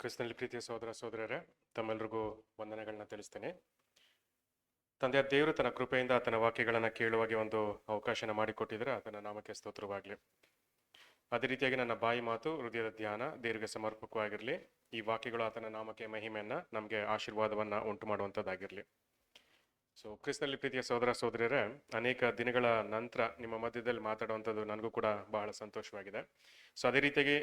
ಕ್ರಿಸ್ತನಲ್ಲಿ ಪ್ರೀತಿಯ ಸಹೋದರ ಸಹೋದರರೇ, ತಮ್ಮೆಲ್ಲರಿಗೂ ವಂದನೆಗಳನ್ನ ತಿಳಿಸ್ತೇನೆ. ತಂದೆಯ ದೇವರು ತನ್ನ ಕೃಪೆಯಿಂದ ತನ್ನ ವಾಕ್ಯಗಳನ್ನು ಕೇಳುವಾಗೆ ಒಂದು ಅವಕಾಶನ ಮಾಡಿಕೊಟ್ಟಿದ್ರೆ ಆತನ ನಾಮಕ್ಕೆ ಸ್ತೋತ್ರವಾಗಲಿ. ಅದೇ ರೀತಿಯಾಗಿ ನನ್ನ ಬಾಯಿ ಮಾತು, ಹೃದಯದ ಧ್ಯಾನ ದೇವರಿಗೆ ಸಮರ್ಪಕವಾಗಿರಲಿ. ಈ ವಾಕ್ಯಗಳು ಆತನ ನಾಮಕ್ಕೆ ಮಹಿಮೆಯನ್ನ, ನಮಗೆ ಆಶೀರ್ವಾದವನ್ನ ಉಂಟು ಮಾಡುವಂಥದ್ದಾಗಿರಲಿ. ಸೊ ಕ್ರಿಸ್ತನಲ್ಲಿ ಪ್ರೀತಿಯ ಸಹೋದರ ಸಹೋದರಿಯರೇ, ಅನೇಕ ದಿನಗಳ ನಂತರ ನಿಮ್ಮ ಮಧ್ಯದಲ್ಲಿ ಮಾತಾಡುವಂಥದ್ದು ನನಗೂ ಕೂಡ ಬಹಳ ಸಂತೋಷವಾಗಿದೆ. ಸೊ ಅದೇ ರೀತಿಯಾಗಿ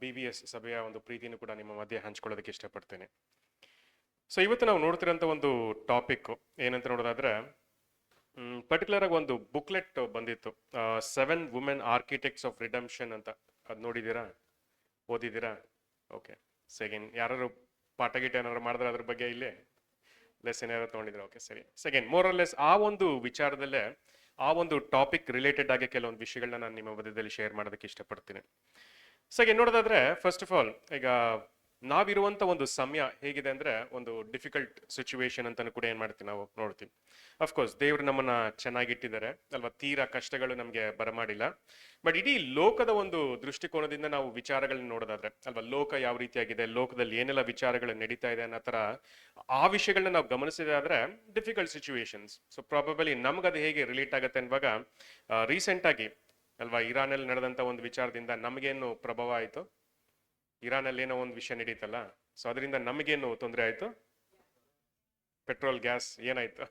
BBS ಸಭೆಯ ಒಂದು ಪ್ರೀತಿನೂ ಕೂಡ ನಿಮ್ಮ ಮಧ್ಯೆ ಹಂಚ್ಕೊಳ್ಳೋದಕ್ಕೆ ಇಷ್ಟಪಡ್ತೇನೆ. ಸೊ ಇವತ್ತು ನಾವು ನೋಡ್ತಿರೋಂಥ ಒಂದು ಟಾಪಿಕ್ ಏನಂತ ನೋಡೋದಾದ್ರೆ, ಪರ್ಟಿಕ್ಯುಲರ್ ಆಗಿ ಒಂದು ಬುಕ್ಲೆಟ್ ಬಂದಿತ್ತು, 7 ವುಮೆನ್ ಆರ್ಕಿಟೆಕ್ಟ್ಸ್ ಆಫ್ ರಿಡಂಪ್ಷನ್ ಅಂತ. ಅದು ನೋಡಿದ್ದೀರಾ, ಓದಿದ್ದೀರಾ? ಓಕೆ. ಸೆಕೆಂಡ್, ಯಾರು ಪಾಠ ಗೀಟ ಏನಾದ್ರು ಮಾಡಿದ್ರೆ ಅದ್ರ ಬಗ್ಗೆ ಇಲ್ಲಿ ಲೆಸನ್ ಯಾರು ತೊಗೊಂಡಿದ್ರೆ? ಓಕೆ, ಸರಿ. ಸೆಕೆಂಡ್, ಮೋರ್ ಆರ್ ಲೆಸ್ ಆ ಒಂದು ವಿಚಾರದಲ್ಲೇ, ಆ ಒಂದು ಟಾಪಿಕ್ ರಿಲೇಟೆಡ್ ಆಗಿ ಕೆಲವೊಂದು ವಿಷಯಗಳನ್ನ ನಾನು ನಿಮ್ಮ ಮಧ್ಯದಲ್ಲಿ ಶೇರ್ ಮಾಡೋದಕ್ಕೆ ಇಷ್ಟಪಡ್ತೀನಿ. ಸೆಕೆಂಡ್, ನೋಡೋದಾದ್ರೆ ಫಸ್ಟ್ ಆಫ್ ಆಲ್, ಈಗ ನಾವಿರುವಂಥ ಒಂದು ಸಮಯ ಹೇಗಿದೆ ಅಂದರೆ ಒಂದು ಡಿಫಿಕಲ್ಟ್ ಸಿಚುವೇಶನ್ ಅಂತಲೂ ಕೂಡ ಏನು ಮಾಡ್ತೀವಿ, ನಾವು ನೋಡ್ತೀವಿ. ಅಫ್ಕೋರ್ಸ್ ದೇವರು ನಮ್ಮನ್ನ ಚೆನ್ನಾಗಿಟ್ಟಿದ್ದಾರೆ ಅಲ್ವಾ, ತೀರಾ ಕಷ್ಟಗಳು ನಮಗೆ ಬರಮಾಡಿಲ್ಲ. ಬಟ್ ಇಡೀ ಲೋಕದ ಒಂದು ದೃಷ್ಟಿಕೋನದಿಂದ ನಾವು ವಿಚಾರಗಳನ್ನ ನೋಡೋದಾದ್ರೆ ಅಲ್ವಾ, ಲೋಕ ಯಾವ ರೀತಿಯಾಗಿದೆ, ಲೋಕದಲ್ಲಿ ಏನೆಲ್ಲ ವಿಚಾರಗಳು ನಡೀತಾ ಇದೆ ಅನ್ನೋ ಥರ ಆ ವಿಷಯಗಳನ್ನ ನಾವು ಗಮನಿಸಿದಾದ್ರೆ ಡಿಫಿಕಲ್ಟ್ ಸಿಚುವೇಶನ್ಸ್. ಸೊ ಪ್ರಾಬಬಲಿ ನಮ್ಗದು ಹೇಗೆ ರಿಲೇಟ್ ಆಗುತ್ತೆ ಅನ್ನುವಾಗ, ರೀಸೆಂಟಾಗಿ ಅಲ್ವಾ ಇರಾನಲ್ಲಿ ನಡೆದಂಥ ಒಂದು ವಿಚಾರದಿಂದ ನಮಗೇನು ಪ್ರಭಾವ ಆಯಿತು? ಇರಾನಲ್ಲಿ ಏನೋ ಒಂದು ವಿಷಯ ನಡೀತಲ್ಲ, ಸೊ ಅದರಿಂದ ನಮಗೇನು ತೊಂದರೆ ಆಯಿತು? ಪೆಟ್ರೋಲ್, ಗ್ಯಾಸ್ ಏನಾಯ್ತು?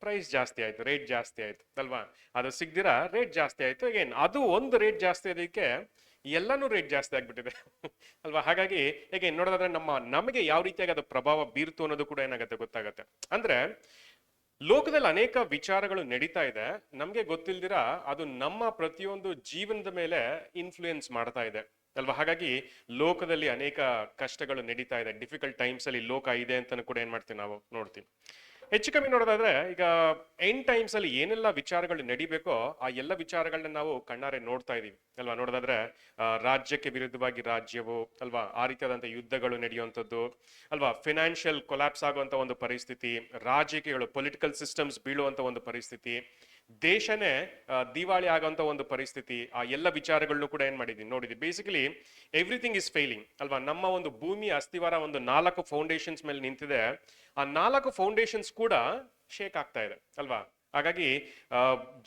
ಪ್ರೈಸ್ ಜಾಸ್ತಿ ಆಯಿತು, ರೇಟ್ ಜಾಸ್ತಿ ಆಯಿತು ಅಲ್ವಾ. ಅದು ಸಿಗ್ದಿರಾ ರೇಟ್ ಜಾಸ್ತಿ ಆಯಿತು. ಏನ್ ಅದು ಒಂದು ರೇಟ್ ಜಾಸ್ತಿ ಅದಕ್ಕೆ ಎಲ್ಲನೂ ರೇಟ್ ಜಾಸ್ತಿ ಆಗ್ಬಿಟ್ಟಿದೆ ಅಲ್ವಾ. ಹಾಗಾಗಿ ಹೇಗೆ ನೋಡೋದಾದ್ರೆ ನಮಗೆ ಯಾವ ರೀತಿಯಾಗಿ ಅದು ಪ್ರಭಾವ ಬೀರ್ತು ಅನ್ನೋದು ಕೂಡ ಏನಾಗುತ್ತೆ ಗೊತ್ತಾಗತ್ತೆ. ಅಂದ್ರೆ ಲೋಕದಲ್ಲಿ ಅನೇಕ ವಿಚಾರಗಳು ನಡೀತಾ ಇದೆ, ನಮಗೆ ಗೊತ್ತಿಲ್ದಿರಾ ಅದು ನಮ್ಮ ಪ್ರತಿಯೊಂದು ಜೀವನದ ಮೇಲೆ ಇನ್ಫ್ಲೂಯೆನ್ಸ್ ಮಾಡ್ತಾ ಇದೆ ಅಲ್ವಾ. ಹಾಗಾಗಿ ಲೋಕದಲ್ಲಿ ಅನೇಕ ಕಷ್ಟಗಳು ನಡೀತಾ ಇದೆ, ಡಿಫಿಕಲ್ಟ್ ಟೈಮ್ಸ್ ಅಲ್ಲಿ ಲೋಕ ಇದೆ ಅಂತ ಕೂಡ ಏನ್ ಮಾಡ್ತೀವಿ, ನಾವು ನೋಡ್ತೀವಿ. ಹೆಚ್ಚು ಕಮ್ಮಿ ನೋಡೋದಾದ್ರೆ ಈಗ ಎಂಡ್ ಟೈಮ್ಸ್ ಅಲ್ಲಿ ಏನೆಲ್ಲ ವಿಚಾರಗಳು ನಡಿಬೇಕೋ ಆ ಎಲ್ಲ ವಿಚಾರಗಳನ್ನ ನಾವು ಕಣ್ಣಾರೆ ನೋಡ್ತಾ ಇದೀವಿ ಅಲ್ವಾ. ನೋಡೋದಾದ್ರೆ ರಾಜ್ಯಕ್ಕೆ ವಿರುದ್ಧವಾಗಿ ರಾಜ್ಯವು ಅಲ್ವಾ, ಆ ರೀತಿಯಾದಂಥ ಯುದ್ಧಗಳು ನಡೆಯುವಂಥದ್ದು ಅಲ್ವಾ, ಫಿನಾನ್ಷಿಯಲ್ ಕೊಲ್ಯಾಪ್ಸ್ ಆಗುವಂಥ ಒಂದು ಪರಿಸ್ಥಿತಿ, ರಾಜಕೀಯಗಳು ಪೊಲಿಟಿಕಲ್ ಸಿಸ್ಟಮ್ಸ್ ಬೀಳುವಂಥ ಒಂದು ಪರಿಸ್ಥಿತಿ, ದೇಶನೇ ದಿವಾಳಿ ಆಗುವಂಥ ಒಂದು ಪರಿಸ್ಥಿತಿ, ಆ ಎಲ್ಲ ವಿಚಾರಗಳನ್ನು ಕೂಡ ಏನ್ ಮಾಡಿದೀವಿ, ನೋಡಿದ್ವಿ. ಬೇಸಿಕಲಿ ಎವ್ರಿಥಿಂಗ್ ಇಸ್ ಫೇಲಿಂಗ್ ಅಲ್ವಾ. ನಮ್ಮ ಒಂದು ಭೂಮಿಯ ಅಸ್ಥಿವಾರ ಒಂದು 4 ಫೌಂಡೇಶನ್ಸ್ ಮೇಲೆ ನಿಂತಿದೆ, ಆ 4 ಫೌಂಡೇಶನ್ಸ್ ಕೂಡ ಶೇಕ್ ಆಗ್ತಾ ಇದೆ ಅಲ್ವಾ. ಹಾಗಾಗಿ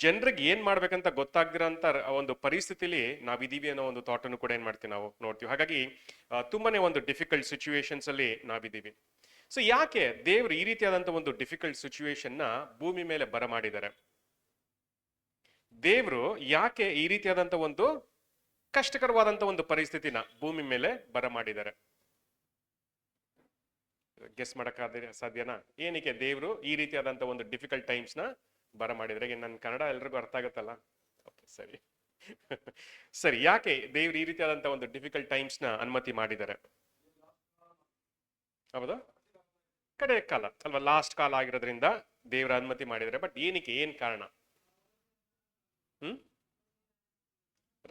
ಜನರಿಗೆ ಏನ್ ಮಾಡ್ಬೇಕಂತ ಗೊತ್ತಾಗ್ದಿರೋಂಥ ಒಂದು ಪರಿಸ್ಥಿತಿಲಿ ನಾವಿದೀವಿ ಅನ್ನೋ ಒಂದು ಥಾಟ್ ಅನ್ನು ಕೂಡ ಏನ್ ಮಾಡ್ತೀವಿ, ನಾವು ನೋಡ್ತೀವಿ. ಹಾಗಾಗಿ ತುಂಬಾನೇ ಒಂದು ಡಿಫಿಕಲ್ಟ್ ಸಿಚುವೇಶನ್ಸ್ ಅಲ್ಲಿ ನಾವಿದೀವಿ. ಸೊ ಯಾಕೆ ದೇವ್ರು ಈ ರೀತಿಯಾದಂಥ ಒಂದು ಡಿಫಿಕಲ್ಟ್ ಸಿಚುವೇಶನ್ ನ ಭೂಮಿ ಮೇಲೆ ಬರಮಾಡಿದ್ದಾರೆ? ದೇವ್ರು ಯಾಕೆ ಈ ರೀತಿಯಾದಂಥ ಒಂದು ಕಷ್ಟಕರವಾದಂಥ ಒಂದು ಪರಿಸ್ಥಿತಿನ ಭೂಮಿ ಮೇಲೆ ಬರಮಾಡಿದ್ದಾರೆ? ಗೆಸ್ ಮಾಡಕ್ಕಾದ್ರೆ ಸಾಧ್ಯನಾ? ಏನಕ್ಕೆ ದೇವ್ರು ಈ ರೀತಿಯಾದಂಥ ಒಂದು ಡಿಫಿಕಲ್ಟ್ ಟೈಮ್ಸ್ ನ ಬರಮಾಡಿದ್ರೆ? ನನ್ನ ಕನ್ನಡ ಎಲ್ರಿಗೂ ಅರ್ಥ ಆಗತ್ತಲ್ಲ? ಓಕೆ, ಸರಿ ಸರಿ. ಯಾಕೆ ದೇವ್ರು ಈ ರೀತಿಯಾದಂಥ ಒಂದು ಡಿಫಿಕಲ್ಟ್ ಟೈಮ್ಸ್ ನ ಅನುಮತಿ ಮಾಡಿದ್ದಾರೆ? ಹೌದಾ, ಕಡೆ ಕಾಲ ಅಲ್ವಾ, ಲಾಸ್ಟ್ ಕಾಲ ಆಗಿರೋದ್ರಿಂದ ದೇವ್ರ ಅನುಮತಿ ಮಾಡಿದ್ದಾರೆ. ಬಟ್ ಏನಕ್ಕೆ, ಏನ್ ಕಾರಣ?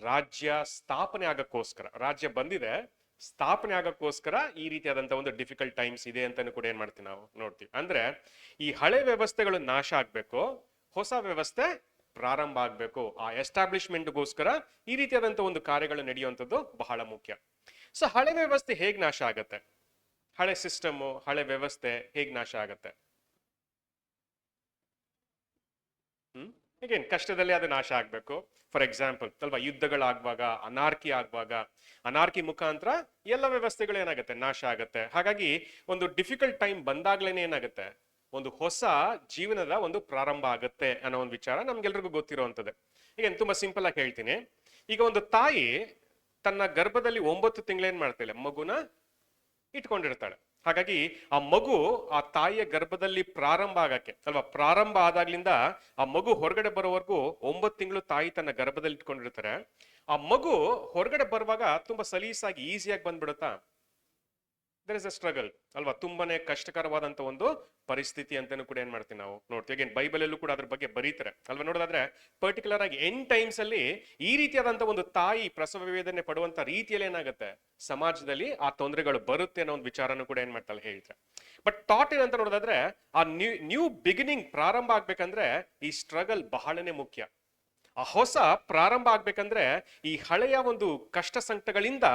ರಾಜ್ಯ ಸ್ಥಾಪನೆ ಆಗಕ್ಕೋಸ್ಕರ, ರಾಜ್ಯ ಬಂದಿದೆ, ಸ್ಥಾಪನೆ ಆಗಕ್ಕೋಸ್ಕರ ಈ ರೀತಿಯಾದಂತ ಒಂದು ಡಿಫಿಕಲ್ಟ್ ಟೈಮ್ಸ್ ಇದೆ ಅಂತಾನು ಕೂಡ ಏನ್ ಮಾಡ್ತೀವಿ, ನಾವು ನೋಡ್ತೀವಿ. ಅಂದ್ರೆ ಈ ಹಳೆ ವ್ಯವಸ್ಥೆಗಳು ನಾಶ ಆಗ್ಬೇಕು, ಹೊಸ ವ್ಯವಸ್ಥೆ ಪ್ರಾರಂಭ ಆಗ್ಬೇಕು. ಆ ಎಸ್ಟಾಬ್ಲಿಷ್ಮೆಂಟ್ಗೋಸ್ಕರ ಈ ರೀತಿಯಾದಂತ ಒಂದು ಕಾರ್ಯಗಳು ನಡೆಯುವಂಥದ್ದು ಬಹಳ ಮುಖ್ಯ. ಸೊ ಹಳೆ ವ್ಯವಸ್ಥೆ ಹೇಗ್ ನಾಶ ಆಗತ್ತೆ? ಹಳೆ ಸಿಸ್ಟಮ್, ಹಳೆ ವ್ಯವಸ್ಥೆ ಹೇಗ್ ನಾಶ ಆಗತ್ತೆ? ಈಗೇನ್ ಕಷ್ಟದಲ್ಲಿ ಅದು ನಾಶ ಆಗ್ಬೇಕು. ಫಾರ್ ಎಕ್ಸಾಂಪಲ್ ಅಲ್ವಾ, ಯುದ್ಧಗಳಾಗುವಾಗ, ಅನಾರ್ಕಿ ಮುಖಾಂತರ ಎಲ್ಲ ವ್ಯವಸ್ಥೆಗಳು ಏನಾಗುತ್ತೆ, ನಾಶ ಆಗತ್ತೆ. ಹಾಗಾಗಿ ಒಂದು ಡಿಫಿಕಲ್ಟ್ ಟೈಮ್ ಬಂದಾಗ್ಲೇನೆ ಏನಾಗುತ್ತೆ, ಒಂದು ಹೊಸ ಜೀವನದ ಒಂದು ಪ್ರಾರಂಭ ಆಗತ್ತೆ ಅನ್ನೋ ಒಂದು ವಿಚಾರ ನಮ್ಗೆಲ್ರಿಗೂ ಗೊತ್ತಿರುವಂಥದ್ದು. ಈಗ ತುಂಬಾ ಸಿಂಪಲ್ ಆಗಿ ಹೇಳ್ತೀನಿ. ಈಗ ಒಂದು ತಾಯಿ ತನ್ನ ಗರ್ಭದಲ್ಲಿ 9 ತಿಂಗಳೇನ್ ಮಾಡ್ತಾಳೆ, ಮಗುನ ಇಟ್ಕೊಂಡಿರ್ತಾಳೆ. ಹಾಗಾಗಿ ಆ ಮಗು ಆ ತಾಯಿಯ ಗರ್ಭದಲ್ಲಿ ಪ್ರಾರಂಭ ಆಗಕ್ಕೆ ಅಲ್ವಾ, ಪ್ರಾರಂಭ ಆದಾಗ್ಲಿಂದ ಆ ಮಗು ಹೊರಗಡೆ ಬರೋವರೆಗೂ 9 ತಿಂಗಳು ತಾಯಿ ತನ್ನ ಗರ್ಭದಲ್ಲಿ ಇಟ್ಕೊಂಡಿರ್ತಾರೆ. ಆ ಮಗು ಹೊರಗಡೆ ಬರುವಾಗ ತುಂಬಾ ಸಲೀಸಾಗಿ ಈಸಿಯಾಗಿ ಬಂದ್ಬಿಡುತ್ತಾ? ದರ್ ಇಸ್ ಅ ಸ್ಟ್ರಗಲ್ ಅಲ್ವಾ, ತುಂಬಾನೇ ಕಷ್ಟಕರವಾದಂತ ಒಂದು ಪರಿಸ್ಥಿತಿ ಅಂತಾನು ಕೂಡ ಏನ್ ಮಾಡ್ತೀವಿ, ನಾವು ನೋಡ್ತೀವಿ. ಈಗ ಬೈಬಲ್ ಅಲ್ಲೂ ಕೂಡ ಅದ್ರ ಬಗ್ಗೆ ಬರೀತಾರೆ ಅಲ್ವಾ. ನೋಡೋದಾದ್ರೆ ಪರ್ಟಿಕ್ಯುಲರ್ ಆಗಿ ಎಂಡ್ ಟೈಮ್ಸ್ ಅಲ್ಲಿ ಈ ರೀತಿಯಾದಂತ ಒಂದು ತಾಯಿ ಪ್ರಸವ ವೇದನೆ ಪಡುವಂತ ರೀತಿಯಲ್ಲಿ ಏನಾಗುತ್ತೆ, ಸಮಾಜದಲ್ಲಿ ಆ ತೊಂದರೆಗಳು ಬರುತ್ತೆ ಅನ್ನೋ ಒಂದು ವಿಚಾರನೂ ಕೂಡ ಏನ್ ಮಾಡ್ತಾರೆ, ಹೇಳ್ತಾರೆ. ಬಟ್ ಥಾಟ್ ಏನಂತ ನೋಡೋದಾದ್ರೆ, ಆ ನ್ಯೂ ಬಿಗಿನಿಂಗ್ ಪ್ರಾರಂಭ ಆಗ್ಬೇಕಂದ್ರೆ ಈ ಸ್ಟ್ರಗಲ್ ಬಹಳನೇ ಮುಖ್ಯ. ಆ ಹೊಸ ಪ್ರಾರಂಭ ಆಗ್ಬೇಕಂದ್ರೆ ಈ ಹಳೆಯ ಒಂದು ಕಷ್ಟ ಸಂಕಟಗಳಿಂದ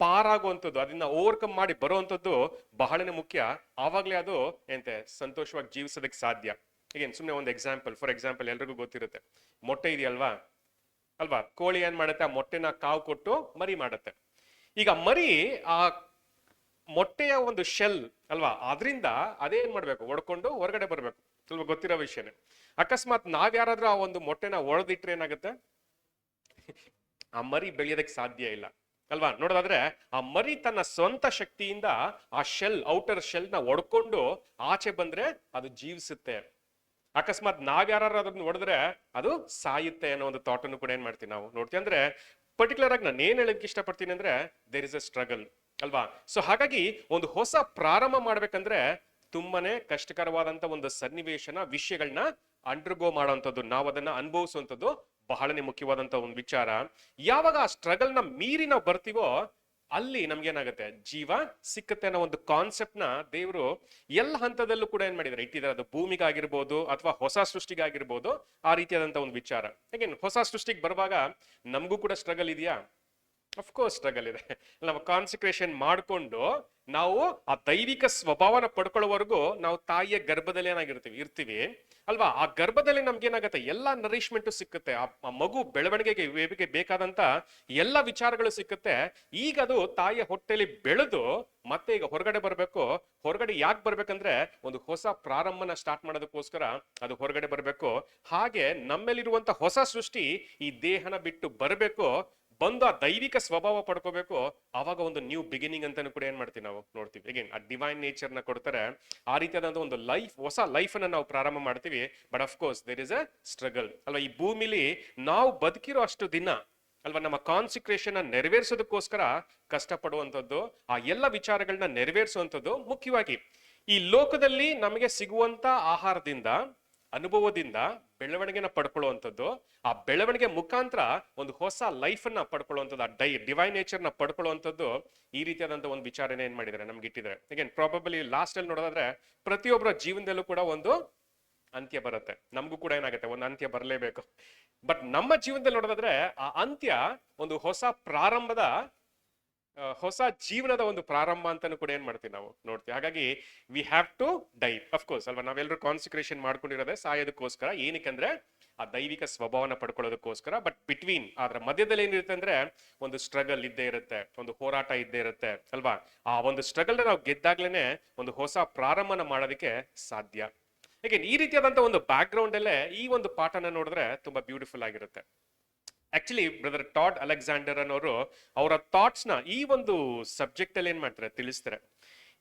ಪಾರಾಗುವಂಥದ್ದು, ಅದನ್ನ ಓವರ್ಕಮ್ ಮಾಡಿ ಬರುವಂಥದ್ದು ಬಹಳನೇ ಮುಖ್ಯ. ಆವಾಗಲೇ ಅದು ಎಂತೆ ಸಂತೋಷವಾಗಿ ಜೀವಿಸೋದಕ್ಕೆ ಸಾಧ್ಯ. ಈಗೇನು ಸುಮ್ಮನೆ ಒಂದು ಎಕ್ಸಾಂಪಲ್, ಫಾರ್ ಎಕ್ಸಾಂಪಲ್ ಎಲ್ರಿಗೂ ಗೊತ್ತಿರುತ್ತೆ, ಮೊಟ್ಟೆ ಇದೆಯಲ್ವಾ ಅಲ್ವಾ, ಕೋಳಿ ಏನ್ ಮಾಡುತ್ತೆ, ಆ ಮೊಟ್ಟೆನ ಕಾವು ಕೊಟ್ಟು ಮರಿ ಮಾಡುತ್ತೆ. ಈಗ ಮರಿ ಆ ಮೊಟ್ಟೆಯ ಒಂದು ಶೆಲ್ ಅಲ್ವಾ, ಅದರಿಂದ ಅದೇನ್ ಮಾಡ್ಬೇಕು, ಒಡ್ಕೊಂಡು ಹೊರಗಡೆ ಬರ್ಬೇಕು. ಸ್ವಲ್ಪ ಗೊತ್ತಿರೋ ವಿಷಯನೇ. ಅಕಸ್ಮಾತ್ ನಾವ್ಯಾರಾದ್ರೂ ಆ ಒಂದು ಮೊಟ್ಟೆನ ಒಡೆದಿಟ್ರೆ ಏನಾಗುತ್ತೆ, ಆ ಮರಿ ಬೆಳೆಯೋದಕ್ಕೆ ಸಾಧ್ಯ ಇಲ್ಲ ಅಲ್ವಾ. ನೋಡೋದಾದ್ರೆ ಆ ಮರಿ ತನ್ನ ಸ್ವಂತ ಶಕ್ತಿಯಿಂದ ಆ ಶೆಲ್, ಔಟರ್ ಶೆಲ್ ನ ಒಡ್ಕೊಂಡು ಆಚೆ ಬಂದ್ರೆ ಅದು ಜೀವಿಸುತ್ತೆ. ಅಕಸ್ಮಾತ್ ನಾವ್ಯಾರು ಅದನ್ನ ಹೊಡೆದ್ರೆ ಅದು ಸಾಯುತ್ತೆ ಅನ್ನೋ ಒಂದು ಥಾಟ್ ಅನ್ನು ಕೂಡ ಏನ್ ಮಾಡ್ತೀವಿ ನಾವು ನೋಡ್ತೀವಿ. ಅಂದ್ರೆ ಪರ್ಟಿಕ್ಯುಲರ್ ಆಗಿ ನಾನು ಏನ್ ಹೇಳಕ್ ಇಷ್ಟಪಡ್ತೀನಿ ಅಂದ್ರೆ, ದೇರ್ ಇಸ್ ಅ ಸ್ಟ್ರಗಲ್ ಅಲ್ವಾ. ಸೊ ಹಾಗಾಗಿ ಒಂದು ಹೊಸ ಪ್ರಾರಂಭ ಮಾಡ್ಬೇಕಂದ್ರೆ ತುಂಬಾನೇ ಕಷ್ಟಕರವಾದಂತ ಒಂದು ಸನ್ನಿವೇಶನ, ವಿಷಯಗಳನ್ನ ಅಂಡರ್ಗೋ ಮಾಡೋವಂಥದ್ದು, ನಾವು ಅದನ್ನ ಅನುಭವಿಸುವಂಥದ್ದು ಬಹಳನೇ ಮುಖ್ಯವಾದಂತ ಒಂದು ವಿಚಾರ. ಯಾವಾಗ ಆ ಸ್ಟ್ರಗಲ್ ನ ಮೀರಿ ನಾವು ಬರ್ತೀವೋ ಅಲ್ಲಿ ನಮ್ಗೇನಾಗುತ್ತೆ, ಜೀವ ಸಿಕ್ಕತ್ತೆ ಅನ್ನೋ ಒಂದು ಕಾನ್ಸೆಪ್ಟ್ ನ ದೇವರು ಎಲ್ಲ ಹಂತದಲ್ಲೂ ಕೂಡ ಏನ್ ಮಾಡಿದ್ದಾರೆ, ಇಟ್ಟಿದ್ದಾರೆ. ಅದು ಭೂಮಿಗಾಗಿರ್ಬೋದು ಅಥವಾ ಹೊಸ ಸೃಷ್ಟಿಗಾಗಿರ್ಬೋದು, ಆ ರೀತಿಯಾದಂತ ಒಂದು ವಿಚಾರ. ಹೇಗೇನು ಹೊಸ ಸೃಷ್ಟಿಗೆ ಬರುವಾಗ ನಮಗೂ ಕೂಡ ಸ್ಟ್ರಗಲ್ ಇದೆಯಾ? ಅಫ್ಕೋರ್ಸ್ ಸ್ಟ್ರಗಲ್ ಇದೆ. ನಾವು ಕಾನ್ಸಂಟ್ರೇಷನ್ ಮಾಡಿಕೊಂಡು ನಾವು ಆ ದೈವಿಕ ಸ್ವಭಾವನ ಪಡ್ಕೊಳ್ಳೋವರೆಗೂ ನಾವು ತಾಯಿಯ ಗರ್ಭದಲ್ಲಿ ಇರ್ತೀವಿ ಅಲ್ವಾ. ಆ ಗರ್ಭದಲ್ಲಿ ನಮ್ಗೇನಾಗತ್ತೆ, ಎಲ್ಲಾ ನರಿಶ್ಮೆಂಟು ಸಿಕ್ಕುತ್ತೆ, ಆ ಮಗು ಬೆಳವಣಿಗೆಗೆ ಬೇಕಾದಂತ ಎಲ್ಲ ವಿಚಾರಗಳು ಸಿಕ್ಕುತ್ತೆ. ಈಗ ಅದು ತಾಯಿಯ ಹೊಟ್ಟೆಲಿ ಬೆಳೆದು ಮತ್ತೆ ಈಗ ಹೊರಗಡೆ ಬರ್ಬೇಕು. ಹೊರಗಡೆ ಯಾಕೆ ಬರ್ಬೇಕಂದ್ರೆ ಒಂದು ಹೊಸ ಪ್ರಾರಂಭನ ಸ್ಟಾರ್ಟ್ ಮಾಡೋದಕ್ಕೋಸ್ಕರ ಅದು ಹೊರಗಡೆ ಬರ್ಬೇಕು. ಹಾಗೆ ನಮ್ಮಲ್ಲಿರುವಂತ ಹೊಸ ಸೃಷ್ಟಿ ಈ ದೇಹನ ಬಿಟ್ಟು ಬರಬೇಕು, ಬಂದು ಆ ದೈವಿಕ ಸ್ವಭಾವ ಪಡ್ಕೋಬೇಕು. ಆವಾಗ ಒಂದು ನ್ಯೂ ಬಿಗಿನಿಂಗ್ ಅಂತಾನು ಕೂಡ ಏನ್ ಮಾಡ್ತೀವಿ ನಾವು ನೋಡ್ತೀವಿ. ಅಗೇನ್ ಆ ಡಿವೈನ್ ನೇಚರ್ ನ ಕೊಡ್ತಾರೆ. ಆ ರೀತಿಯಾದಂತ ಒಂದು ಲೈಫ್, ಹೊಸ ಲೈಫ್ ಅನ್ನ ನಾವು ಪ್ರಾರಂಭ ಮಾಡ್ತೀವಿ. But of course there is a struggle ಅಲ್ವಾ. ಈ ಭೂಮಿಲಿ ನಾವು ಬದುಕಿರೋ ಅಷ್ಟು ದಿನ ಅಲ್ವಾ, ನಮ್ಮ ಕಾನ್ಸಂಟ್ರೇಷನ್ ನೆರವೇರಿಸೋದಕ್ಕೋಸ್ಕರ ಕಷ್ಟಪಡುವಂಥದ್ದು, ಆ ಎಲ್ಲ ವಿಚಾರಗಳನ್ನ ನೆರವೇರಿಸುವಂಥದ್ದು ಮುಖ್ಯವಾಗಿ. ಈ ಲೋಕದಲ್ಲಿ ನಮಗೆ ಸಿಗುವಂತ ಆಹಾರದಿಂದ, ಅನುಭವದಿಂದ ಬೆಳವಣಿಗೆನ ಪಡ್ಕೊಳ್ಳುವಂಥದ್ದು, ಆ ಬೆಳವಣಿಗೆ ಮುಖಾಂತರ ಒಂದು ಹೊಸ ಲೈಫ್ ಅನ್ನ ಪಡ್ಕೊಳ್ಳುವಂಥದ್ದು, ಆ ಡಿವೈನ್ ನೇಚರ್ ನ ಪಡ್ಕೊಳ್ಳುವಂಥದ್ದು, ಈ ರೀತಿಯಾದಂತ ಒಂದು ವಿಚಾರನ ಏನ್ ಮಾಡಿದ್ದಾರೆ ನಮ್ಗೆ ಇಟ್ಟಿದ್ದಾರೆ. ಅಗೇನ್ ಪ್ರಾಬಬಲಿ ಲಾಸ್ಟ್ ಅಲ್ಲಿ ನೋಡೋದಾದ್ರೆ ಪ್ರತಿಯೊಬ್ಬರ ಜೀವನದಲ್ಲೂ ಕೂಡ ಒಂದು ಅಂತ್ಯ ಬರುತ್ತೆ. ನಮಗೂ ಕೂಡ ಏನಾಗುತ್ತೆ, ಒಂದು ಅಂತ್ಯ ಬರಲೇಬೇಕು. ಬಟ್ ನಮ್ಮ ಜೀವನದಲ್ಲಿ ನೋಡೋದಾದ್ರೆ ಆ ಅಂತ್ಯ ಒಂದು ಹೊಸ ಪ್ರಾರಂಭದ, ಹೊಸ ಜೀವನದ ಒಂದು ಪ್ರಾರಂಭ ಅಂತಾನು ಕೂಡ ಏನ್ ಮಾಡ್ತೀವಿ ನಾವು ನೋಡ್ತೀವಿ. ಹಾಗಾಗಿ we have to die of course ಅಲ್ವಾ. ನಾವೆಲ್ಲರೂ ಕಾನ್ಸಂಟ್ರೇಷನ್ ಮಾಡ್ಕೊಂಡಿರೋದೇ ಸಾಯೋದಕ್ಕೋಸ್ಕರ, ಏನಕ್ಕಂದ್ರೆ ಆ ದೈವಿಕ ಸ್ವಭಾವನ ಪಡ್ಕೊಳ್ಳೋದಕ್ಕೋಸ್ಕರ. ಬಟ್ ಬಿಟ್ವೀನ್ ಅದರ ಮಧ್ಯದಲ್ಲಿ ಏನಿರುತ್ತೆ ಅಂದ್ರೆ ಒಂದು ಸ್ಟ್ರಗಲ್ ಇದ್ದೇ ಇರುತ್ತೆ, ಒಂದು ಹೋರಾಟ ಇದ್ದೇ ಇರುತ್ತೆ ಅಲ್ವಾ. ಆ ಒಂದು ಸ್ಟ್ರಗಲ್ ನಾವು ಗೆದ್ದಾಗ್ಲೇನೆ ಒಂದು ಹೊಸ ಪ್ರಾರಂಭನ ಮಾಡೋದಕ್ಕೆ ಸಾಧ್ಯ. ಹೇಗೆ ಈ ರೀತಿಯಾದಂತ ಒಂದು ಬ್ಯಾಕ್ ಗ್ರೌಂಡ್ ಅಲ್ಲೇ ಈ ಒಂದು ಪಾಠನ ನೋಡಿದ್ರೆ ತುಂಬಾ ಬ್ಯೂಟಿಫುಲ್ ಆಗಿರುತ್ತೆ. ಆಕ್ಚುಲಿ ಬ್ರದರ್ ಟಾಡ್ ಅಲೆಕ್ಸಾಂಡರ್ ಅನ್ನೋರು ಅವರ ಥಾಟ್ಸ್ ನ ಈ ಒಂದು ಸಬ್ಜೆಕ್ಟ್ ಅಲ್ಲಿ ಏನ್ ಮಾಡ್ತಾರೆ ತಿಳಿಸ್ತಾರೆ.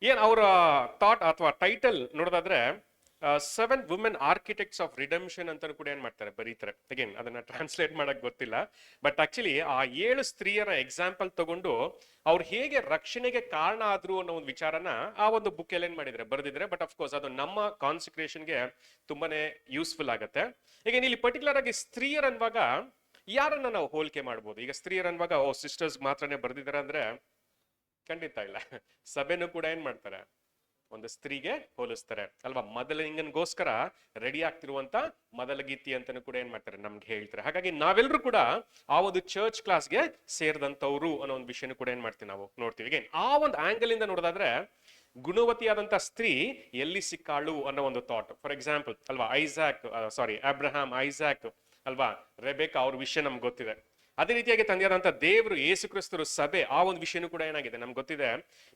ಏನ್ ಅವರ ಥಾಟ್ ಅಥವಾ ಟೈಟಲ್ ನೋಡೋದಾದ್ರೆ 7 ವುಮೆನ್ ಆರ್ಕಿಟೆಕ್ಟ್ಸ್ ಆಫ್ ರಿಡೆಂಪ್ಷನ್ ಅಂತ ಕೂಡ ಏನ್ ಮಾಡ್ತಾರೆ ಬರೀತಾರೆ. ಅಗೇನ್ ಅದನ್ನ ಟ್ರಾನ್ಸ್ಲೇಟ್ ಮಾಡಕ್ ಗೊತ್ತಿಲ್ಲ. ಬಟ್ ಆಕ್ಚುಲಿ ಆ 7 ಸ್ತ್ರೀಯರ ಎಕ್ಸಾಂಪಲ್ ತಗೊಂಡು ಅವ್ರು ಹೇಗೆ ರಕ್ಷಣೆಗೆ ಕಾರಣ ಆದ್ರು ಅನ್ನೋ ಒಂದು ವಿಚಾರನ ಆ ಒಂದು ಬುಕ್ ಅಲ್ಲಿ ಏನ್ ಮಾಡಿದ್ರೆ ಬರೆದಿದ್ರೆ. ಬಟ್ ಅಫ್ಕೋರ್ಸ್ ಅದು ನಮ್ಮ ಕಾನ್ಸಂಟ್ರೇಷನ್ಗೆ ತುಂಬಾನೇ ಯೂಸ್ಫುಲ್ ಆಗುತ್ತೆ. ಈಗ ಇಲ್ಲಿ ಪರ್ಟಿಕ್ಯುಲರ್ ಆಗಿ ಸ್ತ್ರೀಯರ್ ಅನ್ನುವಾಗ ಯಾರನ್ನ ನಾವು ಹೋಲಿಕೆ ಮಾಡ್ಬೋದು? ಈಗ ಸ್ತ್ರೀಯರ್ ಅನ್ನುವಾಗ ಸಿಸ್ಟರ್ಸ್ ಮಾತ್ರನೇ ಬರ್ದಿದ್ದಾರೆ ಅಂದ್ರೆ ಖಂಡಿತ ಇಲ್ಲ. ಸಭೆನೂ ಕೂಡ ಏನ್ ಮಾಡ್ತಾರೆ, ಒಂದು ಸ್ತ್ರೀಗೆ ಹೋಲಿಸ್ತಾರೆ ಅಲ್ವಾ. ಮೊದಲಿಂಗನ್ಗೋಸ್ಕರ ರೆಡಿ ಆಗ್ತಿರುವಂತ ಮೊದಲಗೀತಿ ಅಂತಾನು ಕೂಡ ಏನ್ ಮಾಡ್ತಾರೆ ನಮ್ಗೆ ಹೇಳ್ತಾರೆ. ಹಾಗಾಗಿ ನಾವೆಲ್ಲರೂ ಕೂಡ ಆ ಒಂದು ಚರ್ಚ್ ಕ್ಲಾಸ್ಗೆ ಸೇರಿದಂತವ್ರು ಅನ್ನೋ ಒಂದು ವಿಷಯನೂ ಕೂಡ ಏನ್ ಮಾಡ್ತೀವಿ ನಾವು ನೋಡ್ತೀವಿ. ಈಗ ಆ ಒಂದು ಆಂಗಲ್ ಇಂದ ನೋಡೋದಾದ್ರೆ ಗುಣವತಿಯಾದಂತ ಸ್ತ್ರೀ ಎಲ್ಲಿ ಸಿಕ್ಕಾಳು ಅನ್ನೋ ಒಂದು ಥಾಟ್. ಫಾರ್ ಎಕ್ಸಾಂಪಲ್ ಅಲ್ವಾ, ಅಬ್ರಹಾಂ, ಐಸಾಕ್ ಅಲ್ವಾ, ರೆಬೆಕಾ ಅವ್ರ ವಿಷಯ ನಮ್ಗೆ ಗೊತ್ತಿದೆ. ಅದೇ ರೀತಿಯಾಗಿ ತಂದೆಯಾದಂತ ದೇವರು, ಯೇಸು ಕ್ರಿಸ್ತರು, ಸಭೆ, ಆ ಒಂದು ವಿಷಯನೂ ಕೂಡ ಏನಾಗಿದೆ ನಮ್ಗೆ ಗೊತ್ತಿದೆ.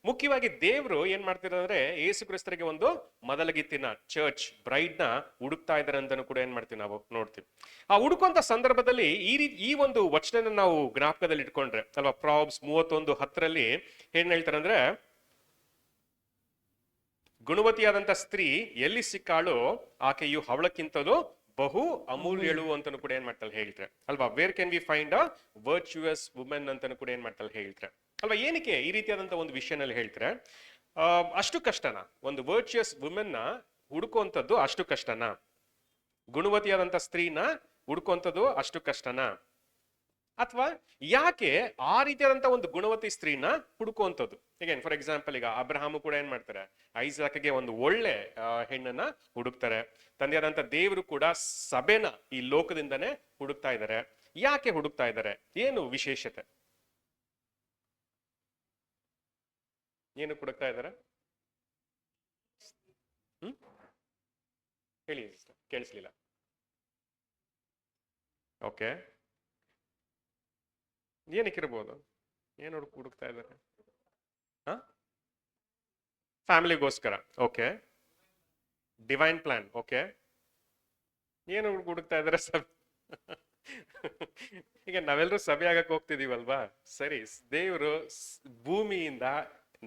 ಮುಖ್ಯವಾಗಿ ದೇವರು ಏನ್ ಮಾಡ್ತಿದ್ದಾರೆ ಅಂದ್ರೆ ಯೇಸು ಕ್ರಿಸ್ತರಿಗೆ ಒಂದು ಮೊದಲಗಿತ್ತಿನ ಚರ್ಚ್ ಬ್ರೈಡ್ ನ ಹುಡುಕ್ತಾ ಇದಾರೆ ಅಂತಾನು ಕೂಡ ಏನ್ ಮಾಡ್ತೀವಿ ನಾವು ನೋಡ್ತೀವಿ. ಆ ಹುಡುಕುವಂತ ಸಂದರ್ಭದಲ್ಲಿ ಈ ಒಂದು ವಚನ ನಾವು ಜ್ಞಾಪಕದಲ್ಲಿ ಇಟ್ಕೊಂಡ್ರೆ ಅಲ್ವಾ, ಪ್ರಾಬ್ಸ್ 31:10 ಏನ್ ಹೇಳ್ತಾರೆ ಅಂದ್ರೆ, ಗುಣವತಿಯಾದಂತ ಸ್ತ್ರೀ ಎಲ್ಲಿ ಸಿಕ್ಕಾಳು, ಆಕೆಯು ಹವಳಕ್ಕಿಂತಲೂ ಬಹು ಅಮೂಲ್ಯಳು ಅಂತಾನು ಕೂಡ ಏನ್ ಮಾಡ್ತಾರೆ ಹೇಳ್ತಾರೆ ಅಲ್ವಾ. Where can we find a virtuous women ಅಂತಾನು ಕೂಡ ಏನ್ ಮಾಡ್ತಾರೆ ಹೇಳ್ತಾರೆ ಅಲ್ವಾ. ಏನಕ್ಕೆ ಈ ರೀತಿಯಾದಂತ ಒಂದು ವಿಷಯನಲ್ಲಿ ಹೇಳ್ತಾರೆ? ಅಷ್ಟು ಕಷ್ಟನಾ ಒಂದು ವರ್ಚುಯಸ್ ವುಮೆನ್ ನ ಹುಡುಕುವಂಥದ್ದು? ಅಷ್ಟು ಕಷ್ಟನಾ? ಗುಣವತಿಯಾದಂತ ಸ್ತ್ರೀನ ಹುಡುಕುವಂಥದ್ದು ಅಷ್ಟು ಕಷ್ಟನಾ? ಅಥವಾ ಯಾಕೆ ಆ ರೀತಿಯಾದಂತ ಒಂದು ಗುಣವತಿ ಸ್ತ್ರೀನ ಹುಡುಕುವಂಥದ್ದು? ಅಗೇನ್ ಫಾರ್ ಎಕ್ಸಾಂಪಲ್ ಈಗ ಅಬ್ರಹಾಮು ಕೂಡ ಏನ್ ಮಾಡ್ತಾರೆ, ಐಸಾಕ್ಗೆ ಒಂದು ಒಳ್ಳೆ ಹೆಣ್ಣನ್ನ ಹುಡುಕ್ತಾರೆ. ತಂದೆಯಾದಂತ ದೇವರು ಕೂಡ ಸಭೆನ ಈ ಲೋಕದಿಂದನೇ ಹುಡುಕ್ತಾ ಇದ್ದಾರೆ. ಯಾಕೆ ಹುಡುಕ್ತಾ ಇದ್ದಾರೆ? ಏನು ವಿಶೇಷತೆ? ಏನು ಹುಡುಕ್ತಾ ಇದ್ದಾರೆ? ಹ್ಮ್ ಹೇಳಿ ಸಿಸ್ಟರ್, ಕೇಳಿಸ್ಲಿಲ್ಲ. ಓಕೆ, ಏನಕ್ಕಿರ್ಬೋದು? ಏನು ಹುಡುಕ್ತಾ ಇದ್ದಾರೆ? ಹಾ, ಫ್ಯಾಮಿಲಿಗೋಸ್ಕರ. Okay, divine plan. ಓಕೆ, ಏನು ಹುಡುಕ್ತಾ ಇದ್ದಾರೆ? ಈಗ ನಾವೆಲ್ಲರೂ ಸಭೆ ಆಗಕ್ಕೆ ಹೋಗ್ತಿದೀವಲ್ವಾ? ಸರಿ, ದೇವರು ಭೂಮಿಯಿಂದ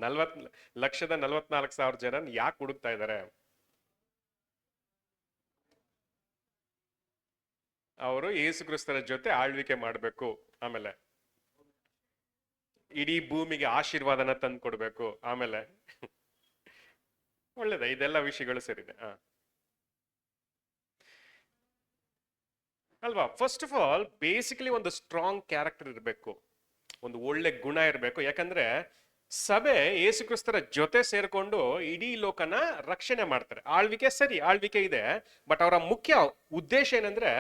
40,44,000 ಜನ ಯಾಕೆ ಹುಡುಕ್ತಾ ಇದ್ದಾರೆ? ಅವರು ಯೇಸು ಕ್ರಿಸ್ತರ ಜೊತೆ ಆಳ್ವಿಕೆ ಮಾಡಬೇಕು, ಆಮೇಲೆ ಇಡೀ ಭೂಮಿಗೆ ಆಶೀರ್ವಾದನ ತಂದು ಕೊಡ್ಬೇಕು, ಆಮೇಲೆ ಒಳ್ಳೇದ ಇದೆಲ್ಲ ವಿಷಯಗಳು ಸರಿದೆ. ಅಲ್ವಾ? ಫಸ್ಟ್ ಆಫ್ ಆಲ್ ಬೇಸಿಕಲಿ ಒಂದು ಸ್ಟ್ರಾಂಗ್ ಕ್ಯಾರೆಕ್ಟರ್ ಇರಬೇಕು, ಒಂದು ಒಳ್ಳೆ ಗುಣ ಇರಬೇಕು. ಯಾಕಂದ್ರೆ ಸಭೆ ಯೇಸು ಕ್ರಿಸ್ತರ ಜೊತೆ ಸೇರ್ಕೊಂಡು ಇಡೀ ಲೋಕನ ರಕ್ಷಣೆ ಮಾಡ್ತಾರೆ. ಆಳ್ವಿಕೆ ಸರಿ, ಆಳ್ವಿಕೆ ಇದೆ, ಬಟ್ ಅವರ ಮುಖ್ಯ ಉದ್ದೇಶ ಏನಂದ್ರೆ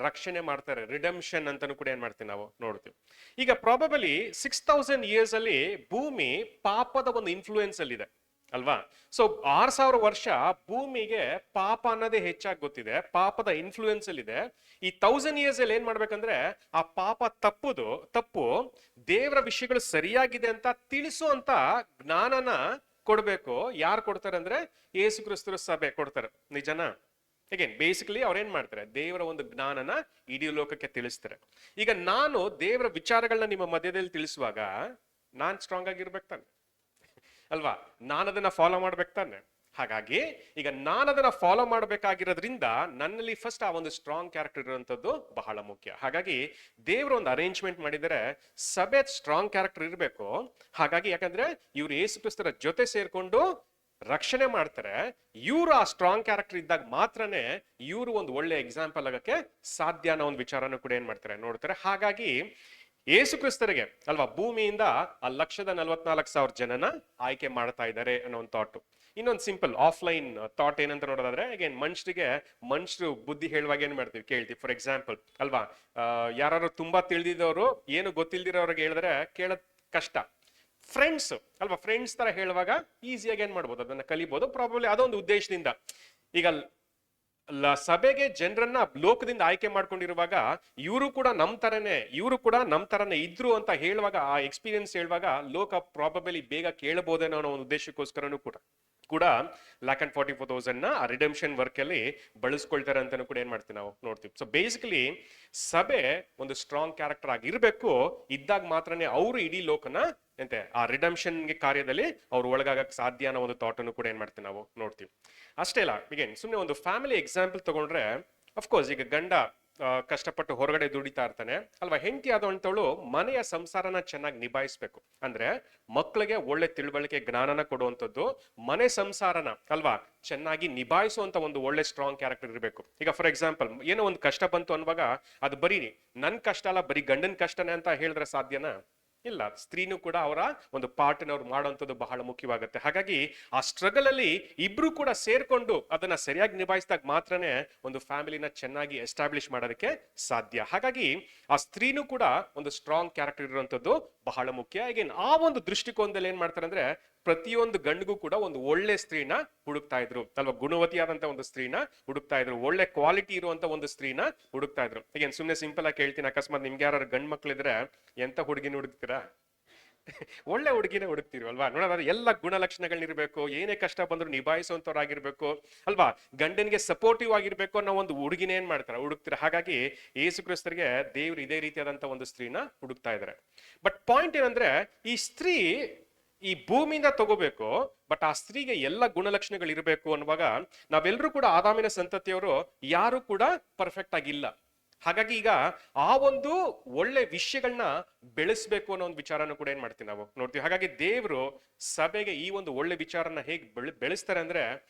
ರಕ್ಷಣೆ ಮಾಡ್ತಾರೆ. ರಿಡಂಪ್ಷನ್ ಅಂತಾನು ಕೂಡ ಏನ್ ಮಾಡ್ತೀವಿ ನಾವು ನೋಡ್ತೀವಿ. ಈಗ ಪ್ರಾಬಬಲಿ 6000 ಇಯರ್ಸ್ ಅಲ್ಲಿ ಭೂಮಿ ಪಾಪದ ಒಂದು ಇನ್ಫ್ಲೂಯೆನ್ಸ್ ಅಲ್ಲಿ ಇದೆ ಅಲ್ವಾ? ಸೊ 6000 ವರ್ಷ ಭೂಮಿಗೆ ಪಾಪ ಅನ್ನೋದೇ ಹೆಚ್ಚಾಗಿ ಗೊತ್ತಿದೆ, ಪಾಪದ ಇನ್ಫ್ಲೂಯೆನ್ಸ್ ಅಲ್ಲಿ ಇದೆ. ಈ 1000 ಇಯರ್ಸ್ ಅಲ್ಲಿ ಏನ್ ಮಾಡ್ಬೇಕಂದ್ರೆ ಆ ಪಾಪ ತಪ್ಪು ದೇವರ ವಿಷಯಗಳು ಸರಿಯಾಗಿದೆ ಅಂತ ತಿಳಿಸುವಂತ ಜ್ಞಾನನ ಕೊಡ್ಬೇಕು. ಯಾರು ಕೊಡ್ತಾರೆ ಅಂದ್ರೆ ಯೇಸು ಕ್ರಿಸ್ತರ ಸಭೆ ಕೊಡ್ತಾರೆ. ನಿಜನಾ? ಅಗೇನ್ ಬೇಸಿಕಲಿ ಅವ್ರೇನ್ ಮಾಡ್ತಾರೆ? ದೇವರ ಒಂದು ಜ್ಞಾನನ ಇಡೀ ಲೋಕಕ್ಕೆ ತಿಳಿಸ್ತಾರೆ. ಈಗ ನಾನು ದೇವರ ವಿಚಾರಗಳನ್ನ ನಿಮ್ಮ ಮಧ್ಯದಲ್ಲಿ ತಿಳಿಸುವಾಗ ನಾನ್ ಸ್ಟ್ರಾಂಗ್ ಆಗಿರ್ಬೇಕು ತಾನೆ ಅಲ್ವಾ? ನಾನದನ್ನ ಫಾಲೋ ಮಾಡ್ಬೇಕು ತಾನೆ. ಹಾಗಾಗಿ ಈಗ ನಾನದನ್ನ ಫಾಲೋ ಮಾಡ್ಬೇಕಾಗಿರೋದ್ರಿಂದ ನನ್ನಲ್ಲಿ ಫಸ್ಟ್ ಆ ಒಂದು ಸ್ಟ್ರಾಂಗ್ ಕ್ಯಾರೆಕ್ಟರ್ ಇರುವಂತದ್ದು ಬಹಳ ಮುಖ್ಯ. ಹಾಗಾಗಿ ದೇವರು ಒಂದು ಅರೇಂಜ್ಮೆಂಟ್ ಮಾಡಿದರೆ ಸಭೆ ಸ್ಟ್ರಾಂಗ್ ಕ್ಯಾರೆಕ್ಟರ್ ಇರಬೇಕು. ಹಾಗಾಗಿ ಯಾಕಂದ್ರೆ ಇವ್ರು ಯೇಸು ಕ್ರಿಸ್ತರ ಜೊತೆ ಸೇರ್ಕೊಂಡು ರಕ್ಷಣೆ ಮಾಡ್ತಾರೆ. ಇವರು ಆ ಸ್ಟ್ರಾಂಗ್ ಕ್ಯಾರೆಕ್ಟರ್ ಇದ್ದಾಗ ಮಾತ್ರನೇ ಇವರು ಒಂದು ಒಳ್ಳೆ ಎಕ್ಸಾಂಪಲ್ ಆಗಕ್ಕೆ ಸಾಧ್ಯ ಅನ್ನೋ ಒಂದು ವಿಚಾರನೂ ಕೂಡ ಏನ್ ಮಾಡ್ತಾರೆ ನೋಡ್ತಾರೆ. ಹಾಗಾಗಿ ಯೇಸು ಕ್ರಿಸ್ತರಿಗೆ ಅಲ್ವಾ ಭೂಮಿಯಿಂದ ಆ 1,44,000 ಜನನ ಆಯ್ಕೆ ಮಾಡ್ತಾ ಇದ್ದಾರೆ ಅನ್ನೋ ಒಂದು ಥಾಟ್. ಇನ್ನೊಂದು ಸಿಂಪಲ್ ಆಫ್ಲೈನ್ ಥಾಟ್ ಏನಂತ ನೋಡೋದಾದ್ರೆ, ಅಗೇನ್ ಮನುಷ್ಯರು ಬುದ್ಧಿ ಹೇಳುವಾಗ ಏನ್ ಮಾಡ್ತೀವಿ ಕೇಳ್ತೀವಿ. ಫಾರ್ ಎಕ್ಸಾಂಪಲ್ ಅಲ್ವಾ, ಯಾರು ತುಂಬಾ ತಿಳಿದಿದ್ದವರು ಏನು ಗೊತ್ತಿಲ್ದಿರೋರಿಗೆ ಹೇಳಿದ್ರೆ ಕೇಳೋದ್ ಕಷ್ಟ. ಫ್ರೆಂಡ್ಸ್ ಅಲ್ವಾ, ಫ್ರೆಂಡ್ಸ್ ತರ ಹೇಳುವಾಗ ಈಸಿಯಾಗಿ ಏನ್ ಮಾಡ್ಬೋದು, ಅದನ್ನ ಕಲಿಬಹುದು. ಪ್ರಾಬಬ್ಲಿ ಅದೊಂದು ಉದ್ದೇಶದಿಂದ ಈಗ ಸಭೆಗೆ ಜನರನ್ನ ಲೋಕದಿಂದ ಆಯ್ಕೆ ಮಾಡ್ಕೊಂಡಿರುವಾಗ ಇವರು ಕೂಡ ನಮ್ ತರನೇ ಇದ್ರು ಅಂತ ಹೇಳುವಾಗ, ಆ ಎಕ್ಸ್ಪೀರಿಯನ್ಸ್ ಹೇಳುವಾಗ ಲೋಕ ಪ್ರಾಬಬಲಿ ಬೇಗ ಕೇಳಬಹುದೇನೋ ಅನ್ನೋ ಒಂದು ಉದ್ದೇಶಕ್ಕೋಸ್ಕರನೂ ಕೂಡ 1,44,000 ನ ಆ ರಿಡೆಂಪ್ಷನ್ ವರ್ಕ್ ಅಲ್ಲಿ ಬಳಸ್ಕೊಳ್ತಾರೆ ಅಂತಾನು ಕೂಡ ಏನ್ ಮಾಡ್ತೀವಿ ನಾವು ನೋಡ್ತೀವಿ. ಸೊ ಬೇಸಿಕಲಿ ಸಭೆ ಒಂದು ಸ್ಟ್ರಾಂಗ್ ಕ್ಯಾರೆಕ್ಟರ್ ಆಗಿರ್ಬೇಕು. ಇದ್ದಾಗ ಮಾತ್ರನೇ ಅವರು ಇಡೀ ಲೋಕನ ಆ ರಿಡಂಪ್ಷನ್ ಕಾರ್ಯದಲ್ಲಿ ಅವ್ರು ಒಳಗಾಗಕ್ಕೆ ಸಾಧ್ಯ ಅನ್ನೋ ಒಂದು ಥಾಟ್ ಅನ್ನು ಕೂಡ ಏನ್ ಮಾಡ್ತೀವಿ ನಾವು ನೋಡ್ತೀವಿ. ಅಷ್ಟೇ ಅಲ್ಲ, ಈಗ ಸುಮ್ಮನೆ ಒಂದು ಫ್ಯಾಮಿಲಿ ಎಕ್ಸಾಂಪಲ್ ತಗೊಂಡ್ರೆ, ಅಫ್ಕೋರ್ಸ್ ಈಗ ಗಂಡ ಕಷ್ಟಪಟ್ಟು ಹೊರಗಡೆ ದುಡಿತಾ ಇರ್ತಾನೆ ಅಲ್ವಾ, ಹೆಂಡತಿ ಆದಂತವಳು ಮನೆಯ ಸಂಸಾರನ ಚೆನ್ನಾಗಿ ನಿಭಾಯಿಸ್ಬೇಕು. ಅಂದ್ರೆ ಮಕ್ಕಳಿಗೆ ಒಳ್ಳೆ ತಿಳುವಳಿಕೆ ಜ್ಞಾನನ ಕೊಡುವಂಥದ್ದು, ಮನೆ ಸಂಸಾರನ ಅಲ್ವಾ ಚೆನ್ನಾಗಿ ನಿಭಾಯಿಸುವಂತ ಒಂದು ಒಳ್ಳೆ ಸ್ಟ್ರಾಂಗ್ ಕ್ಯಾರೆಕ್ಟರ್ ಇರಬೇಕು. ಈಗ ಫಾರ್ ಎಕ್ಸಾಂಪಲ್ ಏನೋ ಒಂದು ಕಷ್ಟ ಬಂತು ಅನ್ನುವಾಗ ಅದು ಬರೀ ನನ್ ಕಷ್ಟ ಅಲ್ಲ, ಬರೀ ಗಂಡನ ಕಷ್ಟನೇ ಅಂತ ಹೇಳಿದ್ರೆ ಸಾಧ್ಯನಾ? ಇಲ್ಲ. ಸ್ತ್ರೀನೂ ಕೂಡ ಅವರ ಒಂದು ಪಾರ್ಟ್ನ ಅವ್ರು ಮಾಡುವಂಥದ್ದು ಬಹಳ ಮುಖ್ಯವಾಗುತ್ತೆ. ಹಾಗಾಗಿ ಆ ಸ್ಟ್ರಗಲ್ ಅಲ್ಲಿ ಇಬ್ರು ಕೂಡ ಸೇರ್ಕೊಂಡು ಅದನ್ನ ಸರಿಯಾಗಿ ನಿಭಾಯಿಸಿದಾಗ ಮಾತ್ರನೇ ಒಂದು ಫ್ಯಾಮಿಲಿನ ಚೆನ್ನಾಗಿ ಎಸ್ಟಾಬ್ಲಿಷ್ ಮಾಡೋದಕ್ಕೆ ಸಾಧ್ಯ. ಹಾಗಾಗಿ ಆ ಸ್ತ್ರೀನೂ ಕೂಡ ಒಂದು ಸ್ಟ್ರಾಂಗ್ ಕ್ಯಾರೆಕ್ಟರ್ ಇರುವಂತದ್ದು ಬಹಳ ಮುಖ್ಯ. ಅಗೇನ್ ಆ ಒಂದು ದೃಷ್ಟಿಕೋನದಲ್ಲಿ ಏನ್ ಮಾಡ್ತಾರೆ ಅಂದ್ರೆ ಪ್ರತಿಯೊಂದು ಗಂಡಿಗೂ ಕೂಡ ಒಂದು ಒಳ್ಳೆ ಸ್ತ್ರೀನ ಹುಡುಕ್ತಾ ಇದ್ರು ಅಲ್ವಾ, ಗುಣವತಿಯಾದಂತ ಒಂದು ಸ್ತ್ರೀನ ಹುಡುಕ್ತಾ ಇದ್ರು, ಒಳ್ಳೆ ಕ್ವಾಲಿಟಿ ಇರುವಂತ ಒಂದು ಸ್ತ್ರೀನ ಹುಡುಕ್ತಾ ಇದ್ರು. ಈಗೇನ್ ಸುಮ್ನೆ ಸಿಂಪಲ್ ಆಗಿ ಕೇಳ್ತೀನಿ, ಅಕಸ್ಮಾತ್ ನಿಮ್ಗೆ ಯಾರು ಗಂಡ್ ಮಕ್ಳಿದ್ರೆ ಎಂತ ಹುಡುಗಿನ ಹುಡುಕ್ತೀರಾ? ಒಳ್ಳೆ ಹುಡುಗಿನೇ ಹುಡುಕ್ತಿರ್ವಲ್ವಾ? ನೋಡೋದಾದ್ರೆ ಎಲ್ಲ ಗುಣಲಕ್ಷಣಗಳಿರ್ಬೇಕು, ಏನೇ ಕಷ್ಟ ಬಂದ್ರು ನಿಭಾಯಿಸುವಂತವ್ರಾಗಿರ್ಬೇಕು ಅಲ್ವಾ, ಗಂಡನಿಗೆ ಸಪೋರ್ಟಿವ್ ಆಗಿರ್ಬೇಕು ಅನ್ನೋ ಒಂದು ಹುಡುಗಿನ ಏನ್ ಮಾಡ್ತಾರೆ ಹುಡುಕ್ತಿರ. ಹಾಗಾಗಿ ಯೇಸು ಕ್ರಿಸ್ತರಿಗೆ ದೇವ್ರು ಇದೇ ರೀತಿಯಾದಂತ ಒಂದು ಸ್ತ್ರೀನ ಹುಡುಕ್ತಾ ಇದಾರೆ. ಬಟ್ ಪಾಯಿಂಟ್ ಏನಂದ್ರೆ ಈ ಸ್ತ್ರೀ ಈ ಭೂಮಿಯಿಂದ ತಗೋಬೇಕು, ಬಟ್ ಆ ಸ್ತ್ರೀಗೆ ಎಲ್ಲ ಗುಣಲಕ್ಷಣಗಳು ಇರಬೇಕು ಅನ್ನುವಾಗ ನಾವೆಲ್ಲರೂ ಕೂಡ ಆದಾಮಿನ ಸಂತತಿಯವರು ಯಾರು ಕೂಡ ಪರ್ಫೆಕ್ಟ್ ಆಗಿಲ್ಲ. ಹಾಗಾಗಿ ಈಗ ಆ ಒಂದು ಒಳ್ಳೆ ವಿಷಯಗಳನ್ನ ಬೆಳೆಸ್ಬೇಕು ಅನ್ನೋ ಒಂದು ವಿಚಾರನ ಕೂಡ ಏನ್ ಮಾಡ್ತೀವಿ ನಾವು ನೋಡ್ತೀವಿ. ಹಾಗಾಗಿ ದೇವರು ಸಭೆಗೆ ಈ ಒಂದು ಒಳ್ಳೆ ವಿಚಾರನ ಹೇಗೆ ಬೆಳೆಸ್ತಾರೆ ಅಂದ್ರೆ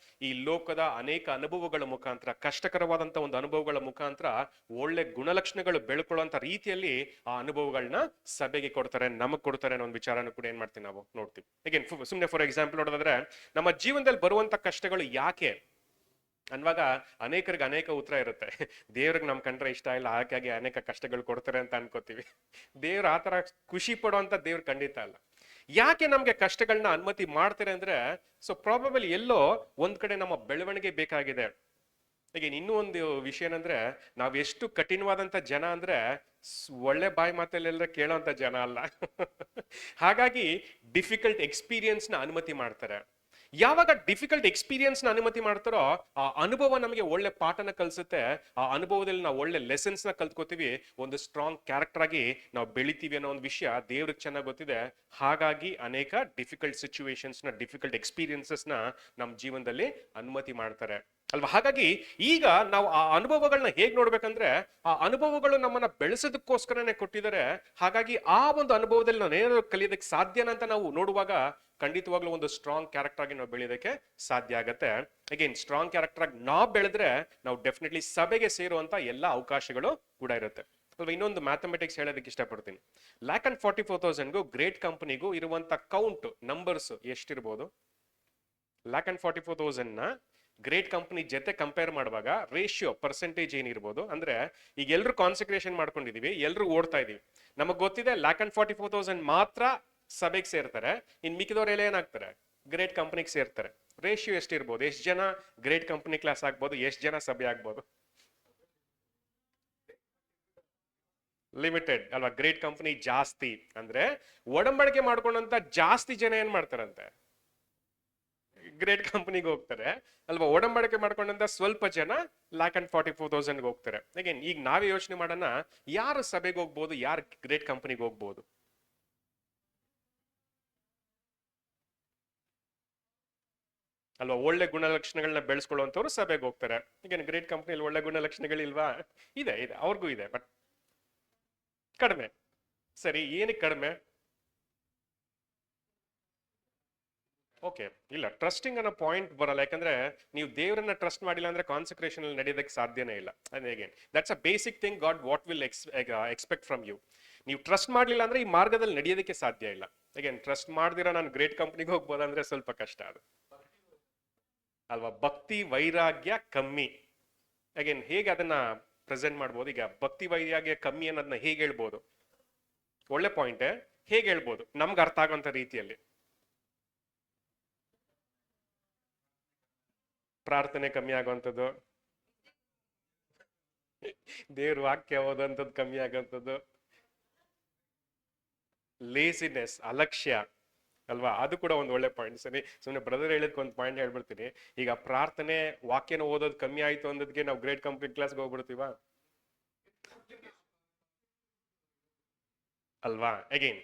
ಈ ಲೋಕದ ಅನೇಕ ಅನುಭವಗಳ ಮುಖಾಂತರ, ಕಷ್ಟಕರವಾದಂತ ಒಂದು ಅನುಭವಗಳ ಮುಖಾಂತರ ಒಳ್ಳೆ ಗುಣಲಕ್ಷಣಗಳು ಬೆಳ್ಕೊಳ್ಳುವಂತ ರೀತಿಯಲ್ಲಿ ಆ ಅನುಭವಗಳನ್ನ ಸಭೆಗೆ ಕೊಡ್ತಾರೆ, ನಮಗ್ ಕೊಡ್ತಾರೆ ಅನ್ನೋ ಒಂದು ವಿಚಾರನ ಕೂಡ ಏನ್ ಮಾಡ್ತೀವಿ ನಾವು ನೋಡ್ತೀವಿ. ಅಗೇನ್ ಸುಮ್ನೆ ಫಾರ್ ಎಕ್ಸಾಂಪಲ್ ನೋಡೋದಾದ್ರೆ ನಮ್ಮ ಜೀವನದಲ್ಲಿ ಬರುವಂತ ಕಷ್ಟಗಳು ಯಾಕೆ ಅನ್ನುವಾಗ ಅನೇಕರಿಗೆ ಅನೇಕ ಉತ್ತರ ಇರುತ್ತೆ. ದೇವ್ರಿಗೆ ನಮ್ ಕಂಡ್ರೆ ಇಷ್ಟ ಇಲ್ಲ, ಹಾಗಾಗಿ ಅನೇಕ ಕಷ್ಟಗಳು ಕೊಡ್ತಾರೆ ಅಂತ ಅನ್ಕೋತೀವಿ. ದೇವ್ರು ಆತರ ಖುಷಿ ಪಡುವಂತ ದೇವ್ರು ಖಂಡಿತ ಅಲ್ಲ. ಯಾಕೆ ನಮ್ಗೆ ಕಷ್ಟಗಳನ್ನ ಅನುಮತಿ ಮಾಡ್ತಾರೆ ಅಂದ್ರೆ, ಸೊ ಪ್ರಾಬಬಲಿ ಎಲ್ಲೋ ಒಂದ್ ಕಡೆ ನಮ್ಮ ಬೆಳವಣಿಗೆ ಬೇಕಾಗಿದೆ. ಈಗ ಇನ್ನೂ ಒಂದು ವಿಷಯ ಏನಂದ್ರೆ, ನಾವ್ ಎಷ್ಟು ಕಠಿಣವಾದಂತ ಜನ ಅಂದ್ರೆ ಒಳ್ಳೆ ಬಾಯಿ ಮಾತಲ್ಲೆಲ್ಲ ಕೇಳೋಂತ ಜನ ಅಲ್ಲ. ಹಾಗಾಗಿ ಡಿಫಿಕಲ್ಟ್ ಎಕ್ಸ್ಪೀರಿಯನ್ಸ್ ನ ಅನುಮತಿ ಮಾಡ್ತಾರೆ. ಯಾವಾಗ ಡಿಫಿಕಲ್ಟ್ ಎಕ್ಸ್ಪೀರಿಯನ್ಸ್ ನ ಅನುಮತಿ ಮಾಡ್ತಾರೋ, ಆ ಅನುಭವ ನಮಗೆ ಒಳ್ಳೆ ಪಾಠನ ಕಲಿಸುತ್ತೆ. ಆ ಅನುಭವದಲ್ಲಿ ನಾವು ಒಳ್ಳೆ ಲೆಸನ್ಸ್ ನ ಕಲ್ತ್ಕೋತೀವಿ, ಒಂದು ಸ್ಟ್ರಾಂಗ್ ಕ್ಯಾರೆಕ್ಟರ್ ಆಗಿ ನಾವು ಬೆಳಿತೀವಿ ಅನ್ನೋ ಒಂದು ವಿಷಯ ದೇವ್ರಿಗೆ ಚೆನ್ನಾಗಿ ಗೊತ್ತಿದೆ. ಹಾಗಾಗಿ ಅನೇಕ ಡಿಫಿಕಲ್ಟ್ ಸಿಚುವೇಶನ್ಸ್ ನ, ಡಿಫಿಕಲ್ಟ್ ಎಕ್ಸ್ಪೀರಿಯನ್ಸಸ್ ನ ನಮ್ಮ ಜೀವನದಲ್ಲಿ ಅನುಮತಿ ಮಾಡ್ತಾರೆ ಅಲ್ವಾ. ಹಾಗಾಗಿ ಈಗ ನಾವು ಆ ಅನುಭವಗಳನ್ನ ಹೇಗ್ ನೋಡ್ಬೇಕಂದ್ರೆ, ಆ ಅನುಭವಗಳು ನಮ್ಮನ್ನ ಬೆಳೆಸೋದಕ್ಕೋಸ್ಕರನೇ ಕೊಟ್ಟಿದ್ದಾರೆ. ಹಾಗಾಗಿ ಆ ಒಂದು ಅನುಭವದಲ್ಲಿ ನಾವು ಏನಾದ್ರು ಕಲಿಯೋದಕ್ಕೆ ಸಾಧ್ಯನ ಅಂತ ನಾವು ನೋಡುವಾಗ ಖಂಡಿತವಾಗ್ಲೂ ಒಂದು ಸ್ಟ್ರಾಂಗ್ ಕ್ಯಾರೆಕ್ಟರ್ ಆಗಿ ನಾವು ಬೆಳೆಯೋದಕ್ಕೆ ಸಾಧ್ಯ ಆಗತ್ತೆ. ಅಗೇನ್ ಸ್ಟ್ರಾಂಗ್ ಕ್ಯಾರೆಕ್ಟರ್ ಆಗಿ ನಾವು ಬೆಳೆದ್ರೆ ನಾವು ಡೆಫಿನೆಟ್ಲಿ ಸಭೆಗೆ ಸೇರುವಂತ ಎಲ್ಲ ಅವಕಾಶಗಳು ಕೂಡ ಇರುತ್ತೆ ಅಲ್ವಾ. ಇನ್ನೊಂದು ಮ್ಯಾಥಮೆಟಿಕ್ಸ್ ಹೇಳೋದಕ್ಕೆ ಇಷ್ಟಪಡ್ತೀನಿ. 1,44,000ಗೂ ಗ್ರೇಟ್ ಕಂಪನಿಗೂ ಇರುವಂತ ಕೌಂಟ್ ನಂಬರ್ಸ್ ಎಷ್ಟಿರ್ಬೋದು? 1,44,000 ನ ಗ್ರೇಟ್ ಕಂಪನಿ ಜೊತೆ ಕಂಪೇರ್ ಮಾಡುವಾಗ ರೇಷಿಯೋ ಪರ್ಸೆಂಟೇಜ್ ಏನಿರ್ಬೋದು ಅಂದ್ರೆ, ಈಗ ಎಲ್ರು ಕಾನ್ಸಂಟ್ರೇಷನ್ ಮಾಡ್ಕೊಂಡಿದೀವಿ, ಎಲ್ರು ಓಡ್ತಾ ಇದೀವಿ. ನಮಗ್ ಗೊತ್ತಿದೆ 1,44,000 ಮಾತ್ರ ಸಭೆಗೆ ಸೇರ್ತಾರೆ, ಇನ್ ಮಿಕ್ಕಿದವರೆಲ್ಲ ಏನಾಗ್ತಾರೆ? ಗ್ರೇಟ್ ಕಂಪನಿಗೆ ಸೇರ್ತಾರೆ. ರೇಷಿಯೋ ಎಷ್ಟಿರ್ಬೋದು? ಎಷ್ಟು ಜನ ಗ್ರೇಟ್ ಕಂಪನಿ ಕ್ಲಾಸ್ ಆಗ್ಬೋದು, ಎಷ್ಟು ಜನ ಸಭೆ ಆಗ್ಬೋದು? ಲಿಮಿಟೆಡ್ ಅಲ್ವಾ. ಗ್ರೇಟ್ ಕಂಪನಿ ಜಾಸ್ತಿ ಅಂದ್ರೆ ಒಡಂಬಡಿಕೆ ಮಾಡ್ಕೊಂಡಂತ ಜಾಸ್ತಿ ಜನ ಏನ್ ಮಾಡ್ತಾರಂತೆ? ಗ್ರೇಟ್ ಕಂಪನಿಗೆ ಹೋಗ್ತಾರೆ ಅಲ್ವಾ. ಒಡಂಬಡಿಕೆ ಮಾಡ್ಕೊಂಡಂತ ಸ್ವಲ್ಪ ಜನ 1,44,000 ಹೋಗ್ತಾರೆ. ಅಗೇನ್ ಈಗ ನಾವೇ ಯೋಚನೆ ಮಾಡೋಣ, ಯಾರು ಸಭೆಗೆ ಹೋಗ್ಬೋದು, ಯಾರು ಗ್ರೇಟ್ ಕಂಪನಿಗೆ ಹೋಗ್ಬೋದು? ಅಲ್ವಾ. ಒಳ್ಳೆ ಗುಣಲಕ್ಷಣಗಳನ್ನ ಬೆಳೆಸ್ಕೊಳ್ಳುವಂತವ್ರು ಸಭೆಗೆ ಹೋಗ್ತಾರೆ. ಈಗ ಗ್ರೇಟ್ ಕಂಪನಿಯಲ್ಲಿ ಒಳ್ಳೆ ಗುಣಲಕ್ಷಣಗಳಿಲ್ವಾ? ಇದೆ ಇದೆ, ಅವ್ರಿಗೂ ಇದೆ, ಬಟ್ ಕಡಿಮೆ. ಸರಿ, ಏನಕ್ಕೆ ಕಡಿಮೆ? ಓಕೆ, ಇಲ್ಲ, ಟ್ರಸ್ಟಿಂಗ್ ಅನ್ನೋ ಪಾಯಿಂಟ್ ಬರಲ್ಲ. ಯಾಕಂದ್ರೆ ನೀವು ದೇವರನ್ನ ಟ್ರಸ್ಟ್ ಮಾಡಿಲ್ಲ ಅಂದ್ರೆ ಕಾನ್ಸಂಟ್ರೇಷನ್ ಅಲ್ಲಿ ನಡೆಯೋದಕ್ಕೆ ಸಾಧ್ಯನೇ ಇಲ್ಲ. Again that's a basic thing God what will expect from you. ನೀವು ಟ್ರಸ್ಟ್ ಮಾಡ್ಲಿಲ್ಲ ಅಂದ್ರೆ ಈ ಮಾರ್ಗದಲ್ಲಿ ನಡೆಯೋದಕ್ಕೆ ಸಾಧ್ಯ ಇಲ್ಲ. ಅಗೇನ್ ಟ್ರಸ್ಟ್ ಮಾಡ್ದಿರಾ ನಾನು ಗ್ರೇಟ್ ಕಂಪನಿಗೆ ಹೋಗ್ಬೋದಂದ್ರೆ ಸ್ವಲ್ಪ ಕಷ್ಟ ಅದು ಅಲ್ವಾ. ಭಕ್ತಿ ವೈರಾಗ್ಯ ಕಮ್ಮಿ. ಅಗೇನ್ ಹೇಗೆ ಅದನ್ನ ಪ್ರೆಸೆಂಟ್ ಮಾಡ್ಬೋದು? ಈಗ ಭಕ್ತಿ ವೈರಾಗ್ಯ ಕಮ್ಮಿ ಅನ್ನೋದನ್ನ ಹೇಗೆ ಹೇಳ್ಬೋದು? ಒಳ್ಳೆ ಪಾಯಿಂಟ್. ಹೇಗೆ ಹೇಳ್ಬೋದು ನಮ್ಗೆ ಅರ್ಥ ಆಗೋಂಥ ರೀತಿಯಲ್ಲಿ? ಪ್ರಾರ್ಥನೆ ಕಮ್ಮಿ ಆಗುವಂಥದ್ದು, ದೇವ್ರ ವಾಕ್ಯ ಓದುವಂಥದ್ದು ಕಮ್ಮಿ ಆಗುವಂಥದ್ದು, ಲೇಸಿನೆಸ್, ಅಲಕ್ಷ್ಯ ಅಲ್ವಾ, ಅದು ಕೂಡ ಒಂದು ಒಳ್ಳೆ ಪಾಯಿಂಟ್. ಸರಿ, ಸುಮ್ಮನೆ ಬ್ರದರ್ ಹೇಳಿದ್ಕೆ ಒಂದು ಪಾಯಿಂಟ್ ಹೇಳ್ಬಿಡ್ತೀನಿ. ಈಗ ಪ್ರಾರ್ಥನೆ ವಾಕ್ಯನ ಓದೋದು ಕಮ್ಮಿ ಆಯ್ತು ಅನ್ನೋದಕ್ಕೆ ನಾವು ಗ್ರೇಟ್ ಕಂಪನಿ ಕ್ಲಾಸ್ಗೆ ಹೋಗ್ಬಿಡ್ತೀವ ಅಲ್ವಾ. ಅಗೇನ್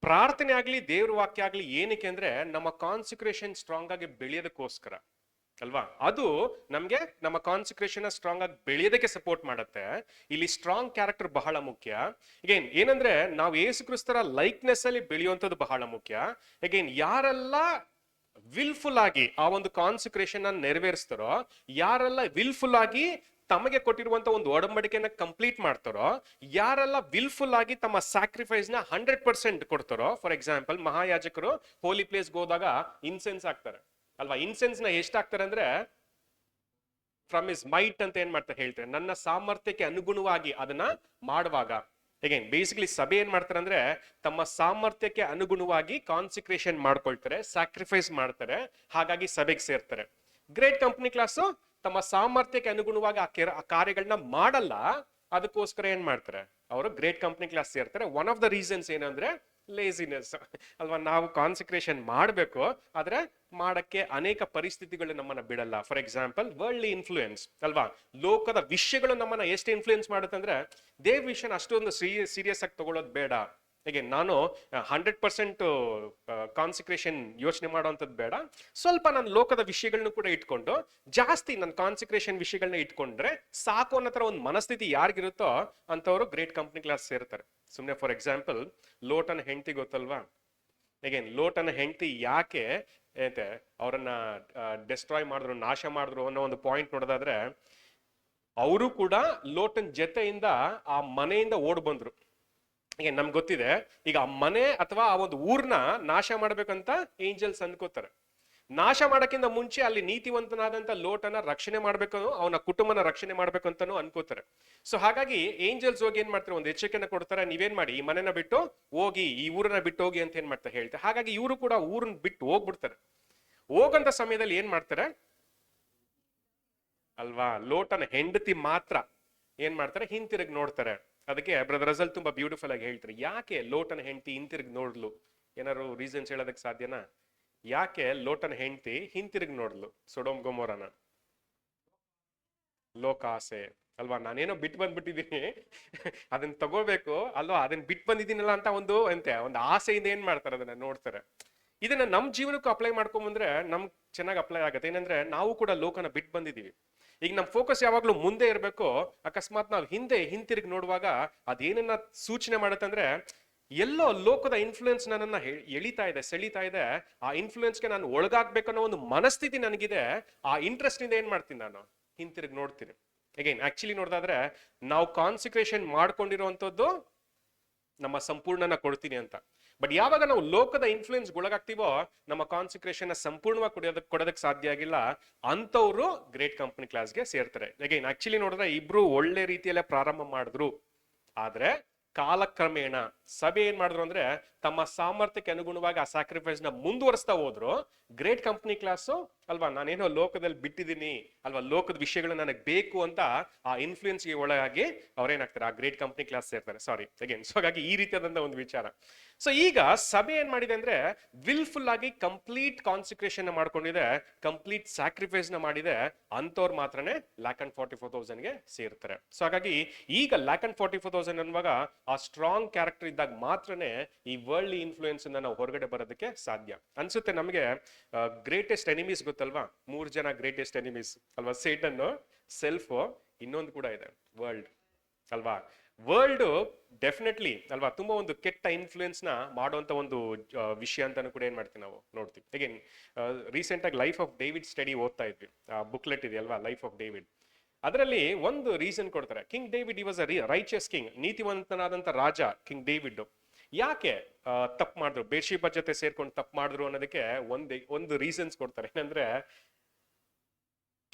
ಪ್ರಾರ್ಥನೆ ಆಗ್ಲಿ ದೇವ್ರ ವಾಕ್ಯ ಆಗ್ಲಿ ಏನಕ್ಕೆ ಅಂದ್ರೆ ನಮ್ಮ ಕಾನ್ಸಂಟ್ರೇಷನ್ ಸ್ಟ್ರಾಂಗ್ ಆಗಿ ಬೆಳೆಯೋದಕ್ಕೋಸ್ಕರ ಅಲ್ವಾ. ಅದು ನಮ್ಗೆ ನಮ್ಮ ಕಾನ್ಸಂಟ್ರೇಷನ್ ಸ್ಟ್ರಾಂಗ್ ಆಗಿ ಬೆಳೆಯೋದಕ್ಕೆ ಸಪೋರ್ಟ್ ಮಾಡುತ್ತೆ. ಇಲ್ಲಿ ಸ್ಟ್ರಾಂಗ್ ಕ್ಯಾರೆಕ್ಟರ್ ಬಹಳ ಮುಖ್ಯ. ಅಗೇನ್ ಏನಂದ್ರೆ ನಾವು ಯೇಸು ಕ್ರಿಸ್ತರ ಲೈಕ್ನೆಸ್ ಅಲ್ಲಿ ಬೆಳೆಯುವಂಥದ್ದು ಬಹಳ ಮುಖ್ಯ. ಅಗೇನ್ ಯಾರೆಲ್ಲ ವಿಲ್ಫುಲ್ ಆಗಿ ಆ ಒಂದು ಕಾನ್ಸಂಟ್ರೇಷನ್ ಅನ್ನು ನೆರವೇರಿಸ್ತಾರೋ, ಯಾರೆಲ್ಲ ವಿಲ್ಫುಲ್ ಆಗಿ ತಮಗೆ ಕೊಟ್ಟಿರುವಂತ ಒಂದು ಒಡಂಬಡಿಕೆನ ಕಂಪ್ಲೀಟ್ ಮಾಡ್ತಾರೋ, ಯಾರೆಲ್ಲ ವಿಲ್ಫುಲ್ ಆಗಿ ತಮ್ಮ ಸ್ಯಾಕ್ರಿಫೈಸ್ ನ 100% ಕೊಡ್ತಾರೋ. ಫಾರ್ ಎಕ್ಸಾಂಪಲ್, ಮಹಾಯಾಜಕರು ಹೋಲಿ ಪ್ಲೇಸ್ಗೆ ಹೋದಾಗ ಇನ್ಸೆನ್ಸ್ ಹಾಕ್ತಾರೆ ಅಲ್ವಾ. ಇನ್ಸೆನ್ಸ್ ನ ಎಷ್ಟಾಗ್ತಾರೆ ಅಂದ್ರೆ ಫ್ರಮ್ ಇಸ್ ಮೈಟ್ ಅಂತ ಏನ್ ಮಾಡ್ತಾರೆ ಹೇಳ್ತಾರೆ, ನನ್ನ ಸಾಮರ್ಥ್ಯಕ್ಕೆ ಅನುಗುಣವಾಗಿ ಅದನ್ನ ಮಾಡುವಾಗ. ಅಗೇನ್ ಬೇಸಿಕಲಿ ಸಭೆ ಏನ್ ಮಾಡ್ತಾರೆ ಅಂದ್ರೆ ತಮ್ಮ ಸಾಮರ್ಥ್ಯಕ್ಕೆ ಅನುಗುಣವಾಗಿ ಕಾನ್ಸಂಟ್ರೇಷನ್ ಮಾಡ್ಕೊಳ್ತಾರೆ, ಸ್ಯಾಕ್ರಿಫೈಸ್ ಮಾಡ್ತಾರೆ, ಹಾಗಾಗಿ ಸಭೆಗೆ ಸೇರ್ತಾರೆ. ಗ್ರೇಟ್ ಕಂಪನಿ ಕ್ಲಾಸು ತಮ್ಮ ಸಾಮರ್ಥ್ಯಕ್ಕೆ ಅನುಗುಣವಾಗಿ ಆ ಕಾರ್ಯಗಳನ್ನ ಮಾಡಲ್ಲ, ಅದಕ್ಕೋಸ್ಕರ ಏನ್ ಮಾಡ್ತಾರೆ ಅವರು ಗ್ರೇಟ್ ಕಂಪನಿ ಕ್ಲಾಸ್ ಸೇರ್ತಾರೆ. ಒನ್ ಆಫ್ ದ ರೀಸನ್ಸ್ ಏನಂದ್ರೆ ಲೇಸಿನೆಸ್ ಅಲ್ವಾ. ನಾವು ಕಾನ್ಸಂಟ್ರೇಷನ್ ಮಾಡಬೇಕು, ಆದ್ರೆ ಮಾಡಕ್ಕೆ ಅನೇಕ ಪರಿಸ್ಥಿತಿಗಳು ನಮ್ಮನ್ನ ಬಿಡಲ್ಲ. ಫಾರ್ ಎಕ್ಸಾಂಪಲ್, ವರ್ಲ್ಡ್ಲಿ ಇನ್ಫ್ಲೂಯೆನ್ಸ್ ಅಲ್ವಾ. ಲೋಕದ ವಿಷಯಗಳು ನಮ್ಮನ್ನ ಎಷ್ಟು ಇನ್ಫ್ಲೂಯೆನ್ಸ್ ಮಾಡುತ್ತೆ ಅಂದ್ರೆ ದೇವ್ರ ವಿಷಯನ ಅಷ್ಟೊಂದು ಸೀರಿಯಸ್ ಆಗಿ ತಗೊಳ್ಳೋದು ಬೇಡ. ಹೇಗೆ ನಾನು 100% ಕಾನ್ಸಂಟ್ರೇಷನ್ ಯೋಚನೆ ಮಾಡುವಂಥದ್ದು ಬೇಡ, ಸ್ವಲ್ಪ ನಾನು ಲೋಕದ ವಿಷಯಗಳನ್ನ ಕೂಡ ಇಟ್ಕೊಂಡು ಜಾಸ್ತಿ ನನ್ನ ಕಾನ್ಸಂಟ್ರೇಷನ್ ವಿಷಯಗಳನ್ನ ಇಟ್ಕೊಂಡ್ರೆ ಸಾಕು ಅನ್ನೋ ಥರ ಒಂದು ಮನಸ್ಥಿತಿ ಯಾರಿಗಿರುತ್ತೋ ಅಂಥವ್ರು ಗ್ರೇಟ್ ಕಂಪನಿ ಕ್ಲಾಸ್ ಸೇರ್ತಾರೆ. ಸುಮ್ಮನೆ ಫಾರ್ ಎಕ್ಸಾಂಪಲ್, ಲೋಟನ ಹೆಂಡತಿ ಗೊತ್ತಲ್ವಾ. ಅಗೇನ್ ಲೋಟನ ಹೆಂಡತಿ ಯಾಕೆ ಏತೆ ಅವರನ್ನ ಡೆಸ್ಟ್ರಾಯ್ ಮಾಡಿದ್ರು, ನಾಶ ಮಾಡಿದ್ರು ಅನ್ನೋ ಒಂದು ಪಾಯಿಂಟ್ ನೋಡೋದಾದ್ರೆ, ಅವರು ಕೂಡ ಲೋಟನ್ ಜೊತೆಯಿಂದ ಆ ಮನೆಯಿಂದ ಓಡ್ ಬಂದ್ರು. ಈಗ ನಮ್ಗೆ ಗೊತ್ತಿದೆ, ಈಗ ಆ ಮನೆ ಅಥವಾ ಆ ಒಂದು ಊರ್ನ ನಾಶ ಮಾಡ್ಬೇಕಂತ ಏಂಜಲ್ಸ್ ಅನ್ಕೋತಾರೆ. ನಾಶ ಮಾಡಕ್ಕಿಂತ ಮುಂಚೆ ಅಲ್ಲಿ ನೀತಿವಂತನಾದಂತ ಲೋಟನ ರಕ್ಷಣೆ ಮಾಡ್ಬೇಕು, ಅವನ ಕುಟುಂಬನ ರಕ್ಷಣೆ ಮಾಡ್ಬೇಕು ಅಂತಾನು ಅನ್ಕೋತಾರೆ. ಸೊ ಹಾಗಾಗಿ ಏಂಜಲ್ಸ್ ಹೋಗಿ ಏನ್ ಮಾಡ್ತಾರೆ, ಒಂದು ಎಚ್ಚರಿಕೆನ ಕೊಡ್ತಾರೆ, ನೀವೇನ್ ಮಾಡಿ ಈ ಮನೆನ ಬಿಟ್ಟು ಹೋಗಿ, ಈ ಊರನ್ನ ಬಿಟ್ಟು ಹೋಗಿ ಅಂತ ಏನ್ ಮಾಡ್ತಾರೆ ಹೇಳ್ತಾರೆ. ಹಾಗಾಗಿ ಇವರು ಕೂಡ ಊರನ್ನ ಬಿಟ್ಟು ಹೋಗ್ಬಿಡ್ತಾರೆ. ಹೋಗಂತ ಸಮಯದಲ್ಲಿ ಏನ್ ಮಾಡ್ತಾರೆ ಅಲ್ವಾ, ಲೋಟನ ಹೆಂಡತಿ ಮಾತ್ರ ಏನ್ ಮಾಡ್ತಾರೆ, ಹಿಂತಿರುಗಿ ನೋಡ್ತಾರೆ. ಅದಕ್ಕೆ ಬ್ರದರ್ ರಜಲ್ ತುಂಬಾ ಬ್ಯೂಟಿಫುಲ್ ಆಗಿ ಹೇಳ್ತಾರೆ, ಯಾಕೆ ಲೋಟನ ಹೆಂಡತಿ ಹಿಂತಿರುಗಿ ನೋಡ್ಲು, ಏನಾದ್ರು ರೀಸನ್ಸ್ ಹೇಳೋದಕ್ಕೆ ಸಾಧ್ಯನಾ? ಯಾಕೆ ಲೋಟನ ಹೆಂಡತಿ ಹಿಂತಿರುಗಿ ನೋಡ್ಲು ಸೊಡೋಮ್ ಗೊಮೋರನ? ಲೋಕಾಸೆ ಅಲ್ವಾ, ನಾನೇನೋ ಬಿಟ್ಟು ಬಂದ್ಬಿಟ್ಟಿದ್ದೀನಿ ಅದನ್ನ ತಗೋಬೇಕು ಅಲ್ವಾ, ಅದನ್ನ ಬಿಟ್ಟು ಬಂದಿದ್ದೀನಲ್ಲ ಅಂತ ಒಂದು ಆಸೆಯಿಂದ ಏನ್ ಮಾಡ್ತಾರೆ, ಅದನ್ನ ನೋಡ್ತಾರೆ. ಇದನ್ನ ನಮ್ ಜೀವನಕ್ಕೂ ಅಪ್ಲೈ ಮಾಡ್ಕೊಂಬಂದ್ರೆ ನಮ್ಗೆ ಚೆನ್ನಾಗಿ ಅಪ್ಲೈ ಆಗುತ್ತೆ. ಏನಂದ್ರೆ ನಾವು ಕೂಡ ಲೋಕನ ಬಿಟ್ಟು ಬಂದಿದೀವಿ. ಈಗ ನಮ್ ಫೋಕಸ್ ಯಾವಾಗ್ಲೂ ಮುಂದೆ ಇರಬೇಕು. ಅಕಸ್ಮಾತ್ ನಾವು ಹಿಂತಿರುಗಿ ನೋಡುವಾಗ ಅದೇನನ್ನ ಸೂಚನೆ ಮಾಡುತ್ತೆ ಅಂದ್ರೆ, ಎಲ್ಲೋ ಲೋಕದ ಇನ್ಫ್ಲೂಯೆನ್ಸ್ ನನ್ನನ್ನ ಎಳಿತಾ ಇದೆ, ಸೆಳಿತಾ ಇದೆ. ಆ ಇನ್ಫ್ಲೂಯೆನ್ಸ್ಗೆ ನಾನು ಒಳಗಾಗ್ಬೇಕನ್ನೋ ಒಂದು ಮನಸ್ಥಿತಿ ನನಗಿದೆ. ಆ ಇಂಟ್ರೆಸ್ಟ್ ಇಂದ ಏನ್ ಮಾಡ್ತೀನಿ, ನಾನು ಹಿಂತಿರುಗಿ ನೋಡ್ತೀನಿ. ಅಗೈನ್ ಆಕ್ಚುಲಿ ನೋಡ್ದಾದ್ರೆ ನಾವು ಕಾನ್ಸಂಟ್ರೇಷನ್ ಮಾಡ್ಕೊಂಡಿರುವಂತದ್ದು ನಮ್ಮ ಸಂಪೂರ್ಣನ ಕೊಡ್ತೀನಿ ಅಂತ. ಬಟ್ ಯಾವಾಗ ನಾವು ಲೋಕದ ಇನ್ಫ್ಲೂಯೆನ್ಸ್ ಒಳಗಾಗ್ತೀವೋ ನಮ್ಮ ಕಾನ್ಸಂಟ್ರೇಷನ್ ಸಂಪೂರ್ಣವಾಗಿ ಕೊಡೋದಕ್ಕೆ ಸಾಧ್ಯ ಆಗಿಲ್ಲ. ಅಂತವ್ರು ಗ್ರೇಟ್ ಕಂಪನಿ ಕ್ಲಾಸ್ಗೆ ಸೇರ್ತಾರೆ. ಅಗೈನ್ ಆಕ್ಚುಲಿ ನೋಡಿದ್ರೆ ಇಬ್ರು ಒಳ್ಳೆ ರೀತಿಯಲ್ಲೇ ಪ್ರಾರಂಭ ಮಾಡಿದ್ರು. ಆದ್ರೆ ಕಾಲಕ್ರಮೇಣ ಸಭೆ ಏನ್ ಮಾಡಿದ್ರು ಅಂದ್ರೆ, ತಮ್ಮ ಸಾಮರ್ಥ್ಯಕ್ಕೆ ಅನುಗುಣವಾಗಿ ಆ ಸ್ಯಾಕ್ರಿಫೈಸ್ ನ ಮುಂದುವರಿಸ್ತಾ ಹೋದ್ರು. ಗ್ರೇಟ್ ಕಂಪನಿ ಕ್ಲಾಸು ಅಲ್ವಾ, ನಾನೇನೋ ಲೋಕದಲ್ಲಿ ಬಿಟ್ಟಿದ್ದೀನಿ ಅಲ್ವಾ, ಲೋಕದ ವಿಷಯಗಳು ನನಗೆ ಬೇಕು ಅಂತ ಆ ಇನ್ಫ್ಲೂಯೆನ್ಸ್ಗೆ ಒಳಗಾಗಿ ಅವ್ರೇನಾಗ್ತಾರೆ, ಆ ಗ್ರೇಟ್ ಕಂಪನಿ ಕ್ಲಾಸ್ ಸೇರ್ತಾರೆ. ಸಾರಿ ಅಗೇನ್. ಸೊ ಹಾಗಾಗಿ ಈ ರೀತಿಯಾದಂತ ಒಂದು ವಿಚಾರ. ಸೊ ಈಗ ಸಭೆ ಏನ್ ಮಾಡಿದೆ ಅಂದ್ರೆ, ವಿಲ್ಫುಲ್ ಆಗಿ ಕಂಪ್ಲೀಟ್ ಕಾನ್ಸಂಟ್ರೇಷನ್ ಮಾಡ್ಕೊಂಡಿದೆ, ಕಂಪ್ಲೀಟ್ ಸ್ಯಾಕ್ರಿಫೈಸ್ ನ ಮಾಡಿದೆ. ಅಂತವ್ರು ಮಾತ್ರನೇ 1,44,000 ಗೆ ಸೇರ್ತಾರೆ. ಸೊ ಹಾಗಾಗಿ ಈಗ 1,44,000 ಅನ್ನುವಾಗ ಆ ಸ್ಟ್ರಾಂಗ್ ಕ್ಯಾರೆಕ್ಟರ್ ಇದ್ದಾಗ ಮಾತ್ರನೇ ಈ ವರ್ಲ್ಡ್ ಇನ್ಫ್ಲೂಯೆನ್ಸ್ ಇಂದ ನಾವು ಹೊರಗಡೆ ಬರೋದಕ್ಕೆ ಸಾಧ್ಯ ಅನ್ಸುತ್ತೆ. ನಮಗೆ ಗ್ರೇಟೆಸ್ಟ್ ಎನಿಮೀಸ್ ಗೊತ್ತಲ್ವಾ, 3 ಜನ ಗ್ರೇಟೆಸ್ಟ್ ಎನಿಮೀಸ್ ಅಲ್ವಾ, ಸೇಟನ್, ಸೆಲ್ಫ್, ಇನ್ನೊಂದು ಕೂಡ ಇದೆ ವರ್ಲ್ಡ್ ಅಲ್ವಾ. ವರ್ಲ್ಡ್ ಡೆಫಿನೆಟ್ಲಿ ಅಲ್ವಾ ತುಂಬಾ ಒಂದು ಕೆಟ್ಟ ಇನ್ಫ್ಲೂಯೆನ್ಸ್ ನ ಮಾಡುವಂತ ಒಂದು ವಿಷಯ ಅಂತಾನು ಕೂಡ ಏನ್ ಮಾಡ್ತೀವಿ ನಾವು ನೋಡ್ತೀವಿ. ಅಗೇನ್ ರೀಸೆಂಟ್ ಆಗಿ ಲೈಫ್ ಆಫ್ ಡೇವಿಡ್ ಸ್ಟಡಿ ಓದ್ತಾ ಇದ್ವಿ, ಬುಕ್ಲೆಟ್ ಇದೆ ಅಲ್ವಾ, ಲೈಫ್ ಆಫ್ ಡೇವಿಡ್. ಅದರಲ್ಲಿ ಒಂದು ರೀಸನ್ ಕೊಡ್ತಾರೆ, ಕಿಂಗ್ ಡೇವಿಡ್ ಈ ವಾಸ್ ಅ ರೈಚಿಯಸ್ ಕಿಂಗ್, ನೀತಿವಂತನಾದಂತ ರಾಜ ಕಿಂಗ್ ಡೇವಿಡ್. ಯಾಕೆ ತಪ್ಪು ಮಾಡಿದ್ರು, ಬೇರ್ಷಿಬಾ ಜೊತೆ ಸೇರ್ಕೊಂಡು ತಪ್ಪು ಮಾಡಿದ್ರು ಅನ್ನೋದಕ್ಕೆ ಒಂದು ರೀಸನ್ಸ್ ಕೊಡ್ತಾರೆ. ಏನಂದ್ರೆ,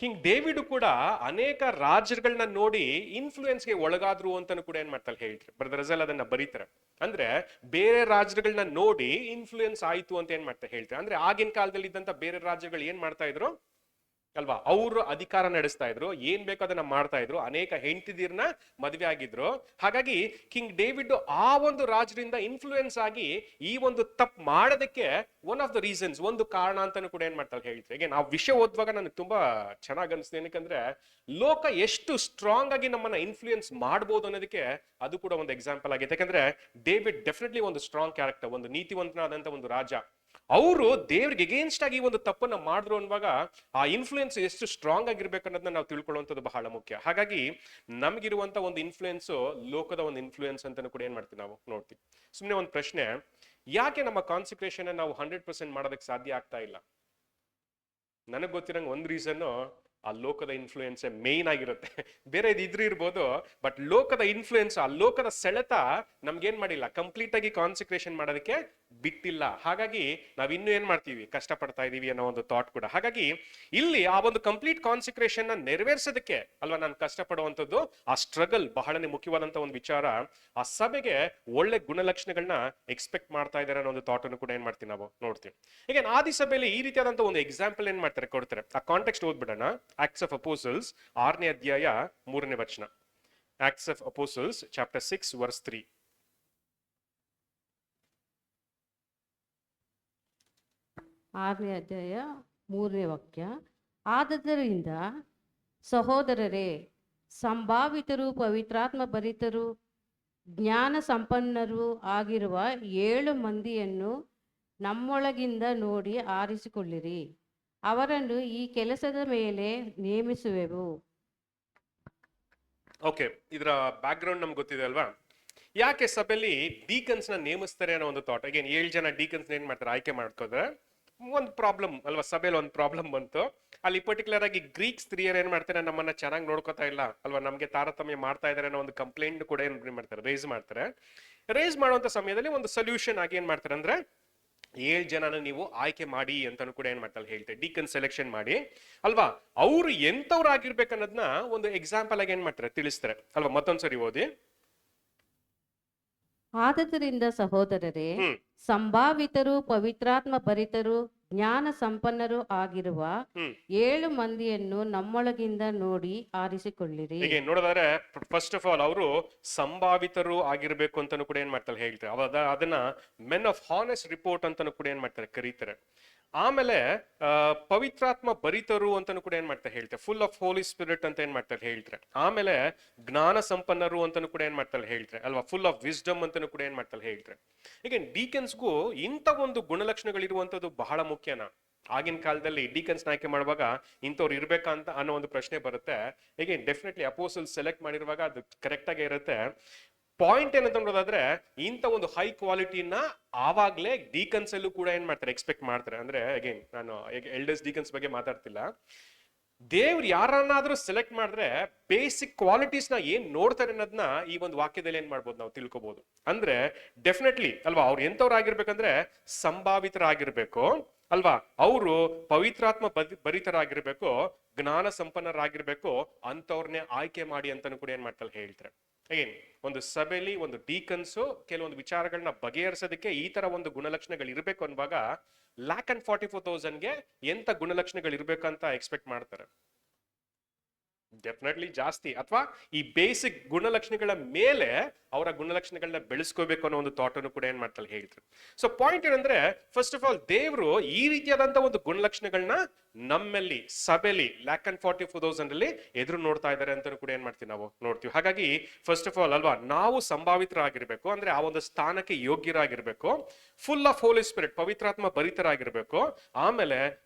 ಕಿಂಗ್ ಡೇವಿಡ್ ಕೂಡ ಅನೇಕ ರಾಜರುಗಳನ್ನ ನೋಡಿ ಇನ್ಫ್ಲೂಯೆನ್ಸ್ಗೆ ಒಳಗಾದ್ರು ಅಂತಾನು ಕೂಡ ಏನ್ ಮಾಡ್ತಾರೆ ಹೇಳ್ತಾರೆ. ಬ್ರದರ್ ರಜಲ್ ಅದನ್ನ ಬರೀತಾರೆ. ಅಂದ್ರೆ ಬೇರೆ ರಾಜ್ಯಗಳನ್ನ ನೋಡಿ ಇನ್ಫ್ಲೂಯೆನ್ಸ್ ಆಯ್ತು ಅಂತ ಏನ್ ಮಾಡ್ತಾರೆ ಹೇಳ್ತಾರೆ. ಅಂದ್ರೆ ಆಗಿನ ಕಾಲದಲ್ಲಿ ಇದ್ದಂತ ಬೇರೆ ರಾಜ್ಯಗಳು ಏನ್ ಮಾಡ್ತಾ ಇದ್ರು ಅಲ್ವಾ, ಅವರು ಅಧಿಕಾರ ನಡೆಸ್ತಾ ಇದ್ರು, ಏನ್ ಬೇಕೋ ಅದನ್ನ ಮಾಡ್ತಾ ಇದ್ರು, ಅನೇಕ ಹೆಂಡತಿದಿರ್ನ ಮದುವೆ ಆಗಿದ್ರು. ಹಾಗಾಗಿ ಕಿಂಗ್ ಡೇವಿಡ್ ಆ ಒಂದು ರಾಜರಿಂದ ಇನ್ಫ್ಲೂಯೆನ್ಸ್ ಆಗಿ ಈ ಒಂದು ತಪ್ಪು ಮಾಡೋದಕ್ಕೆ ಒನ್ ಆಫ್ ದ ರೀಸನ್ಸ್, ಒಂದು ಕಾರಣ ಅಂತಾನು ಕೂಡ ಏನ್ ಮಾಡ್ತಾರೆ ಹೇಳ್ತಾರೆ. ಈಗ ನಾವು ವಿಷಯ ಓದುವಾಗ ನನಗೆ ತುಂಬಾ ಚೆನ್ನಾಗಿ ಅನಿಸ್ತು. ಏನಕ್ಕಂದ್ರೆ ಲೋಕ ಎಷ್ಟು ಸ್ಟ್ರಾಂಗ್ ಆಗಿ ನಮ್ಮನ್ನ ಇನ್ಫ್ಲೂಯೆನ್ಸ್ ಮಾಡ್ಬೋದು ಅನ್ನೋದಕ್ಕೆ ಅದು ಕೂಡ ಒಂದು ಎಕ್ಸಾಂಪಲ್ ಆಗಿದೆ. ಯಾಕಂದ್ರೆ ಡೇವಿಡ್ ಡೆಫಿನೆಟ್ಲಿ ಒಂದು ಸ್ಟ್ರಾಂಗ್ ಕ್ಯಾರೆಕ್ಟರ್, ಒಂದು ನೀತಿವಂತನಾದಂತ ಒಂದು ರಾಜ. ಅವರು ದೇವ್ರಿಗೆ ಅಗೇನ್ಸ್ಟ್ ಆಗಿ ಒಂದು ತಪ್ಪನ್ನ ಮಾಡಿದ್ರು ಅನ್ನುವಾಗ ಆ ಇನ್ಫ್ಲೂಯೆನ್ಸ್ ಎಷ್ಟು ಸ್ಟ್ರಾಂಗ್ ಆಗಿರ್ಬೇಕು ಅನ್ನೋದನ್ನ ನಾವು ತಿಳ್ಕೊಳ್ಳುವಂಥದ್ದು ಬಹಳ ಮುಖ್ಯ. ಹಾಗಾಗಿ ನಮಗಿರುವಂತ ಒಂದು ಇನ್ಫ್ಲೂಯೆನ್ಸ್ ಲೋಕದ ಒಂದು ಇನ್ಫ್ಲೂಯೆನ್ಸ್ ಅಂತಾನು ಕೂಡ ಏನ್ ಮಾಡ್ತೀವಿ ನಾವು ನೋಡ್ತೀವಿ. ಸುಮ್ಮನೆ ಒಂದು ಪ್ರಶ್ನೆ, ಯಾಕೆ ನಮ್ಮ ಕಾನ್ಸಂಟ್ರೇಷನ್ ನಾವು 100% ಮಾಡೋದಕ್ಕೆ ಸಾಧ್ಯ ಆಗ್ತಾ ಇಲ್ಲ? ನನಗೆ ಗೊತ್ತಿರಂಗೆ ಒಂದು ರೀಸನ್ ಆ ಲೋಕದ ಇನ್ಫ್ಲೂಯೆನ್ಸ್ ಮೇನ್ ಆಗಿರುತ್ತೆ. ಬೇರೆ ಇದ್ರೂ ಇರ್ಬೋದು, ಬಟ್ ಲೋಕದ ಇನ್ಫ್ಲೂಯೆನ್ಸ್, ಆ ಲೋಕದ ಸೆಳೆತ ನಮ್ಗೇನ್ ಮಾಡಿಲ್ಲ, ಕಂಪ್ಲೀಟ್ ಆಗಿ ಕಾನ್ಸಂಟ್ರೇಷನ್ ಮಾಡೋದಕ್ಕೆ ಬಿಟ್ಟಿಲ್ಲ. ಹಾಗಾಗಿ ನಾವ್ ಇನ್ನೂ ಏನ್ ಮಾಡ್ತೀವಿ, ಕಷ್ಟಪಡ್ತಾ ಇದೀವಿ ಅನ್ನೋ ಒಂದು ಥಾಟ್ ಕೂಡ. ಹಾಗಾಗಿ ಇಲ್ಲಿ ಆ ಒಂದು ಕಂಪ್ಲೀಟ್ ಕಾನ್ಸಂಟ್ರೇಷನ್ ನ ನೆರವೇರಿಸೋದಕ್ಕೆ ಅಲ್ವಾ ನಾನು ಕಷ್ಟಪಡುವಂಥದ್ದು, ಆ ಸ್ಟ್ರಗಲ್ ಬಹಳನೇ ಮುಖ್ಯವಾದಂತ ಒಂದು ವಿಚಾರ. ಆ ಸಭೆಗೆ ಒಳ್ಳೆ ಗುಣಲಕ್ಷಣಗಳನ್ನ ಎಕ್ಸ್ಪೆಕ್ಟ್ ಮಾಡ್ತಾ ಇದ್ದಾರೆ ಅನ್ನೋ ಒಂದು ಥಾಟ್ ಅನ್ನು ಕೂಡ ಏನ್ ಮಾಡ್ತೀವಿ ನಾವು ನೋಡ್ತೀವಿ. ಈಗ ಆದಿ ಸಭೆಯಲ್ಲಿ ಈ ರೀತಿಯಾದಂತ ಒಂದು ಎಕ್ಸಾಂಪಲ್ ಏನ್ ಮಾಡ್ತಾರೆ ಕೊಡ್ತಾರೆ. ಆ ಕಾಂಟೆಕ್ಸ್ಟ್ ಓದ್ಬಿಡೋಣ. ಆಕ್ಟ್ಸ್ ಆಫ್ ಅಪೋಸಲ್ಸ್ 6ನೇ ಅಧ್ಯಾಯ 3ನೇ ವಚನ. Acts of Apostles chapter 6 verse 3. 6ನೇ ಅಧ್ಯಾಯ 3ನೇ ವಾಕ್ಯ. ಆದದರಿಂದ ಸಹೋದರರೇ, ಸಂಭಾವಿತರು, ಪವಿತ್ರಾತ್ಮ ಭರಿತರು, ಜ್ಞಾನ ಸಂಪನ್ನರು ಆಗಿರುವ 7 ಮಂದಿಯನ್ನು ನಮ್ಮೊಳಗಿಂದ ನೋಡಿ ಆರಿಸಿಕೊಳ್ಳಿರಿ. ಅವರನ್ನು ಈ ಕೆಲಸದ ಮೇಲೆ ನೇಮಿಸುವೆವು. ಓಕೆ, ಇದರ ಬ್ಯಾಕ್ ಗ್ರೌಂಡ್ ನಮ್ಗೆ ಗೊತ್ತಿದೆ ಅಲ್ವಾ. ಯಾಕೆ ಸಭೆಯಲ್ಲಿ ಡೀಕನ್ಸ್ ನ ನೇಮಿಸ್ತಾರೆ ಅನ್ನೋ ಒಂದು ಥಾಟ್. ಅಗೇನ್ 7 ಜನ ಡೀಕನ್ಸ್ ಏನ್ ಮಾಡ್ತಾರೆ, ಆಯ್ಕೆ ಮಾಡ್ಕೋದ್ರೆ ಒಂದು ಪ್ರಾಬ್ಲಮ್ ಅಲ್ವಾ, ಸಭೆಯಲ್ಲಿ ಒಂದು ಪ್ರಾಬ್ಲಮ್ ಬಂತು. ಅಲ್ಲಿ ಪರ್ಟಿಕ್ಯುಲರ್ ಆಗಿ ಗ್ರೀಕ್ ಸ್ತ್ರೀಯರು ಏನ್ ಮಾಡ್ತಾರೆ, ನಮ್ಮನ್ನ ಚೆನ್ನಾಗಿ ನೋಡ್ಕೋತಾ ಇಲ್ಲ ಅಲ್ವಾ, ನಮ್ಗೆ ತಾರತಮ್ಯ ಮಾಡ್ತಾ ಇದಾರೆ ಅನ್ನೋ ಒಂದು ಕಂಪ್ಲೇಂಟ್ ಕೂಡ ಏನ್ ಮಾಡ್ತಾರೆ, ರೇಸ್ ಮಾಡ್ತಾರೆ. ರೇಸ್ ಮಾಡುವಂತ ಸಮಯದಲ್ಲಿ ಒಂದು ಸೊಲ್ಯೂಷನ್ ಆಗಿ ಏನ್ ಮಾಡ್ತಾರೆ ಅಂದ್ರೆ, 7 ಜನನ ನೀವು ಆಯ್ಕೆ ಮಾಡಿ ಅಂತಾನು ಕೂಡ ಏನ್ ಮಾಡ್ತಾರೆ ಹೇಳ್ತಾರೆ, ಡೀಕನ್ ಸೆಲೆಕ್ಷನ್ ಮಾಡಿ ಅಲ್ವಾ. ಅವ್ರು ಎಂತವ್ರು ಆಗಿರ್ಬೇಕನ್ನೋದನ್ನ ಒಂದು ಎಕ್ಸಾಂಪಲ್ ಆಗಿ ಏನ್ ಮಾಡ್ತಾರೆ ತಿಳಿಸ್ತಾರೆ ಅಲ್ವಾ. ಮತ್ತೊಂದ್ಸರಿ ಓದಿ. ಆದದರಿಂದ ಸಹೋದರರೇ, ಹ್ಮ್ ಸಂಭಾವಿತರು, ಪವಿತ್ರಾತ್ಮ ಭರಿತರು, ಜ್ಞಾನ ಸಂಪನ್ನರು ಆಗಿರುವ ಹ್ಮ್ 7 ಮಂದಿಯನ್ನು ನಮ್ಮೊಳಗಿಂದ ನೋಡಿ ಆರಿಸಿಕೊಳ್ಳಿರಿ. ಹೀಗೆ ನೋಡೋದಾದ್ರೆ ಫಸ್ಟ್ ಆಫ್ ಆಲ್ ಅವರು ಸಂಭಾವಿತರು ಆಗಿರ್ಬೇಕು ಅಂತಾನು ಕೂಡ ಏನ್ ಮಾಡ್ತಾರೆ ಹೇಳ್ತಾರೆ. ಅದನ್ನ ಮೆನ್ ಆಫ್ ಹಾನೆಸ್ಟ್ ರಿಪೋರ್ಟ್ ಅಂತಾನು ಕೂಡ ಏನ್ ಮಾಡ್ತಾರೆ ಕರೀತಾರೆ. ಆಮೇಲೆ ಪವಿತ್ರಾತ್ಮ ಭರಿತರು ಅಂತಾನು ಕೂಡ ಏನ್ ಮಾಡ್ತಾರೆ ಹೇಳ್ತಾರೆ, ಫುಲ್ ಆಫ್ ಹೋಲಿ ಸ್ಪಿರಿಟ್ ಅಂತ ಏನ್ ಮಾಡ್ತಾರೆ ಹೇಳ್ತಾರೆ. ಆಮೇಲೆ ಜ್ಞಾನ ಸಂಪನ್ನರು ಅಂತಾನು ಕೂಡ ಏನ್ ಮಾಡ್ತಾರೆ ಹೇಳ್ತಾರೆ ಅಲ್ವಾ, ಫುಲ್ ಆಫ್ ವಿಸ್ಡಮ್ ಅಂತಾನು ಕೂಡ ಏನ್ ಮಾಡ್ತಾರೆ ಹೇಳ್ತಾರೆ. ಈಗ ಡೀಕನ್ಸ್ಗೂ ಇಂಥ ಒಂದು ಗುಣಲಕ್ಷಣಗಳಿರುವಂತದ್ದು ಬಹಳ ಮುಖ್ಯನಾ. ಆಗಿನ ಕಾಲದಲ್ಲಿ ಡೀಕನ್ಸ್ ಆಯ್ಕೆ ಮಾಡುವಾಗ ಇಂಥವ್ರು ಇರ್ಬೇಕಾ ಅಂತ ಅನ್ನೋ ಒಂದು ಪ್ರಶ್ನೆ ಬರುತ್ತೆ. ಹೀಗೆ ಡೆಫಿನೆಟ್ಲಿ ಅಪೋಸಲ್ ಸೆಲೆಕ್ಟ್ ಮಾಡಿರುವಾಗ ಅದು ಕರೆಕ್ಟ್ ಆಗೇ ಇರುತ್ತೆ. ಪಾಯಿಂಟ್ ಏನಂತ ನೋಡೋದಾದ್ರೆ ಇಂಥ ಒಂದು ಹೈ ಕ್ವಾಲಿಟಿನ ಆವಾಗ್ಲೇ ಡೀಕನ್ಸ್ ಅಲ್ಲೂ ಕೂಡ ಏನ್ ಮಾಡ್ತಾರೆ ಎಕ್ಸ್ಪೆಕ್ಟ್ ಮಾಡ್ತಾರೆ. ಅಂದ್ರೆ ಅಗೇನ್ ನಾನು ಎಲ್ಡರ್ಸ್ ಡೀಕನ್ಸ್ ಬಗ್ಗೆ ಮಾತಾಡ್ತಿಲ್ಲ. ದೇವ್ರು ಯಾರನ್ನಾದ್ರೂ ಸೆಲೆಕ್ಟ್ ಮಾಡಿದ್ರೆ ಬೇಸಿಕ್ ಕ್ವಾಲಿಟೀಸ್ ನ ಏನ್ ನೋಡ್ತಾರೆ ಅನ್ನೋದನ್ನ ಈ ಒಂದು ವಾಕ್ಯದಲ್ಲಿ ಏನ್ ಮಾಡ್ಬೋದು ನಾವು ತಿಳ್ಕೊಬಹುದು. ಅಂದ್ರೆ ಡೆಫಿನೆಟ್ಲಿ ಅಲ್ವಾ, ಅವ್ರು ಎಂತವ್ರು ಆಗಿರ್ಬೇಕಂದ್ರೆ ಸಂಭಾವಿತರಾಗಿರ್ಬೇಕು ಅಲ್ವಾ, ಅವರು ಪವಿತ್ರಾತ್ಮ ಭರಿತರಾಗಿರ್ಬೇಕು, ಜ್ಞಾನ ಸಂಪನ್ನರಾಗಿರ್ಬೇಕು, ಅಂತವ್ರನ್ನೇ ಆಯ್ಕೆ ಮಾಡಿ ಅಂತಾನು ಕೂಡ ಏನ್ ಮಾಡ್ತಾರೆ ಹೇಳ್ತಾರೆ. ಏನ್ ಒಂದು ಸಭೆಯಲ್ಲಿ ಒಂದು ಡೀಕನ್ಸು ಕೆಲವೊಂದು ವಿಚಾರಗಳನ್ನ ಬಗೆಹರಿಸೋದಕ್ಕೆ ಈ ತರ ಒಂದು ಗುಣಲಕ್ಷಣಗಳು ಇರ್ಬೇಕು ಅನ್ನುವಾಗ 1,44,000ಗೆ ಎಂತ ಗುಣಲಕ್ಷಣಗಳು ಇರ್ಬೇಕಂತ ಎಕ್ಸ್ಪೆಕ್ಟ್ ಮಾಡ್ತಾರೆ. ಡೆಫಿನೆಟ್ಲಿ ಜಾಸ್ತಿ ಅಥವಾ ಈ ಬೇಸಿಕ್ ಗುಣಲಕ್ಷಣಗಳ ಮೇಲೆ ಅವರ ಗುಣಲಕ್ಷಣಗಳನ್ನ ಬೆಳೆಸ್ಕೋಬೇಕು ಅನ್ನೋ ಒಂದು ಥಾಟ್ ಅನ್ನು ಕೂಡ ಏನ್ ಮಾಡ್ತಾರೆ ಹೇಳ್ತಾರೆ. ಸೊ ಪಾಯಿಂಟ್ ಏನಂದ್ರೆ ಫಸ್ಟ್ ಆಫ್ ಆಲ್ ದೇವರು ಈ ರೀತಿಯಾದಂತ ಒಂದು ಗುಣಲಕ್ಷಣಗಳನ್ನ ನಮ್ಮಲ್ಲಿ ಸಭೆಯಲ್ಲಿ 1,44,000 ಅಲ್ಲಿ ಎದುರು ನೋಡ್ತಾ ಇದ್ದಾರೆ ಅಂತ ಕೂಡ ಏನ್ ಮಾಡ್ತೀವಿ ನಾವು ನೋಡ್ತೀವಿ. ಹಾಗಾಗಿ ಫಸ್ಟ್ ಆಫ್ ಆಲ್ ಅಲ್ವಾ, ನಾವು ಸಂಭಾವಿತರಾಗಿರ್ಬೇಕು ಅಂದ್ರೆ ಆ ಒಂದು ಸ್ಥಾನಕ್ಕೆ ಯೋಗ್ಯರಾಗಿರ್ಬೇಕು, ಫುಲ್ ಆಫ್ ಹೋಲಿ ಸ್ಪಿರಿಟ್ ಪವಿತ್ರಾತ್ಮ ಭರಿತರಾಗಿರ್ಬೇಕು, ಆಮೇಲೆ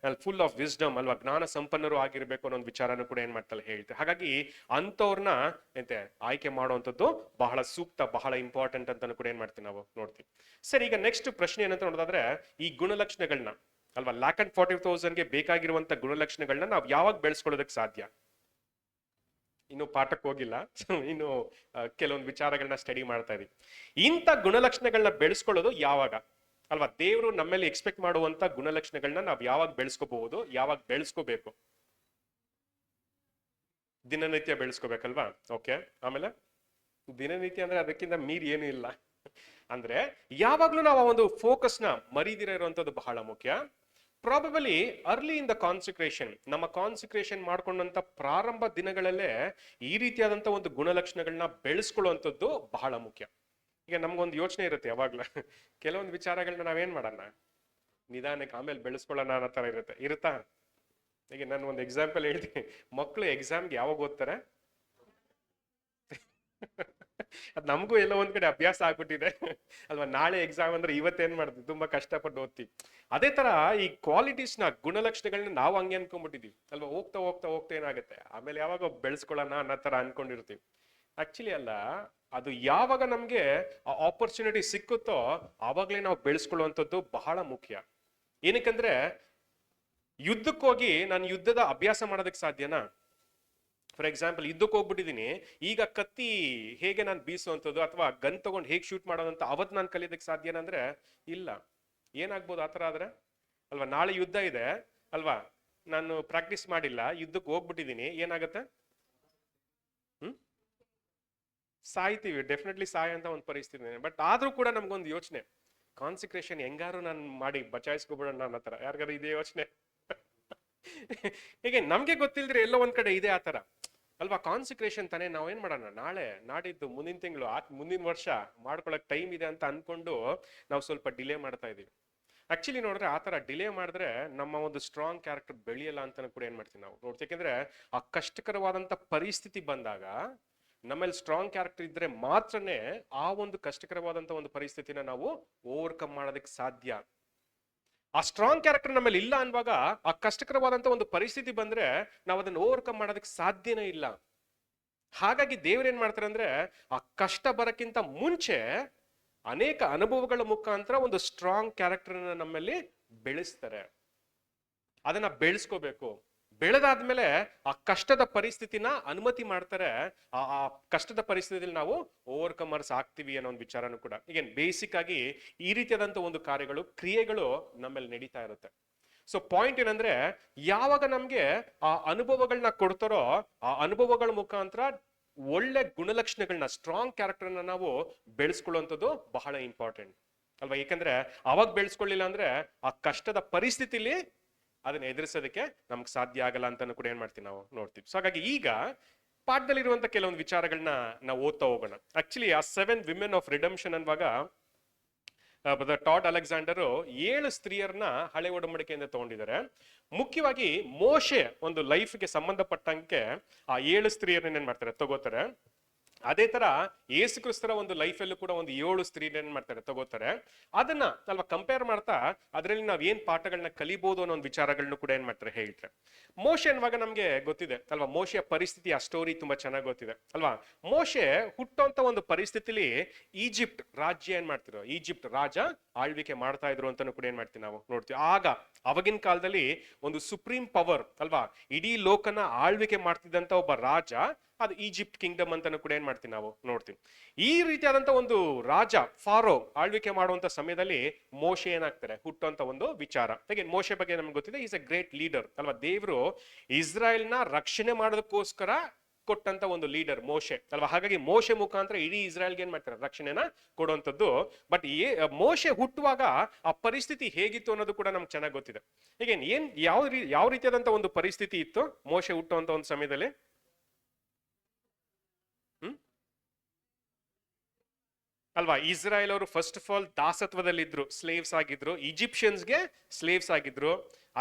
ಫುಲ್ ಆಫ್ ವಿಸ್ಡಮ್ ಅಲ್ವಾ ಜ್ಞಾನ ಸಂಪನ್ನರು ಆಗಿರ್ಬೇಕು ಅನ್ನೋ ಒಂದು ವಿಚಾರನೂ ಕೂಡ ಏನ್ ಮಾಡ್ತಾರೆ ಹೇಳ್ತಾರೆ. ಹಾಗಾಗಿ ಅಂತವ್ರನ್ನ ಎಂತೆ ಆಯ್ಕೆ ಮಾಡುವಂಥದ್ದು ಬಹಳ ಸೂಕ್ತ, ಬಹಳ ಇಂಪಾರ್ಟೆಂಟ್ ಅಂತ ಕೂಡ ಏನ್ ಮಾಡ್ತೀವಿ ನಾವು ನೋಡ್ತೀವಿ. ಸರಿ, ಈಗ ನೆಕ್ಸ್ಟ್ ಪ್ರಶ್ನೆ ಏನಂತ ನೋಡೋದಾದ್ರೆ ಈ ಗುಣಲಕ್ಷಣಗಳನ್ನ ಅಲ್ವಾ 1,40,000ಗೆ ಬೇಕಾಗಿರುವಂತ ಗುಣಲಕ್ಷಣಗಳನ್ನ ನಾವು ಯಾವಾಗ ಬೆಳೆಸ್ಕೊಳ್ಳೋದಕ್ಕೆ ಸಾಧ್ಯ? ಇನ್ನು ಪಾಠಕ್ಕೆ ಹೋಗಿಲ್ಲ, ಇನ್ನು ಕೆಲವೊಂದು ವಿಚಾರಗಳನ್ನ ಸ್ಟಡಿ ಮಾಡ್ತಾ ಇದೀವಿ. ಇಂಥ ಗುಣಲಕ್ಷಣಗಳನ್ನ ಬೆಳೆಸ್ಕೊಳ್ಳೋದು ಯಾವಾಗ ಅಲ್ವಾ? ದೇವರು ನಮ್ಮಲ್ಲಿ ಎಕ್ಸ್ಪೆಕ್ಟ್ ಮಾಡುವಂತ ಗುಣಲಕ್ಷಣಗಳನ್ನ ನಾವು ಯಾವಾಗ ಬೆಳೆಸ್ಕೋಬಹುದು, ಯಾವಾಗ ಬೆಳೆಸ್ಕೋಬೇಕು? ದಿನನಿತ್ಯ ಬೆಳೆಸ್ಕೋಬೇಕಲ್ವಾ? ಓಕೆ, ಆಮೇಲೆ ದಿನನಿತ್ಯ ಅಂದ್ರೆ ಅದಕ್ಕಿಂತ ಮೀರಿ ಏನೂ ಇಲ್ಲ. ಅಂದ್ರೆ ಯಾವಾಗ್ಲೂ ನಾವು ಆ ಒಂದು ಫೋಕಸ್ ನ ಮರೀದಿರ ಇರುವಂತದ್ದು ಬಹಳ ಮುಖ್ಯ. Probably early in the consecration, ನಮ್ಮ ಕಾನ್ಸಿಕ್ರೇಷನ್ ಮಾಡ್ಕೊಂಡಂತ ಪ್ರಾರಂಭ ದಿನಗಳಲ್ಲೇ ಈ ರೀತಿಯಾದಂತ ಒಂದು ಗುಣಲಕ್ಷಣಗಳನ್ನ ಬೆಳೆಸ್ಕೊಳ್ಳುವಂಥದ್ದು ಬಹಳ ಮುಖ್ಯ. ಈಗ ನಮ್ಗೊಂದು ಯೋಚನೆ ಇರುತ್ತೆ ಯಾವಾಗ್ಲ, ಕೆಲವೊಂದು ವಿಚಾರಗಳನ್ನ ನಾವೇನ್ ಮಾಡೋಣ ನಿಧಾನಕ್ಕೆ ಆಮೇಲೆ ಬೆಳೆಸ್ಕೊಳ್ಳೋಣ ಅನ್ನೋ ತರ ಇರುತ್ತಾ? ಈಗ ನಾನು ಒಂದು ಎಕ್ಸಾಂಪಲ್ ಹೇಳ್ತೀನಿ. ಮಕ್ಕಳು ಎಕ್ಸಾಮ್ಗೆ ಯಾವಾಗ ಓದ್ತಾರೆ? ಅದ್ ನಮಗೂ ಎಲ್ಲ ಒಂದ್ ಕಡೆ ಅಭ್ಯಾಸ ಆಗ್ಬಿಟ್ಟಿದೆ ಅಲ್ವಾ. ನಾಳೆ ಎಕ್ಸಾಮ್ ಅಂದ್ರೆ ಇವತ್ತೇನ್ ಮಾಡ್ತೀವಿ, ತುಂಬಾ ಕಷ್ಟಪಟ್ಟು ಓದ್ತೀವಿ. ಅದೇ ತರ ಈ ಕ್ವಾಲಿಟೀಸ್ ನ ಗುಣಲಕ್ಷಣಗಳನ್ನ ನಾವು ಹಂಗೆ ಅನ್ಕೊಂಡ್ಬಿಟ್ಟಿದೀವಿ ಅಲ್ವಾ. ಹೋಗ್ತಾ ಹೋಗ್ತಾ ಹೋಗ್ತಾ ಏನಾಗುತ್ತೆ ಆಮೇಲೆ ಯಾವಾಗ ಬೆಳೆಸ್ಕೊಳ್ಳೋಣ ಅನ್ನೋ ತರ ಅನ್ಕೊಂಡಿರ್ತೀವಿ. ಆಕ್ಚುಲಿ ಅಲ್ಲ, ಅದು ಯಾವಾಗ ನಮ್ಗೆ ಆ ಆಪರ್ಚುನಿಟಿ ಸಿಕ್ಕುತ್ತೋ ಆವಾಗ್ಲೇ ನಾವು ಬೆಳೆಸ್ಕೊಳ್ಳುವಂಥದ್ದು ಬಹಳ ಮುಖ್ಯ. ಏನಕ್ಕಂದ್ರೆ ಯುದ್ಧಕ್ಕೆ ಹೋಗಿ ನಾನು ಯುದ್ಧದ ಅಭ್ಯಾಸ ಮಾಡೋದಕ್ಕೆ ಸಾಧ್ಯನಾ? ಫಾರ್ ಎಕ್ಸಾಂಪಲ್ ಯುದ್ಧಕ್ಕೆ ಹೋಗ್ಬಿಟ್ಟಿದೀನಿ, ಈಗ ಕತ್ತಿ ಹೇಗೆ ನಾನು ಬೀಸುವಂಥದ್ದು ಅಥವಾ ಗನ್ ತಗೊಂಡು ಹೇಗೆ ಶೂಟ್ ಮಾಡೋದಂತ ಅವತ್ತು ನಾನು ಕಲಿಯೋದಕ್ಕೆ ಸಾಧ್ಯನಾ ಅಂದ್ರೆ ಇಲ್ಲ. ಏನಾಗ್ಬೋದು ಆ ಥರ ಆದ್ರೆ ಅಲ್ವಾ? ನಾಳೆ ಯುದ್ಧ ಇದೆ ಅಲ್ವಾ, ನಾನು ಪ್ರಾಕ್ಟೀಸ್ ಮಾಡಿಲ್ಲ, ಯುದ್ಧಕ್ಕೆ ಹೋಗ್ಬಿಟ್ಟಿದೀನಿ, ಏನಾಗುತ್ತೆ? ಸಾಯ್ತೀವಿ, ಡೆಫಿನೆಟ್ಲಿ ಸಾಯಂತ ಒಂದು ಪರಿಸ್ಥಿತಿ. ಬಟ್ ಆದ್ರೂ ಕೂಡ ನಮ್ಗೊಂದು ಯೋಚನೆ, ಕಾನ್ಸಿಕ್ರೇಷನ್ ಹೆಂಗಾರು ನಾನು ಮಾಡಿ ಬಚಾಯಿಸ್ಕೊಬಿಡೋಣ ಅನ್ನೋ ಥರ ಯಾರಿಗಾರು ಇದೇ ಯೋಚನೆ? ಹೀಗೆ ನಮ್ಗೆ ಗೊತ್ತಿಲ್ದ್ರೆ ಎಲ್ಲೋ ಒಂದ್ ಕಡೆ ಇದೆ ಆ ತರ ಅಲ್ವಾ. ಕಾನ್ಸಿಕ್ರೇಷನ್ ತಾನೇ, ನಾವು ಏನ್ ಮಾಡೋಣ ನಾಳೆ ನಾಡಿದ್ದು ಮುಂದಿನ ತಿಂಗಳು ಮುಂದಿನ ವರ್ಷ ಮಾಡ್ಕೊಳಕ್ ಟೈಮ್ ಇದೆ ಅಂತ ಅನ್ಕೊಂಡು ನಾವು ಸ್ವಲ್ಪ ಡಿಲೇ ಮಾಡ್ತಾ ಇದೀವಿ. ಆಕ್ಚುಲಿ ನೋಡಿದ್ರೆ ಆ ತರ ಡಿಲೇ ಮಾಡಿದ್ರೆ ನಮ್ಮ ಒಂದು ಸ್ಟ್ರಾಂಗ್ ಕ್ಯಾರೆಕ್ಟರ್ ಬೆಳೆಯಲ್ಲ ಅಂತ ಕೂಡ ಏನ್ ಮಾಡ್ತೀವಿ ನಾವು ನೋಡ್ತೀವಿ. ಯಾಕೆಂದ್ರೆ ಆ ಕಷ್ಟಕರವಾದಂತ ಪರಿಸ್ಥಿತಿ ಬಂದಾಗ ನಮ್ಮಲ್ಲಿ ಸ್ಟ್ರಾಂಗ್ ಕ್ಯಾರೆಕ್ಟರ್ ಇದ್ರೆ ಮಾತ್ರನೇ ಆ ಒಂದು ಕಷ್ಟಕರವಾದಂತ ಒಂದು ಪರಿಸ್ಥಿತಿನ ನಾವು ಓವರ್ಕಮ್ ಮಾಡೋದಕ್ಕೆ ಸಾಧ್ಯ. ಆ ಸ್ಟ್ರಾಂಗ್ ಕ್ಯಾರೆಕ್ಟರ್ ನಮ್ಮಲ್ಲಿ ಇಲ್ಲ ಅನ್ನುವಾಗ ಆ ಕಷ್ಟಕರವಾದಂತ ಒಂದು ಪರಿಸ್ಥಿತಿ ಬಂದ್ರೆ ನಾವು ಅದನ್ನ ಓವರ್ಕಮ್ ಮಾಡೋದಕ್ಕೆ ಸಾಧ್ಯನೇ ಇಲ್ಲ. ಹಾಗಾಗಿ ದೇವ್ರೇನ್ ಮಾಡ್ತಾರೆ ಅಂದ್ರೆ ಆ ಕಷ್ಟ ಬರಕ್ಕಿಂತ ಮುಂಚೆ ಅನೇಕ ಅನುಭವಗಳ ಮುಖಾಂತರ ಒಂದು ಸ್ಟ್ರಾಂಗ್ ಕ್ಯಾರೆಕ್ಟರ್ ನಮ್ಮಲ್ಲಿ ಬೆಳೆಸ್ತಾರೆ. ಅದನ್ನ ಬೆಳೆಸ್ಕೋಬೇಕು. ಬೆಳೆದಾದ್ಮೇಲೆ ಆ ಕಷ್ಟದ ಪರಿಸ್ಥಿತಿನ ಅನುಮತಿ ಮಾಡ್ತಾರೆ. ಆ ಕಷ್ಟದ ಪರಿಸ್ಥಿತಿಯಲ್ಲಿ ನಾವು ಓವರ್ಕಮರ್ಸ್ ಆಗ್ತೀವಿ ಅನ್ನೋ ಒಂದು ವಿಚಾರನೂ ಕೂಡ. ಈಗ ಬೇಸಿಕ್ ಆಗಿ ಈ ರೀತಿಯಾದಂತ ಒಂದು ಕಾರ್ಯಗಳು, ಕ್ರಿಯೆಗಳು ನಮ್ಮಲ್ಲಿ ನಡೀತಾ ಇರುತ್ತೆ. ಸೊ ಪಾಯಿಂಟ್ ಏನಂದ್ರೆ, ಯಾವಾಗ ನಮ್ಗೆ ಆ ಅನುಭವಗಳನ್ನ ಕೊಡ್ತಾರೋ ಆ ಅನುಭವಗಳ ಮುಖಾಂತರ ಒಳ್ಳೆ ಗುಣಲಕ್ಷಣಗಳನ್ನ, ಸ್ಟ್ರಾಂಗ್ ಕ್ಯಾರೆಕ್ಟರ್ನ ನಾವು ಬೆಳೆಸ್ಕೊಳ್ಳುವಂಥದ್ದು ಬಹಳ ಇಂಪಾರ್ಟೆಂಟ್ ಅಲ್ವಾ? ಯಾಕಂದ್ರೆ ಅವಾಗ ಬೆಳೆಸ್ಕೊಳ್ಳಿಲ್ಲ ಅಂದ್ರೆ ಆ ಕಷ್ಟದ ಪರಿಸ್ಥಿತಿಲಿ ಅದನ್ನ ಎದುರಿಸೋದಕ್ಕೆ ನಮ್ಗೆ ಸಾಧ್ಯ ಆಗಲ್ಲ ಅಂತಾನು ಕೂಡ ಏನ್ ಮಾಡ್ತೀವಿ, ನಾವು ನೋಡ್ತೀವಿ. ಸೊ ಹಾಗಾಗಿ ಈಗ ಪಾಠದಲ್ಲಿರುವಂತ ಕೆಲವೊಂದು ವಿಚಾರಗಳನ್ನ ನಾವು ಓದ್ತಾ ಹೋಗೋಣ. ಆಕ್ಚುಲಿ ಆ 7 ವಿಮೆನ್ ಆಫ್ ರಿಡಂಪ್ಷನ್ ಅನ್ನುವಾಗ ಟಾಡ್ ಅಲೆಕ್ಸಾಂಡರ್ 7 ಸ್ತ್ರೀಯರನ್ನ ಹಳೆ ಒಡಂಬಡಿಕೆಯಿಂದ ತಗೊಂಡಿದ್ದಾರೆ. ಮುಖ್ಯವಾಗಿ ಮೋಶೆ ಒಂದು ಲೈಫ್ಗೆ ಸಂಬಂಧಪಟ್ಟಂಗೆ ಆ 7 ಸ್ತ್ರೀಯರನ್ನ ಏನ್ ಮಾಡ್ತಾರೆ, ತಗೋತಾರೆ. ಅದೇ ತರ ಯೇಸು ಕ್ರಿಸ್ತರ ಒಂದು ಲೈಫಲ್ಲೂ ಕೂಡ ಒಂದು 7 ಸ್ತ್ರೀನ ಏನ್ ಮಾಡ್ತಾರೆ, ತಗೋತಾರೆ. ಅದನ್ನ ಅಲ್ವಾ ಕಂಪೇರ್ ಮಾಡ್ತಾ ಅದರಲ್ಲಿ ನಾವ್ ಏನ್ ಪಾಠಗಳನ್ನ ಕಲಿಬಹುದು ಅನ್ನೋ ಒಂದು ವಿಚಾರಗಳನ್ನ ಕೂಡ ಏನ್ ಮಾಡ್ತಾರೆ, ಹೇಳ್ತಾರೆ. ಮೋಶೆ ಅನ್ನುವಾಗ ನಮ್ಗೆ ಗೊತ್ತಿದೆ ಅಲ್ವಾ, ಮೋಶೆಯ ಪರಿಸ್ಥಿತಿ, ಆ ಸ್ಟೋರಿ ತುಂಬಾ ಚೆನ್ನಾಗಿ ಗೊತ್ತಿದೆ ಅಲ್ವಾ. ಮೋಶೆ ಹುಟ್ಟುವಂತ ಒಂದು ಪರಿಸ್ಥಿತಿಲಿ ಈಜಿಪ್ಟ್ ರಾಜ್ಯ ಏನ್ ಮಾಡ್ತಿರೋ, ಈಜಿಪ್ಟ್ ರಾಜ ಆಳ್ವಿಕೆ ಮಾಡ್ತಾ ಇದ್ರು ಅಂತಾನು ಕೂಡ ಏನ್ ಮಾಡ್ತೀವಿ, ನಾವು ನೋಡ್ತೀವಿ. ಆಗ ಅವಾಗಿನ ಕಾಲದಲ್ಲಿ ಒಂದು ಸುಪ್ರೀಂ ಪವರ್ ಅಲ್ವಾ, ಇಡೀ ಲೋಕನ ಆಳ್ವಿಕೆ ಮಾಡ್ತಿದ್ದಂತ ಒಬ್ಬ ರಾಜ, ಅದು ಈಜಿಪ್ಟ್ ಕಿಂಗ್ಡಮ್ ಅಂತಾನು ಕೂಡ ಏನ್ ಮಾಡ್ತೀವಿ, ನಾವು ನೋಡ್ತೀವಿ. ಈ ರೀತಿಯಾದಂತ ಒಂದು ರಾಜ ಫಾರೋ ಆಳ್ವಿಕೆ ಮಾಡುವಂತ ಸಮಯದಲ್ಲಿ ಮೋಶೆ ಏನಾಗ್ತಾರೆ, ಹುಟ್ಟುವಂತ ಒಂದು ವಿಚಾರ. ಹಾಗೆ ಮೋಶೆ ಬಗ್ಗೆ ನಮ್ಗೆ ಗೊತ್ತಿದೆ, ಈಸ್ ಅ ಗ್ರೇಟ್ ಲೀಡರ್ ಅಲ್ವಾ. ದೇವರು ಇಸ್ರಾಯೇಲ್ನ ರಕ್ಷಣೆ ಮಾಡೋದಕ್ಕೋಸ್ಕರ ಕೊಟ್ಟಂತ ಒಂದು ಲೀಡರ್ ಮೋಶೆ ಅಲ್ವಾ. ಹಾಗಾಗಿ ಮೋಶೆ ಮುಖಾಂತರ ಇಡೀ ಇಸ್ರಾಯೇಲ್ಗೆ ಏನ್ ಮಾಡ್ತಾರೆ, ರಕ್ಷಣೆನ ಕೊಡುವಂಥದ್ದು. ಬಟ್ ಮೋಶೆ ಹುಟ್ಟುವಾಗ ಆ ಪರಿಸ್ಥಿತಿ ಹೇಗಿತ್ತು ಅನ್ನೋದು ಕೂಡ ನಮ್ಗೆ ಚೆನ್ನಾಗಿ ಗೊತ್ತಿದೆ. ಹೀಗೆ ಯಾವ ರೀತಿಯಾದಂತ ಒಂದು ಪರಿಸ್ಥಿತಿ ಇತ್ತು ಮೋಶೆ ಹುಟ್ಟುವಂತ ಒಂದು ಸಮಯದಲ್ಲಿ? ಅಲ್ವಾ, ಇಸ್ರಾಯೇಲ್ ಅವರು ಫಸ್ಟ್ ಆಫ್ ಆಲ್ ದಾಸತ್ವದಲ್ಲಿ ಇದ್ರು, ಸ್ಲೇವ್ಸ್ ಆಗಿದ್ರು, ಈಜಿಪ್ಷಿಯನ್ಸ್ಗೆ ಸ್ಲೇವ್ಸ್ ಆಗಿದ್ರು.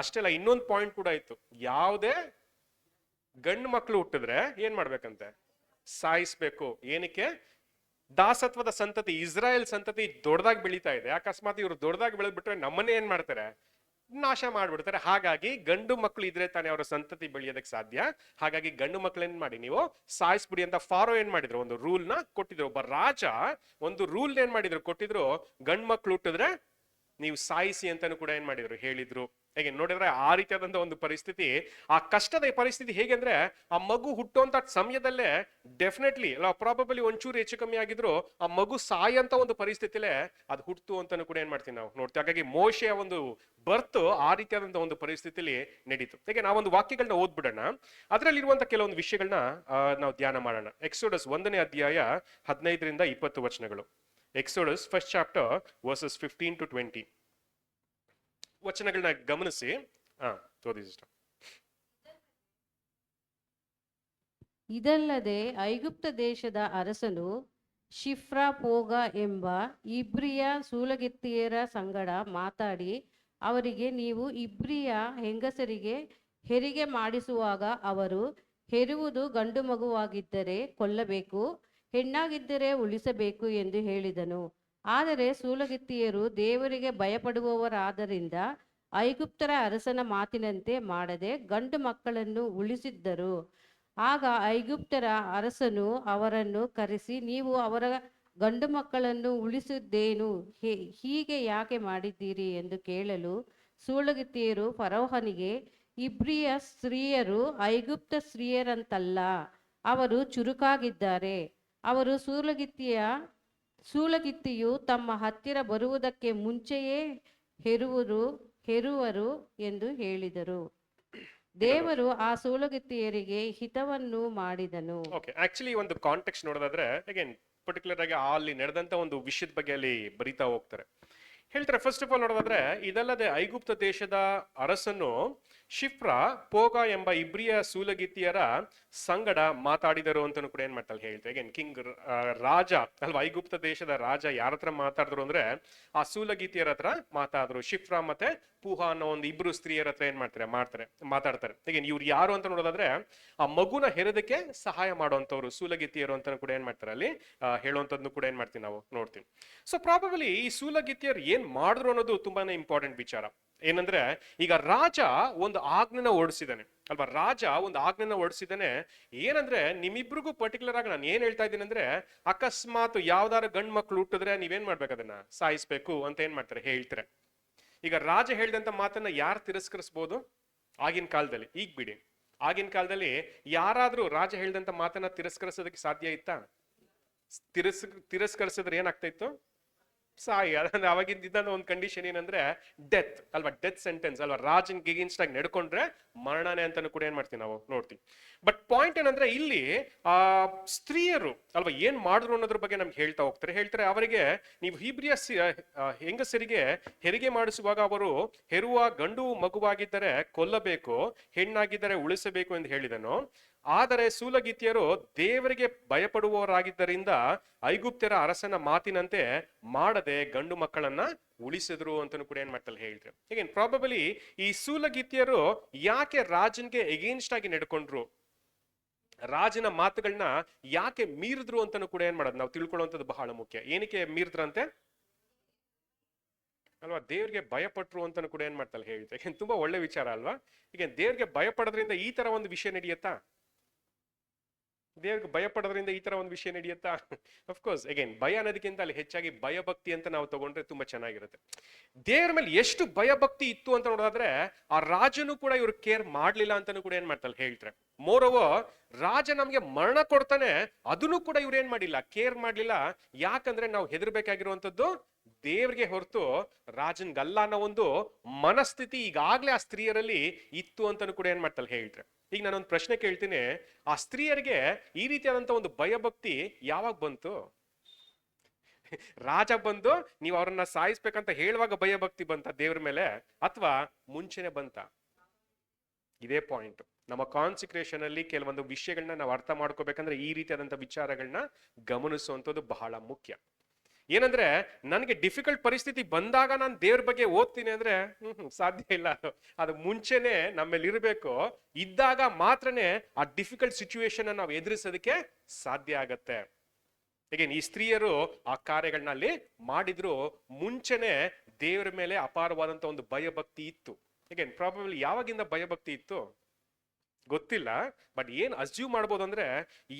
ಅಷ್ಟೆಲ್ಲ ಇನ್ನೊಂದು ಪಾಯಿಂಟ್ ಕೂಡ ಇತ್ತು, ಯಾವುದೇ ಗಂಡು ಮಕ್ಕಳು ಹುಟ್ಟಿದ್ರೆ ಏನ್ ಮಾಡ್ಬೇಕಂತೆ, ಸಾಯಿಸ್ಬೇಕು. ಏನಕ್ಕೆ? ದಾಸತ್ವದ ಸಂತತಿ, ಇಸ್ರಾಯೇಲ್ ಸಂತತಿ ದೊಡ್ಡದಾಗಿ ಬೆಳೀತಾ ಇದೆ. ಅಕಸ್ಮಾತ್ ಇವ್ರು ದೊಡ್ಡದಾಗಿ ಬೆಳೆದ್ಬಿಟ್ರೆ ನಮ್ಮನ್ನೇ ಏನ್ ಮಾಡ್ತಾರೆ, ನಾಶ ಮಾಡ್ಬಿಡ್ತಾರೆ. ಹಾಗಾಗಿ ಗಂಡು ಮಕ್ಕಳು ಇದ್ರೆ ತಾನೇ ಅವರ ಸಂತತಿ ಬೆಳೆಯೋದಕ್ಕೆ ಸಾಧ್ಯ. ಹಾಗಾಗಿ ಗಂಡು ಮಕ್ಕಳು ಏನ್ ಮಾಡಿ, ನೀವು ಸಾಯಿಸ್ಬಿಡಿ ಅಂತ ಫಾರೋ ಏನ್ ಮಾಡಿದ್ರು, ಒಂದು ರೂಲ್ ನ ಕೊಟ್ಟಿದ್ರು. ಒಬ್ಬ ರಾಜ ಒಂದು ರೂಲ್ ಏನ್ ಮಾಡಿದ್ರು, ಕೊಟ್ಟಿದ್ರು. ಗಂಡು ಮಕ್ಕಳು ಹುಟ್ಟಿದ್ರೆ ನೀವು ಸಾಯಿಸಿ ಅಂತಾನು ಕೂಡ ಏನ್ ಮಾಡಿದ್ರು, ಹೇಳಿದ್ರು. ಹೇಗೆ ನೋಡಿದ್ರೆ ಆ ರೀತಿಯಾದಂತ ಒಂದು ಪರಿಸ್ಥಿತಿ, ಆ ಕಷ್ಟದ ಪರಿಸ್ಥಿತಿ ಹೇಗೆ ಅಂದ್ರೆ, ಆ ಮಗು ಹುಟ್ಟುವಂತ ಸಮಯದಲ್ಲೇ ಡೆಫಿನೆಟ್ಲಿ ಪ್ರಾಬಬಲಿ ಒಂಚೂರು ಹೆಚ್ಚು ಕಮ್ಮಿ ಆಗಿದ್ರು ಆ ಮಗು ಸಾಯಂತ ಒಂದು ಪರಿಸ್ಥಿತಿಲೇ ಅದು ಹುಟ್ಟು ಅಂತಾನು ಕೂಡ ಏನ್ ಮಾಡ್ತೀವಿ, ನಾವು ನೋಡ್ತೀವಿ. ಹಾಗಾಗಿ ಮೋಶೆಯ ಒಂದು ಬರ್ತ್ ಆ ರೀತಿಯಾದಂತ ಒಂದು ಪರಿಸ್ಥಿತಿಲಿ ನಡೀತು. ಹೇಗೆ ನಾವೊಂದು ವಾಕ್ಯಗಳನ್ನ ಓದ್ಬಿಡೋಣ, ಅದರಲ್ಲಿರುವಂತ ಕೆಲವೊಂದು ವಿಷಯಗಳನ್ನ ನಾವು ಧ್ಯಾನ ಮಾಡೋಣ. ಎಕ್ಸೋಡಸ್ 1ನೇ ಅಧ್ಯಾಯ 15ರಿಂದ 20 ವಚನಗಳು. Exodus first chapter versus 15 to 20 ವಚನಗಳನ್ನ ಗಮನಿಸಿ. ಓದಿ ಸಿಸ್ಟರ್. ಇದಲ್ಲದೆ ಐಗುಪ್ತ ದೇಶದ ಅರಸನು ಶಿಫ್ರಾ ಪೋಗ ಎಂಬ ಇಬ್ರಿಯ ಸೂಲಗಿತ್ತಿಯರ ಸಂಗಡ ಮಾತಾಡಿ ಅವರಿಗೆ, ನೀವು ಇಬ್ರಿಯ ಹೆಂಗಸರಿಗೆ ಹೆರಿಗೆ ಮಾಡಿಸುವಾಗ ಅವರು ಹೆರುವುದು ಗಂಡು ಮಗುವಾಗಿದ್ದರೆ ಕೊಲ್ಲಬೇಕು, ಹೆಣ್ಣಾಗಿದ್ದರೆ ಉಳಿಸಬೇಕು ಎಂದು ಹೇಳಿದನು. ಆದರೆ ಸೂಲಗಿತ್ತಿಯರು ದೇವರಿಗೆ ಭಯಪಡುವವರಾದ್ದರಿಂದ ಐಗುಪ್ತರ ಅರಸನ ಮಾತಿನಂತೆ ಮಾಡದೆ ಗಂಡು ಮಕ್ಕಳನ್ನು ಉಳಿಸಿದ್ದರು. ಆಗ ಐಗುಪ್ತರ ಅರಸನು ಅವರನ್ನು ಕರೆಸಿ, ನೀವು ಅವರ ಗಂಡು ಮಕ್ಕಳನ್ನು ಉಳಿಸಿದ್ದೇನು, ಹೀಗೆ ಯಾಕೆ ಮಾಡಿದ್ದೀರಿ ಎಂದು ಕೇಳಲು, ಸೂಲಗಿತ್ತಿಯರು ಫರೋಹನಿಗೆ, ಇಬ್ರಿಯ ಸ್ತ್ರೀಯರು ಐಗುಪ್ತ ಸ್ತ್ರೀಯರಂತಲ್ಲ, ಅವರು ಚುರುಕಾಗಿದ್ದಾರೆ. ಅವರು ಸೂಲಗಿತ್ತಿಯು ತಮ್ಮ ಹತ್ತಿರ ಬರುವುದಕ್ಕೆ ಮುಂಚೆಯೇ ಹೆರುವರು ಎಂದು ಹೇಳಿದರು. ದೇವರು ಆ ಸೂಲಗಿತ್ತಿಯರಿಗೆ ಹಿತವನ್ನು ಮಾಡಿದನು. ಓಕೆ, ಆಕ್ಚುಲಿ ಒಂದು ಕಾಂಟೆಕ್ಸ್ಟ್ ನೋಡೋದಾದ್ರೆ, ಅಗೇನ್ ಪರ್ಟಿಕ್ಯುಲರ್ ಆಗಿ ಅಲ್ಲಿ ನಡೆದಂತ ಒಂದು ವಿಷಯದ ಬಗ್ಗೆ ಅಲ್ಲಿ ಬರಿತಾ ಹೋಗ್ತಾರೆ. ಹೇಳ್ತಾರೆ, ಫಸ್ಟ್ ಆಫ್ ಆಲ್ ನೋಡೋದಾದ್ರೆ, ಇದಲ್ಲದೆ ಐಗುಪ್ತ ದೇಶದ ಅರಸನು ಶಿಫ್ರಾ ಪೋಗ ಎಂಬ ಇಬ್ರಿಯ ಸೂಲಗಿತ್ತಿಯರ ಸಂಗಡ ಮಾತಾಡಿದರು ಅಂತಲೂ ಕೂಡ ಏನ್ ಮಾಡ್ತಾರೆ ಹೇಳ್ತಾರೆ. ಅಗೇನ್ ಕಿಂಗ್ ರಾಜ ಅಲ್ವಾ, ಐಗುಪ್ತ ದೇಶದ ರಾಜ ಯಾರ ಹತ್ರ ಮಾತಾಡಿದ್ರು ಅಂದ್ರೆ ಆ ಸೂಲಗಿತ್ತಿಯರ ಹತ್ರ ಮಾತಾಡಿದ್ರು. ಶಿಫ್ರಾ ಮತ್ತೆ ಪೂಹ ಅನ್ನೋ ಒಂದು ಇಬ್ರು ಸ್ತ್ರೀಯರ ಹತ್ರ ಏನ್ ಮಾತಾಡ್ತಾರೆ. ಅಗೇನ್ ಇವ್ರು ಯಾರು ಅಂತ ನೋಡೋದಾದ್ರೆ, ಆ ಮಗುನ ಹೆರೋದಕ್ಕೆ ಸಹಾಯ ಮಾಡುವಂತವ್ರು ಸೂಲಗಿತ್ತಿಯರು ಅಂತ ಕೂಡ ಏನ್ ಮಾಡ್ತಾರೆ ಅಲ್ಲಿ ಹೇಳುವಂತದ್ನು ಕೂಡ ಏನ್ ಮಾಡ್ತೀವಿ, ನಾವು ನೋಡ್ತೀವಿ. ಸೊ ಪ್ರಾಬಬಲಿ ಈ ಸೂಲಗಿತ್ತಿಯರು ಏನ್ ಮಾಡಿದ್ರು ಅನ್ನೋದು ತುಂಬಾನೇ ಇಂಪಾರ್ಟೆಂಟ್ ವಿಚಾರ. ಏನಂದ್ರೆ, ಈಗ ರಾಜ ಒಂದು ಆಜ್ಞೆನ ಹೊರಡಿಸಿದಾನೆ ಅಲ್ವಾ, ರಾಜ ಒಂದು ಆಜ್ಞೆನ ಹೊರಡಿಸಿದಾನೆ. ಏನಂದ್ರೆ, ನಿಮ್ಮಿಬ್ರಿಗೂ ಪರ್ಟಿಕ್ಯುಲರ್ ಆಗಿ ನಾನು ಏನ್ ಹೇಳ್ತಾ ಇದ್ದೀನಿ ಅಂದ್ರೆ, ಅಕಸ್ಮಾತ್ ಯಾವ್ದಾರ ಗಂಡ್ ಮಕ್ಳು ಹುಟ್ಟಿದ್ರೆ ನೀವೇನ್ ಮಾಡ್ಬೇಕು, ಅದನ್ನ ಸಾಯಿಸ್ಬೇಕು ಅಂತ ಏನ್ ಮಾಡ್ತಾರೆ ಹೇಳ್ತಾರೆ. ಈಗ ರಾಜ ಹೇಳಿದಂತ ಮಾತನ್ನ ಯಾರು ತಿರಸ್ಕರಿಸಬಹುದು? ಆಗಿನ ಕಾಲದಲ್ಲಿ, ಈಗ ಬಿಡಿ, ಆಗಿನ ಕಾಲದಲ್ಲಿ ಯಾರಾದ್ರೂ ರಾಜ ಹೇಳಿದಂತ ಮಾತನ್ನ ತಿರಸ್ಕರಿಸೋದಕ್ಕೆ ಸಾಧ್ಯ ಇತ್ತಾ? ತಿರಸ್ಕರಿಸಿದ್ರೆ ಏನಾಗ್ತಾ ಇತ್ತು? ಸಾಯಿ. ಅದಂದ್ರೆ ಅವಾಗಿದ್ದ ಒಂದು ಕಂಡೀಷನ್ ಏನಂದ್ರೆ ಡೆತ್ ಅಲ್ವಾ, ಡೆತ್ ಸೆಂಟೆನ್ಸ್ ಅಲ್ವಾ. ರಾಜನ್ ಎಗೇನ್ಸ್ಟ್ ಆಗಿ ನಡ್ಕೊಂಡ್ರೆ ಮರಣನೆ ಅಂತಾನು ಕೂಡ ಏನ್ ಮಾಡ್ತೀವಿ ನಾವು ನೋಡ್ತೀವಿ. ಬಟ್ ಪಾಯಿಂಟ್ ಏನಂದ್ರೆ ಇಲ್ಲಿ ಆ ಸ್ತ್ರೀಯರು ಅಲ್ವಾ ಏನ್ ಮಾಡಿದ್ರು ಅನ್ನೋದ್ರ ಬಗ್ಗೆ ನಮ್ಗೆ ಹೇಳ್ತಾರೆ ಅವರಿಗೆ ನೀವು ಹೀಬ್ರಿಯ ಹೆಂಗಸರಿಗೆ ಹೆರಿಗೆ ಮಾಡಿಸುವಾಗ ಅವರು ಹೆರುವ ಗಂಡು ಮಗುವಾಗಿದ್ದರೆ ಕೊಲ್ಲಬೇಕು, ಹೆಣ್ಣಾಗಿದ್ದರೆ ಉಳಿಸಬೇಕು ಎಂದು ಹೇಳಿದನು. ಆದರೆ ಸೂಲಗಿತ್ತಿಯರು ದೇವರಿಗೆ ಭಯಪಡುವವರಾಗಿದ್ದರಿಂದ ಐಗುಪ್ತ್ಯರ ಅರಸನ ಮಾತಿನಂತೆ ಮಾಡದೆ ಗಂಡು ಮಕ್ಕಳನ್ನ ಉಳಿಸಿದ್ರು ಅಂತಲೂ ಕೂಡ ಏನ್ ಮಾಡ್ತಾರೆ ಹೇಳ್ತಾರೆ. ಹೀಗೆ ಪ್ರಾಬಬಲಿ ಈ ಸೂಲಗಿತ್ತಿಯರು ಯಾಕೆ ರಾಜನ್ಗೆ ಎಗೇನ್ಸ್ಟ್ ಆಗಿ ನಡ್ಕೊಂಡ್ರು, ರಾಜನ ಮಾತುಗಳನ್ನ ಯಾಕೆ ಮೀರಿದ್ರು ಅಂತಾನು ಕೂಡ ಏನ್ ಮಾಡೋದು ನಾವು ತಿಳ್ಕೊಳ್ಳುವಂಥದ್ದು ಬಹಳ ಮುಖ್ಯ. ಏನಕ್ಕೆ ಮೀರಿದ್ರಂತೆ ಅಲ್ವಾ? ದೇವ್ರಿಗೆ ಭಯಪಟ್ರು ಅಂತಾನು ಕೂಡ ಏನ್ ಮಾಡ್ತಾರೆ ಹೇಳ್ತಾರೆ. ತುಂಬಾ ಒಳ್ಳೆ ವಿಚಾರ ಅಲ್ವಾ? ಈಗ ದೇವ್ರಿಗೆ ಭಯಪಡೋದ್ರಿಂದ ಈ ತರ ಒಂದು ವಿಷಯ ನಡೆಯುತ್ತಾ? ದೇವ್ರಿಗೆ ಭಯ ಪಡೋದ್ರಿಂದ ಈ ತರ ಒಂದು ವಿಷಯ ನಡೆಯುತ್ತಾ? ಅಫ್ಕೋರ್ಸ್ ಅಗೇನ್ ಭಯ ಅನ್ನೋದಕ್ಕಿಂತ ಅಲ್ಲಿ ಹೆಚ್ಚಾಗಿ ಭಯಭಕ್ತಿ ಅಂತ ನಾವು ತಗೊಂಡ್ರೆ ತುಂಬಾ ಚೆನ್ನಾಗಿರುತ್ತೆ. ದೇವ್ರ ಮೇಲೆ ಎಷ್ಟು ಭಯಭಕ್ತಿ ಇತ್ತು ಅಂತ ನೋಡೋದಾದ್ರೆ ಆ ರಾಜನು ಕೂಡ ಇವ್ರು ಕೇರ್ ಮಾಡ್ಲಿಲ್ಲ ಅಂತಾನು ಕೂಡ ಏನ್ ಮಾಡ್ತಾರೆ ಹೇಳ್ತಾರೆ. ಮೋರೋವರ್ ರಾಜ ನಮ್ಗೆ ಮರಣ ಕೊಡ್ತಾನೆ, ಅದನ್ನು ಕೂಡ ಇವ್ರು ಏನ್ ಮಾಡಿಲ್ಲ, ಕೇರ್ ಮಾಡ್ಲಿಲ್ಲ. ಯಾಕಂದ್ರೆ ನಾವು ಹೆದರ್ಬೇಕಾಗಿರುವಂತದ್ದು ದೇವ್ರಿಗೆ ಹೊರತು ರಾಜನ್ಗಲ್ಲ ಅನ್ನೋ ಒಂದು ಮನಸ್ಥಿತಿ ಈಗಾಗ್ಲೇ ಆ ಸ್ತ್ರೀಯರಲ್ಲಿ ಇತ್ತು ಅಂತಾನು ಕೂಡ ಏನ್ ಮಾಡ್ತಾರೆ ಹೇಳ್ತಾರೆ. ಈಗ ನಾನೊಂದು ಪ್ರಶ್ನೆ ಕೇಳ್ತೀನಿ, ಆ ಸ್ತ್ರೀಯರಿಗೆ ಈ ರೀತಿಯಾದಂತ ಒಂದು ಭಯಭಕ್ತಿ ಯಾವಾಗ ಬಂತು? ರಾಜ ಬಂದು ನೀವು ಅವ್ರನ್ನ ಸಾಯಿಸ್ಬೇಕಂತ ಹೇಳುವಾಗ ಭಯಭಕ್ತಿ ಬಂತ ದೇವ್ರ ಮೇಲೆ, ಅಥವಾ ಮುಂಚೆನೆ ಬಂತ? ಇದೇ ಪಾಯಿಂಟ್. ನಮ್ಮ ಕಾನ್ಸಿಕ್ರೇಷನ್ ಅಲ್ಲಿ ಕೆಲವೊಂದು ವಿಷಯಗಳನ್ನ ನಾವು ಅರ್ಥ ಮಾಡ್ಕೋಬೇಕಂದ್ರೆ ಈ ರೀತಿಯಾದಂತ ವಿಚಾರಗಳನ್ನ ಗಮನಿಸುವಂಥದ್ದು ಬಹಳ ಮುಖ್ಯ. ಏನಂದ್ರೆ ನನಗೆ ಡಿಫಿಕಲ್ಟ್ ಪರಿಸ್ಥಿತಿ ಬಂದಾಗ ನಾನು ದೇವ್ರ ಬಗ್ಗೆ ಓದ್ತೀನಿ ಅಂದ್ರೆ ಸಾಧ್ಯ ಇಲ್ಲ. ಅದು ಮುಂಚೆನೆ ನಮ್ಮಲ್ಲಿ ಇರಬೇಕು. ಇದ್ದಾಗ ಮಾತ್ರನೇ ಆ ಡಿಫಿಕಲ್ಟ್ ಸಿಚುವೇಶನ್ ನಾವು ಎದುರಿಸೋದಕ್ಕೆ ಸಾಧ್ಯ ಆಗತ್ತೆ. ಈಗ ಈ ಸ್ತ್ರೀಯರು ಆ ಕಾರ್ಯಗಳನ್ನ ಅಲ್ಲಿ ಮಾಡಿದ್ರು. ಮುಂಚೆನೆ ದೇವರ ಮೇಲೆ ಅಪಾರವಾದಂತ ಒಂದು ಭಯಭಕ್ತಿ ಇತ್ತು. ಈಗ ಪ್ರಾಬಬ್ಲಿ ಯಾವಾಗಿಂದ ಭಯಭಕ್ತಿ ಇತ್ತು ಗೊತ್ತಿಲ್ಲ, ಬಟ್ ಏನ್ ಅಸ್ಯೂಮ್ ಮಾಡ್ಬೋದು ಅಂದ್ರೆ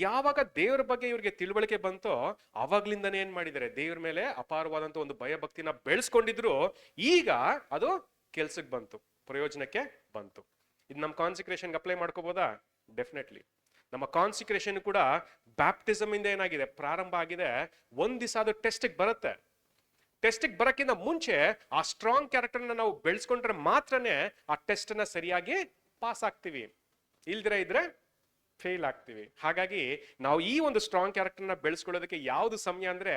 ಯಾವಾಗ ದೇವ್ರ ಬಗ್ಗೆ ಇವ್ರಿಗೆ ತಿಳುವಳಿಕೆ ಬಂತೋ ಅವಾಗ್ಲಿಂದನೇ ಏನ್ ಮಾಡಿದ್ದಾರೆ, ದೇವ್ರ ಮೇಲೆ ಅಪಾರವಾದಂತ ಒಂದು ಭಯಭಕ್ತಿನ ಬೆಳೆಸ್ಕೊಂಡಿದ್ರು. ಈಗ ಅದು ಕೆಲ್ಸಕ್ಕೆ ಬಂತು, ಪ್ರಯೋಜನಕ್ಕೆ ಬಂತು. ಇದು ನಮ್ಮ ಕಾನ್ಸಿಕ್ರೇಷನ್ಗೆ ಅಪ್ಲೈ ಮಾಡ್ಕೋಬೋದಾ? ಡೆಫಿನೆಟ್ಲಿ. ನಮ್ಮ ಕಾನ್ಸಿಕ್ರೇಷನ್ ಕೂಡ ಬ್ಯಾಪ್ಟಿಸಮ್ ಇಂದ ಏನಾಗಿದೆ, ಪ್ರಾರಂಭ ಆಗಿದೆ. ಒಂದ್ ದಿವಸ ಅದು ಟೆಸ್ಟಿಗೆ ಬರುತ್ತೆ. ಟೆಸ್ಟಿಗೆ ಬರಕ್ಕಿಂತ ಮುಂಚೆ ಆ ಸ್ಟ್ರಾಂಗ್ ಕ್ಯಾರೆಕ್ಟರ್ನ ನಾವು ಬೆಳೆಸ್ಕೊಂಡ್ರೆ ಮಾತ್ರನೇ ಆ ಟೆಸ್ಟ್ ನ ಸರಿಯಾಗಿ ಪಾಸ್ ಆಗ್ತೀವಿ, ಇಲ್ದಿರ ಇದ್ರೆ ಫೇಲ್ ಆಗ್ತೀವಿ. ಹಾಗಾಗಿ ನಾವು ಈ ಒಂದು ಸ್ಟ್ರಾಂಗ್ ಕ್ಯಾರೆಕ್ಟರ್ನ ಬೆಳೆಸ್ಕೊಳ್ಳೋದಕ್ಕೆ ಯಾವ್ದು ಸಮಯ ಅಂದ್ರೆ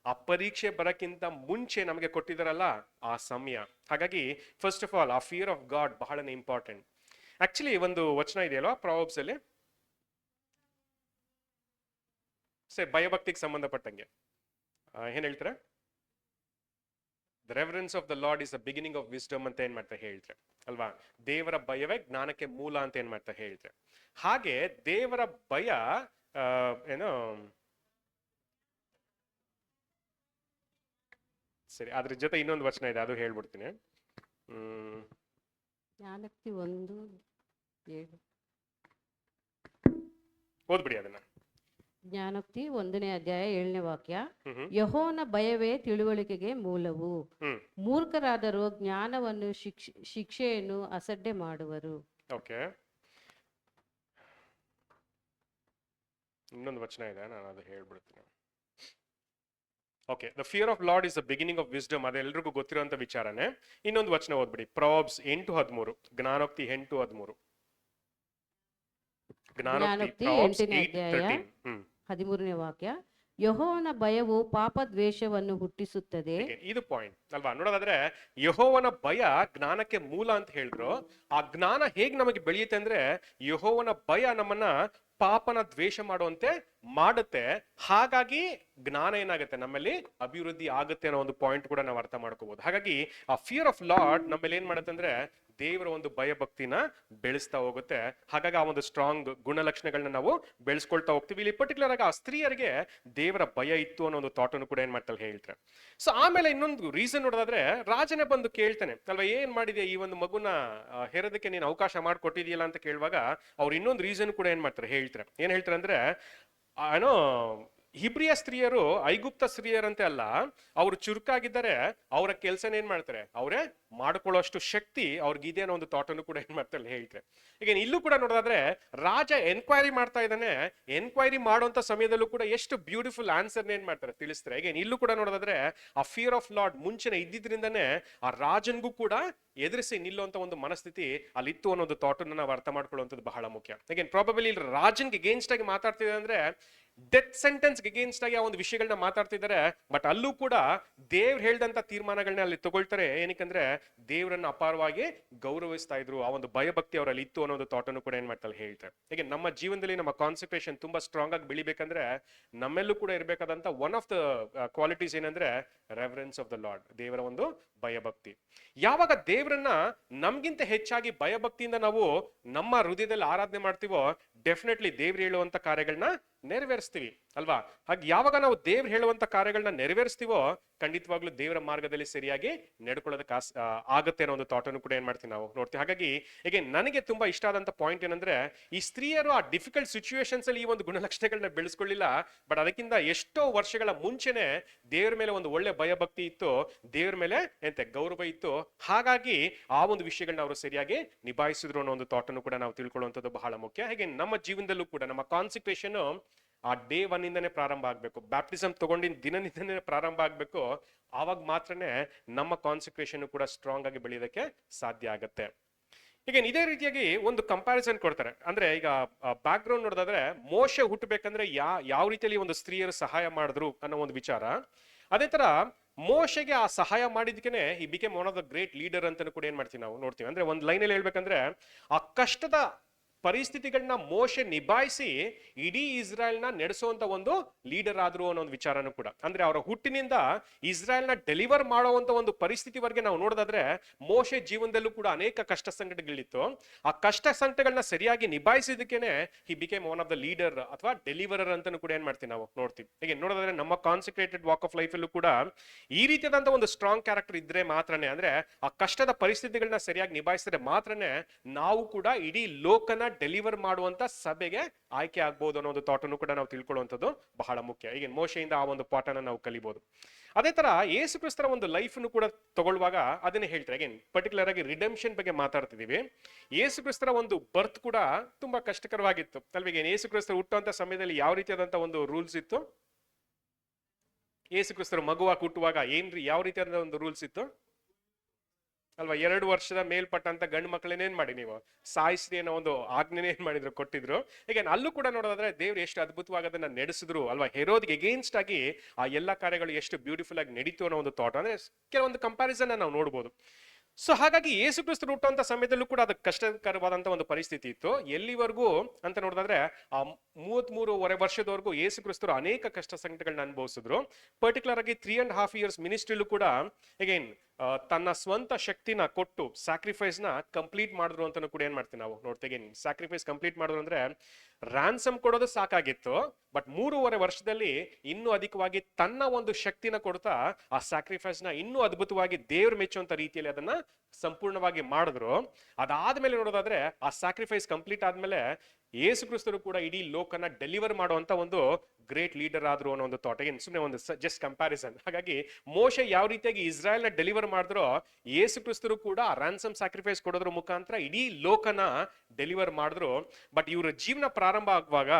ಆ ಪರೀಕ್ಷೆ ಬರಕ್ಕಿಂತ ಮುಂಚೆ ನಮಗೆ ಕೊಟ್ಟಿದಾರಲ್ಲ ಆ ಸಮಯ. ಹಾಗಾಗಿ ಫಸ್ಟ್ ಆಫ್ ಆಲ್ ಆ ಫಿಯರ್ ಆಫ್ ಗಾಡ್ ಬಹಳನೇ ಇಂಪಾರ್ಟೆಂಟ್. ಆಕ್ಚುಲಿ ಒಂದು ವಚನ ಇದೆಯಲ್ವಾ ಪ್ರಾವರ್ಬ್ಸ್ ಅಲ್ಲಿ, ಭಯಭಕ್ತಿಗೆ ಸಂಬಂಧಪಟ್ಟಂಗೆ ಏನ್ ಹೇಳ್ತಾರೆ? The reverence of the Lord is the beginning of wisdom ಅಂತ ಏನ್ ಮಾಡ್ತಾ ಹೇಳ್ತಾರೆ ಅಲ್ವಾ? ದೇವರ ಭಯವೇ ಜ್ಞಾನಕ್ಕೆ ಮೂಲ ಅಂತ ಏನ್ ಮಾಡ್ತಾ ಹೇಳ್ತಾರೆ. ಹಾಗೆ ದೇವರ ಭಯ ಏನೋ ಸರಿ, ಅದ್ರ ಜೊತೆ ಇನ್ನೊಂದು ವಚನ ಇದೆ, ಅದು ಹೇಳ್ಬಿಡ್ತೀನಿ. ಜ್ಞಾನೋಕ್ತಿ 1:7. ಓದ್ಬಿಡಿ ಅದನ್ನ. ಜ್ಞಾನೋಕ್ತಿ 1ನೇ ಅಧ್ಯಾಯ 7ನೇ ವಾಕ್ಯ. ಯೆಹೋವನ ಭಯವೇ ತಿಳುವಳಿಕೆಗೆ ಮೂಲವು, ಮೂರ್ಖರಾದರೂ ಜ್ಞಾನವನ್ನು ಶಿಕ್ಷೆಯನ್ನು ಅಸಡ್ಡೆ ಮಾಡುವರು. ಓಕೆ, ಇನ್ನೊಂದು ವಚನ ಇದೆ, ನಾನು ಅದು ಹೇಳ್ಬಿಡ್ತೀನಿ. Okay, the fear of Lord is the beginning of wisdom, ಅದೆಲ್ಲರಿಗೂ ಗೊತ್ತಿರುವಂತ ವಿಚಾರನೆ. ಇನ್ನೊಂದು ವಚನ ಓದ್ಬಿಡಿ, ಪ್ರಾವರ್ಬ್ಸ್ 8:13, ಜ್ಞಾನೋಕ್ತಿ 8:13. ಜ್ಞಾನೋಕ್ತಿ 8ನೇ ಅಧ್ಯಾಯ 13ನೇ ವಾಕ್ಯ. ಯೆಹೋವನ ಭಯವು ಪಾಪ ದ್ವೇಷವನ್ನು ಹುಟ್ಟಿಸುತ್ತದೆ. ಇದು ಪಾಯಿಂಟ್ ಅಲ್ವಾ? ನೋಡೋದಾದ್ರೆ ಯೆಹೋವನ ಭಯ ಜ್ಞಾನಕ್ಕೆ ಮೂಲ ಅಂತ ಹೇಳಿದ್ರು. ಆ ಜ್ಞಾನ ಹೇಗ್ ನಮಗೆ ಬೆಳೆಯುತ್ತೆ ಅಂದ್ರೆ ಯೆಹೋವನ ಭಯ ನಮ್ಮನ್ನ ಪಾಪನ ದ್ವೇಷ ಮಾಡುವಂತೆ ಮಾಡುತ್ತೆ. ಹಾಗಾಗಿ ಜ್ಞಾನ ಏನಾಗುತ್ತೆ, ನಮ್ಮಲ್ಲಿ ಅಭಿವೃದ್ಧಿ ಆಗುತ್ತೆ ಅನ್ನೋ ಒಂದು ಪಾಯಿಂಟ್ ಕೂಡ ನಾವು ಅರ್ಥ ಮಾಡ್ಕೋಬಹುದು. ಹಾಗಾಗಿ ಆ ಫಿಯರ್ ಆಫ್ ಲಾರ್ಡ್ ನಮ್ಮಲ್ಲಿ ಏನ್ ಮಾಡುತ್ತೆ ಅಂದ್ರೆ ದೇವರ ಒಂದು ಭಯಭಕ್ತಿನ ಬೆಳೆಸ್ತಾ ಹೋಗುತ್ತೆ. ಹಾಗಾಗಿ ಆ ಒಂದು ಸ್ಟ್ರಾಂಗ್ ಗುಣಲಕ್ಷಣಗಳನ್ನ ನಾವು ಬೆಳೆಸ್ಕೊಳ್ತಾ ಹೋಗ್ತೀವಿ. ಇಲ್ಲಿ ಪರ್ಟಿಕ್ಯುಲರ್ ಆಗಿ ಆ ಸ್ತ್ರೀಯರಿಗೆ ದೇವರ ಭಯ ಇತ್ತು ಅನ್ನೋ ಒಂದು ಥಾಟ್ ಅನ್ನು ಕೂಡ ಏನ್ ಮಾಡ್ತಾರೆ ಹೇಳ್ತಾರೆ. ಸೊ ಆಮೇಲೆ ಇನ್ನೊಂದು ರೀಸನ್ ನೋಡೋದಾದ್ರೆ ರಾಜನೇ ಬಂದು ಕೇಳ್ತಾನೆ ಅಲ್ವಾ, ಏನ್ ಮಾಡಿದೆ ಈ ಒಂದು ಮಗುನ ಹೆರೋದಕ್ಕೆ ನೀನು ಅವಕಾಶ ಮಾಡಿಕೊಟ್ಟಿದೆಯಲ್ಲ ಅಂತ ಕೇಳುವಾಗ ಅವ್ರು ಇನ್ನೊಂದು ರೀಸನ್ ಕೂಡ ಏನ್ ಮಾಡ್ತಾರೆ ಹೇಳ್ತಾರೆ. ಏನ್ ಹೇಳ್ತಾರೆ ಅಂದ್ರೆ ಏನೋ ಹಿಬ್ರಿಯ ಸ್ತ್ರೀಯರು ಐಗುಪ್ತ ಸ್ತ್ರೀಯರಂತೆ ಅಲ್ಲ, ಅವರು ಚುರುಕಾಗಿದ್ದಾರೆ. ಅವರ ಕೆಲಸನ ಏನ್ ಮಾಡ್ತಾರೆ, ಅವರೇ ಮಾಡ್ಕೊಳ್ಳೋಷ್ಟು ಶಕ್ತಿ ಅವ್ರಿಗಿದೆ ಅನ್ನೋ ಒಂದು ಥಾಟನ್ನು ಕೂಡ ಏನ್ ಮಾಡ್ತಾರೆ ಹೇಳ್ತಾರೆ. ಈಗ ಇಲ್ಲೂ ಕೂಡ ನೋಡೋದಾದ್ರೆ ರಾಜ ಎನ್ಕ್ವೈರಿ ಮಾಡ್ತಾ ಇದ್ದಾನೆ. ಎನ್ಕ್ವೈರಿ ಮಾಡುವಂತ ಸಮಯದಲ್ಲೂ ಕೂಡ ಎಷ್ಟು ಬ್ಯೂಟಿಫುಲ್ ಆನ್ಸರ್ ಏನ್ ಮಾಡ್ತಾರೆ ತಿಳಿಸ್ತಾರೆ. ಈಗ ಇಲ್ಲೂ ಕೂಡ ನೋಡೋದಾದ್ರೆ ಆ ಫಿಯರ್ ಆಫ್ ಲಾರ್ಡ್ ಮುಂಚೆನೆ ಇದ್ದಿದ್ರಿಂದನೇ ಆ ರಾಜನ್ಗೂ ಕೂಡ ಎದುರಿಸಿ ನಿಲ್ಲುವಂತ ಒಂದು ಮನಸ್ಥಿತಿ ಅಲ್ಲಿ ಇತ್ತು ಅನ್ನೋದು ಥಾಟನ್ನು ನಾವು ಅರ್ಥ ಮಾಡ್ಕೊಳ್ಳುವಂಥದ್ದು ಬಹಳ ಮುಖ್ಯ. ಅಗೇನ್ ಪ್ರಾಬಬಲಿ ರಾಜನ್ಗೆ ಅಗೇನ್ಸ್ಟ್ ಆಗಿ ಮಾತಾಡ್ತಿದೆ ಅಂದ್ರೆ ಡೆತ್ ಸೆಂಟೆನ್ಸ್ ಅಗೇನ್ಸ್ಟ್ ಆಗಿ ಆ ಒಂದು ವಿಷಯಗಳನ್ನ ಮಾತಾಡ್ತಿದ್ದಾರೆ. ಬಟ್ ಅಲ್ಲೂ ಕೂಡ ದೇವ್ರು ಹೇಳ್ದಂತ ತೀರ್ಮಾನಗಳನ್ನ ಅಲ್ಲಿ ತಗೊಳ್ತಾರೆ. ಏನಕ್ಕಂದ್ರೆ ದೇವರನ್ನ ಅಪಾರವಾಗಿ ಗೌರವಿಸ್ತಾ ಇದ್ರು, ಆ ಒಂದು ಭಯಭಕ್ತಿ ಅವರಲ್ಲಿ ಇತ್ತು ಅನ್ನೋದು ಥಾಟನ್ನು ಕೂಡ ಏನ್ ಮಾಡ್ತಾರೆ ಹೇಳ್ತಾರೆ. ಹೀಗೆ ನಮ್ಮ ಜೀವನದಲ್ಲಿ ನಮ್ಮ ಕಾನ್ಸಂಟ್ರೇಷನ್ ತುಂಬಾ ಸ್ಟ್ರಾಂಗ್ ಆಗಿ ಬೆಳಿಬೇಕಂದ್ರೆ ನಮ್ಮೆಲ್ಲೂ ಕೂಡ ಇರಬೇಕಾದಂತ ಒನ್ ಆಫ್ ದ ಕ್ವಾಲಿಟೀಸ್ ಏನಂದ್ರೆ ರೆವರೆನ್ಸ್ ಆಫ್ ದ ಲಾರ್ಡ್, ದೇವರ ಒಂದು ಭಯಭಕ್ತಿ. ಯಾವಾಗ ದೇವರನ್ನ ನಮ್ಗಿಂತ ಹೆಚ್ಚಾಗಿ ಭಯಭಕ್ತಿಯಿಂದ ನಾವು ನಮ್ಮ ಹೃದಯದಲ್ಲಿ ಆರಾಧನೆ ಮಾಡ್ತೀವೋ ಡೆಫಿನೆಟ್ಲಿ ದೇವ್ರು ಹೇಳುವಂತ ಕಾರ್ಯಗಳನ್ನ ನೆರವೇರಿಸ್ತೀವಿ ಅಲ್ವಾ. ಹಾಗೆ ಯಾವಾಗ ನಾವು ದೇವ್ರು ಹೇಳುವಂತ ಕಾರ್ಯಗಳನ್ನ ನೆರವೇರಿಸ್ತೀವೋ ಖಂಡಿತವಾಗ್ಲೂ ದೇವರ ಮಾರ್ಗದಲ್ಲಿ ಸರಿಯಾಗಿ ನಡ್ಕೊಳ್ಳೋದಕ್ಕೆ ಆಗತ್ತೆ ಅನ್ನೋ ಒಂದು ಥಾಟನ್ನು ಕೂಡ ಏನ್ ಮಾಡ್ತೀವಿ ನಾವು ನೋಡ್ತೀವಿ. ಹಾಗಾಗಿ ಈಗ ನನಗೆ ತುಂಬಾ ಇಷ್ಟ ಆದಂತ ಪಾಯಿಂಟ್ ಏನಂದ್ರೆ ಈ ಸ್ತ್ರೀಯರು ಆ ಡಿಫಿಕಲ್ಟ್ ಸಿಚುವೇಶನ್ಸ್ ಅಲ್ಲಿ ಈ ಒಂದು ಗುಣಲಕ್ಷಣಗಳನ್ನ ಬೆಳೆಸ್ಕೊಳ್ಳಿಲ್ಲ. ಬಟ್ ಅದಕ್ಕಿಂತ ಎಷ್ಟೋ ವರ್ಷಗಳ ಮುಂಚೆನೆ ದೇವ್ರ ಮೇಲೆ ಒಂದು ಒಳ್ಳೆ ಭಯಭಕ್ತಿ ಇತ್ತು, ದೇವ್ರ ಮೇಲೆ ಎಂತ ಗೌರವ ಇತ್ತು. ಹಾಗಾಗಿ ಆ ಒಂದು ವಿಷಯಗಳನ್ನ ಅವರು ಸರಿಯಾಗಿ ನಿಭಾಯಿಸಿದ್ರು ಅನ್ನೋ ಒಂದು ಥಾಟನ್ನು ಕೂಡ ನಾವು ತಿಳ್ಕೊಳ್ಳುವಂಥದ್ದು ಬಹಳ ಮುಖ್ಯ. ಹಾಗೆ ನಮ್ಮ ಜೀವನದಲ್ಲೂ ಕೂಡ ನಮ್ಮ ಕಾನ್ಸಂಟ್ರೇಷನ್ ಆ ಡೇ ಒನ್ ಇಂದನೇ ಪ್ರಾರಂಭ ಆಗ್ಬೇಕು. ಬ್ಯಾಪ್ಟಿಸಮ್ ತಗೊಂಡಿನ ದಿನದಿಂದನೇ ಪ್ರಾರಂಭ ಆಗ್ಬೇಕು. ಆವಾಗ ಮಾತ್ರನೇ ನಮ್ಮ ಕಾನ್ಸಂಟ್ರೇಷನ್ ಕೂಡ ಸ್ಟ್ರಾಂಗ್ ಆಗಿ ಬೆಳೆಯೋದಕ್ಕೆ ಸಾಧ್ಯ ಆಗತ್ತೆ. ಈಗ ಇದೇ ರೀತಿಯಾಗಿ ಒಂದು ಕಂಪ್ಯಾರಿಸನ್ ಕೊಡ್ತಾರೆ. ಅಂದ್ರೆ ಈಗ ಬ್ಯಾಕ್ ಗ್ರೌಂಡ್ ನೋಡಿದ್ರೆ ಮೋಶೆ ಹುಟ್ಟಬೇಕಂದ್ರೆ ಯಾವ ರೀತಿಯಲ್ಲಿ ಒಂದು ಸ್ತ್ರೀಯರು ಸಹಾಯ ಮಾಡಿದ್ರು ಅನ್ನೋ ಒಂದು ವಿಚಾರ. ಅದೇ ತರ ಮೋಶೆಗೆ ಆ ಸಹಾಯ ಮಾಡಿದಕ್ಕೆ ಈ became one of the great leader ಅಂತ ಕೂಡ ಏನ್ ಮಾಡ್ತೀವಿ ನಾವು ನೋಡ್ತೀವಿ. ಅಂದ್ರೆ ಒಂದು ಲೈನಲ್ಲಿ ಹೇಳ್ಬೇಕಂದ್ರೆ ಆ ಕಷ್ಟದ ಪರಿಸ್ಥಿತಿಗಳನ್ನ ಮೋಶೆ ನಿಭಾಯಿಸಿ ಇಡೀ ಇಸ್ರಾಯಲ್ನ ನಡೆಸುವಂತ ಒಂದು ಲೀಡರ್ ಆದ್ರು ಅನ್ನೋ ಒಂದು ವಿಚಾರನೂ ಕೂಡ. ಅಂದ್ರೆ ಅವರ ಹುಟ್ಟಿನಿಂದ ಇಸ್ರಾಯಲ್ನ ಡೆಲಿವರ್ ಮಾಡುವಂತ ಒಂದು ಪರಿಸ್ಥಿತಿವರೆಗೆ ನಾವು ನೋಡೋದಾದ್ರೆ ಮೋಶೆ ಜೀವನದಲ್ಲೂ ಕೂಡ ಅನೇಕ ಕಷ್ಟ ಸಂಕಟಗಳಿತ್ತು. ಆ ಕಷ್ಟ ಸಂಕಟಗಳನ್ನ ಸರಿಯಾಗಿ ನಿಭಾಯಿಸಿದಕ್ಕೇನೆ he became one of the leader ಅಥವಾ ಡೆಲಿವರರ್ ಅಂತಾನು ಕೂಡ ಏನ್ ಮಾಡ್ತೀವಿ ನಾವು ನೋಡ್ತೀವಿ. ಹೀಗೆ ನೋಡೋದಾದ್ರೆ ನಮ್ಮ ಕಾನ್ಸಂಟ್ರೇಟೆಡ್ ವಾಕ್ ಆಫ್ ಲೈಫ್ ಅಲ್ಲೂ ಕೂಡ ಈ ರೀತಿಯಾದಂತ ಒಂದು ಸ್ಟ್ರಾಂಗ್ ಕ್ಯಾರೆಕ್ಟರ್ ಇದ್ರೆ ಮಾತ್ರನೇ, ಅಂದ್ರೆ ಆ ಕಷ್ಟದ ಪರಿಸ್ಥಿತಿಗಳನ್ನ ಸರಿಯಾಗಿ ನಿಭಾಯಿಸಿದ್ರೆ ಮಾತ್ರನೇ ನಾವು ಕೂಡ ಇಡೀ ಲೋಕನ ಡೆಲಿವರ್ ಮಾಡುವಂತ ಸಭೆಗೆ ಆಯ್ಕೆ ಆಗ್ಬಹುದು ಅನ್ನೋ ಒಂದು ಥಾಟನ್ನು ಕೂಡ ನಾವು ತಿಳ್ಕೊಳ್ಳುವಂಥದ್ದು ಬಹಳ ಮುಖ್ಯ. ಈಗ ಮೋಶೆಯಿಂದ ಆ ಒಂದು ಪಾಠನ ನಾವು ಕಲಿಬಹುದು. ಅದೇ ತರ ಯೇಸು ಕ್ರಿಸ್ತರ ಒಂದು ಲೈಫ್ ಅನ್ನು ಕೂಡ ತಗೊಳ್ಳುವಾಗ ಅದನ್ನೇ ಹೇಳ್ತಾರೆ. ಅಗೇನ್ ಪರ್ಟಿಕ್ಯುಲರ್ ಆಗಿ ರಿಡೆಂಪ್ಷನ್ ಬಗ್ಗೆ ಮಾತಾಡ್ತಿದೀವಿ. ಯೇಸು ಕ್ರಿಸ್ತರ ಒಂದು ಬರ್ತ್ ಕೂಡ ತುಂಬಾ ಕಷ್ಟಕರವಾಗಿತ್ತು ಅಲ್ವ. ಈಗ ಯೇಸು ಕ್ರಿಸ್ತರ ಹುಟ್ಟುವಂತ ಸಮಯದಲ್ಲಿ ಯಾವ ರೀತಿಯಾದಂತ ಒಂದು ರೂಲ್ಸ್ ಇತ್ತು? ಯೇಸು ಕ್ರಿಸ್ತರ ಮಗುವಾಗಿ ಹುಟ್ಟುವಾಗ ಯಾವ ರೀತಿಯಾದ ಒಂದು ರೂಲ್ಸ್ ಇತ್ತು ಅಲ್ವಾ? 2 ವರ್ಷದ ಮೇಲ್ಪಟ್ಟಂತ ಗಂಡು ಮಕ್ಕಳನ್ನೇನ್ ಮಾಡಿ ನೀವು ಸಾಯಿಸ್ರಿ ಅನ್ನೋ ಒಂದು ಆಜ್ಞೆನೇ ಏನ್ ಮಾಡಿದ್ರು, ಕೊಟ್ಟಿದ್ರು. ಈಗ ಅಲ್ಲೂ ಕೂಡ ನೋಡೋದಾದ್ರೆ ದೇವ್ರು ಎಷ್ಟು ಅದ್ಭುತವಾಗಿ ಅದನ್ನ ನಡೆಸಿದ್ರು ಅಲ್ವಾ. ಹೆರೋದ್ಗೆ ಎಗೇನ್ಸ್ಟ್ ಆಗಿ ಆ ಎಲ್ಲಾ ಕಾರ್ಯಗಳು ಎಷ್ಟು ಬ್ಯೂಟಿಫುಲ್ ಆಗಿ ನಡೀತು ಅನ್ನೋ ಒಂದು ಥಾಟ್, ಅಂದ್ರೆ ಕೆಲವೊಂದು ಕಂಪ್ಯಾರಿಸನ್ ನಾವು ನೋಡ್ಬೋದು. ಸೊ ಹಾಗಾಗಿ ಯೇಸು ಕ್ರಿಸ್ತರು ಹುಟ್ಟುವಂತ ಸಮಯದಲ್ಲೂ ಕೂಡ ಅದಕ್ಕೆ ಕಷ್ಟಕರವಾದಂತ ಒಂದು ಪರಿಸ್ಥಿತಿ ಇತ್ತು. ಎಲ್ಲಿವರೆಗೂ ಅಂತ ನೋಡಿದ್ರೆ ಆ 33.5 ವರ್ಷದವರೆಗೂ ಯೇಸು ಕ್ರಿಸ್ತರು ಅನೇಕ ಕಷ್ಟ ಸಂಕಟಗಳನ್ನ ಅನುಭವಿಸಿದ್ರು. ಪರ್ಟಿಕ್ಯುಲರ್ ಆಗಿ 3.5 years ಮಿನಿಸ್ಟ್ರಿಲೂ ಕೂಡ ಅಗೇನ್ ತನ್ನ ಸ್ವಂತ ಶಕ್ತಿನ ಕೊಟ್ಟು ಸ್ಯಾಕ್ರಿಫೈಸ್ ನ ಕಂಪ್ಲೀಟ್ ಮಾಡಿದ್ರು ಅಂತ ಕೂಡ ಏನ್ ಮಾಡ್ತೀವಿ ನಾವು ನೋಡ್ತೇವೆ. ಸ್ಯಾಕ್ರಿಫೈಸ್ ಕಂಪ್ಲೀಟ್ ಮಾಡಿದ್ರು ಅಂದ್ರೆ ರ್ಯಾನ್ಸಮ್ ಕೊಡೋದು ಸಾಕಾಗಿತ್ತು, ಬಟ್ 3.5 ವರ್ಷದಲ್ಲಿ ಇನ್ನೂ ಅಧಿಕವಾಗಿ ತನ್ನ ಒಂದು ಶಕ್ತಿನ ಕೊಡ್ತಾ ಆ ಸ್ಯಾಕ್ರಿಫೈಸ್ ನ ಇನ್ನೂ ಅದ್ಭುತವಾಗಿ ದೇವ್ರ ಮೆಚ್ಚುವಂತ ರೀತಿಯಲ್ಲಿ ಅದನ್ನ ಸಂಪೂರ್ಣವಾಗಿ ಮಾಡಿದ್ರು. ಅದಾದ್ಮೇಲೆ ನೋಡೋದಾದ್ರೆ ಆ ಸ್ಯಾಕ್ರಿಫೈಸ್ ಕಂಪ್ಲೀಟ್ ಆದ್ಮೇಲೆ ಯೇಸು ಕ್ರಿಸ್ತರು ಕೂಡ ಇಡೀ ಲೋಕನ ಡೆಲಿವರ್ ಮಾಡುವಂತ ಒಂದು ಗ್ರೇಟ್ ಲೀಡರ್ ಆದ್ರು ಅನ್ನೋ ಒಂದು ಥಾಟ್. ಅಗೇನ್ ಸುಮ್ಮನೆ ಒಂದು ಜಸ್ಟ್ ಕಂಪ್ಯಾರಿಸನ್. ಹಾಗಾಗಿ ಮೋಶೆ ಯಾವ ರೀತಿಯಾಗಿ ಇಸ್ರಾಯಲ್ ನ ಡೆಲಿವರ್ ಮಾಡಿದ್ರೋ ಯೇಸು ಕ್ರಿಸ್ತರು ಕೂಡ ರ್ಯಾನ್ಸಮ್ ಸ್ಯಾಕ್ರಿಫೈಸ್ ಕೊಡೋದ್ರ ಮುಖಾಂತರ ಇಡೀ ಲೋಕನ ಡೆಲಿವರ್ ಮಾಡಿದ್ರು. ಬಟ್ ಇವರ ಜೀವನ ಪ್ರಾರಂಭ ಆಗುವಾಗ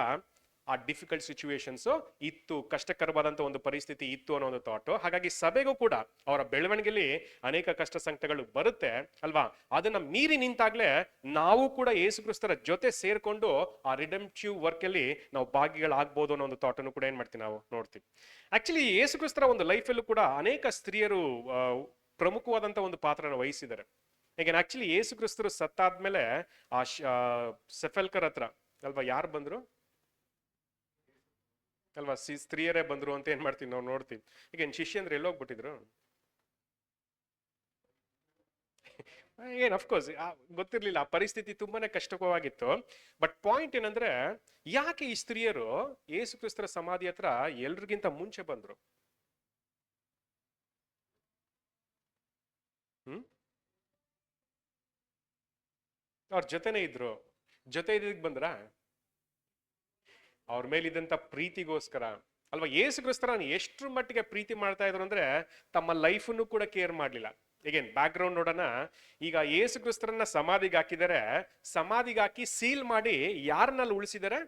ಆ ಡಿಫಿಕಲ್ಟ್ ಸಿಚುವೇಶನ್ಸ್ ಇತ್ತು, ಕಷ್ಟಕರವಾದಂತ ಒಂದು ಪರಿಸ್ಥಿತಿ ಇತ್ತು ಅನ್ನೋ ಒಂದು ಥಾಟ್. ಹಾಗಾಗಿ ಸಭೆಗೂ ಕೂಡ ಅವರ ಬೆಳವಣಿಗೆಯಲ್ಲಿ ಅನೇಕ ಕಷ್ಟ ಸಂಕಟಗಳು ಬರುತ್ತೆ ಅಲ್ವಾ. ಅದನ್ನ ಮೀರಿ ನಿಂತಾಗ್ಲೇ ನಾವು ಕೂಡ ಯೇಸು ಕ್ರಿಸ್ತರ ಜೊತೆ ಸೇರ್ಕೊಂಡು ಆ ರಿಡೆಂಪ್ಟಿವ್ ವರ್ಕ್ ಅಲ್ಲಿ ನಾವು ಭಾಗಿಗಳಾಗ್ಬೋದು ಅನ್ನೋ ಒಂದು ಥಾಟ್ ಅನ್ನು ಕೂಡ ಏನ್ ಮಾಡ್ತೀವಿ ನಾವು ನೋಡ್ತೀವಿ. ಆಕ್ಚುಲಿ ಯೇಸು ಕ್ರಿಸ್ತರ ಒಂದು ಲೈಫಲ್ಲೂ ಕೂಡ ಅನೇಕ ಸ್ತ್ರೀಯರು ಪ್ರಮುಖವಾದಂತ ಒಂದು ಪಾತ್ರನ ವಹಿಸಿದ್ದಾರೆ. ಈಗ ಆಕ್ಚುಲಿ ಯೇಸು ಕ್ರಿಸ್ತರು ಸತ್ತಾದ್ಮೇಲೆ ಆ ಸೆಫೆಲ್ಕರ್ ಹತ್ರ ಅಲ್ವಾ ಯಾರು ಬಂದ್ರು ಅಲ್ವಾ, ಸ್ತ್ರೀಯರೇ ಬಂದ್ರು ಅಂತ ಏನ್ ಮಾಡ್ತೀವಿ ನಾವು ನೋಡ್ತೀವಿ. ಈಗ ಶಿಷ್ಯಂದ್ರೆ ಎಲ್ಲೋಗ್ಬಿಟ್ಟಿದ್ರು ಏನ್ ಅಫ್ಕೋರ್ಸ್ ಗೊತ್ತಿರ್ಲಿಲ್ಲ, ಆ ಪರಿಸ್ಥಿತಿ ತುಂಬಾನೇ ಕಷ್ಟಕರವಾಗಿತ್ತು. ಬಟ್ ಪಾಯಿಂಟ್ ಏನಂದ್ರೆ ಯಾಕೆ ಈ ಸ್ತ್ರೀಯರು ಯೇಸು ಕ್ರಿಸ್ತರ ಸಮಾಧಿ ಹತ್ರ ಎಲ್ರಿಗಿಂತ ಮುಂಚೆ ಬಂದ್ರು? ಅವ್ರ ಜೊತೆನೇ ಇದ್ರು, ಜೊತೆ ಇದ್ದಕ್ಕೆ ಬಂದ್ರ ಅವ್ರ ಮೇಲಿದ್ದಂತ ಪ್ರೀತಿಗೋಸ್ಕರ ಅಲ್ವಾ? ಯೇಸು ಕ್ರಿಸ್ತರನ್ನು ಎಷ್ಟ್ರ ಮಟ್ಟಿಗೆ ಪ್ರೀತಿ ಮಾಡ್ತಾ ಇದ್ರು ಅಂದ್ರೆ ತಮ್ಮ ಲೈಫನ್ನು ಕೂಡ ಕೇರ್ ಮಾಡ್ಲಿಲ್ಲ. ಈಗೇನ್ ಬ್ಯಾಕ್ ಗ್ರೌಂಡ್ ನೋಡೋಣ. ಈಗ ಯೇಸು ಕ್ರಿಸ್ತರನ್ನ ಸಮಾಧಿಗೆ ಹಾಕಿದರೆ, ಸಮಾಧಿಗೆ ಹಾಕಿ ಸೀಲ್ ಮಾಡಿ ಯಾರನ್ನಲ್ಲಿ ಉಳಿಸಿದರೆ?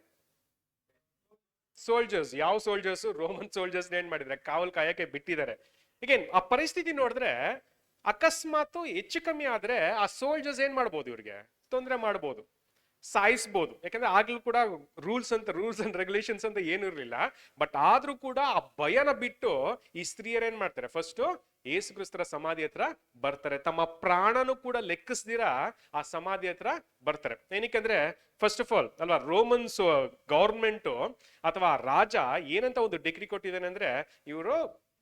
ಸೋಲ್ಜರ್ಸ್. ಯಾವ ಸೋಲ್ಜರ್ಸ್? ರೋಮನ್ ಸೋಲ್ಜರ್ಸ್ ಏನ್ ಮಾಡಿದ್ರೆ ಕಾವಲ್ ಕಾಯಕ್ಕೆ ಬಿಟ್ಟಿದ್ದಾರೆ. ಈಗೇನ್ ಆ ಪರಿಸ್ಥಿತಿ ನೋಡಿದ್ರೆ ಅಕಸ್ಮಾತ್ ಹೆಚ್ಚು ಕಮ್ಮಿ ಆದ್ರೆ ಆ ಸೋಲ್ಜರ್ಸ್ ಏನ್ ಮಾಡ್ಬೋದು? ಇವ್ರಿಗೆ ತೊಂದರೆ ಮಾಡ್ಬೋದು, ಸಾಯಿಸ್ಬೋದು. ಯಾಕಂದ್ರೆ ಆಗ್ಲೂ ಕೂಡ ರೂಲ್ಸ್ ಅಂಡ್ ರೆಗ್ಯುಲೇಷನ್ಸ್ ಅಂತ ಏನು ಇರಲಿಲ್ಲ. ಬಟ್ ಆದ್ರೂ ಕೂಡ ಆ ಭಯನ ಬಿಟ್ಟು ಈ ಸ್ತ್ರೀಯರು ಏನ್ ಮಾಡ್ತಾರೆ? ಫಸ್ಟ್ ಯೇಸು ಕ್ರಿಸ್ತರ ಸಮಾಧಿ ಹತ್ರ ಬರ್ತಾರೆ. ತಮ್ಮ ಪ್ರಾಣನು ಕೂಡ ಲೆಕ್ಕಿಸ್ದಿರ ಆ ಸಮಾಧಿ ಹತ್ರ ಬರ್ತಾರೆ. ಏನಕ್ಕಂದ್ರೆ ಫಸ್ಟ್ ಆಫ್ ಆಲ್ ಅಲ್ವಾ, ರೋಮನ್ಸ್ ಗೌರ್ಮೆಂಟ್ ಅಥವಾ ರಾಜ ಏನಂತ ಒಂದು ಡಿಗ್ರಿ ಕೊಟ್ಟಿದ್ದಾನೆ ಅಂದ್ರೆ ಇವರು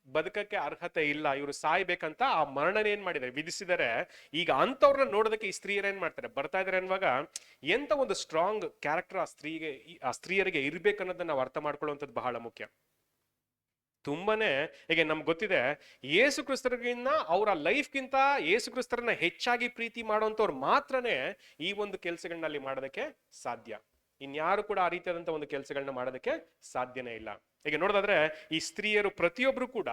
ಬದುಕಕ್ಕೆ ಅರ್ಹತೆ ಇಲ್ಲ, ಇವರು ಸಾಯ್ಬೇಕಂತ ಆ ಮರಣನ ಏನ್ ಮಾಡಿದ್ದಾರೆ? ವಿಧಿಸಿದ್ದಾರೆ. ಈಗ ಅಂತವ್ರನ್ನ ನೋಡೋದಕ್ಕೆ ಈ ಸ್ತ್ರೀಯರು ಏನ್ ಮಾಡ್ತಾರೆ? ಬರ್ತಾ ಇದಾರೆ ಅನ್ನುವಾಗ ಎಂತ ಒಂದು ಸ್ಟ್ರಾಂಗ್ ಕ್ಯಾರೆಕ್ಟರ್ ಆ ಸ್ತ್ರೀಯರಿಗೆ ಇರ್ಬೇಕನ್ನೋದನ್ನ ನಾವು ಅರ್ಥ ಮಾಡ್ಕೊಳ್ಳುವಂಥದ್ದು ಬಹಳ ಮುಖ್ಯ. ತುಂಬಾನೇ ಈಗ ನಮ್ಗೆ ಗೊತ್ತಿದೆ, ಯೇಸು ಕ್ರಿಸ್ತರಿಗಿನ್ನ ಅವರ ಲೈಫ್ಗಿಂತ ಯೇಸು ಕ್ರಿಸ್ತರನ್ನ ಹೆಚ್ಚಾಗಿ ಪ್ರೀತಿ ಮಾಡುವಂತವ್ರು ಮಾತ್ರನೇ ಈ ಒಂದು ಕೆಲಸಗಳನ್ನಲ್ಲಿ ಮಾಡೋದಕ್ಕೆ ಸಾಧ್ಯ. ಇನ್ಯಾರು ಕೂಡ ಆ ರೀತಿಯಾದಂತ ಒಂದು ಕೆಲಸಗಳನ್ನ ಮಾಡೋದಕ್ಕೆ ಸಾಧ್ಯನೇ ಇಲ್ಲ. ಈಗ ನೋಡೋದಾದ್ರೆ ಈ ಸ್ತ್ರೀಯರು ಪ್ರತಿಯೊಬ್ರು ಕೂಡ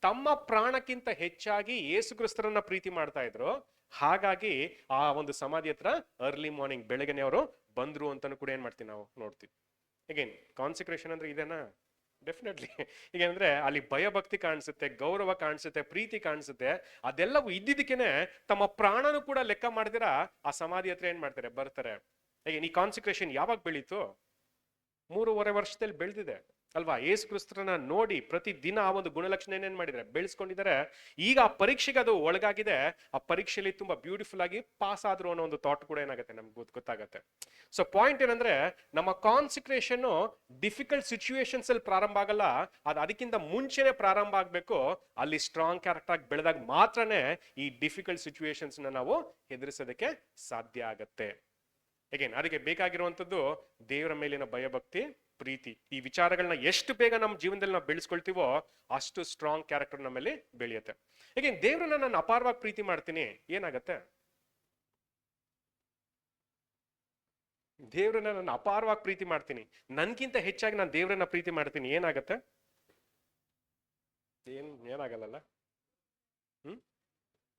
ತಮ್ಮ ಪ್ರಾಣಕ್ಕಿಂತ ಹೆಚ್ಚಾಗಿ ಯೇಸು ಕ್ರಿಸ್ತರನ್ನ ಪ್ರೀತಿ ಮಾಡ್ತಾ ಇದ್ರು. ಹಾಗಾಗಿ ಆ ಒಂದು ಸಮಾಧಿ ಹತ್ರ ಅರ್ಲಿ ಮಾರ್ನಿಂಗ್ ಬೆಳಗ್ಗೆನೆ ಅವರು ಬಂದ್ರು ಅಂತಾನು ಕೂಡ ಏನ್ ಮಾಡ್ತೀವಿ ನಾವು ನೋಡ್ತೀವಿ. ಅಗೇನ್ ಕಾನ್ಸಿಕ್ರೇಷನ್ ಅಂದ್ರೆ ಇದೇನಾ? ಡೆಫಿನೆಟ್ಲಿ. ಈಗಂದ್ರೆ ಅಲ್ಲಿ ಭಯ ಭಕ್ತಿ ಕಾಣಿಸುತ್ತೆ, ಗೌರವ ಕಾಣಿಸುತ್ತೆ, ಪ್ರೀತಿ ಕಾಣಿಸುತ್ತೆ. ಅದೆಲ್ಲವೂ ಇದ್ದಿದ್ದಕ್ಕೇನೆ ತಮ್ಮ ಪ್ರಾಣನು ಕೂಡ ಲೆಕ್ಕ ಮಾಡ್ದಿರ ಆ ಸಮಾಧಿ ಹತ್ರ ಏನ್ ಮಾಡ್ತಾರೆ? ಬರ್ತಾರೆ. ಹೇಗೆ ಈ ಕಾನ್ಸಿಕ್ರೇಷನ್ ಯಾವಾಗ ಬೆಳೀತು? 3.5 ವರ್ಷದಲ್ಲಿ ಬೆಳೆದಿದೆ ಅಲ್ವಾ? ಯೇಸು ಕ್ರಿಸ್ತರನ್ನ ನೋಡಿ ಪ್ರತಿ ದಿನ ಆ ಒಂದು ಗುಣಲಕ್ಷಣ ಏನೇನ್ ಮಾಡಿದ್ದಾರೆ? ಬೆಳೆಸ್ಕೊಂಡಿದ್ದಾರೆ. ಈಗ ಆ ಪರೀಕ್ಷೆಗೆ ಅದು ಒಳಗಾಗಿದೆ. ಆ ಪರೀಕ್ಷೆಯಲ್ಲಿ ತುಂಬಾ ಬ್ಯೂಟಿಫುಲ್ ಆಗಿ ಪಾಸ್ ಆದ್ರು ಅನ್ನೋ ಒಂದು ಥಾಟ್ ಕೂಡ ಏನಾಗುತ್ತೆ? ನಮ್ಗೆ ಗೊತ್ತಾಗತ್ತೆ. ಸೊ ಪಾಯಿಂಟ್ ಏನಂದ್ರೆ ನಮ್ಮ ಕಾನ್ಸಿಕ್ರೇಷನ್ ಡಿಫಿಕಲ್ಟ್ ಸಿಚುವೇಶನ್ಸ್ ಅಲ್ಲಿ ಪ್ರಾರಂಭ ಆಗಲ್ಲ, ಅದು ಅದಕ್ಕಿಂತ ಮುಂಚೆನೆ ಪ್ರಾರಂಭ ಆಗ್ಬೇಕು. ಅಲ್ಲಿ ಸ್ಟ್ರಾಂಗ್ ಕ್ಯಾರೆಕ್ಟರ್ ಆಗಿ ಬೆಳೆದಾಗ ಮಾತ್ರನೇ ಈ ಡಿಫಿಕಲ್ಟ್ ಸಿಚುವೇಶನ್ಸ್ ನಾವು ಎದುರಿಸೋದಕ್ಕೆ ಸಾಧ್ಯ ಆಗತ್ತೆ. ಅಗೇನ್ ಅದಕ್ಕೆ ಬೇಕಾಗಿರುವಂತದ್ದು ದೇವರ ಮೇಲಿನ ಭಯಭಕ್ತಿ, ಪ್ರೀತಿ. ಈ ವಿಚಾರಗಳನ್ನ ಎಷ್ಟು ಬೇಗ ನಮ್ಮ ಜೀವನದಲ್ಲಿ ನಾವು ಬೆಳೆಸ್ಕೊಳ್ತೀವೋ ಅಷ್ಟು ಸ್ಟ್ರಾಂಗ್ ಕ್ಯಾರೆಕ್ಟರ್ ನಮ್ಮಲ್ಲಿ ಬೆಳೆಯುತ್ತೆ. ಅಗೇನ್ ದೇವ್ರನ್ನ ನಾನು ಅಪಾರವಾಗಿ ಪ್ರೀತಿ ಮಾಡ್ತೀನಿ, ಏನಾಗತ್ತೆ? ದೇವ್ರನ್ನ ನಾನು ಅಪಾರವಾಗಿ ಪ್ರೀತಿ ಮಾಡ್ತೀನಿ, ನನ್ಗಿಂತ ಹೆಚ್ಚಾಗಿ ನಾನು ದೇವ್ರನ್ನ ಪ್ರೀತಿ ಮಾಡ್ತೀನಿ, ಏನಾಗತ್ತೆ? ಏನಾಗಲ್ಲ.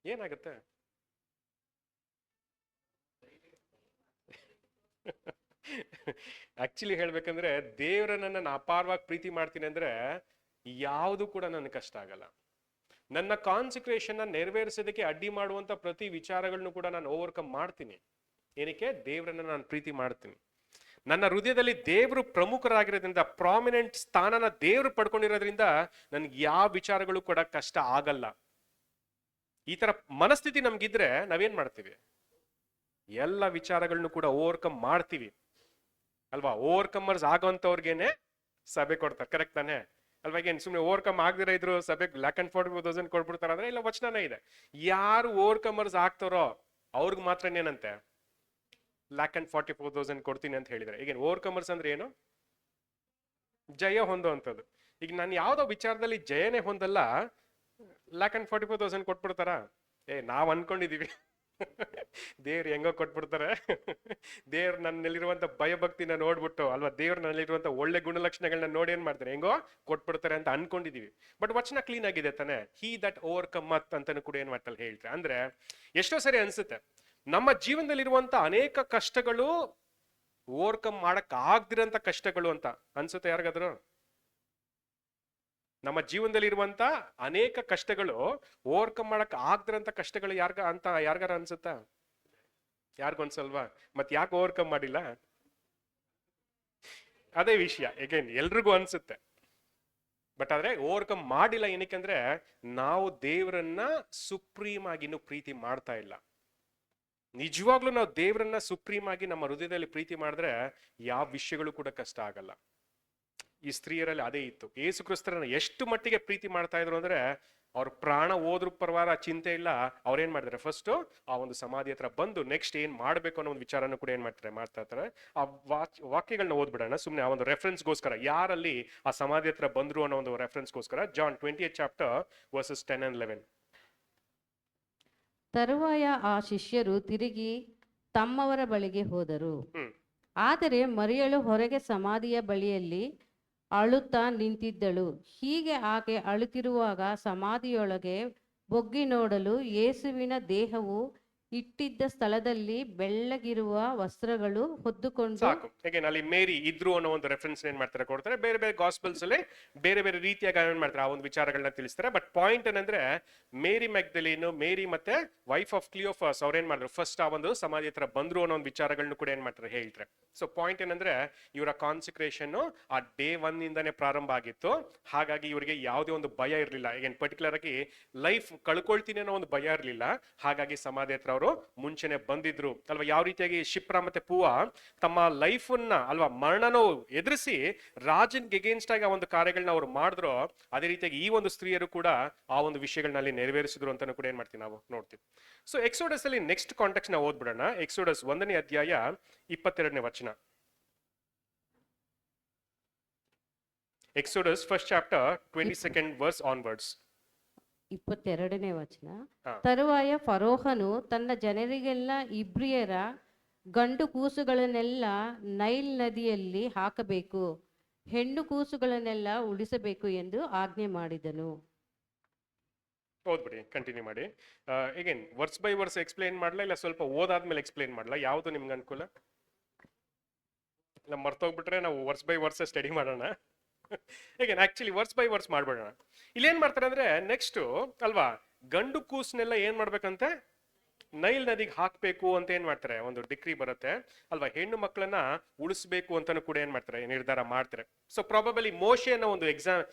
ಏನಾಗತ್ತೆ? ಆಕ್ಚುಲಿ ಹೇಳ್ಬೇಕಂದ್ರೆ ದೇವರನ್ನ ನಾನು ಅಪಾರವಾಗಿ ಪ್ರೀತಿ ಮಾಡ್ತೀನಿ ಅಂದ್ರೆ ಯಾವುದು ಕೂಡ ನನಗೆ ಕಷ್ಟ ಆಗಲ್ಲ. ನನ್ನ ಕಾನ್ಸಿಕ್ರೇಷನ್ ನೆರವೇರಿಸೋದಕ್ಕೆ ಅಡ್ಡಿ ಮಾಡುವಂತ ಪ್ರತಿ ವಿಚಾರಗಳನ್ನು ಕೂಡ ನಾನು ಓವರ್ಕಮ್ ಮಾಡ್ತೀನಿ. ಏನಕ್ಕೆ? ದೇವರನ್ನ ನಾನು ಪ್ರೀತಿ ಮಾಡ್ತೀನಿ. ನನ್ನ ಹೃದಯದಲ್ಲಿ ದೇವರು ಪ್ರಮುಖರಾಗಿರೋದ್ರಿಂದ, ಪ್ರಾಮಿನೆಂಟ್ ಸ್ಥಾನನ ದೇವರು ಪಡ್ಕೊಂಡಿರೋದ್ರಿಂದ ನನ್ಗೆ ಯಾವ ವಿಚಾರಗಳು ಕೂಡ ಕಷ್ಟ ಆಗಲ್ಲ. ಈ ತರ ಮನಸ್ಥಿತಿ ನಮ್ಗಿದ್ರೆ ನಾವೇನ್ ಮಾಡ್ತೀವಿ? ಎಲ್ಲ ವಿಚಾರಗಳನ್ನು ಕೂಡ ಓವರ್ಕಮ್ ಮಾಡ್ತೀವಿ ಅಲ್ವಾ? ಓವರ್ಕಮರ್ಸ್ ಆಗೋಂಥವ್ರಿಗೇನೆ ಸಭೆ ಕೊಡ್ತಾರೆ, ಕರೆಕ್ಟ್ ತಾನೆ ಅಲ್ವಾ? ಏನ್ ಸುಮ್ಮನೆ ಓವರ್ಕಮ್ ಆಗದಿರ ಇದ್ರು ಸಭೆಗೆ 1,44,000 ಕೊಡ್ಬಿಡ್ತಾರ ಅಂದ್ರೆ ಇಲ್ಲ, ವಚನನೇ ಇದೆ. ಯಾರು ಓವರ್ಕಮರ್ಸ್ ಆಗ್ತಾರೋ ಅವ್ರಿಗೆ ಮಾತ್ರ ಏನಂತೆ? 1,44,000 ಕೊಡ್ತೀನಿ ಅಂತ ಹೇಳಿದ್ರೆ. ಈಗ ಓವರ್ಕಮರ್ಸ್ ಅಂದ್ರೆ ಏನು? ಜಯ ಹೊಂದುವಂಥದ್ದು. ಈಗ ನಾನು ಯಾವ್ದೋ ವಿಚಾರದಲ್ಲಿ ಜಯನೇ ಹೊಂದಲ್ಲ, 1,44,000 ಕೊಟ್ಬಿಡ್ತಾರ? ನಾವ್ ಅನ್ಕೊಂಡಿದೀವಿ ದೇವ್ರು ಹೆಂಗೋ ಕೊಟ್ಬಿಡ್ತಾರೆ. ದೇವ್ರು ನನ್ನಲ್ಲಿರುವಂತ ಭಯಭಕ್ತಿನ ನೋಡ್ಬಿಟ್ಟು ಅಲ್ವಾ, ದೇವ್ರು ನನ್ನಲ್ಲಿರುವಂತ ಒಳ್ಳೆ ಗುಣಲಕ್ಷಣಗಳನ್ನ ನೋಡಿ ಏನ್ ಮಾಡ್ತಾರೆ? ಹೆಂಗೋ ಕೊಟ್ಬಿಡ್ತಾರೆ ಅಂತ ಅನ್ಕೊಂಡಿದೀವಿ. ಬಟ್ ವಚನ ಕ್ಲೀನ್ ಆಗಿದೆ ತಾನೆ? ಹಿ ದಟ್ ಓವರ್ಕಮ್ ಅಂತಾನು ಕೂಡ ಏನ್ ಮಾಡ್ತಲ್ಲ ಹೇಳ್ತಾರೆ. ಅಂದ್ರೆ ಎಷ್ಟೋ ಸರಿ ಅನ್ಸುತ್ತೆ ನಮ್ಮ ಜೀವನದಲ್ಲಿರುವಂತ ಅನೇಕ ಕಷ್ಟಗಳು ಓವರ್ಕಮ್ ಮಾಡಕ್ ಆಗ್ದಿರಂತ ಕಷ್ಟಗಳು ಅಂತ ಅನ್ಸುತ್ತೆ ಯಾರಿಗಾದ್ರು? ನಮ್ಮ ಜೀವನದಲ್ಲಿ ಇರುವಂತ ಅನೇಕ ಕಷ್ಟಗಳು ಓವರ್ಕಮ್ ಮಾಡಕ್ ಆಗ್ದಿರಂತ ಕಷ್ಟಗಳು ಯಾರಿಗಾರ ಅನ್ಸುತ್ತಾ? ಯಾರಿಗೊಂದ್ಸಲ್ವಾ? ಮತ್ ಯಾಕೆ ಓವರ್ಕಮ್ ಮಾಡಿಲ್ಲ? ಅದೇ ವಿಷಯ. ಅಗೇನ್ ಎಲ್ರಿಗೂ ಅನ್ಸುತ್ತೆ, ಬಟ್ ಆದ್ರೆ ಓವರ್ಕಮ್ ಮಾಡಿಲ್ಲ. ಏನಕ್ಕಂದ್ರೆ ನಾವು ದೇವರನ್ನ ಸುಪ್ರೀಮ್ ಆಗಿ ಇನ್ನೂ ಪ್ರೀತಿ ಮಾಡ್ತಾ ಇಲ್ಲ. ನಿಜವಾಗ್ಲೂ ನಾವು ದೇವರನ್ನ ಸುಪ್ರೀಮ್ ಆಗಿ ನಮ್ಮ ಹೃದಯದಲ್ಲಿ ಪ್ರೀತಿ ಮಾಡಿದ್ರೆ ಯಾವ ವಿಷಯಗಳು ಕೂಡ ಕಷ್ಟ ಆಗಲ್ಲ. ಈ ಸ್ತ್ರೀಯರಲ್ಲಿ ಅದೇ ಇತ್ತು. ಯೇಸು ಕ್ರಿಸ್ತರನ್ನ ಎಷ್ಟು ಮಟ್ಟಿಗೆ ಪ್ರೀತಿ ಮಾಡ್ತಾ ಇದ್ರು ಅಂದ್ರೆ ಅವ್ರ ಪ್ರಾಣ ಹೋದ್ರು ಪರವಾರ ಚಿಂತೆ ಇಲ್ಲ. ಅವ್ರೇನ್ ಮಾಡಿದಾರೆ? ಫಸ್ಟ್ ಆ ಒಂದು ಸಮಾಧಿ ಹತ್ರ ಬಂದು ನೆಕ್ಸ್ಟ್ ಏನ್ ಮಾಡ್ಬೇಕು ಅನ್ನೋ ಒಂದು ವಿಚಾರನ ಕೂಡ ಏನ್ ಮಾಡ್ತಾ ಇರ್ತಾರೆ. ಆ ವಾಕ್ಯಗಳನ್ನ ಓದ್ಬಿಡೋಣ ಸುಮ್ನೆ, ಆ ಒಂದು ರೆಫರೆನ್ಸ್ಗೋಸ್ಕರ. ಯಾರಲ್ಲಿ ಆ ಸಮಾಧಿ ಹತ್ರ ಬಂದ್ರು ಅನ್ನೋ ಒಂದು ರೆಫರೆನ್ಸ್ಗೋಸ್ಕರ. John 20th chapter verses 10 and 11. ತರುವಾಯ ಆ ಶಿಷ್ಯರು ತಿರುಗಿ ತಮ್ಮವರ ಬಳಿಗೆ ಹೋದರು. ಆದರೆ ಮರಿಯಳು ಹೊರಗೆ ಸಮಾಧಿಯ ಬಳಿಯಲ್ಲಿ ಅಳುತ್ತಾ ನಿಂತಿದ್ದಳು. ಹೀಗೆ ಆಕೆ ಅಳುತ್ತಿರುವಾಗ ಸಮಾಧಿಯೊಳಗೆ ಬೊಗ್ಗಿ ನೋಡಲು ಯೇಸುವಿನ ದೇಹವು ಇಟ್ಟಿದ್ದ ಸ್ಥಳದಲ್ಲಿ ಬೆಳ್ಳಗಿರುವ ವಸ್ತ್ರಗಳು ಹೊದ್ದುಕೊಂಡು ಸಾಕು. ಹೇಗೇನು ಅಲ್ಲಿ ಮೇರಿ ಇದ್ರು ಅನ್ನೋ ಒಂದು ರೆಫರೆನ್ಸ್ ಏನ್ ಮಾಡ್ತಾರೆ ಕೊಡ್ತಾರೆ. ಬೇರೆ ಬೇರೆ ಗಾಸ್ಪಲ್ಸ್ ಅಲ್ಲಿ ಬೇರೆ ಬೇರೆ ರೀತಿಯಾಗಿ ಏನ್ ಮಾಡ್ತಾರೆ ಆ ಒಂದು ವಿಚಾರಗಳನ್ನ ತಿಳಿಸ್ತಾರೆ. ಬಟ್ ಪಾಯಿಂಟ್ ಏನಂದ್ರೆ ಮೇರಿ ಮೆಗ್ದಲೀನು, ಮೇರಿ ಮತ್ತೆ ವೈಫ್ ಆಫ್ ಕ್ಲಿಯೋಫಾಸ್ ಅವ್ರೇನ್ ಮಾಡಿದ್ರು ಫಸ್ಟ್ ಆ ಒಂದು ಸಮಾಧಿ ಹತ್ರ ಬಂದ್ರು ಅನ್ನೋ ಒಂದು ವಿಚಾರಗಳನ್ನ ಕೂಡ ಏನ್ ಮಾಡ್ತಾರೆ ಹೇಳ್ತಾರೆ. ಸೊ ಪಾಯಿಂಟ್ ಏನಂದ್ರೆ ಇವರ ಕಾನ್ಸಿಕ್ರೇಷನ್ ಆ ಡೇ 1 ಇಂದಾನೆ ಪ್ರಾರಂಭ ಆಗಿತ್ತು. ಹಾಗಾಗಿ ಇವರಿಗೆ ಯಾವುದೇ ಒಂದು ಭಯ ಇರಲಿಲ್ಲ. ಈಗ ಪರ್ಟಿಕ್ಯುಲರ್ ಆಗಿ ಲೈಫ್ ಕಳ್ಕೊಳ್ತೀನಿ ಅನ್ನೋ ಒಂದು ಭಯ ಇರಲಿಲ್ಲ. ಹಾಗಾಗಿ ಸಮಾಧಿ ಹತ್ರ ಅವರು ಮುಂಚೆನೆ ಬಂದಿದ್ರು ಅಲ್ವಾ. ಯಾವ ರೀತಿಯಾಗಿ ಶಿಪ್ರಾ ಮತ್ತೆ ಪೂವ ತಮ್ಮ ಲೈಫ್ ಅನ್ನ ಅಲ್ವಾ ಮರಣನೋ ಎದುರಿಸಿ ರಾಜನ್ಗೆ ಎಗೇನ್ಸ್ಟ್ ಆಗಿ ಆ ಒಂದು ಕಾರ್ಯಗಳನ್ನ ಅವ್ರು ಮಾಡಿದ್ರು, ಅದೇ ರೀತಿಯಾಗಿ ಈ ಒಂದು ಸ್ತ್ರೀಯರು ಕೂಡ ಆ ಒಂದು ವಿಷಯಗಳನ್ನ ನೆರವೇರಿಸಿದ್ರು ಅಂತಾನು ಕೂಡ ಏನ್ ಮಾಡ್ತೀವಿ ನಾವು ನೋಡ್ತೀವಿ. ಸೊ ಎಕ್ಸೋಡಸ್ ಅಲ್ಲಿ ನೆಕ್ಸ್ಟ್ ಕಾಂಟೆಕ್ಸ್ಟ್ ನಾವು ಓದ್ಬಿಡೋಣ. ಎಕ್ಸೋಡಸ್ 1ನೇ ಅಧ್ಯಾಯ 22ನೇ ವಚನ. Exodus first chapter 22nd verse onwards. 22ನೇ ವಚನ. ಹಾ. ತರುವಾಯ ಫರೋಹನು ತನ್ನ ಜನರಿಗೆಲ್ಲ ಇಬ್ರಿಯರ ಗಂಡು ಕೂಸುಗಳನ್ನೆಲ್ಲ ನೈಲ್ ನದಿಯಲ್ಲಿ ಹಾಕಬೇಕು, ಹೆಣ್ಣು ಕೂಸುಗಳನ್ನೆಲ್ಲ ಉಳಿಸಬೇಕು ಎಂದು ಆಜ್ಞೆ ಮಾಡಿದನು. ಓದ್ಬಿಡಿ, ಕಂಟಿನ್ಯೂ ಮಾಡಿ. Again verse by verse explain ಮಾಡಲ್ಲ, ಇಲ್ಲ ಸ್ವಲ್ಪ ಓದಾದ್ಮೇಲೆ ಎಕ್ಸ್ಪ್ಲೇನ್ ಮಾಡಲ್ಲ, ಯಾವುದು ನಿಮ್ಗೆ ಅನುಕೂಲ? ಇಲ್ಲ ಮರ್ತೋಗ್ಬಿಟ್ರೆ ನಾವು ವರ್ಸ್ ಬೈ ವರ್ಸ್ ಸ್ಟಡಿ ಮಾಡೋಣ. Again actually verse by verse ಮಾಡ್ಬೇಡೋಣ. ಇಲ್ಲಿ ಏನ್ ಮಾಡ್ತಾರೆ ಅಂದ್ರೆ ನೆಕ್ಸ್ಟ್ ಅಲ್ವಾ ಗಂಡು ಕೂಸ್ನೆಲ್ಲ ಏನ್ ಮಾಡ್ಬೇಕಂತೆ ನೈಲ್ ನದಿಗೆ ಹಾಕ್ಬೇಕು ಅಂತ ಏನ್ ಮಾಡ್ತಾರೆ ಒಂದು ಡಿಕ್ರಿ ಬರುತ್ತೆ ಅಲ್ವಾ. ಹೆಣ್ಣು ಮಕ್ಕಳನ್ನ ಉಳಿಸ್ಬೇಕು ಅಂತಾನು ಕೂಡ ಏನ್ ಮಾಡ್ತಾರೆ ನಿರ್ಧಾರ ಮಾಡ್ತಾರೆ. ಸೊ ಪ್ರಾಬಬಲಿ ಮೋಶೆ ಅನ್ನೋ ಒಂದು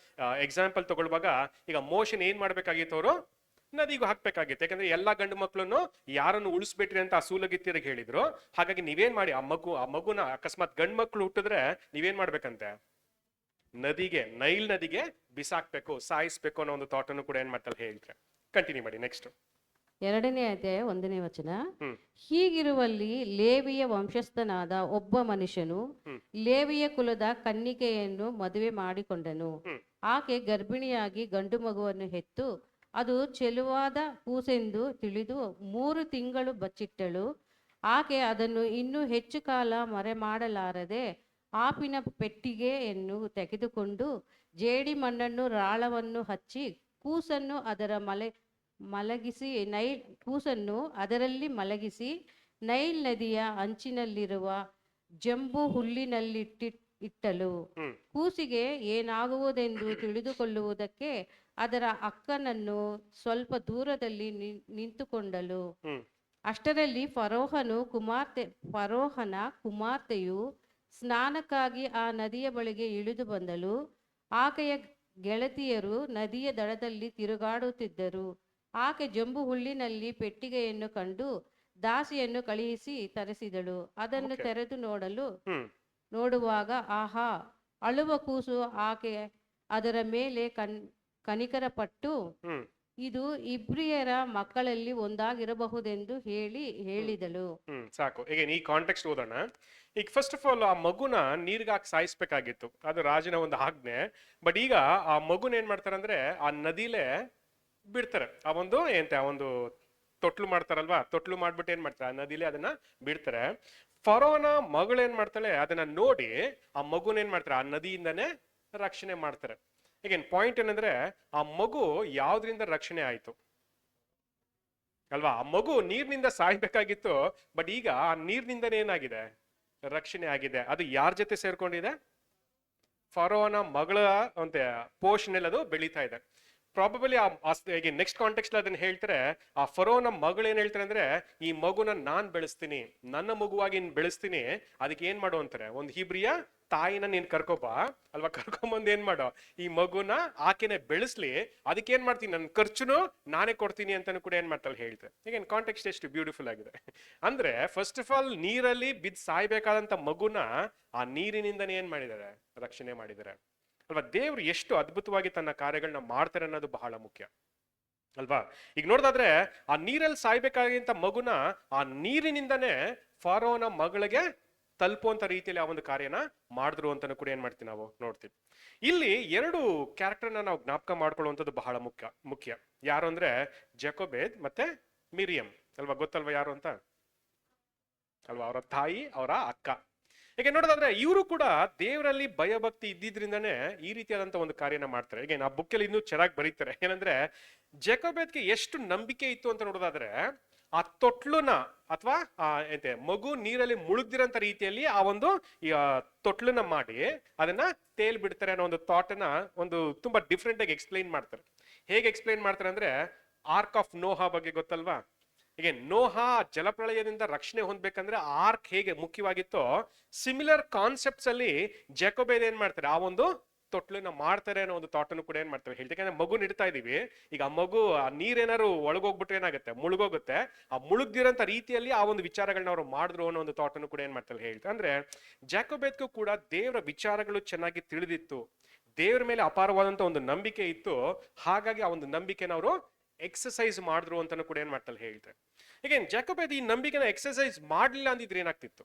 ಎಕ್ಸಾಂಪಲ್ ತಗೊಳ್ಳುವಾಗ ಈಗ ಮೋಶನ್ ಏನ್ ಮಾಡ್ಬೇಕಾಗಿತ್ತು ಅವರು ನದಿಗೂ ಹಾಕ್ಬೇಕಾಗಿತ್ತು. ಯಾಕಂದ್ರೆ ಎಲ್ಲಾ ಗಂಡು ಮಕ್ಕಳನ್ನು ಯಾರನ್ನು ಉಳಿಸ್ಬಿಟ್ರಿ ಅಂತ ಆ ಸೂಲಗಿತ್ತಿಯರಿಗೆ ಹೇಳಿದ್ರು. ಹಾಗಾಗಿ ನೀವೇನ್ ಮಾಡಿ ಆ ಮಗುನ ಅಕಸ್ಮಾತ್ ಗಂಡು ಮಕ್ಕಳು ಹುಟ್ಟಿದ್ರೆ ನೀವೇನ್ ಮಾಡ್ಬೇಕಂತೆ ನದಿಗೆ ನೈಲ್ ನದಿಗೆ ಬಿಸಾಕ್ಬೇಕು, ಸಾಯಿಸ್ಬೇಕು ಅನ್ನೋ ಒಂದು ಥಾಟ್ ಅನ್ನು ಕೂಡ ಏನ್ ಮಾಡ್ತಾರೆ ಹೇಳ್ತಾರೆ. ಕಂಟಿನ್ಯೂ ಮಾಡಿ ನೆಕ್ಸ್ಟ್. 2ನೇ ಅಧ್ಯಾಯ 1ನೇ ವಚನ. ಹ್ಮ್. ಹೀಗಿರುವಲ್ಲಿ ಲೇವಿಯ ವಂಶಸ್ಥನಾದ ಒಬ್ಬ ಮನುಷ್ಯನು ಲೇವಿಯ ಕುಲದ ಕನ್ನಿಕೆಯನ್ನು ಮದುವೆ ಮಾಡಿಕೊಂಡನು. ಆಕೆ ಗರ್ಭಿಣಿಯಾಗಿ ಗಂಡು ಮಗುವನ್ನು ಹೆತ್ತು ಅದು ಚೆಲುವಾದ ಕೂಸೆಂದು ತಿಳಿದು 3 ತಿಂಗಳು ಬಚ್ಚಿಟ್ಟಳು. ಆಕೆ ಅದನ್ನು ಇನ್ನೂ ಹೆಚ್ಚು ಕಾಲ ಮರೆಮಾಡಲಾರದೆ ಆಪಿನ ಪೆಟ್ಟಿಗೆಯನ್ನು ತೆಗೆದುಕೊಂಡು ಜೇಡಿ ಮಣ್ಣನ್ನು ರಾಳವನ್ನು ಹಚ್ಚಿ ಕೂಸನ್ನು ಅದರಲ್ಲಿ ಮಲಗಿಸಿ ನೈಲ್ ನದಿಯ ಅಂಚಿನಲ್ಲಿರುವ ಜಂಬು ಹುಲ್ಲಿನಲ್ಲಿಟ್ಟಳು. ಕೂಸಿಗೆ ಏನಾಗುವುದೆಂದು ತಿಳಿದುಕೊಳ್ಳುವುದಕ್ಕೆ ಅದರ ಅಕ್ಕನನ್ನು ಸ್ವಲ್ಪ ದೂರದಲ್ಲಿ ನಿಂತುಕೊಂಡಳು. ಅಷ್ಟರಲ್ಲಿ ಫರೋಹನ ಕುಮಾರ್ತೆಯು ಸ್ನಾನಕ್ಕಾಗಿ ಆ ನದಿಯ ಬಳಿಗೆ ಇಳಿದು ಬಂದಳು. ಆಕೆಯ ಗೆಳತಿಯರು ನದಿಯ ದಡದಲ್ಲಿ ತಿರುಗಾಡುತ್ತಿದ್ದರು. ಆಕೆ ಜಂಬು ಹುಲ್ಲಿನಲ್ಲಿ ಪೆಟ್ಟಿಗೆಯನ್ನು ಕಂಡು ದಾಸಿಯನ್ನು ಕಳುಹಿಸಿ ತರಿಸಿದಳು. ಅದನ್ನು ತೆರೆದು ನೋಡುವಾಗ ಆಹಾ, ಅಳುವ ಕೂಸು. ಆಕೆ ಅದರ ಮೇಲೆ ಕನಿಕರಪಟ್ಟು ಇದು ಇಬ್ರಿಯರ ಮಕ್ಕಳಲ್ಲಿ ಒಂದಾಗಿರಬಹುದೆಂದು ಹೇಳಿದಳು. ಸಾಕು. ಈಗ ಈ ಕಾಂಟೆಕ್ಸ್ಟ್ ಓದೋಣ. ಈಗ ಫಸ್ಟ್ ಆಫ್ ಆಲ್ ಆ ಮಗುನ ನೀರ್ಗೆ ಹಾಕಿ ಸಾಯಿಸ್ಬೇಕಾಗಿತ್ತು, ಅದು ರಾಜನ ಒಂದು ಆಜ್ಞೆ. ಬಟ್ ಈಗ ಆ ಮಗುನ ಏನ್ ಮಾಡ್ತಾರೆ ಅಂದ್ರೆ ಆ ನದಿಲೇ ಬಿಡ್ತಾರೆ. ಆ ಒಂದು ತೊಟ್ಲು ಮಾಡ್ತಾರಲ್ವಾ, ತೊಟ್ಲು ಮಾಡ್ಬಿಟ್ಟು ಏನ್ ಮಾಡ್ತಾರೆ ಆ ನದಿಲೇ ಅದನ್ನ ಬಿಡ್ತಾರೆ. ಫರೋನ ಮಗಳು ಏನ್ ಮಾಡ್ತಾಳೆ ಅದನ್ನ ನೋಡಿ ಆ ಮಗುನ ಏನ್ ಮಾಡ್ತಾರೆ ಆ ನದಿಯಿಂದಾನೇ ರಕ್ಷಣೆ ಮಾಡ್ತಾರೆ. ಈಗೇನ್ ಪಾಯಿಂಟ್ ಏನಂದ್ರೆ ಆ ಮಗು ಯಾವ್ದ್ರಿಂದ ರಕ್ಷಣೆ ಆಯ್ತು ಅಲ್ವಾ. ಆ ಮಗು ನೀರಿನಿಂದ ಸಾಯ್ಬೇಕಾಗಿತ್ತು, ಬಟ್ ಈಗ ಆ ನೀರಿನಿಂದನೇ ಏನಾಗಿದೆ ರಕ್ಷಣೆ ಆಗಿದೆ. ಅದು ಯಾರ ಜೊತೆ ಸೇರ್ಕೊಂಡಿದೆ? ಫರೋನ ಮಗಳ ಅಂತ ಪೋಷಣೆಯಲ್ಲಿ ಅದು ಬೆಳೀತಾ ಇದೆ. ಪ್ರಾಬಬಲಿ ಈಗ ನೆಕ್ಸ್ಟ್ ಕಾಂಟೆಕ್ಸ್ಟ್ ಅದನ್ನ ಹೇಳ್ತಾರೆ. ಆ ಫರೋನ ಮಗಳು ಏನ್ ಹೇಳ್ತಾರೆ ಅಂದ್ರೆ ಈ ಮಗುನ ನಾನ್ ಬೆಳೆಸ್ತೀನಿ, ನನ್ನ ಮಗುವಾಗಿ ಬೆಳೆಸ್ತೀನಿ, ಅದಕ್ಕೆ ಏನ್ ಮಾಡು ಅಂತಾರೆ ಒಂದು ಹೀಬ್ರಿಯ ತಾಯಿನ ನೀನ್ ಕರ್ಕೊಬ ಅಲ್ವಾ, ಕರ್ಕೊಂಬಂದ್ ಏನ್ ಮಾಡೋ ಈ ಮಗುನ ಆಕೆನೆ ಬೆಳೆಸ್ಲಿ, ಅದಕ್ಕೆ ಏನ್ ಮಾಡ್ತೀನಿ ನನ್ನ ಖರ್ಚುನು ನಾನೇ ಕೊಡ್ತೀನಿ ಅಂತಾನು ಕೂಡ ಏನ್ ಮಾಡ್ತಾಳೆ ಹೇಳ್ತಾರೆ. ಈಗ ಕಾಂಟೆಕ್ಸ್ಟ್ ಎಷ್ಟು ಬ್ಯೂಟಿಫುಲ್ ಆಗಿದೆ ಅಂದ್ರೆ ಫಸ್ಟ್ ಆಫ್ ಆಲ್ ನೀರಲ್ಲಿ ಬಿದ್ದು ಸಾಯ್ಬೇಕಾದಂತ ಮಗುನ ಆ ನೀರಿನಿಂದನೇ ಏನ್ ಮಾಡಿದ್ದಾರೆ ರಕ್ಷಣೆ ಮಾಡಿದ್ದಾರೆ ಅಲ್ವಾ. ದೇವ್ರು ಎಷ್ಟು ಅದ್ಭುತವಾಗಿ ತನ್ನ ಕಾರ್ಯಗಳನ್ನ ಮಾಡ್ತಾರೆ ಅನ್ನೋದು ಬಹಳ ಮುಖ್ಯ ಅಲ್ವಾ. ಈಗ ನೋಡ್ದಾದ್ರೆ ಆ ನೀರಲ್ಲಿ ಸಾಯ್ಬೇಕಾಗಿಂತ ಮಗುನ ಆ ನೀರಿನಿಂದನೇ ಫಾರೋನ ಮಗಳಿಗೆ ತಲುಪುವಂತ ರೀತಿಯಲ್ಲಿ ಆ ಒಂದು ಕಾರ್ಯನ ಮಾಡಿದ್ರು ಅಂತಾನು ಕೂಡ ಏನ್ ಮಾಡ್ತೀವಿ ನಾವು ನೋಡ್ತೀವಿ. ಇಲ್ಲಿ 2 ಕ್ಯಾರೆಕ್ಟರ್ನ ನಾವು ಜ್ಞಾಪಕ ಮಾಡ್ಕೊಳ್ಳುವಂಥದ್ದು ಬಹಳ ಮುಖ್ಯ. ಯಾರು ಅಂದ್ರೆ ಜಕೋಬೇದ್ ಮತ್ತೆ ಮಿರಿಯಂ ಅಲ್ವಾ. ಗೊತ್ತಲ್ವಾ ಯಾರು ಅಂತ ಅಲ್ವಾ? ಅವರ ತಾಯಿ, ಅವರ ಅಕ್ಕ. ಈಗ ನೋಡೋದಾದ್ರೆ ಇವರು ಕೂಡ ದೇವರಲ್ಲಿ ಭಯಭಕ್ತಿ ಇದ್ದಿದ್ರಿಂದಾನೇ ಈ ರೀತಿಯಾದಂತ ಒಂದು ಕಾರ್ಯನ ಮಾಡ್ತಾರೆ. ಈಗ ಆ ಬುಕ್ಕಲ್ಲಿ ಇನ್ನೂ ಚೆನ್ನಾಗಿ ಬರೀತಾರೆ. ಏನಂದ್ರೆ ಜಕೋಬೇದ್ಗೆ ಎಷ್ಟು ನಂಬಿಕೆ ಇತ್ತು ಅಂತ ನೋಡೋದಾದ್ರೆ, ಆ ತೊಟ್ಲುನ ಅಥವಾ ಎಂತೆ ಮಗು ನೀರಲ್ಲಿ ಮುಳುಗ್ದಿರೋಂಥ ರೀತಿಯಲ್ಲಿ ಆ ಒಂದು ತೊಟ್ಲನ್ನ ಮಾಡಿ ಅದನ್ನ ತೇಲ್ ಬಿಡ್ತಾರೆ ಅನ್ನೋ ಒಂದು ಥಾಟ್ನ ಒಂದು ತುಂಬಾ ಡಿಫ್ರೆಂಟ್ ಆಗಿ ಎಕ್ಸ್ಪ್ಲೈನ್ ಮಾಡ್ತಾರೆ. ಹೇಗೆ ಎಕ್ಸ್ಪ್ಲೈನ್ ಮಾಡ್ತಾರೆ ಅಂದ್ರೆ, ಆರ್ಕ್ ಆಫ್ ನೋಹಾ ಬಗ್ಗೆ ಗೊತ್ತಲ್ವಾ? ಹೀಗೆ ನೋಹಾ ಜಲಪ್ರಳಯದಿಂದ ರಕ್ಷಣೆ ಹೊಂದ್ಬೇಕಂದ್ರೆ ಆರ್ಕ್ ಹೇಗೆ ಮುಖ್ಯವಾಗಿತ್ತೋ, ಸಿಮಿಲರ್ ಕಾನ್ಸೆಪ್ಟ್ಸ್ ಅಲ್ಲಿ ಜಕೋಬೇದ್ ಏನ್ ಮಾಡ್ತಾರೆ, ಆ ಒಂದು ತೊಟ್ಲನ್ನ ಮಾಡ್ತಾರೆ ಅನ್ನೋ ಒಂದು ಥಾಟ್ ಅನ್ನು ಕೂಡ ಏನ್ ಮಾಡ್ತಾರೆ ಹೇಳ್ತಾರೆ. ಯಾಕಂದ್ರೆ ಮಗು ಇಡ್ತಾ ಇದೀವಿ, ಈಗ ಆ ಮಗು ಆ ನೀರೇನಾದ್ರು ಒಳಗೋಗ್ಬಿಟ್ರೆ ಏನಾಗುತ್ತೆ, ಮುಳುಗೋಗುತ್ತೆ. ಆ ಮುಳುಗ್ದಿರೋಂಥ ರೀತಿಯಲ್ಲಿ ಆ ಒಂದು ವಿಚಾರಗಳನ್ನ ಅವರು ಮಾಡಿದ್ರು ಅನ್ನೋ ಒಂದು ಥಾಟ್ ಅನ್ನು ಕೂಡ ಏನ್ ಮಾಡ್ತಾರೆ ಹೇಳ್ತಾರೆ. ಅಂದ್ರೆ ಜಾಕೋಬೇದ್ಗೂ ಕೂಡ ದೇವರ ವಿಚಾರಗಳು ಚೆನ್ನಾಗಿ ತಿಳಿದಿತ್ತು, ದೇವರ ಮೇಲೆ ಅಪಾರವಾದಂತ ಒಂದು ನಂಬಿಕೆ ಇತ್ತು. ಹಾಗಾಗಿ ಆ ಒಂದು ನಂಬಿಕೆನ ಅವರು ಎಕ್ಸಸೈಸ್ ಮಾಡಿದ್ರು ಅಂತಾನು ಕೂಡ ಏನ್ ಮಾಡ್ತಾರೆ ಹೇಳ್ತಾರೆ. ಈಗ ಜಾಕೋಬೇದ್ ಈ ನಂಬಿಕೆನ ಎಕ್ಸಸೈಸ್ ಮಾಡ್ಲಿಲ್ಲ ಅಂದಿದ್ರೆ ಏನಾಗ್ತಿತ್ತು,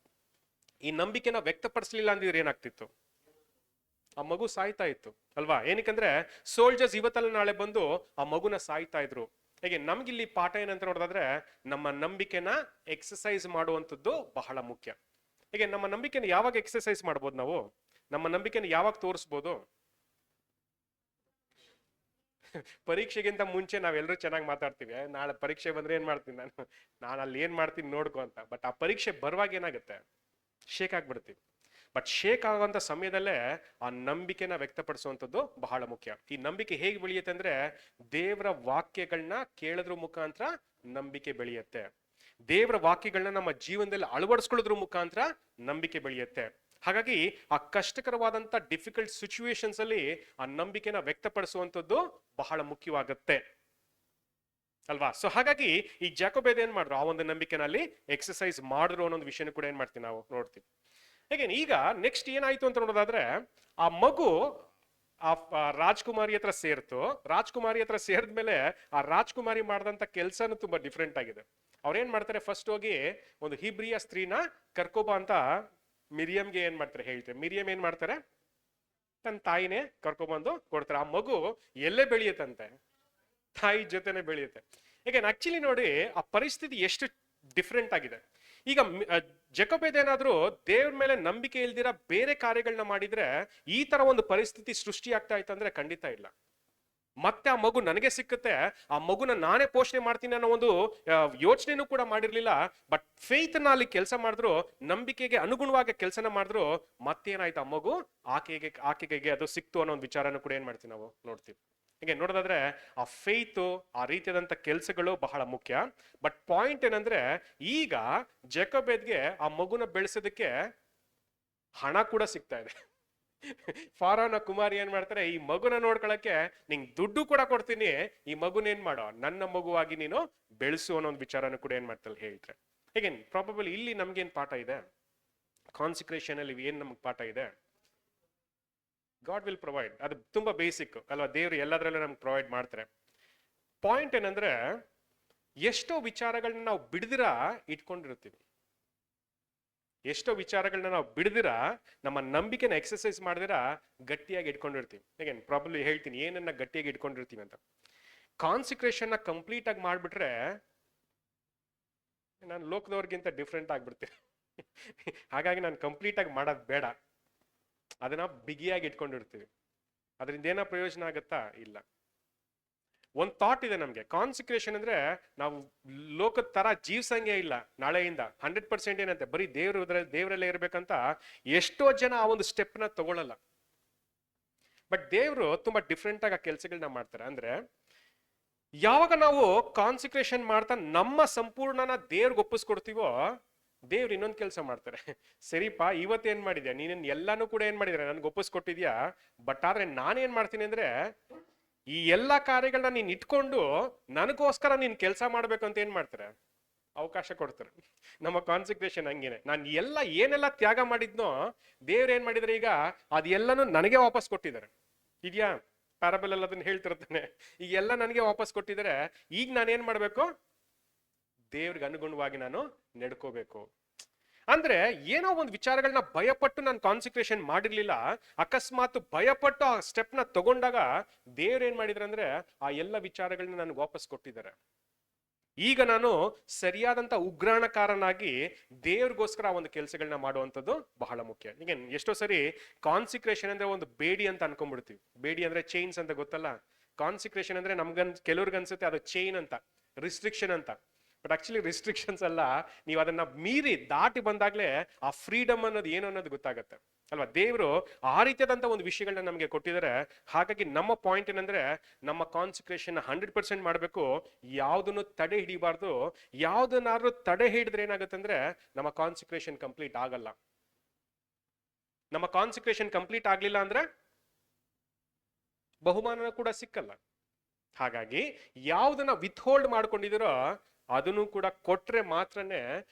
ಈ ನಂಬಿಕೆನ ವ್ಯಕ್ತಪಡಿಸ್ಲಿಲ್ಲ ಅಂದಿದ್ರೆ ಏನಾಗ್ತಿತ್ತು, ಆ ಮಗು ಸಾಯ್ತಾ ಇತ್ತು ಅಲ್ವಾ? ಏನಕ್ಕಂದ್ರೆ ಸೋಲ್ಜರ್ಸ್ ಇವತ್ತಲ್ಲ ನಾಳೆ ಬಂದು ಆ ಮಗುನ ಸಾಯ್ತಾ ಇದ್ರು. ಹೇಗೆ ನಮ್ಗಿಲ್ಲಿ ಪಾಠ ಏನಂತ ನೋಡೋದಾದ್ರೆ, ನಮ್ಮ ನಂಬಿಕೆನ ಎಕ್ಸಸೈಸ್ ಮಾಡುವಂಥದ್ದು ಬಹಳ ಮುಖ್ಯ. ಹೀಗೆ ನಮ್ಮ ನಂಬಿಕೆನ ಯಾವಾಗ ಎಕ್ಸಸೈಸ್ ಮಾಡ್ಬೋದು, ನಾವು ನಮ್ಮ ನಂಬಿಕೆನ ಯಾವಾಗ ತೋರಿಸ್ಬೋದು? ಪರೀಕ್ಷೆಗಿಂತ ಮುಂಚೆ ನಾವೆಲ್ಲರೂ ಚೆನ್ನಾಗಿ ಮಾತಾಡ್ತೀವಿ, ನಾಳೆ ಪರೀಕ್ಷೆ ಬಂದ್ರೆ ಏನ್ ಮಾಡ್ತೀನಿ ನಾನು ಅಲ್ಲಿ ಏನ್ ಮಾಡ್ತೀನಿ ನೋಡ್ಕೊ ಅಂತ. ಬಟ್ ಆ ಪರೀಕ್ಷೆ ಬರುವಾಗ ಏನಾಗುತ್ತೆ, ಶೇಕ್ ಆಗ್ಬಿಡ್ತೀವಿ. ಬಟ್ ಶೇಕ್ ಆಗುವಂತ ಸಮಯದಲ್ಲೇ ಆ ನಂಬಿಕೆನ ವ್ಯಕ್ತಪಡಿಸುವಂಥದ್ದು ಬಹಳ ಮುಖ್ಯ. ಈ ನಂಬಿಕೆ ಹೇಗೆ ಬೆಳೆಯುತ್ತೆ ಅಂದ್ರೆ, ದೇವರ ವಾಕ್ಯಗಳನ್ನ ಕೇಳೋದ್ರ ಮುಖಾಂತರ ನಂಬಿಕೆ ಬೆಳೆಯುತ್ತೆ. ದೇವರ ವಾಕ್ಯಗಳನ್ನ ನಮ್ಮ ಜೀವನದಲ್ಲಿ ಅಳವಡಿಸ್ಕೊಳ್ಳೋದ್ರ ಮುಖಾಂತರ ನಂಬಿಕೆ ಬೆಳೆಯುತ್ತೆ. ಹಾಗಾಗಿ ಆ ಕಷ್ಟಕರವಾದಂತ ಡಿಫಿಕಲ್ಟ್ ಸಿಚುವೇಶನ್ಸ್ ಅಲ್ಲಿ ಆ ನಂಬಿಕೆನ ವ್ಯಕ್ತಪಡಿಸುವಂಥದ್ದು ಬಹಳ ಮುಖ್ಯವಾಗುತ್ತೆ ಅಲ್ವಾ? ಸೊ ಹಾಗಾಗಿ ಈ ಜಾಕೋಬೇದ್ ಏನ್ ಮಾಡಿದ್ರು, ಆ ಒಂದು ನಂಬಿಕೆನಲ್ಲಿ ಎಕ್ಸಸೈಸ್ ಮಾಡಿದ್ರು ಅನ್ನೋ ಒಂದು ವಿಷಯನ ಕೂಡ ಏನ್ ಮಾಡ್ತೀವಿ ನಾವು ನೋಡ್ತೀವಿ. ಹೇಗೆ ಈಗ ನೆಕ್ಸ್ಟ್ ಏನಾಯ್ತು ಅಂತ ನೋಡೋದಾದ್ರೆ, ಆ ಮಗು ಆ ರಾಜ್ಕುಮಾರಿ ಹತ್ರ ಸೇರ್ತು. ರಾಜ್ಕುಮಾರಿ ಹತ್ರ ಸೇರಿದ್ಮೇಲೆ ಆ ರಾಜ್ಕುಮಾರಿ ಮಾಡಿದಂತ ಕೆಲ್ಸನೂ ತುಂಬಾ ಡಿಫ್ರೆಂಟ್ ಆಗಿದೆ. ಅವ್ರೇನ್ ಮಾಡ್ತಾರೆ, ಫಸ್ಟ್ ಹೋಗಿ ಒಂದು ಹಿಬ್ರಿಯ ಸ್ತ್ರೀನ ಕರ್ಕೋಬಾ ಅಂತ ಮಿರಿಯಂಗೆ ಏನ್ ಮಾಡ್ತಾರೆ ಹೇಳ್ತಾರೆ. ಮಿರಿಯಂ ಏನ್ ಮಾಡ್ತಾರೆ, ತನ್ನ ತಾಯಿನೇ ಕರ್ಕೊಬಂದು ಕೊಡ್ತಾರೆ. ಆ ಮಗು ಎಲ್ಲೇ ಬೆಳೆಯುತ್ತಂತೆ, ತಾಯಿ ಜೊತೆನೆ ಬೆಳೆಯುತ್ತೆ. ಈಗ ಆಕ್ಚುಲಿ ನೋಡಿ ಆ ಪರಿಸ್ಥಿತಿ ಎಷ್ಟು ಡಿಫ್ರೆಂಟ್ ಆಗಿದೆ. ಈಗ ಜಕೋಬೇದ್ ಏನಾದ್ರೂ ದೇವ್ರ ಮೇಲೆ ನಂಬಿಕೆ ಇಲ್ದಿರ ಬೇರೆ ಕಾರ್ಯಗಳನ್ನ ಮಾಡಿದ್ರೆ ಈ ತರ ಒಂದು ಪರಿಸ್ಥಿತಿ ಸೃಷ್ಟಿ ಆಗ್ತಾ ಇತ್ತಂದ್ರೆ ಖಂಡಿತ ಇಲ್ಲ. ಮತ್ತೆ ಆ ಮಗು ನನಗೆ ಸಿಕ್ಕುತ್ತೆ, ಆ ಮಗುನ ನಾನೇ ಪೋಷಣೆ ಮಾಡ್ತೀನಿ ಅನ್ನೋ ಒಂದು ಯೋಚನೆನೂ ಕೂಡ ಮಾಡಿರ್ಲಿಲ್ಲ. ಬಟ್ ಫೇತ್ ನ ಅಲ್ಲಿ ಕೆಲಸ ಮಾಡಿದ್ರು, ನಂಬಿಕೆಗೆ ಅನುಗುಣವಾಗಿ ಕೆಲಸನ ಮಾಡಿದ್ರು, ಮತ್ತೇನಾಯ್ತು, ಆ ಮಗು ಆಕೆಗೆ ಅದು ಸಿಕ್ತು ಅನ್ನೋ ಒಂದು ವಿಚಾರನೂ ಕೂಡ ಏನ್ ಮಾಡ್ತೀವಿ ನಾವು ನೋಡ್ತೀವಿ. ಹೀಗೆ ನೋಡೋದಾದ್ರೆ ಆ ಫೇತ್, ಆ ರೀತಿಯಾದಂತ ಕೆಲಸಗಳು ಬಹಳ ಮುಖ್ಯ. ಬಟ್ ಪಾಯಿಂಟ್ ಏನಂದ್ರೆ, ಈಗ ಜಕೋಬೇದ್ಗೆ ಆ ಮಗುನ ಬೆಳೆಸೋದಕ್ಕೆ ಹಣ ಕೂಡ ಸಿಗ್ತಾ ಇದೆ. ಫಾರೋನ ಕುಮಾರಿ ಏನ್ ಮಾಡ್ತಾರೆ, ಈ ಮಗುನ ನೋಡ್ಕೊಳಕ್ಕೆ ನಿಂಗೆ ದುಡ್ಡು ಕೂಡ ಕೊಡ್ತೀನಿ, ಈ ಮಗುನ ಏನ್ ಮಾಡೋ, ನನ್ನ ಮಗುವಾಗಿ ನೀನು ಬೆಳೆಸು ಅನ್ನೋ ಒಂದು ವಿಚಾರನೂ ಕೂಡ ಏನ್ ಮಾಡ್ತಾರೆ ಹೇಳ್ತಾರೆ. ಹೇಗೇನ್ ಪ್ರಾಬಬಲಿ ಇಲ್ಲಿ ನಮ್ಗೇನ್ ಪಾಠ ಇದೆ, ಕಾನ್ಸಿಕ್ರೇಷನ್ ಅಲ್ಲಿ ಏನ್ ನಮ್ಗೆ ಪಾಠ ಇದೆ, ಗಾಡ್ ವಿಲ್ ಪ್ರೊವೈಡ್. ಅದು ತುಂಬಾ ಬೇಸಿಕ್ ಅಲ್ವಾ, ದೇವ್ರು ಎಲ್ಲದರಲ್ಲೂ ನಮ್ಗೆ ಪ್ರೊವೈಡ್ ಮಾಡ್ತಾರೆ. ಪಾಯಿಂಟ್ ಏನಂದ್ರೆ, ಎಷ್ಟೋ ವಿಚಾರಗಳನ್ನ ನಾವು ಬಿಡ್ದಿರ ಇಟ್ಕೊಂಡಿರ್ತೀವಿ, ಎಷ್ಟೋ ವಿಚಾರಗಳನ್ನ ನಾವು ಬಿಡ್ದಿರ ನಮ್ಮ ನಂಬಿಕೆನ ಎಕ್ಸಸೈಸ್ ಮಾಡಿದಿರ ಗಟ್ಟಿಯಾಗಿ ಇಟ್ಕೊಂಡಿರ್ತೀವಿ. ಹೇಗೇನ್ ಪ್ರಾಬ್ಲಿ ಹೇಳ್ತೀನಿ ಏನನ್ನ ಗಟ್ಟಿಯಾಗಿ ಇಟ್ಕೊಂಡಿರ್ತೀವಿ ಅಂತ. ಕಾನ್ಸಿಕ್ರೇಷನ್ ನ ಕಂಪ್ಲೀಟ್ ಆಗಿ ಮಾಡ್ಬಿಟ್ರೆ ನಾನು ಲೋಕದವ್ರಿಗಿಂತ ಡಿಫ್ರೆಂಟ್ ಆಗ್ಬಿಡ್ತೀನಿ. ಹಾಗಾಗಿ ನಾನು ಕಂಪ್ಲೀಟ್ ಆಗಿ ಮಾಡೋದು ಬೇಡ, ಅದನ್ನ ಬಿಗಿಯಾಗಿ ಇಟ್ಕೊಂಡಿರ್ತೀವಿ. ಅದರಿಂದ ಏನೋ ಪ್ರಯೋಜನ ಆಗತ್ತಾ? ಇಲ್ಲ. ಒಂದ್ ಥಾಟ್ ಇದೆ ನಮ್ಗೆ, ಕಾನ್ಸಿಕ್ರೇಷನ್ ಅಂದ್ರೆ ನಾವು ಲೋಕದ ತರ ಜೀವಸಂಗೆ ಇಲ್ಲ. ನಾಳೆಯಿಂದ 100% ಏನಂತೆ ಬರೀ ದೇವರಲ್ಲೇ ಇರ್ಬೇಕಂತ ಎಷ್ಟೋ ಜನ ಆ ಒಂದು ಸ್ಟೆಪ್ ನ ತಗೊಳ್ಳಲ್ಲ. ಬಟ್ ದೇವ್ರು ತುಂಬಾ ಡಿಫ್ರೆಂಟ್ ಆಗಿ ಆ ಕೆಲ್ಸಗಳನ್ನ ಮಾಡ್ತಾರೆ. ಅಂದ್ರೆ ಯಾವಾಗ ನಾವು ಕಾನ್ಸಿಕ್ರೇಷನ್ ಮಾಡ್ತಾ ನಮ್ಮ ಸಂಪೂರ್ಣನ ದೇವ್ರಿಗೆ ಒಪ್ಪಿಸ್ಕೊಡ್ತೀವೋ, ದೇವ್ರು ಇನ್ನೊಂದು ಕೆಲಸ ಮಾಡ್ತಾರೆ. ಸರಿಪಾ, ಇವತ್ತೇನ್ ಮಾಡಿದ್ಯಾ ನೀನ್, ಎಲ್ಲಾನು ಕೂಡ ಏನ್ ಮಾಡಿದ್ರೆ ನನ್ಗೆ ಒಪ್ಪಿಸ್ಕೊಟ್ಟಿದ್ಯಾ, ಬಟ್ ಆದ್ರೆ ನಾನೇನ್ ಮಾಡ್ತೀನಿ ಅಂದ್ರೆ ಈ ಎಲ್ಲಾ ಕಾರ್ಯಗಳನ್ನ ನೀನ್ ಇಟ್ಕೊಂಡು ನನಗೋಸ್ಕರ ನೀನ್ ಕೆಲಸ ಮಾಡ್ಬೇಕು ಅಂತ ಏನ್ ಮಾಡ್ತಾರೆ, ಅವಕಾಶ ಕೊಡ್ತಾರೆ. ನಮ್ಮ ಕಾನ್ಸಿಕ್ರೇಷನ್ ಹಂಗೇನೆ. ನಾನು ಏನೆಲ್ಲ ತ್ಯಾಗ ಮಾಡಿದ್ನೋ ದೇವ್ರು ಏನ್ ಮಾಡಿದ್ರೆ ಈಗ ಅದೆಲ್ಲನೂ ನನಗೆ ವಾಪಸ್ ಕೊಟ್ಟಿದ್ದಾರೆ. ಇದೆಯಾ ಪ್ಯಾರಬಲ್ ಅಲ್ಲಿ ಅದನ್ನ ಹೇಳ್ತಿರ್ತಾನೆ, ಈಗ ಎಲ್ಲ ನನಗೆ ವಾಪಸ್ ಕೊಟ್ಟಿದ್ದಾರೆ. ಈಗ ನಾನೇನ್ ಮಾಡ್ಬೇಕು, ದೇವ್ರಿಗೆ ಅನುಗುಣವಾಗಿ ನಾನು ನಡ್ಕೋಬೇಕು. ಅಂದ್ರೆ ಏನೋ ಒಂದು ವಿಚಾರಗಳನ್ನ ಭಯಪಟ್ಟು ನಾನು ಕಾನ್ಸಿಕ್ರೇಷನ್ ಮಾಡಿರ್ಲಿಲ್ಲ, ಅಕಸ್ಮಾತ್ ಭಯಪಟ್ಟು ಆ ಸ್ಟೆಪ್ ನ ತಗೊಂಡಾಗ ದೇವ್ರು ಏನ್ ಮಾಡಿದ್ರೆ ಅಂದ್ರೆ ಆ ಎಲ್ಲ ವಿಚಾರಗಳನ್ನ ನನಗೆ ವಾಪಸ್ ಕೊಟ್ಟಿದ್ದಾರೆ. ಈಗ ನಾನು ಸರಿಯಾದಂತ ಉಗ್ರಾಣಕಾರನಾಗಿ ದೇವ್ರಿಗೋಸ್ಕರ ಆ ಒಂದು ಕೆಲಸಗಳನ್ನ ಮಾಡುವಂಥದ್ದು ಬಹಳ ಮುಖ್ಯ. ಈಗ ಎಷ್ಟೋ ಸರಿ ಕಾನ್ಸಿಕ್ರೇಷನ್ ಅಂದ್ರೆ ಒಂದು ಬೇಡಿ ಅಂತ ಅನ್ಕೊಂಡ್ಬಿಡ್ತೀವಿ. ಬೇಡಿ ಅಂದ್ರೆ ಚೈನ್ಸ್ ಅಂತ ಗೊತ್ತಲ್ಲ. ಕಾನ್ಸಿಕ್ರೇಷನ್ ಅಂದ್ರೆ ಕೆಲವ್ರಿಗೆ ಅನ್ಸುತ್ತೆ ಅದು ಚೈನ್ ಅಂತ, ರಿಸ್ಟ್ರಿಕ್ಷನ್ ಅಂತ. ಬಟ್ ಆಕ್ಚುಲಿ ರಿಸ್ಟ್ರಿಕ್ಷನ್ಸ್ ಅಲ್ಲ. ನೀವು ಅದನ್ನ ಮೀರಿ ದಾಟಿ ಬಂದಾಗ್ಲೇ ಆ ಫ್ರೀಡಮ್ ಅನ್ನೋದು ಏನು ಅನ್ನೋದು ಗೊತ್ತಾಗತ್ತೆ ಅಲ್ವಾ. ದೇವರು ಆ ರೀತಿಯಾದಂತ ಒಂದು ವಿಷಯಗಳನ್ನ ನಮಗೆ ಕೊಟ್ಟಿದ್ದಾರೆ. ಹಾಗಾಗಿ ನಮ್ಮ ಪಾಯಿಂಟ್ ಏನಂದ್ರೆ ನಮ್ಮ ಕಾನ್ಸಂಟ್ರೇಷನ್ 100% ಮಾಡಬೇಕು, ಯಾವುದನ್ನು ತಡೆ ಹಿಡಿಬಾರ್ದು. ಯಾವ್ದನ್ನಾದ್ರೂ ತಡೆ ಹಿಡಿದ್ರೆ ಏನಾಗುತ್ತೆ ಅಂದ್ರೆ ನಮ್ಮ ಕಾನ್ಸಂಟ್ರೇಷನ್ ಕಂಪ್ಲೀಟ್ ಆಗಲ್ಲ. ನಮ್ಮ ಕಾನ್ಸಂಟ್ರೇಷನ್ ಕಂಪ್ಲೀಟ್ ಆಗ್ಲಿಲ್ಲ ಅಂದ್ರೆ ಬಹುಮಾನ ಕೂಡ ಸಿಕ್ಕಲ್ಲ. ಹಾಗಾಗಿ ಯಾವ್ದನ್ನ ವಿತ್ ಮಾಡ್ಕೊಂಡಿದಿರೋ ಅದನ್ನು ಕೂಡ ಕೊಟ್ರೆ ಮಾತ್ರನೇ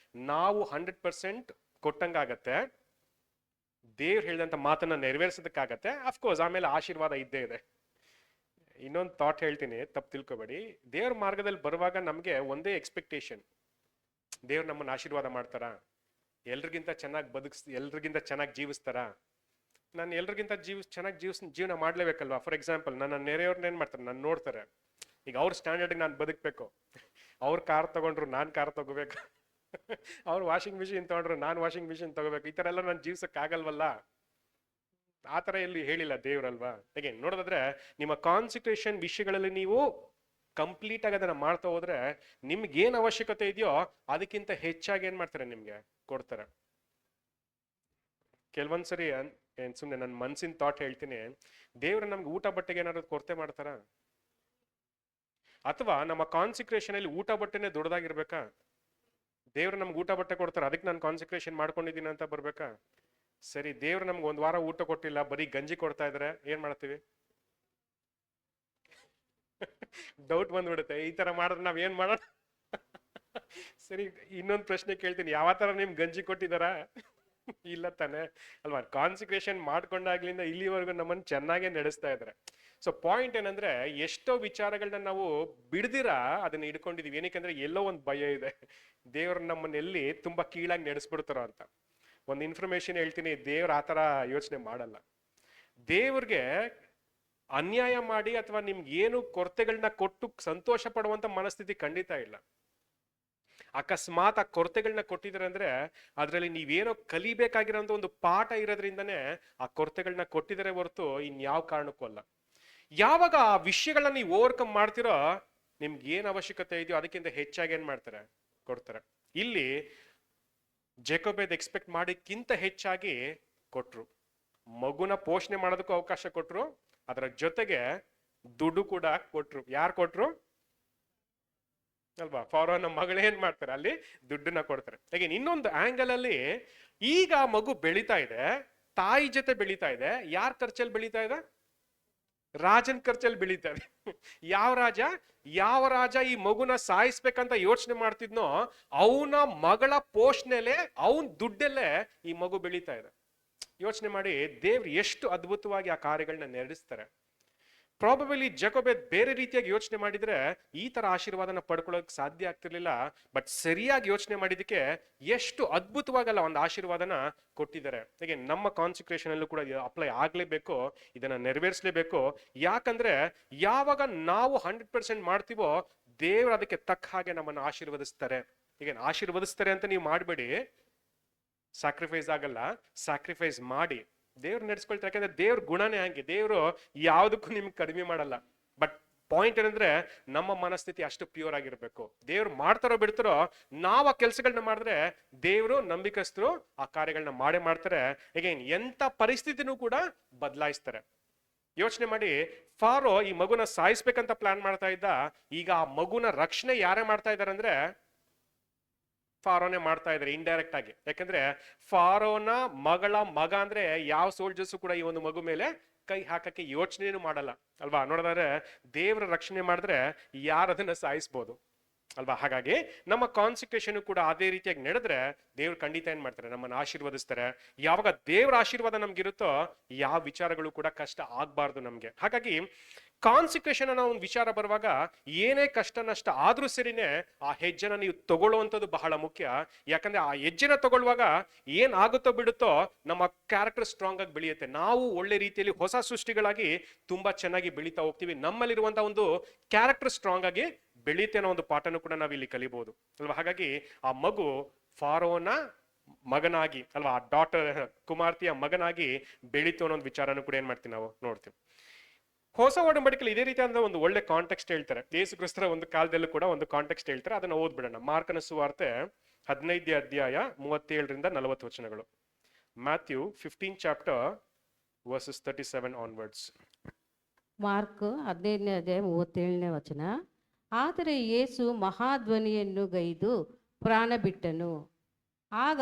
ನಾವು 100% ಕೊಟ್ಟಂಗಾಗತ್ತೆ. ದೇವ್ರು ಹೇಳಿದಂತ ಮಾತನ್ನ ನೆರವೇರಿಸೋದಕ್ಕಾಗತ್ತೆ. ಅಫ್ಕೋರ್ಸ್ ಆಮೇಲೆ ಆಶೀರ್ವಾದ ಇದ್ದೇ ಇದೆ. ಇನ್ನೊಂದು ಥಾಟ್ ಹೇಳ್ತೀನಿ, ತಪ್ಪು ತಿಳ್ಕೊಬೇಡಿ. ದೇವ್ರ ಮಾರ್ಗದಲ್ಲಿ ಬರುವಾಗ ನಮ್ಗೆ ಒಂದೇ ಎಕ್ಸ್ಪೆಕ್ಟೇಷನ್, ದೇವ್ರು ನಮ್ಮನ್ನ ಆಶೀರ್ವಾದ ಮಾಡ್ತಾರ, ಎಲ್ರಿಗಿಂತ ಚೆನ್ನಾಗಿ ಎಲ್ರಿಗಿಂತ ಚೆನ್ನಾಗಿ ಜೀವಿಸ್ತಾರ. ನಾನು ಎಲ್ರಿಗಿಂತ ಚೆನ್ನಾಗಿ ಜೀವನ ಮಾಡ್ಲೇಬೇಕಲ್ವಾ. ಫಾರ್ ಎಕ್ಸಾಂಪಲ್, ನನ್ನ ನೆರೆಯವ್ರನ್ನ ಏನ್ ಮಾಡ್ತಾರೆ, ನಾನು ನೋಡ್ತಾರೆ. ಈಗ ಅವ್ರ ಸ್ಟ್ಯಾಂಡರ್ಡ್ಗೆ ನಾನು ಬದುಕಬೇಕು. ಅವ್ರ ಕಾರ್ ತಗೊಂಡ್ರು ನಾನು ಕಾರ್ ತಗೋಬೇಕು, ಅವ್ರು ವಾಷಿಂಗ್ ಮಿಷಿನ್ ತಗೊಂಡ್ರು ನಾನು ವಾಷಿಂಗ್ ಮಿಷಿನ್ ತಗೋಬೇಕು. ಈ ತರ ಎಲ್ಲ ನಾನು ಜೀವಿಸಕ್ಕಾಗಲ್ವಲ್ಲ. ಆ ತರ ಎಲ್ಲಿ ಹೇಳಿಲ್ಲ ದೇವ್ರಲ್ವಾ. ಹೇಗೆ ನೋಡೋದಾದ್ರೆ ನಿಮ್ಮ ಕಾನ್ಸಂಟ್ರೇಷನ್ ವಿಷಯಗಳಲ್ಲಿ ನೀವು ಕಂಪ್ಲೀಟ್ ಆಗಿ ಅದನ್ನ ಮಾಡ್ತಾ ಹೋದ್ರೆ ನಿಮ್ಗೆ ಏನ್ ಅವಶ್ಯಕತೆ ಇದೆಯೋ ಅದಕ್ಕಿಂತ ಹೆಚ್ಚಾಗಿ ಏನ್ ಮಾಡ್ತಾರೆ ನಿಮ್ಗೆ ಕೊಡ್ತಾರೆ. ಕೆಲವೊಂದ್ಸರಿ ಏನ್ ಸುಮ್ನೆ ನನ್ನ ಮನ್ಸಿನ ಥಾಟ್ ಹೇಳ್ತೀನಿ, ದೇವ್ರ ನಮ್ಗೆ ಊಟ ಬಟ್ಟೆಗೆ ಏನಾದ್ರು ಕೊರತೆ ಮಾಡ್ತಾರ? ಅಥವಾ ನಮ್ಮ ಕಾನ್ಸಂಟ್ರೇಷನ್ ಅಲ್ಲಿ ಊಟ ಬಟ್ಟೆನೆ ದೊಡ್ಡದಾಗಿರ್ಬೇಕಾ? ದೇವ್ರು ನಮ್ಗೆ ಊಟ ಬಟ್ಟೆ ಕೊಡ್ತಾರೆ, ಅದಕ್ಕೆ ನಾನು ಕಾನ್ಸಂಟ್ರೇಷನ್ ಮಾಡ್ಕೊಂಡಿದ್ದೀನಿ ಅಂತ ಬರ್ಬೇಕಾ? ಸರಿ, ದೇವ್ರು ನಮ್ಗೆ ಒಂದ್ ವಾರ ಊಟ ಕೊಟ್ಟಿಲ್ಲ, ಬರೀ ಗಂಜಿ ಕೊಡ್ತಾ ಇದ್ರೆ ಏನ್ ಮಾಡ್ತೀವಿ? ಡೌಟ್ ಬಂದ್ಬಿಡುತ್ತೆ, ಈ ತರ ಮಾಡಿದ್ರೆ ನಾವ್ ಏನ್ ಮಾಡೋಣ? ಸರಿ, ಇನ್ನೊಂದು ಪ್ರಶ್ನೆ ಕೇಳ್ತೀನಿ, ಯಾವ ತರ ನಿಮ್ ಗಂಜಿ ಕೊಟ್ಟಿದಾರ? ಇಲ್ಲ ತಾನೆ ಅಲ್ವಾ. ಕಾನ್ಸಂಟ್ರೇಷನ್ ಮಾಡ್ಕೊಂಡಾಗ್ಲಿಂದ ಇಲ್ಲಿವರೆಗೂ ನಮ್ಮನ್ನು ಚೆನ್ನಾಗೇ ನಡೆಸ್ತಾ ಇದ್ದಾರೆ. ಸೊ ಪಾಯಿಂಟ್ ಏನಂದ್ರೆ, ಎಷ್ಟೋ ವಿಚಾರಗಳನ್ನ ನಾವು ಬಿಡ್ದಿರ ಅದನ್ನ ಹಿಡ್ಕೊಂಡಿದೀವಿ. ಏನಕ್ಕೆ ಎಲ್ಲೋ ಒಂದು ಭಯ ಇದೆ, ದೇವ್ರ ನಮ್ಮನ್ನ ಎಲ್ಲಿ ತುಂಬಾ ಕೀಳಾಗಿ ನಡೆಸ್ಬಿಡ್ತಾರೋ ಅಂತ. ಒಂದು ಇನ್ಫಾರ್ಮೇಶನ್ ಹೇಳ್ತೀನಿ, ದೇವ್ರ ಆತರ ಯೋಚನೆ ಮಾಡಲ್ಲ. ದೇವ್ರಿಗೆ ಅನ್ಯಾಯ ಮಾಡಿ ಅಥವಾ ನಿಮ್ಗೆ ಏನು ಕೊರತೆಗಳನ್ನ ಕೊಟ್ಟು ಸಂತೋಷ ಪಡುವಂತ ಮನಸ್ಥಿತಿ ಖಂಡಿತ ಇಲ್ಲ. ಅಕಸ್ಮಾತ್ ಆ ಕೊರತೆಗಳನ್ನ ಕೊಟ್ಟಿದ್ರೆ ಅಂದ್ರೆ ಅದ್ರಲ್ಲಿ ನೀವೇನೋ ಕಲಿಬೇಕಾಗಿರೋಂಥ ಒಂದು ಪಾಠ ಇರೋದ್ರಿಂದನೇ ಆ ಕೊರತೆಗಳನ್ನ ಕೊಟ್ಟಿದರೆ ಹೊರತು ಇನ್ಯಾವ ಕಾರಣಕ್ಕೂ ಅಲ್ಲ. ಯಾವಾಗ ಆ ವಿಷಯಗಳನ್ನ ನೀವು ಓವರ್ಕಮ್ ಮಾಡ್ತಿರೋ ನಿಮ್ಗೆ ಏನ್ ಅವಶ್ಯಕತೆ ಇದೆಯೋ ಅದಕ್ಕಿಂತ ಹೆಚ್ಚಾಗಿ ಏನ್ ಮಾಡ್ತಾರೆ, ಕೊಡ್ತಾರೆ. ಇಲ್ಲಿ ಜೇಕೋಬೆದ್ ಎಕ್ಸ್ಪೆಕ್ಟ್ ಮಾಡಿಕ್ಕಿಂತ ಹೆಚ್ಚಾಗಿ ಕೊಟ್ರು. ಮಗುನ ಪೋಷಣೆ ಮಾಡೋದಕ್ಕೂ ಅವಕಾಶ ಕೊಟ್ರು, ಅದರ ಜೊತೆಗೆ ದುಡ್ಡು ಕೂಡ ಕೊಟ್ರು. ಯಾರು ಕೊಟ್ರು ಅಲ್ವಾ? ಫಾರೋನ ಮಗಳು ಏನ್ ಮಾಡ್ತಾರೆ, ಅಲ್ಲಿ ದುಡ್ಡನ್ನ ಕೊಡ್ತಾರೆ. ಹಾಗೆ ಇನ್ನೊಂದು ಆಂಗಲ್ ಅಲ್ಲಿ ಈಗ ಮಗು ಬೆಳೀತಾ ಇದೆ, ತಾಯಿ ಜೊತೆ ಬೆಳೀತಾ ಇದೆ. ಯಾರ ಖರ್ಚಲ್ಲಿ ಬೆಳೀತಾ ಇದೆ? ರಾಜನ್ ಖರ್ಚಲ್ಲಿ ಬೆಳೀತಾ ಇದೆ. ಯಾವ ರಾಜ ಈ ಮಗುನ ಸಾಯಿಸ್ಬೇಕಂತ ಯೋಚನೆ ಮಾಡ್ತಿದ್ನೋ ಅವನ ಮಗಳ ಪೋಷಣೆಲೆ, ಅವನ್ ದುಡ್ಡಲ್ಲೇ ಈ ಮಗು ಬೆಳೀತಾ ಇದೆ. ಯೋಚನೆ ಮಾಡಿ, ದೇವ್ರು ಎಷ್ಟು ಅದ್ಭುತವಾಗಿ ಆ ಕಾರ್ಯಗಳನ್ನ ನಡೆಸ್ತಾರೆ. ಪ್ರಾಬಬಲಿ ಜಕೋಬೆದ್ ಬೇರೆ ರೀತಿಯಾಗಿ ಯೋಚನೆ ಮಾಡಿದ್ರೆ ಈ ತರ ಆಶೀರ್ವಾದನ ಪಡ್ಕೊಳ್ಳೋಕೆ ಸಾಧ್ಯ ಆಗ್ತಿರ್ಲಿಲ್ಲ. ಬಟ್ ಸರಿಯಾಗಿ ಯೋಚನೆ ಮಾಡಿದಕ್ಕೆ ಎಷ್ಟು ಅದ್ಭುತವಾಗಲ್ಲ ಒಂದು ಆಶೀರ್ವಾದನ ಕೊಟ್ಟಿದ್ದಾರೆ. ಹಾಗೆ ನಮ್ಮ ಕಾನ್ಸಂಟ್ರೇಷನ್ ಅಲ್ಲೂ ಕೂಡ ಅಪ್ಲೈ ಆಗ್ಲೇಬೇಕು, ಇದನ್ನ ನೆರವೇರಿಸಲೇಬೇಕು. ಯಾಕಂದ್ರೆ ಯಾವಾಗ ನಾವು 100% ಮಾಡ್ತೀವೋ ದೇವ್ರು ಅದಕ್ಕೆ ತಕ್ಕ ಹಾಗೆ ನಮ್ಮನ್ನು ಆಶೀರ್ವದಿಸ್ತಾರೆ. ಈಗ ಆಶೀರ್ವದಿಸ್ತಾರೆ ಅಂತ ನೀವು ಮಾಡಬೇಡಿ, ಸ್ಯಾಕ್ರಿಫೈಸ್ ಆಗಲ್ಲ, ಸ್ಯಾಕ್ರಿಫೈಸ್ ಮಾಡಿ ದೇವ್ರು ನಡೆಸ್ಕೊಳ್ತಾರೆ. ಯಾಕಂದ್ರೆ ದೇವ್ರ ಗುಣನೇ ಹಂಗೆ, ದೇವ್ರು ಯಾವುದಕ್ಕೂ ನಿಮ್ಗೆ ಕಡಿಮೆ ಮಾಡಲ್ಲ. ಬಟ್ ಪಾಯಿಂಟ್ ಏನಂದ್ರೆ ನಮ್ಮ ಮನಸ್ಥಿತಿ ಅಷ್ಟು ಪ್ಯೂರ್ ಆಗಿರ್ಬೇಕು. ದೇವ್ರು ಮಾಡ್ತಾರೋ ಬಿಡ್ತಾರೋ ನಾವು ಆ ಕೆಲಸಗಳನ್ನ ಮಾಡಿದ್ರೆ ದೇವ್ರು ನಂಬಿಕಸ್ತರು ಆ ಕಾರ್ಯಗಳನ್ನ ಮಾಡೇ ಮಾಡ್ತಾರೆ. ಹೇಗೆ ಎಂತ ಪರಿಸ್ಥಿತಿನೂ ಕೂಡ ಬದಲಾಯಿಸ್ತಾರೆ. ಯೋಚನೆ ಮಾಡಿ, ಫಾರೋ ಈ ಮಗುನ ಸಾಯಿಸ್ಬೇಕಂತ ಪ್ಲಾನ್ ಮಾಡ್ತಾ ಇದ್ದ. ಈಗ ಆ ಮಗುನ ರಕ್ಷಣೆ ಯಾರೇ ಮಾಡ್ತಾ ಇದಾರೆ ಅಂದ್ರೆ ಫಾರೋನೇ ಮಾಡ್ತಾ ಇದ್ದಾರೆ ಇಂಡೈರೆಕ್ಟ್ ಆಗಿ. ಯಾಕಂದ್ರೆ ಫಾರೋನ ಮಗ ಅಂದ್ರೆ ಯಾವ ಸೋಲ್ಜರ್ಸು ಕೂಡ ಈ ಒಂದು ಮಗು ಮೇಲೆ ಕೈ ಹಾಕಕ್ಕೆ ಯೋಚನೆನೂ ಮಾಡಲ್ಲ ಅಲ್ವಾ. ನೋಡಿದ್ರೆ ದೇವ್ರ ರಕ್ಷಣೆ ಮಾಡಿದ್ರೆ ಯಾರು ಅದನ್ನ ಸಾಯಿಸ್ಬೋದು ಅಲ್ವಾ. ಹಾಗಾಗಿ ನಮ್ಮ ಕಾನ್ಸಂಟ್ರೇಷನ್ ಕೂಡ ಅದೇ ರೀತಿಯಾಗಿ ನಡೆದ್ರೆ ದೇವ್ರು ಖಂಡಿತ ಏನ್ ಮಾಡ್ತಾರೆ, ನಮ್ಮನ್ನು ಆಶೀರ್ವದಿಸ್ತಾರೆ. ಯಾವಾಗ ದೇವ್ರ ಆಶೀರ್ವಾದ ನಮ್ಗಿರುತ್ತೋ ಯಾವ ವಿಚಾರಗಳು ಕೂಡ ಕಷ್ಟ ಆಗ್ಬಾರ್ದು ನಮ್ಗೆ. ಹಾಗಾಗಿ ಕಾನ್ಸಂಟ್ರೇಷನ್ ಅನ್ನೋ ಒಂದು ವಿಚಾರ ಬರುವಾಗ ಏನೇ ಕಷ್ಟ ನಷ್ಟ ಆದ್ರೂ ಸರಿನೇ ಆ ಹೆಜ್ಜೆನ ನೀವು ತಗೊಳ್ಳುವಂಥದ್ದು ಬಹಳ ಮುಖ್ಯ. ಯಾಕಂದ್ರೆ ಆ ಹೆಜ್ಜೆನ ತಗೊಳ್ಳುವಾಗ ಏನ್ ಆಗುತ್ತೋ ಬಿಡುತ್ತೋ ನಮ್ಮ ಕ್ಯಾರೆಕ್ಟರ್ ಸ್ಟ್ರಾಂಗ್ ಆಗಿ ಬೆಳೆಯುತ್ತೆ. ನಾವು ಒಳ್ಳೆ ರೀತಿಯಲ್ಲಿ ಹೊಸ ಸೃಷ್ಟಿಗಳಾಗಿ ತುಂಬಾ ಚೆನ್ನಾಗಿ ಬೆಳೀತಾ ಹೋಗ್ತೀವಿ. ನಮ್ಮಲ್ಲಿರುವಂತಹ ಒಂದು ಕ್ಯಾರೆಕ್ಟರ್ ಸ್ಟ್ರಾಂಗ್ ಆಗಿ ಬೆಳೀತೆ ಅನ್ನೋ ಒಂದು ಪಾಠನೂ ಕೂಡ ನಾವು ಇಲ್ಲಿ ಕಲಿಬಹುದು ಅಲ್ವಾ. ಹಾಗಾಗಿ ಆ ಮಗು ಫಾರೋನ ಮಗನಾಗಿ ಅಲ್ವಾ, ಆ ಡಾಟರ್ ಕುಮಾರ್ತಿಯ ಮಗನಾಗಿ ಬೆಳೀತು ಅನ್ನೋ ಒಂದು ವಿಚಾರನೂ ಕೂಡ ಏನ್ ಮಾಡ್ತೀವಿ ನಾವು ನೋಡ್ತೀವಿ. ಹೊಸ ಒಡಂಬಡಿಕೆಯಲ್ಲಿ ಇದೇ ರೀತಿಯಾದ ಒಂದು ಒಳ್ಳೆ ಕಾಂಟೆಕ್ಸ್ಟ್ ಹೇಳ್ತಾರೆ. ಯೇಸು ಕ್ರಿಸ್ತರ ಒಂದು ಕಾಲದಲ್ಲೂ ಕೂಡ ಒಂದು ಕಾಂಟೆಕ್ಸ್ಟ್ ಹೇಳ್ತಾರೆ, ಅದನ್ನ ಓದ್ಬಿಡೋಣ. ಮಾರ್ಕನ ಸುವಾರ್ತೆ 15ನೇ ಅಧ್ಯಾಯ 37ರಿಂದ 40 ವಚನಗಳು. Matthew 15 chapter verses 37 onwards. Mark 15ನೇ ಅಧ್ಯಾಯ 37ನೇ ವಚನ. ಆದರೆ ಯೇಸು ಮಹಾಧ್ವನಿಯನ್ನು ಗೈದು ಪ್ರಾಣ ಬಿಟ್ಟನು. ಆಗ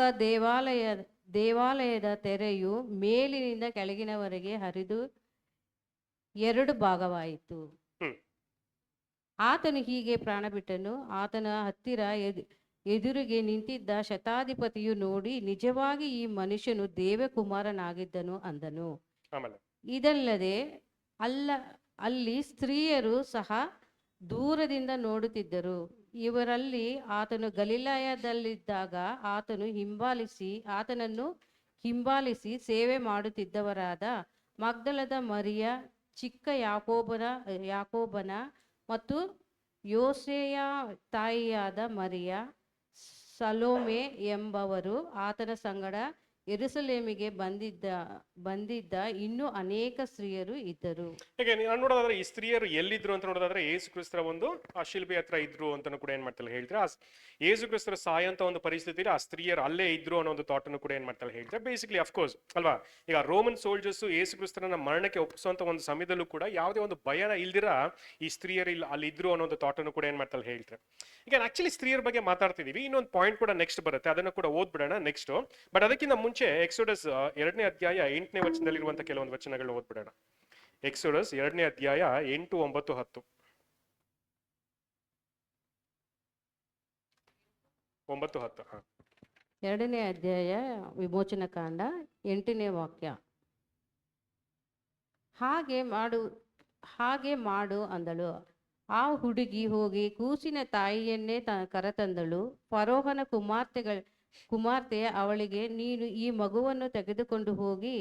ದೇವಾಲಯದ ತೆರೆಯು ಮೇಲಿನಿಂದ ಕೆಳಗಿನವರೆಗೆ ಹರಿದು 2 ಭಾಗವಾಯಿತು. ಆತನು ಹೀಗೆ ಪ್ರಾಣ ಬಿಟ್ಟನು. ಆತನ ಹತ್ತಿರ ಎದುರಿಗೆ ನಿಂತಿದ್ದ ಶತಾಧಿಪತಿಯು ನೋಡಿ, ನಿಜವಾಗಿ ಈ ಮನುಷ್ಯನು ದೇವಕುಮಾರನಾಗಿದ್ದನು ಅಂದನು. ಇದಲ್ಲದೆ ಅಲ್ಲಿ ಸ್ತ್ರೀಯರು ಸಹ ದೂರದಿಂದ ನೋಡುತ್ತಿದ್ದರು. ಇವರಲ್ಲಿ ಆತನು ಗಲಿಲಾಯದಲ್ಲಿದ್ದಾಗ ಆತನನ್ನು ಹಿಂಬಾಲಿಸಿ ಸೇವೆ ಮಾಡುತ್ತಿದ್ದವರಾದ ಮಗ್ದಲದ ಮರಿಯ, ಚಿಕ್ಕ ಯಾಕೋಬನ ಮತ್ತು ಯೋಸೆಯ ತಾಯಿಯಾದ ಮರಿಯ, ಸಲೋಮೆ ಎಂಬವರು ಆತನ ಸಂಗಡ ಯೆರೂಸಲೇಮಿಗೆ ಬಂದಿದ್ದ ಇನ್ನೂ ಅನೇಕ ಸ್ತ್ರೀಯರು ಇದ್ದರು. ಹೇಗೆ ನೀವು ನೋಡೋದಾದ್ರೆ ಈ ಸ್ತ್ರೀಯರು ಎಲ್ಲಿದ್ರು ಅಂತ ನೋಡೋದಾದ್ರೆ ಯೇಸು ಕ್ರಿಸ್ತರ ಒಂದು ಆ ಶಿಲ್ಬೆ ಹತ್ರ ಇದ್ರು ಅಂತ ಕೂಡ ಏನ್ ಮಾಡ್ತಾರೆ ಹೇಳ್ತಾರೆ. ಯೇಸು ಕ್ರಿಸ್ತರ ಸಾಯಂತ ಒಂದು ಪರಿಸ್ಥಿತಿಲಿ ಆ ಸ್ತ್ರೀಯರು ಅಲ್ಲೇ ಇದ್ರು ಅನ್ನೋ ಒಂದು ಥಾಟನ್ನು ಕೂಡ ಏನ್ ಮಾಡ್ತಾರೆ ಹೇಳ್ತಾರೆ. ಬೇಸಿಕಲಿ ಅಫ್ಕೋರ್ಸ್ ಅಲ್ವಾ, ಈಗ ರೋಮನ್ ಸೋಲ್ಜರ್ಸ್ ಯೇಸು ಕ್ರಿಸ್ತರನ್ನ ಮರಣಕ್ಕೆ ಒಪ್ಪಿಸುವಂತ ಒಂದು ಸಮಯದಲ್ಲೂ ಕೂಡ ಯಾವುದೇ ಒಂದು ಭಯನ ಇಲ್ದಿರ ಈ ಸ್ತ್ರೀಯರು ಅಲ್ಲಿ ಇದ್ರು ಅನ್ನೋ ಒಂದು ಥಾಟನ್ನು ಕೂಡ ಏನ್ ಮಾಡ್ತಾರೆ ಹೇಳ್ತಾರೆ. ಈಗ ಆಕ್ಚುಲಿ ಸ್ತ್ರೀಯರ ಬಗ್ಗೆ ಮಾತಾಡ್ತಿದೀವಿ, ಇನ್ನೊಂದು ಪಾಯಿಂಟ್ ಕೂಡ ನೆಕ್ಸ್ಟ್ ಬರುತ್ತೆ, ಅದನ್ನು ಕೂಡ ಓದ್ಬಿಡೋಣ ನೆಕ್ಸ್ಟ್. ಬಟ್ ಅದಕ್ಕಿಂತ ಮುಂಚೆ ಎಕ್ಸೋಡಸ್ 2ನೇ ಅಧ್ಯಾಯ 8ನೇ ವಚನದಲ್ಲಿರುವಂತ ಕೆಲವೊಂದು ವಚನಗಳನ್ನ ಓದ್ಬಿಡೋಣ. ಎಕ್ಸೋಡಸ್ 2ನೇ ಅಧ್ಯಾಯ 8, 9, 10. 9, 10. 2ನೇ ಅಧ್ಯಾಯ ವಿಮೋಚನ ಕಾಂಡ 8ನೇ ವಾಕ್ಯ. ಹಾಗೆ ಮಾಡು ಅಂದಳು. ಆ ಹುಡುಗಿ ಹೋಗಿ ಕೂಸಿನ ತಾಯಿಯನ್ನೇ ಕರೆತಂದಳು. ಫರೋಹನ ಕುಮಾರ್ತೆ ಅವಳಿಗೆ, ನೀನು ಈ ಮಗುವನ್ನು ತೆಗೆದುಕೊಂಡು ಹೋಗಿ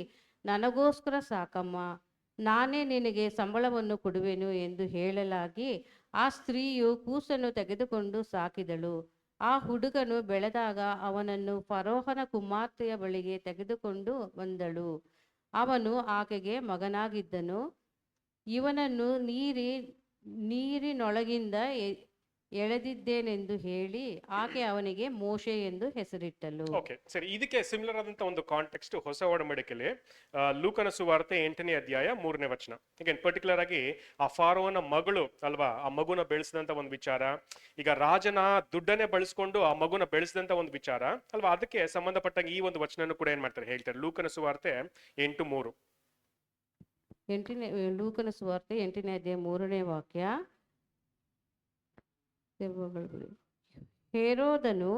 ನನಗೋಸ್ಕರ ಸಾಕಮ್ಮ, ನಾನೇ ನಿನಗೆ ಸಂಬಳವನ್ನು ಕೊಡುವೆನು ಎಂದು ಹೇಳಲಾಗಿ ಆ ಸ್ತ್ರೀಯು ಕೂಸನ್ನು ತೆಗೆದುಕೊಂಡು ಸಾಕಿದಳು. ಆ ಹುಡುಗನು ಬೆಳೆದಾಗ ಅವನನ್ನು ಫರೋಹನ ಕುಮಾರ್ತೆಯ ಬಳಿಗೆ ತೆಗೆದುಕೊಂಡು ಬಂದಳು. ಅವನು ಆಕೆಗೆ ಮಗನಾಗಿದ್ದನು. ಇವನನ್ನು ನೀರಿನೊಳಗಿಂದ ಎಳೆದಿದ್ದೇನೆಂದು ಹೇಳಿ ಆಕೆ ಅವನಿಗೆ ಮೋಶೆ ಎಂದು ಹೆಸರಿಟ್ಟಳು. ಓಕೆ, ಸರಿ. ಇದಕ್ಕೆ ಸಿಮಿಲರ್ ಆದಂತ ಒಂದು ಕಾಂಟೆಕ್ಸ್ಟ್ ಹೊಸ ಒಡಂಬಡಿಕೆಯಲ್ಲಿ ಲೂಕನ ಸುವಾರ್ತೆ 8ನೇ ಅಧ್ಯಾಯ 3ನೇ ವಚನ. ಈಗ ಪರ್ಟಿಕ್ಯುಲರ್ ಆಗಿ ಆ ಫಾರೋನ ಮಗಳು ಅಲ್ವಾ, ಆ ಮಗುನ ಬೆಳೆಸಿದಂತ ಒಂದು ವಿಚಾರ, ಈಗ ರಾಜನ ದುಡ್ಡನ್ನೇ ಬಳಸ್ಕೊಂಡು ಆ ಮಗುನ ಬೆಳೆಸಿದಂತ ಒಂದು ವಿಚಾರ ಅಲ್ವಾ, ಅದಕ್ಕೆ ಸಂಬಂಧಪಟ್ಟಾಗ ಈ ಒಂದು ವಚನ ಕೂಡ ಏನ್ ಮಾಡ್ತಾರೆ ಹೇಳ್ತಾರೆ. ಲೂಕನ ಸುವಾರ್ತೆ 8:3. ಲೂಕನ ಸುವಾರ್ತೆ 8ನೇ ಅಧ್ಯಾಯ 3ನೇ ವಾಕ್ಯ. ಹೇರೋದನು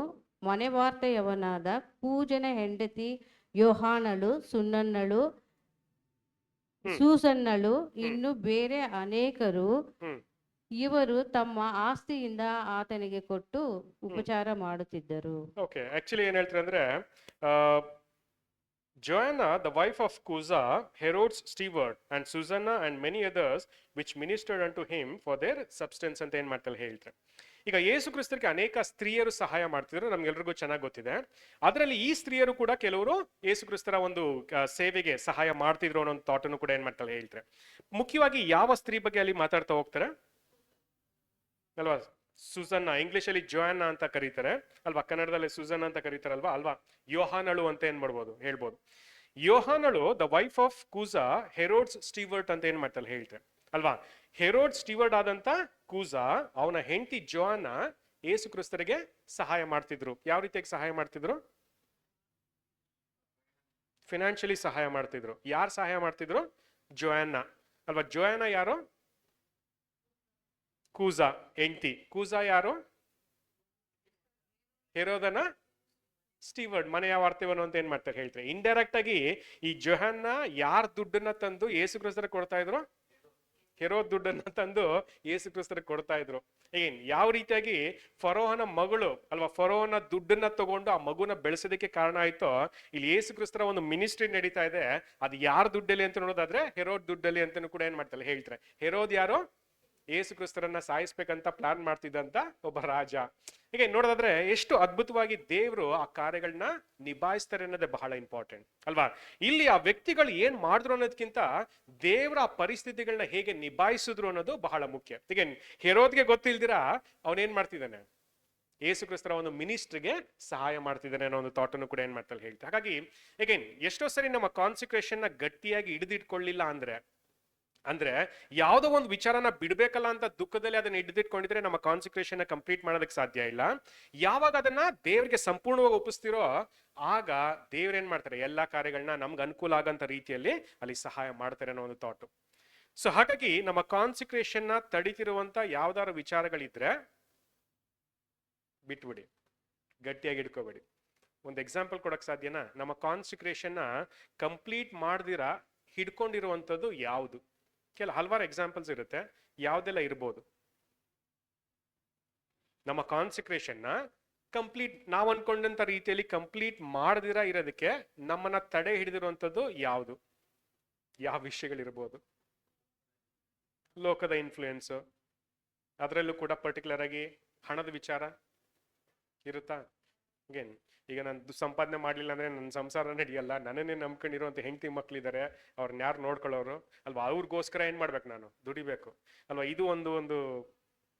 ಮನೆವಾರ್ತೆಯವನಾದ ಕೂಜನ ಹೆಂಡತಿ ಯೋಹಾನಳು, ಸೂಸನ್ನಳು, ಇನ್ನು ಬೇರೆ ಅನೇಕರು ಇವರು ತಮ್ಮ ಆಸ್ತಿಯಿಂದ ಆತನಿಗೆ ಕೊಟ್ಟು ಉಪಚಾರ ಮಾಡುತ್ತಿದ್ದರು. ಓಕೆ, ಆಕ್ಚುಲಿ ಏನ್ ಹೇಳ್ತಾರೆ ಅಂದ್ರೆ Joanna, the wife of Cuza, Herod's steward, and Susanna and many others which ministered unto him for their substance ಅಂತ ಏನ್ ಮಾಡ್ತಾರೆ ಹೇಳ್ತಾರೆ. ಈಗ ಯೇಸು ಕ್ರಿಸ್ತರಿಗೆ ಅನೇಕ ಸ್ತ್ರೀಯರು ಸಹಾಯ ಮಾಡ್ತಿದ್ರು, ನಮ್ಗೆಲ್ರಿಗೂ ಚೆನ್ನಾಗಿ ಗೊತ್ತಿದೆ. ಅದರಲ್ಲಿ ಈ ಸ್ತ್ರೀಯರು ಕೂಡ ಕೆಲವರು ಯೇಸು ಕ್ರಿಸ್ತರ ಒಂದು ಸೇವೆಗೆ ಸಹಾಯ ಮಾಡ್ತಿದ್ರು ಅನ್ನೋ ಒಂದು ಥಾಟನ್ನು ಕೂಡ ಏನ್ ಮಾಡ್ತಾರೆ ಹೇಳ್ತಾರೆ. ಮುಖ್ಯವಾಗಿ ಯಾವ ಸ್ತ್ರೀ ಬಗ್ಗೆ ಅಲ್ಲಿ ಮಾತಾಡ್ತಾ ಹೋಗ್ತಾರೆ ಅಲ್ವಾ. ಸುಜನ್ನ, ಇಂಗ್ಲಿಷಲ್ಲಿ ಜೋಯಾನ ಅಂತ ಕರೀತಾರೆ ಅಲ್ವಾ, ಕನ್ನಡದಲ್ಲಿ ಸುಜನ್ ಅಂತ ಕರೀತಾರಲ್ವಾ ಅಲ್ವಾ. ಯೋಹಾನಳು ಅಂತ ಏನ್ ಮಾಡ್ಬೋದು ಹೇಳ್ಬೋದು. ಯೋಹಾನಳು ದ ವೈಫ್ ಆಫ್ ಕೂಜಾ, ಹೆರೋಡ್ಸ್ ಸ್ಟೀವರ್ಟ್ ಅಂತ ಏನ್ ಮಾಡ್ತಾರೆ ಹೇಳ್ತಾರೆ ಅಲ್ವಾ. ಹೆರೋಡ್ ಸ್ಟೀವರ್ಡ್ ಆದಂತ ಕೂಜಾ, ಅವನ ಹೆಂಡತಿ ಜೋಯಾನ ಯೇಸು ಕ್ರಿಸ್ತರಿಗೆ ಸಹಾಯ ಮಾಡ್ತಿದ್ರು. ಯಾವ ರೀತಿಯಾಗಿ ಸಹಾಯ ಮಾಡ್ತಿದ್ರು? ಫಿನಾನ್ಷಿಯಲಿ ಸಹಾಯ ಮಾಡ್ತಿದ್ರು. ಯಾರು ಸಹಾಯ ಮಾಡ್ತಿದ್ರು? ಜೋಯಾನ ಅಲ್ವಾ. ಜೋಯಾನ ಯಾರು? ಕೂಜಾ ಹೆಂಡತಿ. ಕೂಜಾ ಯಾರು? ಹೆರೋದನ ಸ್ಟೀವರ್ಡ್, ಮನೆಯ ವಾರ್ತೆವನು ಅಂತ ಏನ್ ಮಾಡ್ತಾರೆ ಹೇಳ್ತಾರೆ. ಇಂಡೈರೆಕ್ಟ್ ಆಗಿ ಈ ಜೋಹನ್ನ ಯಾರ ದುಡ್ಡನ್ನ ತಂದು ಯೇಸು ಕ್ರಿಸ್ತರಿಗೆ ಕೊಡ್ತಾ ಇದ್ರು? ಹೆರೋದ್ ದುಡ್ಡನ್ನ ತಂದು ಯೇಸು ಕ್ರಿಸ್ತರಿಗೆ ಕೊಡ್ತಾ ಇದ್ರು. ಏನ್ ಯಾವ ರೀತಿಯಾಗಿ ಫರೋಹನ ಮಗಳು ಅಲ್ವಾ, ಫರೋಹನ ದುಡ್ಡನ್ನ ತಗೊಂಡು ಆ ಮಗುನ ಬೆಳೆಸೋದಕ್ಕೆ ಕಾರಣ ಆಯ್ತೋ, ಇಲ್ಲಿ ಯೇಸು ಕ್ರಿಸ್ತರ ಒಂದು ಮಿನಿಸ್ಟ್ರಿ ನಡೀತಾ ಇದೆ. ಅದು ಯಾರ ದುಡ್ಡಲ್ಲಿ ಅಂತ ನೋಡೋದಾದ್ರೆ ಹೆರೋದ್ ದುಡ್ಡಲ್ಲಿ ಅಂತಾನು ಕೂಡ ಏನ್ ಮಾಡ್ತಾರೆ ಹೇಳ್ತಾರೆ. ಹೆರೋದ್ ಯಾರು? ಯೇಸು ಕ್ರಿಸ್ತರನ್ನ ಸಾಯಿಸ್ಬೇಕಂತ ಪ್ಲಾನ್ ಮಾಡ್ತಿದ್ದಂತ ಒಬ್ಬ ರಾಜ. ಹೀಗೆ ನೋಡೋದಾದ್ರೆ ಎಷ್ಟು ಅದ್ಭುತವಾಗಿ ದೇವರು ಆ ಕಾರ್ಯಗಳನ್ನ ನಿಭಾಯಿಸ್ತಾರೆ ಅನ್ನೋದೇ ಬಹಳ ಇಂಪಾರ್ಟೆಂಟ್ ಅಲ್ವಾ. ಇಲ್ಲಿ ಆ ವ್ಯಕ್ತಿಗಳು ಏನ್ ಮಾಡಿದ್ರು ಅನ್ನೋದಕ್ಕಿಂತ ದೇವರ ಆ ಪರಿಸ್ಥಿತಿಗಳನ್ನ ಹೇಗೆ ನಿಭಾಯಿಸಿದ್ರು ಅನ್ನೋದು ಬಹಳ ಮುಖ್ಯ. ಹೀಗೆ ಹೆರೋದ್ಗೆ ಗೊತ್ತಿಲ್ದಿರಾ ಅವನೇನ್ ಮಾಡ್ತಿದ್ದಾನೆ, ಯೇಸು ಕ್ರಿಸ್ತರ ಒಂದು ಮಿನಿಸ್ಟ್ರಿಗೆ ಸಹಾಯ ಮಾಡ್ತಿದ್ದಾನೆ ಅನ್ನೋ ಒಂದು ಥಾಟನ್ನು ಕೂಡ ಏನ್ ಮಾಡ್ತಾರೆ ಹೇಳ್ತಾರೆ. ಹಾಗಾಗಿ ಅಗೇನ್ ಎಷ್ಟೋ ಸರಿ ನಮ್ಮ ಕಾನ್ಸಂಟ್ರೇಷನ್ ನ ಗಟ್ಟಿಯಾಗಿ ಹಿಡಿದಿಟ್ಕೊಳ್ಳಿಲ್ಲ ಅಂದ್ರೆ ಯಾವುದೋ ಒಂದು ವಿಚಾರನ ಬಿಡ್ಬೇಕಲ್ಲ ಅಂತ ದುಃಖದಲ್ಲಿ ಅದನ್ನ ಹಿಡಿದಿಟ್ಕೊಂಡಿದ್ರೆ ನಮ್ಮ ಕಾನ್ಸಂಟ್ರೇಷನ್ ಕಂಪ್ಲೀಟ್ ಮಾಡೋದಕ್ಕೆ ಸಾಧ್ಯ ಇಲ್ಲ. ಯಾವಾಗ ಅದನ್ನ ದೇವರಿಗೆ ಸಂಪೂರ್ಣವಾಗಿ ಒಪ್ಪಿಸ್ತಿರೋ ಆಗ ದೇವ್ರೇನ್ ಮಾಡ್ತಾರೆ, ಎಲ್ಲಾ ಕಾರ್ಯಗಳನ್ನ ನಮ್ಗೆ ಅನುಕೂಲ ಆಗಂತ ರೀತಿಯಲ್ಲಿ ಅಲ್ಲಿ ಸಹಾಯ ಮಾಡ್ತಾರೆ ಅನ್ನೋ ಒಂದು ಥಾಟ್. ಸೊ ಹಾಗಾಗಿ ನಮ್ಮ ಕಾನ್ಸಂಟ್ರೇಷನ್ ನ ತಡಿತಿರುವಂತ ಯಾವ್ದಾದ್ರು ವಿಚಾರಗಳಿದ್ರೆ ಬಿಟ್ಬಿಡಿ, ಗಟ್ಟಿಯಾಗಿ ಹಿಡ್ಕೋಬೇಡಿ. ಒಂದು ಎಕ್ಸಾಂಪಲ್ ಕೊಡಕ್ ಸಾಧ್ಯನಾ? ನಮ್ಮ ಕಾನ್ಸಂಟ್ರೇಷನ್ ನ ಕಂಪ್ಲೀಟ್ ಮಾಡ್ದಿರಾ ಹಿಡ್ಕೊಂಡಿರುವಂತದ್ದು ಯಾವುದು? ಹಲವಾರು ಎಕ್ಸಾಂಪಲ್ಸ್ ಇರುತ್ತೆ, ಯಾವ್ದೆಲ್ಲ ಇರ್ಬೋದು. ನಮ್ಮ ಕಾನ್ಸಂಟ್ರೇಷನ್ ನ ಕಂಪ್ಲೀಟ್ ನಾವು ಅನ್ಕೊಂಡಂತ ರೀತಿಯಲ್ಲಿ ಕಂಪ್ಲೀಟ್ ಮಾಡದಿರಾ ಇರೋದಕ್ಕೆ ನಮ್ಮನ್ನ ತಡೆ ಹಿಡಿದಿರುವಂತದ್ದು ಯಾವುದು? ಯಾವ ವಿಷಯಗಳಿರ್ಬೋದು? ಲೋಕದ ಇನ್ಫ್ಲೂಯೆನ್ಸ್, ಅದರಲ್ಲೂ ಕೂಡ ಪರ್ಟಿಕ್ಯುಲರ್ ಆಗಿ ಹಣದ ವಿಚಾರ ಇರುತ್ತಾ? ಏನ್ ಈಗ ನಾನು ಸಂಪಾದನೆ ಮಾಡ್ಲಿಲ್ಲ ಅಂದ್ರೆ ನನ್ನ ಸಂಸಾರ ನಡೆಯಲ್ಲ, ನನ್ನನ್ನೇ ನಂಬ್ಕೊಂಡಿರುವಂತ ಹೆಂಡತಿ ಮಕ್ಳಿದ್ದಾರೆ, ಅವ್ರನ್ನ ಯಾರು ನೋಡ್ಕೊಳ್ಳೋರು ಅಲ್ವಾ? ಅವ್ರಿಗೋಸ್ಕರ ಏನ್ ಮಾಡ್ಬೇಕು, ನಾನು ದುಡಿಬೇಕು ಅಲ್ವಾ? ಇದು ಒಂದು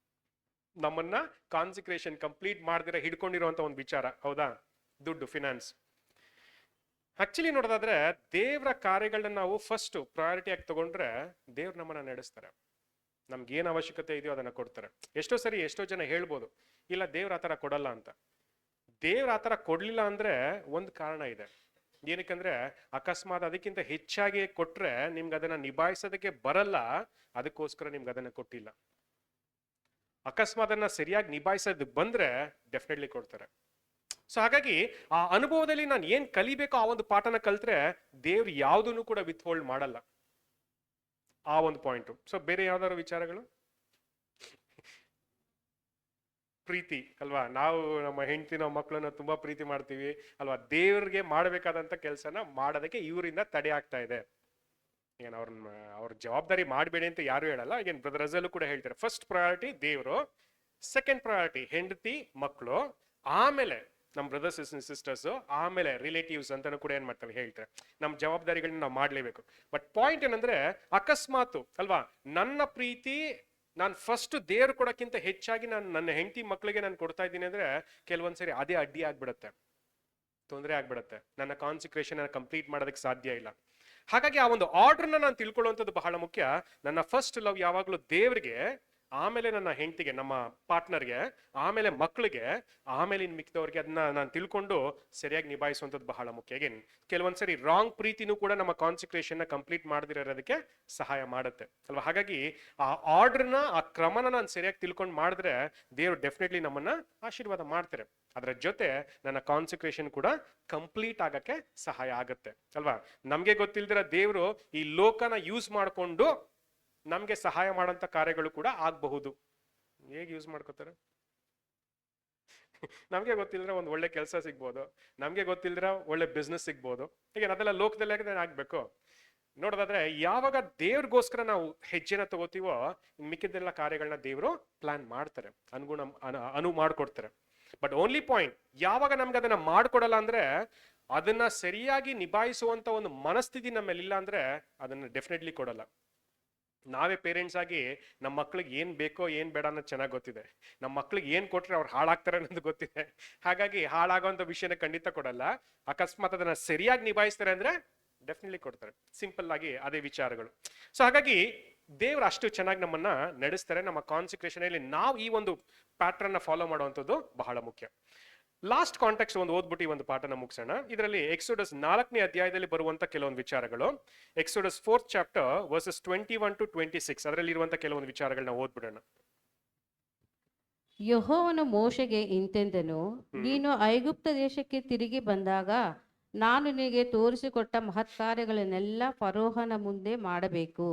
ನಮ್ಮನ್ನ ಕಾನ್ಸಂಟ್ರೇಷನ್ ಕಂಪ್ಲೀಟ್ ಮಾಡ್ದಿರ ಹಿಡ್ಕೊಂಡಿರುವಂತ ಒಂದು ವಿಚಾರ, ಹೌದಾ? ದುಡ್ಡು, ಫಿನಾನ್ಸ್. ಆಕ್ಚುಲಿ ನೋಡೋದಾದ್ರೆ ದೇವ್ರ ಕಾರ್ಯಗಳನ್ನ ನಾವು ಫಸ್ಟ್ ಪ್ರಯಾರಿಟಿ ಆಗಿ ತಗೊಂಡ್ರೆ ದೇವ್ರು ನಮ್ಮನ್ನ ನಡೆಸ್ತಾರೆ. ನಮ್ಗೆ ಏನ್ ಅವಶ್ಯಕತೆ ಇದೆಯೋ ಅದನ್ನ ಕೊಡ್ತಾರೆ. ಎಷ್ಟೋ ಜನ ಹೇಳ್ಬೋದು, ಇಲ್ಲ ದೇವ್ರ ಆತರ ಕೊಡಲ್ಲ ಅಂತ. ದೇವ್ರ ಆತರ ಕೊಡ್ಲಿಲ್ಲ ಅಂದ್ರೆ ಒಂದು ಕಾರಣ ಇದೆ. ಏನಕ್ಕಂದ್ರೆ ಅಕಸ್ಮಾತ್ ಅದಕ್ಕಿಂತ ಹೆಚ್ಚಾಗಿ ಕೊಟ್ರೆ ನಿಮ್ಗೆ ಅದನ್ನ ನಿಭಾಯಿಸೋದಕ್ಕೆ ಬರಲ್ಲ, ಅದಕ್ಕೋಸ್ಕರ ನಿಮ್ಗೆ ಅದನ್ನ ಕೊಟ್ಟಿಲ್ಲ. ಅಕಸ್ಮಾತ್ ಅದನ್ನ ಸರಿಯಾಗಿ ನಿಭಾಯಿಸೋದಕ್ಕೆ ಬಂದ್ರೆ ಡೆಫಿನೆಟ್ಲಿ ಕೊಡ್ತಾರೆ. ಸೊ ಹಾಗಾಗಿ ಆ ಅನುಭವದಲ್ಲಿ ನಾನು ಏನ್ ಕಲಿಬೇಕೋ ಆ ಒಂದು ಪಾಠನ ಕಲ್ತ್ರೆ ದೇವ್ರು ಯಾವುದನ್ನು ಕೂಡ ವಿತ್ ಹೋಲ್ಡ್ ಮಾಡಲ್ಲ. ಆ ಒಂದು ಪಾಯಿಂಟು. ಸೊ ಬೇರೆ ಯಾವ್ದಾದ್ರು ವಿಚಾರಗಳು? ಪ್ರೀತಿ ಅಲ್ವಾ? ನಾವು ನಮ್ಮ ಹೆಂಡತಿ ನಮ್ಮ ಮಕ್ಕಳನ್ನ ತುಂಬಾ ಪ್ರೀತಿ ಮಾಡ್ತೀವಿ ಅಲ್ವಾ? ದೇವ್ರಿಗೆ ಮಾಡಬೇಕಾದಂತ ಕೆಲಸನ ಮಾಡೋದಕ್ಕೆ ಇವರಿಂದ ತಡೆ ಆಗ್ತಾ ಇದೆ. ಏನ್ ಅವ್ರ ಜವಾಬ್ದಾರಿ ಮಾಡಬೇಡಿ ಅಂತ ಯಾರು ಹೇಳಲ್ಲ. ಏನ್ ಬ್ರದರ್ ಅಜಲ್ಲೂ ಕೂಡ ಹೇಳ್ತಾರೆ, ಫಸ್ಟ್ ಪ್ರಯಾರಿಟಿ ದೇವರು, ಸೆಕೆಂಡ್ ಪ್ರಯಾರಿಟಿ ಹೆಂಡತಿ ಮಕ್ಕಳು, ಆಮೇಲೆ ನಮ್ಮ ಬ್ರದರ್ಸ್ ಸಿಸ್ಟರ್ಸ್, ಆಮೇಲೆ ರಿಲೇಟಿವ್ಸ್ ಅಂತಾನು ಕೂಡ ಏನ್ ಮಾಡ್ತಾರೆ ಹೇಳ್ತಾರೆ. ನಮ್ಮ ಜವಾಬ್ದಾರಿಗಳನ್ನ ನಾವು ಮಾಡ್ಲೇಬೇಕು. ಬಟ್ ಪಾಯಿಂಟ್ ಏನಂದ್ರೆ ಅಕಸ್ಮಾತ್ ಅಲ್ವಾ, ನನ್ನ ಪ್ರೀತಿ ನಾನು ಫಸ್ಟ್ ದೇವ್ರು ಕೊಡಕ್ಕಿಂತ ಹೆಚ್ಚಾಗಿ ನಾನು ನನ್ನ ಹೆಂಡತಿ ಮಕ್ಕಳಿಗೆ ನಾನು ಕೊಡ್ತಾ ಇದ್ದೀನಿ ಅಂದ್ರೆ ಕೆಲವೊಂದ್ಸರಿ ಅದೇ ಅಡ್ಡಿ ಆಗ್ಬಿಡತ್ತೆ, ತೊಂದರೆ ಆಗ್ಬಿಡತ್ತೆ. ನನ್ನ ಕಾನ್ಸಂಟ್ರೇಷನ್ ಕಂಪ್ಲೀಟ್ ಮಾಡೋದಕ್ಕೆ ಸಾಧ್ಯ ಇಲ್ಲ. ಹಾಗಾಗಿ ಆ ಒಂದು ಆರ್ಡರ್ನ ನಾನು ತಿಳ್ಕೊಳ್ಳುವಂಥದ್ದು ಬಹಳ ಮುಖ್ಯ. ನನ್ನ ಫಸ್ಟ್ ಲವ್ ಯಾವಾಗಲೂ ದೇವ್ರಿಗೆ, ಆಮೇಲೆ ನನ್ನ ಹೆಂಡತಿಗೆ, ನಮ್ಮ ಪಾರ್ಟ್ನರ್ಗೆ, ಆಮೇಲೆ ಮಕ್ಕಳಿಗೆ, ಆಮೇಲೆ ಇನ್ ಮಿಕ್ಕಿದವ್ರಿಗೆ ಅದನ್ನ ನಾನು ತಿಳ್ಕೊಂಡು ಸರಿಯಾಗಿ ನಿಭಾಯಿಸುವಂಥದ್ದು ಬಹಳ ಮುಖ್ಯ. ಅಗೇನ್ ಕೆಲವೊಂದ್ಸರಿ ರಾಂಗ್ ಪ್ರೀತಿನೂ ಕೂಡ ನಮ್ಮ ಕಾನ್ಸಂಟ್ರೇಷನ್ ಕಂಪ್ಲೀಟ್ ಮಾಡದಿರೋದಕ್ಕೆ ಸಹಾಯ ಮಾಡುತ್ತೆ ಅಲ್ವಾ? ಹಾಗಾಗಿ ಆ ಆರ್ಡರ್ನ, ಆ ಕ್ರಮನ ನಾನು ಸರಿಯಾಗಿ ತಿಳ್ಕೊಂಡು ಮಾಡಿದ್ರೆ ದೇವ್ರು ಡೆಫಿನೆಟ್ಲಿ ನಮ್ಮನ್ನ ಆಶೀರ್ವಾದ ಮಾಡ್ತಾರೆ. ಅದರ ಜೊತೆ ನನ್ನ ಕಾನ್ಸಂಟ್ರೇಷನ್ ಕೂಡ ಕಂಪ್ಲೀಟ್ ಆಗಕ್ಕೆ ಸಹಾಯ ಆಗತ್ತೆ ಅಲ್ವಾ? ನಮ್ಗೆ ಗೊತ್ತಿಲ್ದಿರ ದೇವ್ರು ಈ ಲೋಕನ ಯೂಸ್ ಮಾಡಿಕೊಂಡು ನಮ್ಗೆ ಸಹಾಯ ಮಾಡೋಂಥ ಕಾರ್ಯಗಳು ಕೂಡ ಆಗಬಹುದು. ಹೇಗೆ ಯೂಸ್ ಮಾಡ್ಕೋತಾರೆ? ನಮ್ಗೆ ಗೊತ್ತಿಲ್ದ್ರೆ ಒಂದು ಒಳ್ಳೆ ಕೆಲಸ ಸಿಗ್ಬೋದು, ನಮ್ಗೆ ಗೊತ್ತಿಲ್ದ್ರೆ ಒಳ್ಳೆ ಬಿಸ್ನೆಸ್ ಸಿಗ್ಬೋದು. ಹೀಗೆ ಅದೆಲ್ಲ ಲೋಕದಲ್ಲೇ ಆಗ್ಬೇಕು. ನೋಡೋದಾದ್ರೆ ಯಾವಾಗ ದೇವ್ರಿಗೋಸ್ಕರ ನಾವು ಹೆಜ್ಜೆನ ತಗೋತೀವೋ ಮಿಕ್ಕಿದ್ದೆಲ್ಲ ಕಾರ್ಯಗಳನ್ನ ದೇವರು ಪ್ಲಾನ್ ಮಾಡ್ತಾರೆ, ಅನುವು ಮಾಡ್ಕೊಡ್ತಾರೆ. ಬಟ್ ಓನ್ಲಿ ಪಾಯಿಂಟ್, ಯಾವಾಗ ನಮ್ಗೆ ಅದನ್ನ ಮಾಡ್ಕೊಡಲ್ಲ ಅಂದ್ರೆ, ಅದನ್ನ ಸರಿಯಾಗಿ ನಿಭಾಯಿಸುವಂತ ಒಂದು ಮನಸ್ಥಿತಿ ನಮ್ಮಲ್ಲಿಲ್ಲ ಅಂದ್ರೆ ಅದನ್ನ ಡೆಫಿನೆಟ್ಲಿ ಕೊಡಲ್ಲ. ನಾವೇ ಪೇರೆಂಟ್ಸ್ ಆಗಿ ನಮ್ಮ ಮಕ್ಳಿಗೆ ಏನ್ ಬೇಕೋ ಏನ್ ಬೇಡ ಅನ್ನೋದು ಚೆನ್ನಾಗಿ ಗೊತ್ತಿದೆ. ನಮ್ಮ ಮಕ್ಳಿಗೆ ಏನ್ ಕೊಟ್ರೆ ಅವ್ರು ಹಾಳಾಗ್ತಾರೆ ಅನ್ನೋದು ಗೊತ್ತಿದೆ. ಹಾಗಾಗಿ ಹಾಳಾಗೋಂಥ ವಿಷಯನ ಖಂಡಿತ ಕೊಡಲ್ಲ. ಅಕಸ್ಮಾತ್ ಅದನ್ನ ಸರಿಯಾಗಿ ನಿಭಾಯಿಸ್ತಾರೆ ಅಂದ್ರೆ ಡೆಫಿನೆಟ್ಲಿ ಕೊಡ್ತಾರೆ. ಸಿಂಪಲ್ ಆಗಿ ಅದೇ ವಿಚಾರಗಳು. ಸೊ ಹಾಗಾಗಿ ದೇವ್ರು ಅಷ್ಟು ಚೆನ್ನಾಗಿ ನಮ್ಮನ್ನ ನಡೆಸ್ತಾರೆ. ನಮ್ಮ ಕಾನ್ಸಂಟ್ರೇಷನ್ ಅಲ್ಲಿ ನಾವು ಈ ಒಂದು ಪ್ಯಾಟ್ರನ್ ಫಾಲೋ ಮಾಡುವಂಥದ್ದು ಬಹಳ ಮುಖ್ಯ. ಲಾಸ್ಟ್ ಕಾಂಟೆಕ್ಸ್ಟ್ ಒಂದು ಓದ್ಬಿಟ್ಟು ಈ ಒಂದು ಪಾಠನ ಮುಗಿಸೋಣ. ಇದರಲ್ಲಿ ಎಕ್ಸೋಡಸ್ 4ನೇ ಅಧ್ಯಾಯದಲ್ಲಿ ಬರುವಂತ ಕೆಲವೊಂದು ವಿಚಾರಗಳು, Exodus 4th chapter versus 21 to 26 ಅದರಲ್ಲಿ ಇರುವಂತ ಕೆಲವೊಂದು ವಿಚಾರಗಳನ್ನ ಓದ್ಬಿಡೋಣ. ಯೆಹೋವನು ಮೋಶೆಗೆ ಇಂತೆಂದನು, ನೀನು ಐಗುಪ್ತ ದೇಶಕ್ಕೆ ತಿರುಗಿ ಬಂದಾಗ ನಾನು ನಿನಗೆ ತೋರಿಸಿಕೊಟ್ಟ ಮಹತ್ಕಾರ್ಯಗಳನ್ನೆಲ್ಲ ಫರೋಹನ ಮುಂದೆ ಮಾಡಬೇಕು.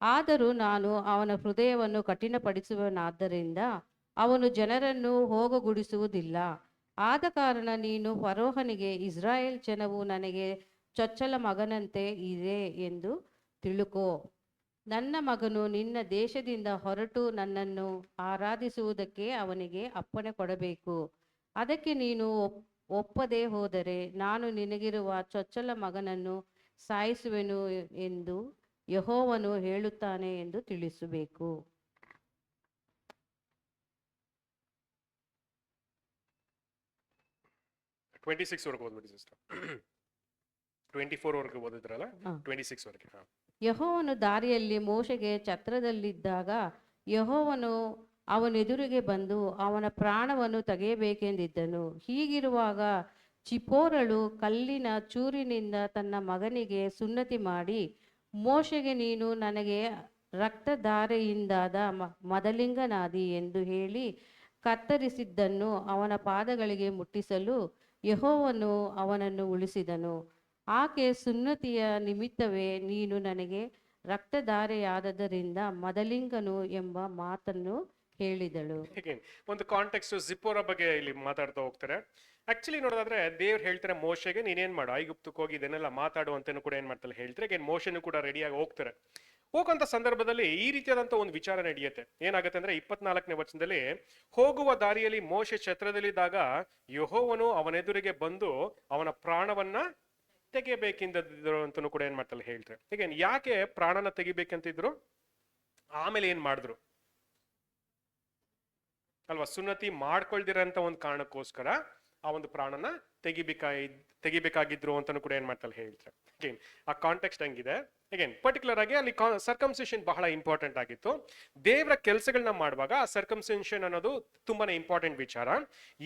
ಆದರೂ ನಾನು ಅವನ ಹೃದಯವನ್ನು ಕಠಿಣಪಡಿಸುವನಾದ್ದರಿಂದ ಅವನು ಜನರನ್ನು ಹೋಗಗೊಡಿಸುವುದಿಲ್ಲ. ಆದ ಕಾರಣ ನೀನು ಫರೋಹನಿಗೆ, ಇಸ್ರಾಯೇಲ್ ಜನವು ನನಗೆ ಚೊಚ್ಚಲ ಮಗನಂತೆ ಇದೆ ಎಂದು ತಿಳುಕೋ. ನನ್ನ ಮಗನು ನಿನ್ನ ದೇಶದಿಂದ ಹೊರಟು ನನ್ನನ್ನು ಆರಾಧಿಸುವುದಕ್ಕೆ ಅವನಿಗೆ ಅಪ್ಪಣೆ ಕೊಡಬೇಕು. ಅದಕ್ಕೆ ನೀನು ಒಪ್ಪದೆ ಹೋದರೆ ನಾನು ನಿನಗಿರುವ ಚೊಚ್ಚಲ ಮಗನನ್ನು ಸಾಯಿಸುವೆನು ಎಂದು ಯೆಹೋವನು ಹೇಳುತ್ತಾನೆ ಎಂದು ತಿಳಿಸಬೇಕು. 26 ವರೆಗೂ ಓದ್ಬಿಡಿ ಸಿಸ್ಟರ್. 24 ವರೆಗೂ ಓದಿದ್ರಲ್ಲ, ಹಾ. 26 ವರೆಗೆ. ಹಾ. ಯೆಹೋವನು ದಾರಿಯಲ್ಲಿ ಮೋಶೆಗೆ ಛತ್ರದಲ್ಲಿದ್ದಾಗ ಯೆಹೋವನು ಅವನೆದುರಿಗೆ ಬಂದು ಅವನ ಪ್ರಾಣವನ್ನು ತೆಗೆಯಬೇಕೆಂದಿದ್ದನು. ಹೀಗಿರುವಾಗ ಚಿಪ್ಪೋರಳು ಕಲ್ಲಿನ ಚೂರಿನಿಂದ ತನ್ನ ಮಗನಿಗೆ ಸುನ್ನತಿ ಮಾಡಿ, ಮೋಶೆಗೆ ನೀನು ನನಗೆ ರಕ್ತಧಾರೆಯಿಂದಾದ ಮದಲಿಂಗನಾದಿ ಎಂದು ಹೇಳಿ ಕತ್ತರಿಸಿದ್ದನ್ನು ಅವನ ಪಾದಗಳಿಗೆ ಮುಟ್ಟಿಸಲು ಯೆಹೋವನು ಅವನನ್ನು ಉಳಿಸಿದನು. ಆಕೆ ಸುನ್ನತಿಯ ನಿಮಿತ್ತವೇ ನೀನು ನನಗೆ ರಕ್ತಧಾರೆಯಾದದರಿಂದ ಮದಲಿಂಗನು ಎಂಬ ಮಾತನ್ನು ಹೇಳಿದಳು. Again, ಒಂದು ಕಾಂಟೆಕ್ಸ್ಟ್ ಜಿಪ್ಪೋರ ಬಗ್ಗೆ ಇಲ್ಲಿ ಮಾತಾಡ್ತಾ ಹೋಗ್ತಾರೆ. ಆಕ್ಚುಲಿ ನೋಡೋದಾದ್ರೆ ದೇವ್ರು ಹೇಳ್ತಾರೆ ಮೋಶೆಗೆ ನೀನೇನ್ ಮಾಡು, ಐಗುಪ್ತಕ್ಕೆ ಹೋಗಿ ಇದನ್ನೆಲ್ಲ ಮಾತಾಡು ಅಂತೇನು ಕೂಡ ಏನ್ ಮಾಡ್ತಾರೆ ಹೇಳ್ತಾರೆ. again ಮೋಶೆನು ಕೂಡ ರೆಡಿಯಾಗಿ ಹೋಗ್ತಾರೆ. ಹೋಗುವಂತ ಸಂದರ್ಭದಲ್ಲಿ ಈ ರೀತಿಯಾದಂತ ಒಂದು ವಿಚಾರ ನಡೆಯುತ್ತೆ. ಏನಾಗುತ್ತೆ ಅಂದ್ರೆ 24ನೇ ವಚನದಲ್ಲಿ, ಹೋಗುವ ದಾರಿಯಲ್ಲಿ ಮೋಶೆ ಛತ್ರದಲ್ಲಿದ್ದಾಗ ಯೆಹೋವನು ಅವನೆದುರಿಗೆ ಬಂದು ಅವನ ಪ್ರಾಣವನ್ನ ತೆಗಿಬೇಕೆಂದಿದ್ರು ಅಂತನೂ ಕೂಡ ಏನ್ ಮಾಡ್ತಾರೆ ಹೇಳ್ತಾರೆ. ಹೀಗೆ ಯಾಕೆ ಪ್ರಾಣನ ತೆಗಿಬೇಕಂತಿದ್ರು, ಆಮೇಲೆ ಏನ್ ಮಾಡಿದ್ರು ಅಲ್ವಾ, ಸುನ್ನತಿ ಮಾಡ್ಕೊಳ್ದಿರಂತ ಒಂದು ಕಾರಣಕ್ಕೋಸ್ಕರ ಆ ಒಂದು ಪ್ರಾಣನ ತೆಗಿಬೇಕಾಗಿದ್ರು ಅಂತಾನು ಕೂಡ ಏನ್ ಮಾಡ್ತಾರೆ ಹೇಳ್ತಾರೆ. ಅಗೇನ್ ಆ ಕಾಂಟೆಕ್ಸ್ಟ್ ಹಂಗಿದೆ. ಅಗೇನ್ ಪರ್ಟಿಕ್ಯುಲರ್ ಆಗಿ ಅಲ್ಲಿ ಸರ್ಕಮ್ಸಿಷನ್ ಬಹಳ ಇಂಪಾರ್ಟೆಂಟ್ ಆಗಿತ್ತು. ದೇವರ ಕೆಲಸಗಳನ್ನ ಮಾಡುವಾಗ ಆ ಸರ್ಕಮ್ಸಿಷನ್ ಅನ್ನೋದು ತುಂಬಾನೇ ಇಂಪಾರ್ಟೆಂಟ್ ವಿಚಾರ.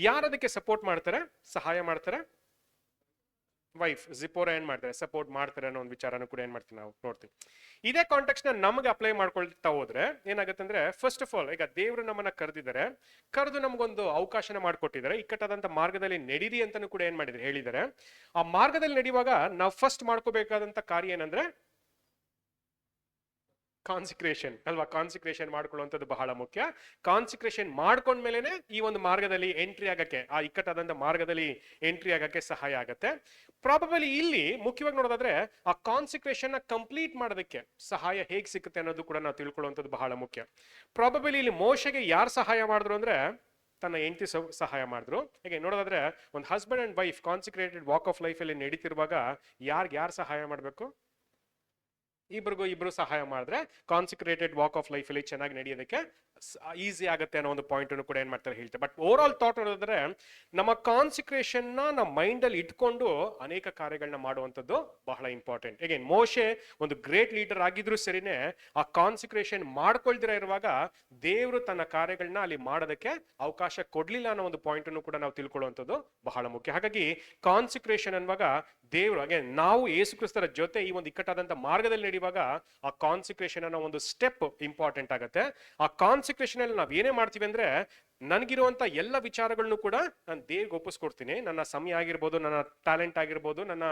ಯಾರದಕ್ಕೆ ಸಪೋರ್ಟ್ ಮಾಡ್ತಾರೆ, ಸಹಾಯ ಮಾಡ್ತಾರೆ, ವೈಫ್ ಜಿಪ್ಪೋರ ಏನ್ ಮಾಡ್ತಾರೆ, ಸಪೋರ್ಟ್ ಮಾಡ್ತಾರೆ ಅನ್ನೋ ಒಂದು ವಿಚಾರನೂ ಕೂಡ ಏನ್ ಮಾಡ್ತೀವಿ ನಾವು ನೋಡ್ತೀವಿ. ಇದೇ ಕಾಂಟೆಕ್ಸ್ಟ್ ನ ನಮ್ಗೆ ಅಪ್ಲೈ ಮಾಡ್ಕೊಳ್ತಾ ಹೋದ್ರೆ ಏನಾಗುತ್ತೆ ಅಂದ್ರೆ, ಫಸ್ಟ್ ಆಫ್ ಆಲ್ ಈಗ ದೇವರು ನಮ್ಮನ್ನ ಕರೆದು ನಮ್ಗೊಂದು ಅವಕಾಶನ ಮಾಡ್ಕೊಟ್ಟಿದ್ದಾರೆ. ಇಕ್ಕಟ್ಟಾದಂತ ಮಾರ್ಗದಲ್ಲಿ ನಡೀರಿ ಅಂತಾನು ಕೂಡ ಏನ್ ಮಾಡಿದ್ರೆ ಹೇಳಿದ್ದಾರೆ. ಆ ಮಾರ್ಗದಲ್ಲಿ ನಡೆಯುವಾಗ ನಾವು ಫಸ್ಟ್ ಮಾಡ್ಕೋಬೇಕಾದಂತ ಕಾರ್ಯ ಏನಂದ್ರೆ ಕಾನ್ಸಿಕ್ರೇಷನ್ ಅಲ್ವಾ. ಕಾನ್ಸಿಕ್ರೇಷನ್ ಮಾಡ್ಕೊಳ್ಳುವಂಥದ್ದು ಬಹಳ ಮುಖ್ಯ. ಕಾನ್ಸಿಕ್ರೇಷನ್ ಮಾಡ್ಕೊಂಡ್ಮೇಲೆನೆ ಈ ಒಂದು ಮಾರ್ಗದಲ್ಲಿ ಎಂಟ್ರಿ ಆಗಕ್ಕೆ, ಆ ಇಕ್ಕಟ್ಟಾದಂತ ಮಾರ್ಗದಲ್ಲಿ ಎಂಟ್ರಿ ಆಗಕ್ಕೆ ಸಹಾಯ ಆಗತ್ತೆ. ಪ್ರಾಬಬಲಿ ಇಲ್ಲಿ ಮುಖ್ಯವಾಗಿ ನೋಡೋದಾದ್ರೆ ಆ ಕಾನ್ಸಿಕ್ರೇಷನ್ ನ ಕಂಪ್ಲೀಟ್ ಮಾಡೋದಕ್ಕೆ ಸಹಾಯ ಹೇಗೆ ಸಿಗುತ್ತೆ ಅನ್ನೋದು ಕೂಡ ನಾವು ತಿಳ್ಕೊಳ್ಳುವಂಥದ್ದು ಬಹಳ ಮುಖ್ಯ. ಪ್ರಾಬಬಲಿ ಇಲ್ಲಿ ಮೋಶೆಗೆ ಯಾರು ಸಹಾಯ ಮಾಡಿದ್ರು ಅಂದ್ರೆ ತನ್ನ ಹೆಂಡತಿ ಸಹಾಯ ಮಾಡಿದ್ರು. ಹೇಗೆ ನೋಡೋದಾದ್ರೆ ಒಂದು husband and wife consecrated walk of life ಅಲ್ಲಿ ನಡೀತಿರುವಾಗ ಯಾರು ಸಹಾಯ ಮಾಡಬೇಕು, ಇಬ್ರು ಸಹಾಯ ಮಾಡಿದ್ರೆ ಕಾನ್ಸಿಕ್ರೇಟೆಡ್ ವಾಕ್ ಆಫ್ ಲೈಫ್ ಅಲ್ಲಿ ಚೆನ್ನಾಗಿ ನಡೆಯೋದಕ್ಕೆ ಈಸಿ ಆಗುತ್ತೆ ಅನ್ನೋ ಒಂದು ಪಾಯಿಂಟ್ ಕೂಡ ಏನ್ ಮಾಡ್ತಾರೆ ಹೇಳ್ತಾರೆ. ಬಟ್ ಓವರ್ ಆಲ್ ಥಾಟ್ ನೋಡಿದ್ರೆ ನಮ್ಮ ಕಾನ್ಸಿಕ್ರೇಷನ್ ನಮ್ಮ ಮೈಂಡ್ ಅಲ್ಲಿ ಇಟ್ಕೊಂಡು ಅನೇಕ ಕಾರ್ಯಗಳನ್ನ ಮಾಡುವಂಥದ್ದು ಬಹಳ ಇಂಪಾರ್ಟೆಂಟ್. ಅಗೇನ್ ಮೋಶೆ ಒಂದು ಗ್ರೇಟ್ ಲೀಡರ್ ಆಗಿದ್ರು ಸರಿನೇ, ಆ ಕಾನ್ಸಿಕ್ರೇಷನ್ ಮಾಡ್ಕೊಳ್ದಿರ ಇರುವಾಗ ದೇವರು ತನ್ನ ಕಾರ್ಯಗಳನ್ನ ಅಲ್ಲಿ ಮಾಡೋದಕ್ಕೆ ಅವಕಾಶ ಕೊಡ್ಲಿಲ್ಲ ಅನ್ನೋ ಒಂದು ಪಾಯಿಂಟ್ ಅನ್ನು ಕೂಡ ನಾವು ತಿಳ್ಕೊಳ್ಳುವಂಥದ್ದು ಬಹಳ ಮುಖ್ಯ. ಹಾಗಾಗಿ ಕಾನ್ಸಿಕ್ರೇಷನ್ ಅನ್ನುವಾಗ ದೇವರು ಅಗೇನ್ ನಾವು ಯೇಸು ಕ್ರಿಸ್ತರ ಜೊತೆ ಈ ಒಂದು ಇಕ್ಕಟ್ಟಾದಂತ ಮಾರ್ಗದಲ್ಲಿ ನಡೆಯುವಾಗ ಆ ಕಾನ್ಸಿಕ್ರೇಷನ್ ಅನ್ನೋ ಒಂದು ಸ್ಟೆಪ್ ಇಂಪಾರ್ಟೆಂಟ್ ಆಗುತ್ತೆ. ಆ ಕಾನ್ಸಿಕ್ರೇಷನ್ ಅಲ್ಲಿ ನಾವ್ ಏನೇ ಮಾಡ್ತೀವಿ ಅಂದ್ರೆ, ನನಗಿರುವಂತ ಎಲ್ಲ ವಿಚಾರಗಳನ್ನು ಕೂಡ ನಾನು ದೇವ್ರಿಗೆ ಒಪ್ಪಿಸ್ಕೊಡ್ತೀನಿ. ನನ್ನ ಸಮಯ ಆಗಿರ್ಬೋದು, ನನ್ನ ಟ್ಯಾಲೆಂಟ್ ಆಗಿರ್ಬೋದು, ನನ್ನ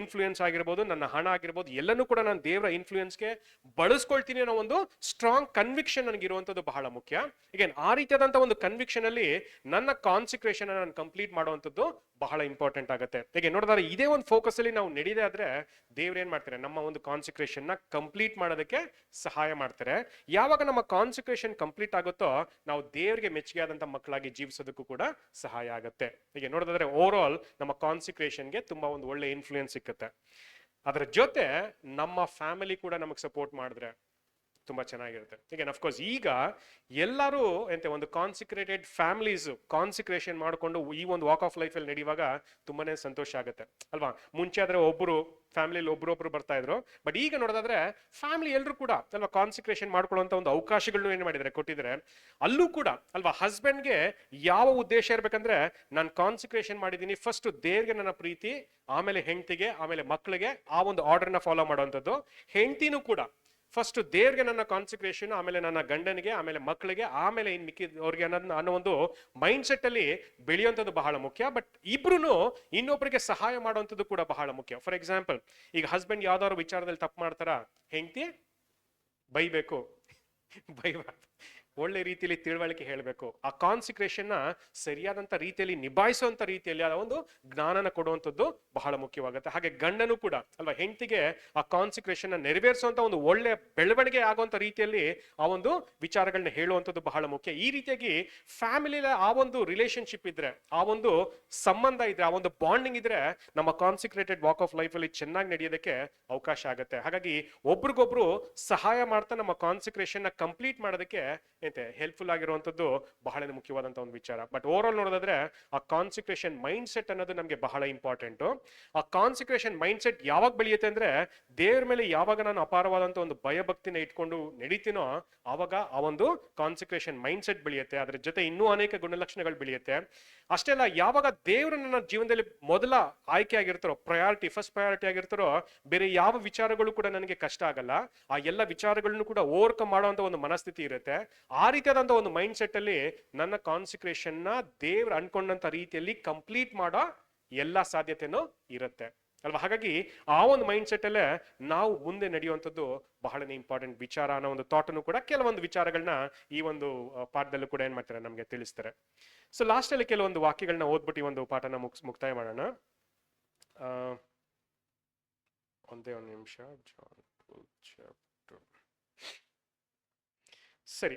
ಇನ್ಫ್ಲೂಯೆನ್ಸ್ ಆಗಿರ್ಬೋದು, ನನ್ನ ಹಣ ಆಗಿರ್ಬೋದು, ಎಲ್ಲನೂ ಕೂಡ ನಾನು ದೇವರ ಇನ್ಫ್ಲೂಯೆನ್ಸ್ಗೆ ಬಳಸ್ಕೊಳ್ತೀನಿ ಅನ್ನೋ ಒಂದು ಸ್ಟ್ರಾಂಗ್ ಕನ್ವಿಕ್ಷನ್ ನನಗಿರುವಂಥದ್ದು ಬಹಳ ಮುಖ್ಯ. ಈಗ ಆ ರೀತಿಯಾದಂಥ ಒಂದು ಕನ್ವಿಕ್ಷನ್ ಅಲ್ಲಿ ನನ್ನ ಕಾನ್ಸಿಕ್ರೇಷನ್ ನಾನು ಕಂಪ್ಲೀಟ್ ಮಾಡುವಂಥದ್ದು ಬಹಳ ಇಂಪಾರ್ಟೆಂಟ್ ಆಗುತ್ತೆ. ಹೇಗೆ ನೋಡಿದ್ರೆ ಇದೇ ಒಂದು ಫೋಕಸ್ ಅಲ್ಲಿ ನಾವು ನಡೀದೇ ಆದ್ರೆ ದೇವ್ರು ಏನ್ ಮಾಡ್ತಾರೆ, ನಮ್ಮ ಒಂದು ಕಾನ್ಸಿಕ್ರೇಷನ್ ನ ಕಂಪ್ಲೀಟ್ ಮಾಡೋದಕ್ಕೆ ಸಹಾಯ ಮಾಡ್ತಾರೆ. ಯಾವಾಗ ನಮ್ಮ ಕಾನ್ಸಿಕ್ರೇಷನ್ ಕಂಪ್ಲೀಟ್ ಆಗುತ್ತೋ ನಾವು ದೇವರಿಗೆ ಮೆಚ್ಚುಗೆ ಆದಂತ ಮಕ್ಕಳಾಗಿ ಜೀವಿಸೋದಕ್ಕೂ ಕೂಡ ಸಹಾಯ ಆಗುತ್ತೆ. ಹೀಗೆ ನೋಡೋದಾದ್ರೆ ಓವರ್ ಆಲ್ ನಮ್ಮ ಕಾನ್ಸಿಕ್ರೇಷನ್ಗೆ ತುಂಬಾ ಒಂದು ಒಳ್ಳೆ ಇನ್ಫ್ಲೂಯೆನ್ಸ್ ಸಿಕ್ಕುತ್ತೆ. ಅದರ ಜೊತೆ ನಮ್ಮ ಫ್ಯಾಮಿಲಿ ಕೂಡ ನಮಗೆ ಸಪೋರ್ಟ್ ಮಾಡಿದ್ರೆ ತುಂಬಾ ಚೆನ್ನಾಗಿರುತ್ತೆ. ಈಗ ಅಫ್ಕೋರ್ಸ್ ಈಗ ಎಲ್ಲರೂ ಎಂತ ಒಂದು ಕಾನ್ಸಿಕ್ರೇಟೆಡ್ ಫ್ಯಾಮಿಲೀಸ್ ಕಾನ್ಸಿಕ್ರೇಷನ್ ಮಾಡಿಕೊಂಡು ಈ ಒಂದು ವಾಕ್ ಆಫ್ ಲೈಫ್ ಅಲ್ಲಿ ನಡೆಯುವಾಗ ತುಂಬಾನೇ ಸಂತೋಷ ಆಗುತ್ತೆ ಅಲ್ವಾ. ಮುಂಚೆ ಆದ್ರೆ ಒಬ್ಬರು ಫ್ಯಾಮಿಲಿಯಲ್ಲಿ ಒಬ್ರೊಬ್ರು ಬರ್ತಾ ಇದ್ರು, ಬಟ್ ಈಗ ನೋಡೋದಾದ್ರೆ ಫ್ಯಾಮಿಲಿ ಎಲ್ಲರೂ ಕೂಡ ಅಲ್ವಾ ಕಾನ್ಸಿಕ್ರೇಷನ್ ಮಾಡ್ಕೊಳ್ಳುವಂತ ಒಂದು ಅವಕಾಶಗಳನ್ನು ಏನ್ ಮಾಡಿದ್ರೆ ಕೊಟ್ಟಿದ್ರೆ, ಅಲ್ಲೂ ಕೂಡ ಅಲ್ವಾ ಹಸ್ಬೆಂಡ್ಗೆ ಯಾವ ಉದ್ದೇಶ ಇರ್ಬೇಕಂದ್ರೆ, ನಾನು ಕಾನ್ಸಿಕ್ರೇಷನ್ ಮಾಡಿದೀನಿ, ಫಸ್ಟ್ ದೇವ್ರಿಗೆ ನನ್ನ ಪ್ರೀತಿ, ಆಮೇಲೆ ಹೆಂಡತಿಗೆ, ಆಮೇಲೆ ಮಕ್ಕಳಿಗೆ, ಆ ಒಂದು ಆರ್ಡರ್ನ ಫಾಲೋ ಮಾಡುವಂಥದ್ದು. ಹೆಂಡತಿನೂ ಕೂಡ ಫಸ್ಟ್ ದೇವ್ರಿಗೆ ನನ್ನ ಕಾನ್ಸಿಕ್ರೇಷನ್, ಆಮೇಲೆ ನನ್ನ ಗಂಡನಿಗೆ, ಆಮೇಲೆ ಮಕ್ಕಳಿಗೆ, ಆಮೇಲೆ ಇನ್ ಮಿಕ್ಕಿದವ್ರಿಗೆ ಅನ್ನೋ ಒಂದು ಮೈಂಡ್ ಸೆಟ್ ಅಲ್ಲಿ ಬೆಳೆಯುವಂಥದ್ದು ಬಹಳ ಮುಖ್ಯ. ಬಟ್ ಇಬ್ರು ಇನ್ನೊಬ್ಬರಿಗೆ ಸಹಾಯ ಮಾಡುವಂಥದ್ದು ಕೂಡ ಬಹಳ ಮುಖ್ಯ. ಫಾರ್ ಎಕ್ಸಾಂಪಲ್, ಈಗ ಹಸ್ಬೆಂಡ್ ಯಾವ್ದಾದ್ರು ವಿಚಾರದಲ್ಲಿ ತಪ್ಪು ಮಾಡ್ತಾರ, ಹೆಂಡತಿ ಬೈಬೇಕು, ಬೈಬಾರ್ದು ಒಳ್ಳೆ ರೀತಿಯಲ್ಲಿ ತಿಳುವಳಿಕೆ ಹೇಳಬೇಕು. ಆ ಕಾನ್ಸಿಕ್ರೇಷನ್ ನ ಸರಿಯಾದಂತ ರೀತಿಯಲ್ಲಿ ನಿಭಾಯಿಸುವಂತ ರೀತಿಯಲ್ಲಿ ಆ ಒಂದು ಜ್ಞಾನನ ಕೊಡುವಂಥದ್ದು ಬಹಳ ಮುಖ್ಯವಾಗುತ್ತೆ. ಹಾಗೆ ಗಂಡನು ಕೂಡ ಅಲ್ವಾ, ಹೆಂಡತಿಗೆ ಆ ಕಾನ್ಸಿಕ್ರೇಷನ್ ನ ನೆರವೇರಿಸುವಂತ ಒಂದು ಒಳ್ಳೆ ಬೆಳವಣಿಗೆ ಆಗುವಂತ ರೀತಿಯಲ್ಲಿ ಆ ಒಂದು ವಿಚಾರಗಳನ್ನ ಹೇಳುವಂಥದ್ದು ಬಹಳ ಮುಖ್ಯ. ಈ ರೀತಿಯಾಗಿ ಫ್ಯಾಮಿಲಿಯ ಆ ಒಂದು ರಿಲೇಶನ್ಶಿಪ್ ಇದ್ರೆ, ಆ ಒಂದು ಸಂಬಂಧ ಇದ್ರೆ, ಆ ಒಂದು ಬಾಂಡಿಂಗ್ ಇದ್ರೆ ನಮ್ಮ ಕಾನ್ಸಿಕ್ರೇಟೆಡ್ ವಾಕ್ ಆಫ್ ಲೈಫ್ ಅಲ್ಲಿ ಚೆನ್ನಾಗಿ ನಡೆಯೋದಕ್ಕೆ ಅವಕಾಶ ಆಗುತ್ತೆ. ಹಾಗಾಗಿ ಒಬ್ರಿಗೊಬ್ರು ಸಹಾಯ ಮಾಡ್ತಾ ನಮ್ಮ ಕಾನ್ಸಿಕ್ರೇಷನ್ ನ ಕಂಪ್ಲೀಟ್ ಮಾಡೋದಕ್ಕೆ ಹೆಲ್ಪ್ಫುಲ್ ಆಗಿರುವಂತದ್ದು ಬಹಳ ಮುಖ್ಯವಾದಂತ ಒಂದು ವಿಚಾರ. ಬಟ್ ಓವರ್ ಆಲ್ ನೋಡೋದಾದ್ರೆ ಆ ಕಾನ್ಸಿಕ್ರೇಷನ್ ಮೈಂಡ್ ಸೆಟ್ ಅನ್ನೋದು ನಮಗೆ ಬಹಳ ಇಂಪಾರ್ಟೆಂಟ್. ಆ ಕಾನ್ಸಿಕ್ರೇಷನ್ ಮೈಂಡ್ ಸೆಟ್ ಯಾವಾಗ ಬೆಳೆಯುತ್ತೆ ಅಂದ್ರೆ, ದೇವ್ರ ಮೇಲೆ ಯಾವಾಗ ನಾನು ಅಪಾರವಾದಂತ ಒಂದು ಭಯಭಕ್ತಿನ ಇಟ್ಕೊಂಡು ನಡೀತೀನೋ ಆವಾಗ ಆ ಒಂದು ಕಾನ್ಸಿಕ್ರೇಷನ್ ಮೈಂಡ್ ಸೆಟ್ ಬೆಳೆಯುತ್ತೆ. ಅದ್ರ ಜೊತೆ ಇನ್ನೂ ಅನೇಕ ಗುಣಲಕ್ಷಣಗಳು ಬೆಳೆಯುತ್ತೆ. ಅಷ್ಟೇ ಅಲ್ಲ, ಯಾವಾಗ ದೇವರು ನನ್ನ ಜೀವನದಲ್ಲಿ ಮೊದಲ ಆಯ್ಕೆ ಆಗಿರ್ತಾರೋ, ಫಸ್ಟ್ ಪ್ರಯಾರಿಟಿ ಆಗಿರ್ತಾರೋ, ಬೇರೆ ಯಾವ ವಿಚಾರಗಳು ಕೂಡ ನನಗೆ ಕಷ್ಟ ಆಗಲ್ಲ. ಆ ಎಲ್ಲ ವಿಚಾರಗಳನ್ನು ಕೂಡ ಓವರ್ಕಮ್ ಮಾಡುವಂತ ಒಂದು ಮನಸ್ಥಿತಿ ಇರುತ್ತೆ. ಆ ರೀತಿಯಾದಂತ ಒಂದು ಮೈಂಡ್ ಸೆಟ್ ಅಲ್ಲಿ ನನ್ನ ಕಾನ್ಸಿಕ್ರೇಷನ್ ನ ದೇವ್ರು ಅನ್ಕೊಂಡಂತ ರೀತಿಯಲ್ಲಿ ಕಂಪ್ಲೀಟ್ ಮಾಡೋ ಎಲ್ಲಾ ಸಾಧ್ಯತೆನೂ ಇರುತ್ತೆ ಅಲ್ವಾ. ಹಾಗಾಗಿ ಆ ಒಂದು ಮೈಂಡ್ ಸೆಟ್ ಅಲ್ಲೇ ನಾವು ಮುಂದೆ ನಡೆಯುವಂಥದ್ದು ಬಹಳನೇ ಇಂಪಾರ್ಟೆಂಟ್ ವಿಚಾರ ಅನ್ನೋ ಒಂದು ಥಾಟ್ ಅನ್ನು ಕೂಡ ಕೆಲವೊಂದು ವಿಚಾರಗಳನ್ನ ಈ ಒಂದು ಪಾಠದಲ್ಲೂ ಕೂಡ ಏನ್ ಮಾಡ್ತಾರೆ ನಮ್ಗೆ ತಿಳಿಸ್ತಾರೆ. ಸೊ ಲಾಸ್ಟ್ ಅಲ್ಲಿ ಕೆಲವೊಂದು ವಾಕ್ಯಗಳನ್ನ ಓದ್ಬಿಟ್ಟು ಈ ಒಂದು ಪಾಠನ ಮುಕ್ತಾಯ ಮಾಡೋಣ. ಒಂದೇ ಒಂದು ನಿಮಿಷ. ಸರಿ,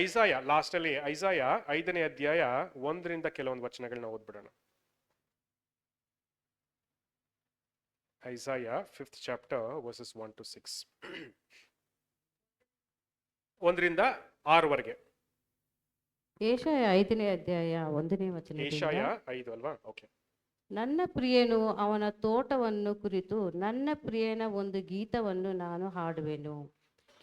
ಐಸಾಯ ಲಾಸ್ಟ್ ಅಲ್ಲಿ ಐಸಾಯ 5ನೇ ಅಧ್ಯಾಯ 1ರಿಂದ ಕೆಲವೊಂದು ವಚನಗಳನ್ನ ಓದ್ಬಿಡೋಣ. Isaiah 5th chapter verses 1 to 6. 1ರಿಂದ 6ವರೆಗೆ. ಏಷಯ 5ನೇ ಅಧ್ಯಾಯ 1ನೇ ವಚನ. ಏಷಯ 5 ಅಲ್ವಾ? ಓಕೆ. ನನ್ನ ಪ್ರಿಯನು ಅವನ ತೋಟವನ್ನು ಕುರಿತು ನನ್ನ ಪ್ರಿಯನ ಒಂದು ಗೀತವನ್ನು ನಾನು ಹಾಡುವೆನು,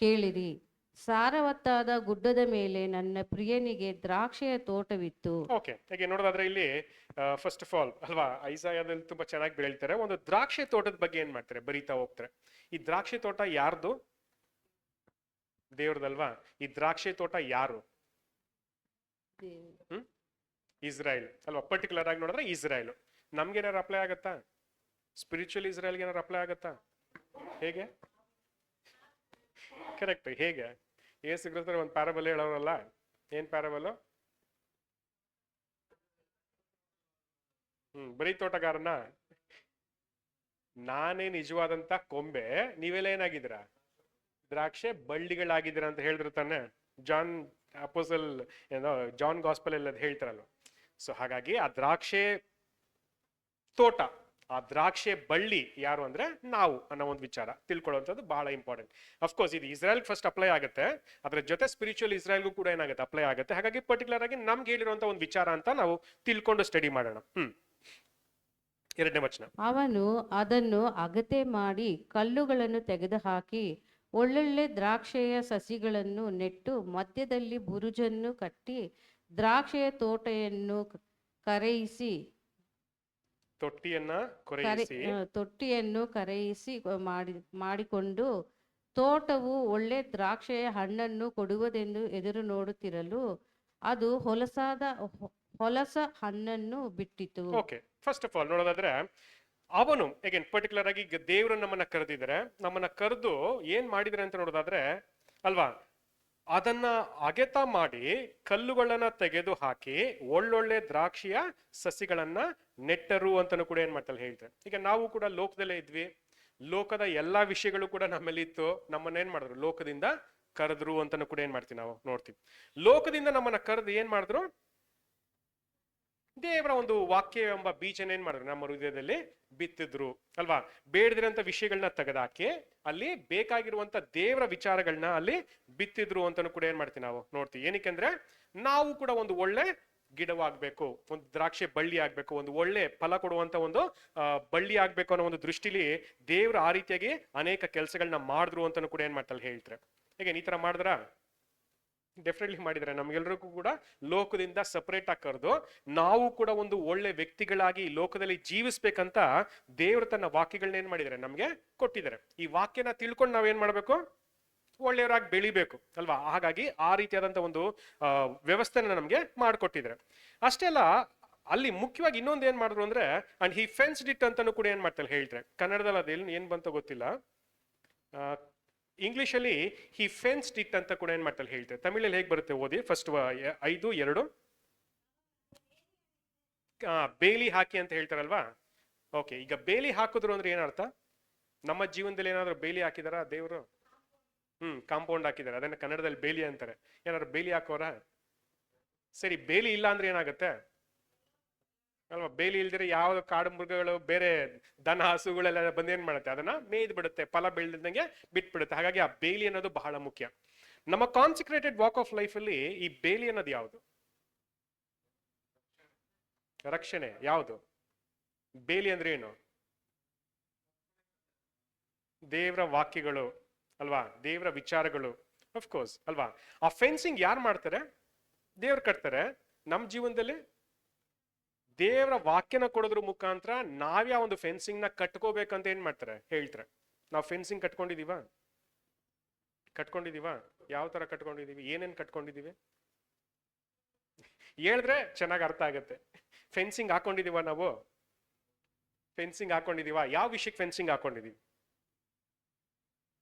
ಕೇಳಿರಿ. ಸಾರವತ್ತಾದ ಗುಡ್ಡದ ಮೇಲೆ ನನ್ನ ಪ್ರಿಯನಿಗೆ ದ್ರಾಕ್ಷಿಯ ತೋಟವಿತ್ತು. ಓಕೆ, ಹೇಗೆ ನೋಡೋದಾದ್ರೆ ಇಲ್ಲಿ ಫಸ್ಟ್ ಆಫ್ ಆಲ್ ಅಲ್ವಾ, ಐಸಾಯದಲ್ಲಿ ತುಂಬಾ ಚೆನ್ನಾಗಿ ಬೆಳೀತಾರೆ. ಒಂದು ದ್ರಾಕ್ಷಿ ತೋಟದ ಬಗ್ಗೆ ಏನ್ ಮಾಡ್ತಾರೆ, ಬರೀತಾ ಹೋಗ್ತಾರೆ. ಈ ದ್ರಾಕ್ಷಿ ತೋಟ ಯಾರ್ದು? ದೇವ್ರದಲ್ವಾ. ಈ ದ್ರಾಕ್ಷಿ ತೋಟ ಯಾರು? ಇಸ್ರಾಯೇಲ್ ಅಲ್ವಾ. ಪರ್ಟಿಕ್ಯುಲರ್ ಆಗಿ ನೋಡಿದ್ರೆ ಇಸ್ರಾಯೇಲ್. ನಮ್ಗೇನಾರು ಅಪ್ಲೈ ಆಗತ್ತಾ? ಸ್ಪಿರಿಚುವಲ್ ಇಸ್ರಾಯೇಲ್ಗೆ ಏನಾರು ಅಪ್ಲೈ ಆಗತ್ತಾ? ಹೇಗೆ? ಕರೆಕ್ಟ್. ಹೇಗೆ? ಏಸು ಕ್ರಿಸ್ತರು ಒಂದು ಪ್ಯಾರಬಲ್ ಹೇಳೋರಲ್ಲ. ಏನ್ ಪ್ಯಾರಬಲ್? ಬರೀ ತೋಟಗಾರನ, ನಾನೇ ನಿಜವಾದಂತ ಕೊಂಬೆ, ನೀವೆಲ್ಲ ಏನಾಗಿದ್ದೀರ? ದ್ರಾಕ್ಷೆ ಬಳ್ಳಿಗಳಾಗಿದ್ದೀರ ಅಂತ ಹೇಳಿದ್ರು ತಾನೆ. ಜಾನ್ ಅಪೋಸಲ್ ಏನೋ ಜಾನ್ ಗಾಸ್ಪಲ್ ಎಲ್ಲ ಹೇಳ್ತಾರಲ್ವ. ಸೊ ಹಾಗಾಗಿ ಆ ದ್ರಾಕ್ಷೆ ತೋಟ, ಆ ದ್ರಾಕ್ಷೆ ಬಳ್ಳಿ ಯಾರು ಅಂದ್ರೆ ನಾವು ಅನ್ನೋ ಒಂದು ವಿಚಾರ ತಿಳ್ಕೊಳ್ಳುವಂಥದ್ದು ಬಹಳ ಇಂಪಾರ್ಟೆಂಟ್. ಅಫ್ಕೋರ್ಸ್ ಇದು ಇಸ್ರಾಯೇಲ್ ಫಸ್ಟ್ ಅಪ್ಲೈ ಆಗುತ್ತೆ, ಅದ್ರ ಜೊತೆ ಸ್ಪಿರಿಚುವಲ್ ಇಸ್ರಾಯೇಲ್ಗೂ ಕೂಡ ಏನಾಗುತ್ತೆ, ಅಪ್ಲೈ ಆಗುತ್ತೆ. ಹಾಗಾಗಿ ಪರ್ಟಿಕ್ಯುಲರ್ ಆಗಿ ನಮ್ಗೆ ಹೇಳಿರುವಂತ ಒಂದು ವಿಚಾರ ಅಂತ ನಾವು ತಿಳ್ಕೊಂಡು ಸ್ಟಡಿ ಮಾಡೋಣ. 2ನೇ ವಚನ. ಅವನು ಅದನ್ನು ಅಗತೆ ಮಾಡಿ ಕಲ್ಲುಗಳನ್ನು ತೆಗೆದುಹಾಕಿ ಒಳ್ಳೊಳ್ಳೆ ದ್ರಾಕ್ಷೆಯ ಸಸಿಗಳನ್ನು ನೆಟ್ಟು ಮಧ್ಯದಲ್ಲಿ ಬುರುಜನ್ನು ಕಟ್ಟಿ ದ್ರಾಕ್ಷೆಯ ತೋಟವನ್ನು ಕರೆಯಿಸಿ ತೊಟ್ಟಿಯನ್ನು ಕರೆಯಿಸಿ ಮಾಡಿಕೊಂಡು ತೋಟವು ಒಳ್ಳೆ ದ್ರಾಕ್ಷೆಯ ಹಣ್ಣನ್ನು ಕೊಡುವುದೆಂದು ಎದುರು ನೋಡುತ್ತಿರಲು ಅದು ಹೊಲಸ ಹಣ್ಣನ್ನು ಬಿಟ್ಟಿತು. ಓಕೆ, ಫಸ್ಟ್ ಆಫ್ ಆಲ್ ನೋಡೋದಾದ್ರೆ ಅವನು ಅಗೇನ್ ಪರ್ಟಿಕ್ಯುಲರ್ ಆಗಿ ಈಗ ದೇವರು ನಮ್ಮನ್ನ ಕರೆದಿದ್ದಾರೆ. ನಮ್ಮನ್ನ ಕರೆದು ಏನ್ ಮಾಡಿದ್ರೆ ಅಂತ ನೋಡೋದಾದ್ರೆ ಅಲ್ವಾ, ಅದನ್ನ ಅಗೆತ ಮಾಡಿ ಕಲ್ಲುಗಳನ್ನ ತೆಗೆದು ಹಾಕಿ ಒಳ್ಳೊಳ್ಳೆ ದ್ರಾಕ್ಷಿಯ ಸಸಿಗಳನ್ನ ನೆಟ್ಟರು ಅಂತಾನು ಕೂಡ ಏನ್ ಮಾಡ್ತಾರೆ ಹೇಳ್ತಾರೆ. ಈಗ ನಾವು ಕೂಡ ಲೋಕದಲ್ಲೇ ಇದ್ವಿ, ಲೋಕದ ಎಲ್ಲಾ ವಿಷಯಗಳು ಕೂಡ ನಮ್ಮಲ್ಲಿ ಇತ್ತು. ನಮ್ಮನ್ನ ಏನ್ ಮಾಡಿದ್ರು, ಲೋಕದಿಂದ ಕರೆದ್ರು ಅಂತಾನು ಕೂಡ ಏನ್ ಮಾಡ್ತೀವಿ ನಾವು ನೋಡ್ತೀವಿ. ಲೋಕದಿಂದ ನಮ್ಮನ್ನ ಕರೆದು ಏನ್ ಮಾಡಿದ್ರು, ದೇವರ ಒಂದು ವಾಕ್ಯ ಎಂಬ ಬೀಜನ ಏನ್ ಮಾಡಿದ್ರು ನಮ್ಮ ಹೃದಯದಲ್ಲಿ ಬಿತ್ತಿದ್ರು ಅಲ್ವಾ. ಬೇಡದಿರಂತ ವಿಷಯಗಳನ್ನ ತೆಗೆದಾಕಿ ಅಲ್ಲಿ ಬೇಕಾಗಿರುವಂತ ದೇವರ ವಿಚಾರಗಳನ್ನ ಅಲ್ಲಿ ಬಿತ್ತಿದ್ರು ಅಂತಾನು ಕೂಡ ಏನ್ ಮಾಡ್ತೀವಿ ನಾವು ನೋಡ್ತೀವಿ. ಏನಕ್ಕೆ ನಾವು ಕೂಡ ಒಂದು ಒಳ್ಳೆ ಗಿಡವಾಗ್ಬೇಕು, ಒಂದು ದ್ರಾಕ್ಷಿ ಬಳ್ಳಿ ಆಗ್ಬೇಕು, ಒಂದು ಒಳ್ಳೆ ಫಲ ಕೊಡುವಂತ ಒಂದು ಬಳ್ಳಿ ಆಗ್ಬೇಕು ಅನ್ನೋ ಒಂದು ದೃಷ್ಟಿಲಿ ದೇವ್ರು ಆ ರೀತಿಯಾಗಿ ಅನೇಕ ಕೆಲಸಗಳನ್ನ ಮಾಡಿದ್ರು ಅಂತಾನು ಕೂಡ ಏನ್ ಮಾಡ್ತಾರೆ ಹೇಳ್ತಾರೆ. ಹೇಗೆ ಈ ತರ ಮಾಡಿದ್ರ? ಡೆಫಿನೆಟ್ಲಿ ಮಾಡಿದ್ರೆ. ನಮ್ಗೆಲ್ರಿಗೂ ಕೂಡ ಲೋಕದಿಂದ ಸಪರೇಟ್ ಆಗಿ ಕರೆದು ನಾವು ಕೂಡ ಒಂದು ಒಳ್ಳೆ ವ್ಯಕ್ತಿಗಳಾಗಿ ಲೋಕದಲ್ಲಿ ಜೀವಿಸ್ಬೇಕಂತ ದೇವರು ತನ್ನ ವಾಕ್ಯಗಳನ್ನ ಏನ್ ಮಾಡಿದ್ದಾರೆ ನಮ್ಗೆ ಕೊಟ್ಟಿದ್ದಾರೆ. ಈ ವಾಕ್ಯನ ತಿಳ್ಕೊಂಡು ನಾವೇನ್ ಮಾಡ್ಬೇಕು, ಒಳ್ಳೆಯವರಾಗಿ ಬೆಳಿಬೇಕು ಅಲ್ವಾ. ಹಾಗಾಗಿ ಆ ರೀತಿಯಾದಂತ ಒಂದು ವ್ಯವಸ್ಥೆನ ನಮ್ಗೆ ಮಾಡ್ಕೊಟ್ಟಿದ್ದಾರೆ. ಅಷ್ಟೇ ಅಲ್ಲ, ಅಲ್ಲಿ ಮುಖ್ಯವಾಗಿ ಇನ್ನೊಂದು ಏನ್ ಮಾಡಿದ್ರು ಅಂದ್ರೆ ಅಂಡ್ ಹಿ ಫೆನ್ಸ್ಡ್ ಇಟ್ ಅಂತಾನು ಕೂಡ ಏನ್ ಮಾಡ್ತಾರೆ ಹೇಳ್ತಾರೆ. ಕನ್ನಡದಲ್ಲಿ ಅದೇನು ಏನ್ ಬಂತ ಗೊತ್ತಿಲ್ಲ. ಇಂಗ್ಲಿಷಲ್ಲಿ ಹಿ ಫೆನ್ಸ್ಡ್ ಇಟ್ ಅಂತ ಕೂಡ ಏನ್ ಮಾಡ್ತಾರೆ ಹೇಳ್ತಾರೆ. ತಮಿಳಲ್ಲಿ ಹೇಗೆ ಬರುತ್ತೆ ಓದಿ ಫಸ್ಟ್ 5:2 ಬೇಲಿ ಹಾಕಿ ಅಂತ ಹೇಳ್ತಾರಲ್ವಾ. ಓಕೆ, ಈಗ ಬೇಲಿ ಹಾಕಿದ್ರು ಅಂದ್ರೆ ಏನರ್ಥ? ನಮ್ಮ ಜೀವನದಲ್ಲಿ ಏನಾದ್ರು ಬೇಲಿ ಹಾಕಿದಾರ ದೇವರು? ಕಾಂಪೌಂಡ್ ಹಾಕಿದ್ದಾರೆ, ಅದನ್ನ ಕನ್ನಡದಲ್ಲಿ ಬೇಲಿ ಅಂತಾರೆ. ಏನಾದ್ರು ಬೇಲಿ ಹಾಕೋರ? ಸರಿ, ಬೇಲಿ ಇಲ್ಲ ಅಂದ್ರೆ ಏನಾಗುತ್ತೆ ಅಲ್ವಾ? ಬೇಲಿ ಇಲ್ದಿರೆ ಯಾವ ಕಾಡು ಮೃಗಗಳು, ಬೇರೆ ದನ ಹಸುಗಳೆಲ್ಲ ಬಂದೇನ್ ಮಾಡುತ್ತೆ, ಅದನ್ನ ಮೇಯ್ದು ಬಿಡುತ್ತೆ, ಫಲ ಬೆಳೆದಂಗೆ ಬಿಟ್ಬಿಡುತ್ತೆ. ಹಾಗಾಗಿ ಆ ಬೇಲಿ ಅನ್ನೋದು ಬಹಳ ಮುಖ್ಯ. ನಮ್ಮ ಕಾನ್ಸಿಕ್ರೇಟೆಡ್ ವಾಕ್ ಆಫ್ ಲೈಫ್ ಅಲ್ಲಿ ಈ ಬೇಲಿ ಅನ್ನೋದು ಯಾವುದು? ರಕ್ಷಣೆ. ಯಾವುದು ಬೇಲಿ ಅಂದ್ರೆ? ಏನು? ದೇವರ ವಾಕ್ಯಗಳು ಅಲ್ವಾ, ದೇವರ ವಿಚಾರಗಳು ಅಫ್ಕೋರ್ಸ್ ಅಲ್ವಾ. ಆ ಫೆನ್ಸಿಂಗ್ ಯಾರು ಮಾಡ್ತಾರೆ? ದೇವ್ರು ಕಟ್ತಾರೆ. ನಮ್ಮ ಜೀವನದಲ್ಲಿ ದೇವರ ವಾಕ್ಯನ ಕೊಡೋದ್ರ ಮುಖಾಂತರ ನಾವ್ಯಾವ ಒಂದು ಫೆನ್ಸಿಂಗ್ ನ ಕಟ್ಕೋಬೇಕಂತ ಏನ್ ಮಾಡ್ತಾರೆ ಹೇಳ್ತಾರೆ. ನಾವು ಫೆನ್ಸಿಂಗ್ ಕಟ್ಕೊಂಡಿದೀವ? ಯಾವ ತರ ಕಟ್ಕೊಂಡಿದೀವಿ? ಏನೇನ್ ಕಟ್ಕೊಂಡಿದೀವಿ ಹೇಳಿದ್ರೆ ಚೆನ್ನಾಗಿ ಅರ್ಥ ಆಗುತ್ತೆ. ಫೆನ್ಸಿಂಗ್ ಹಾಕೊಂಡಿದೀವ ನಾವು? ಫೆನ್ಸಿಂಗ್ ಹಾಕೊಂಡಿದೀವ? ಯಾವ ವಿಷಯಕ್ಕೆ ಫೆನ್ಸಿಂಗ್ ಹಾಕೊಂಡಿದೀವಿ?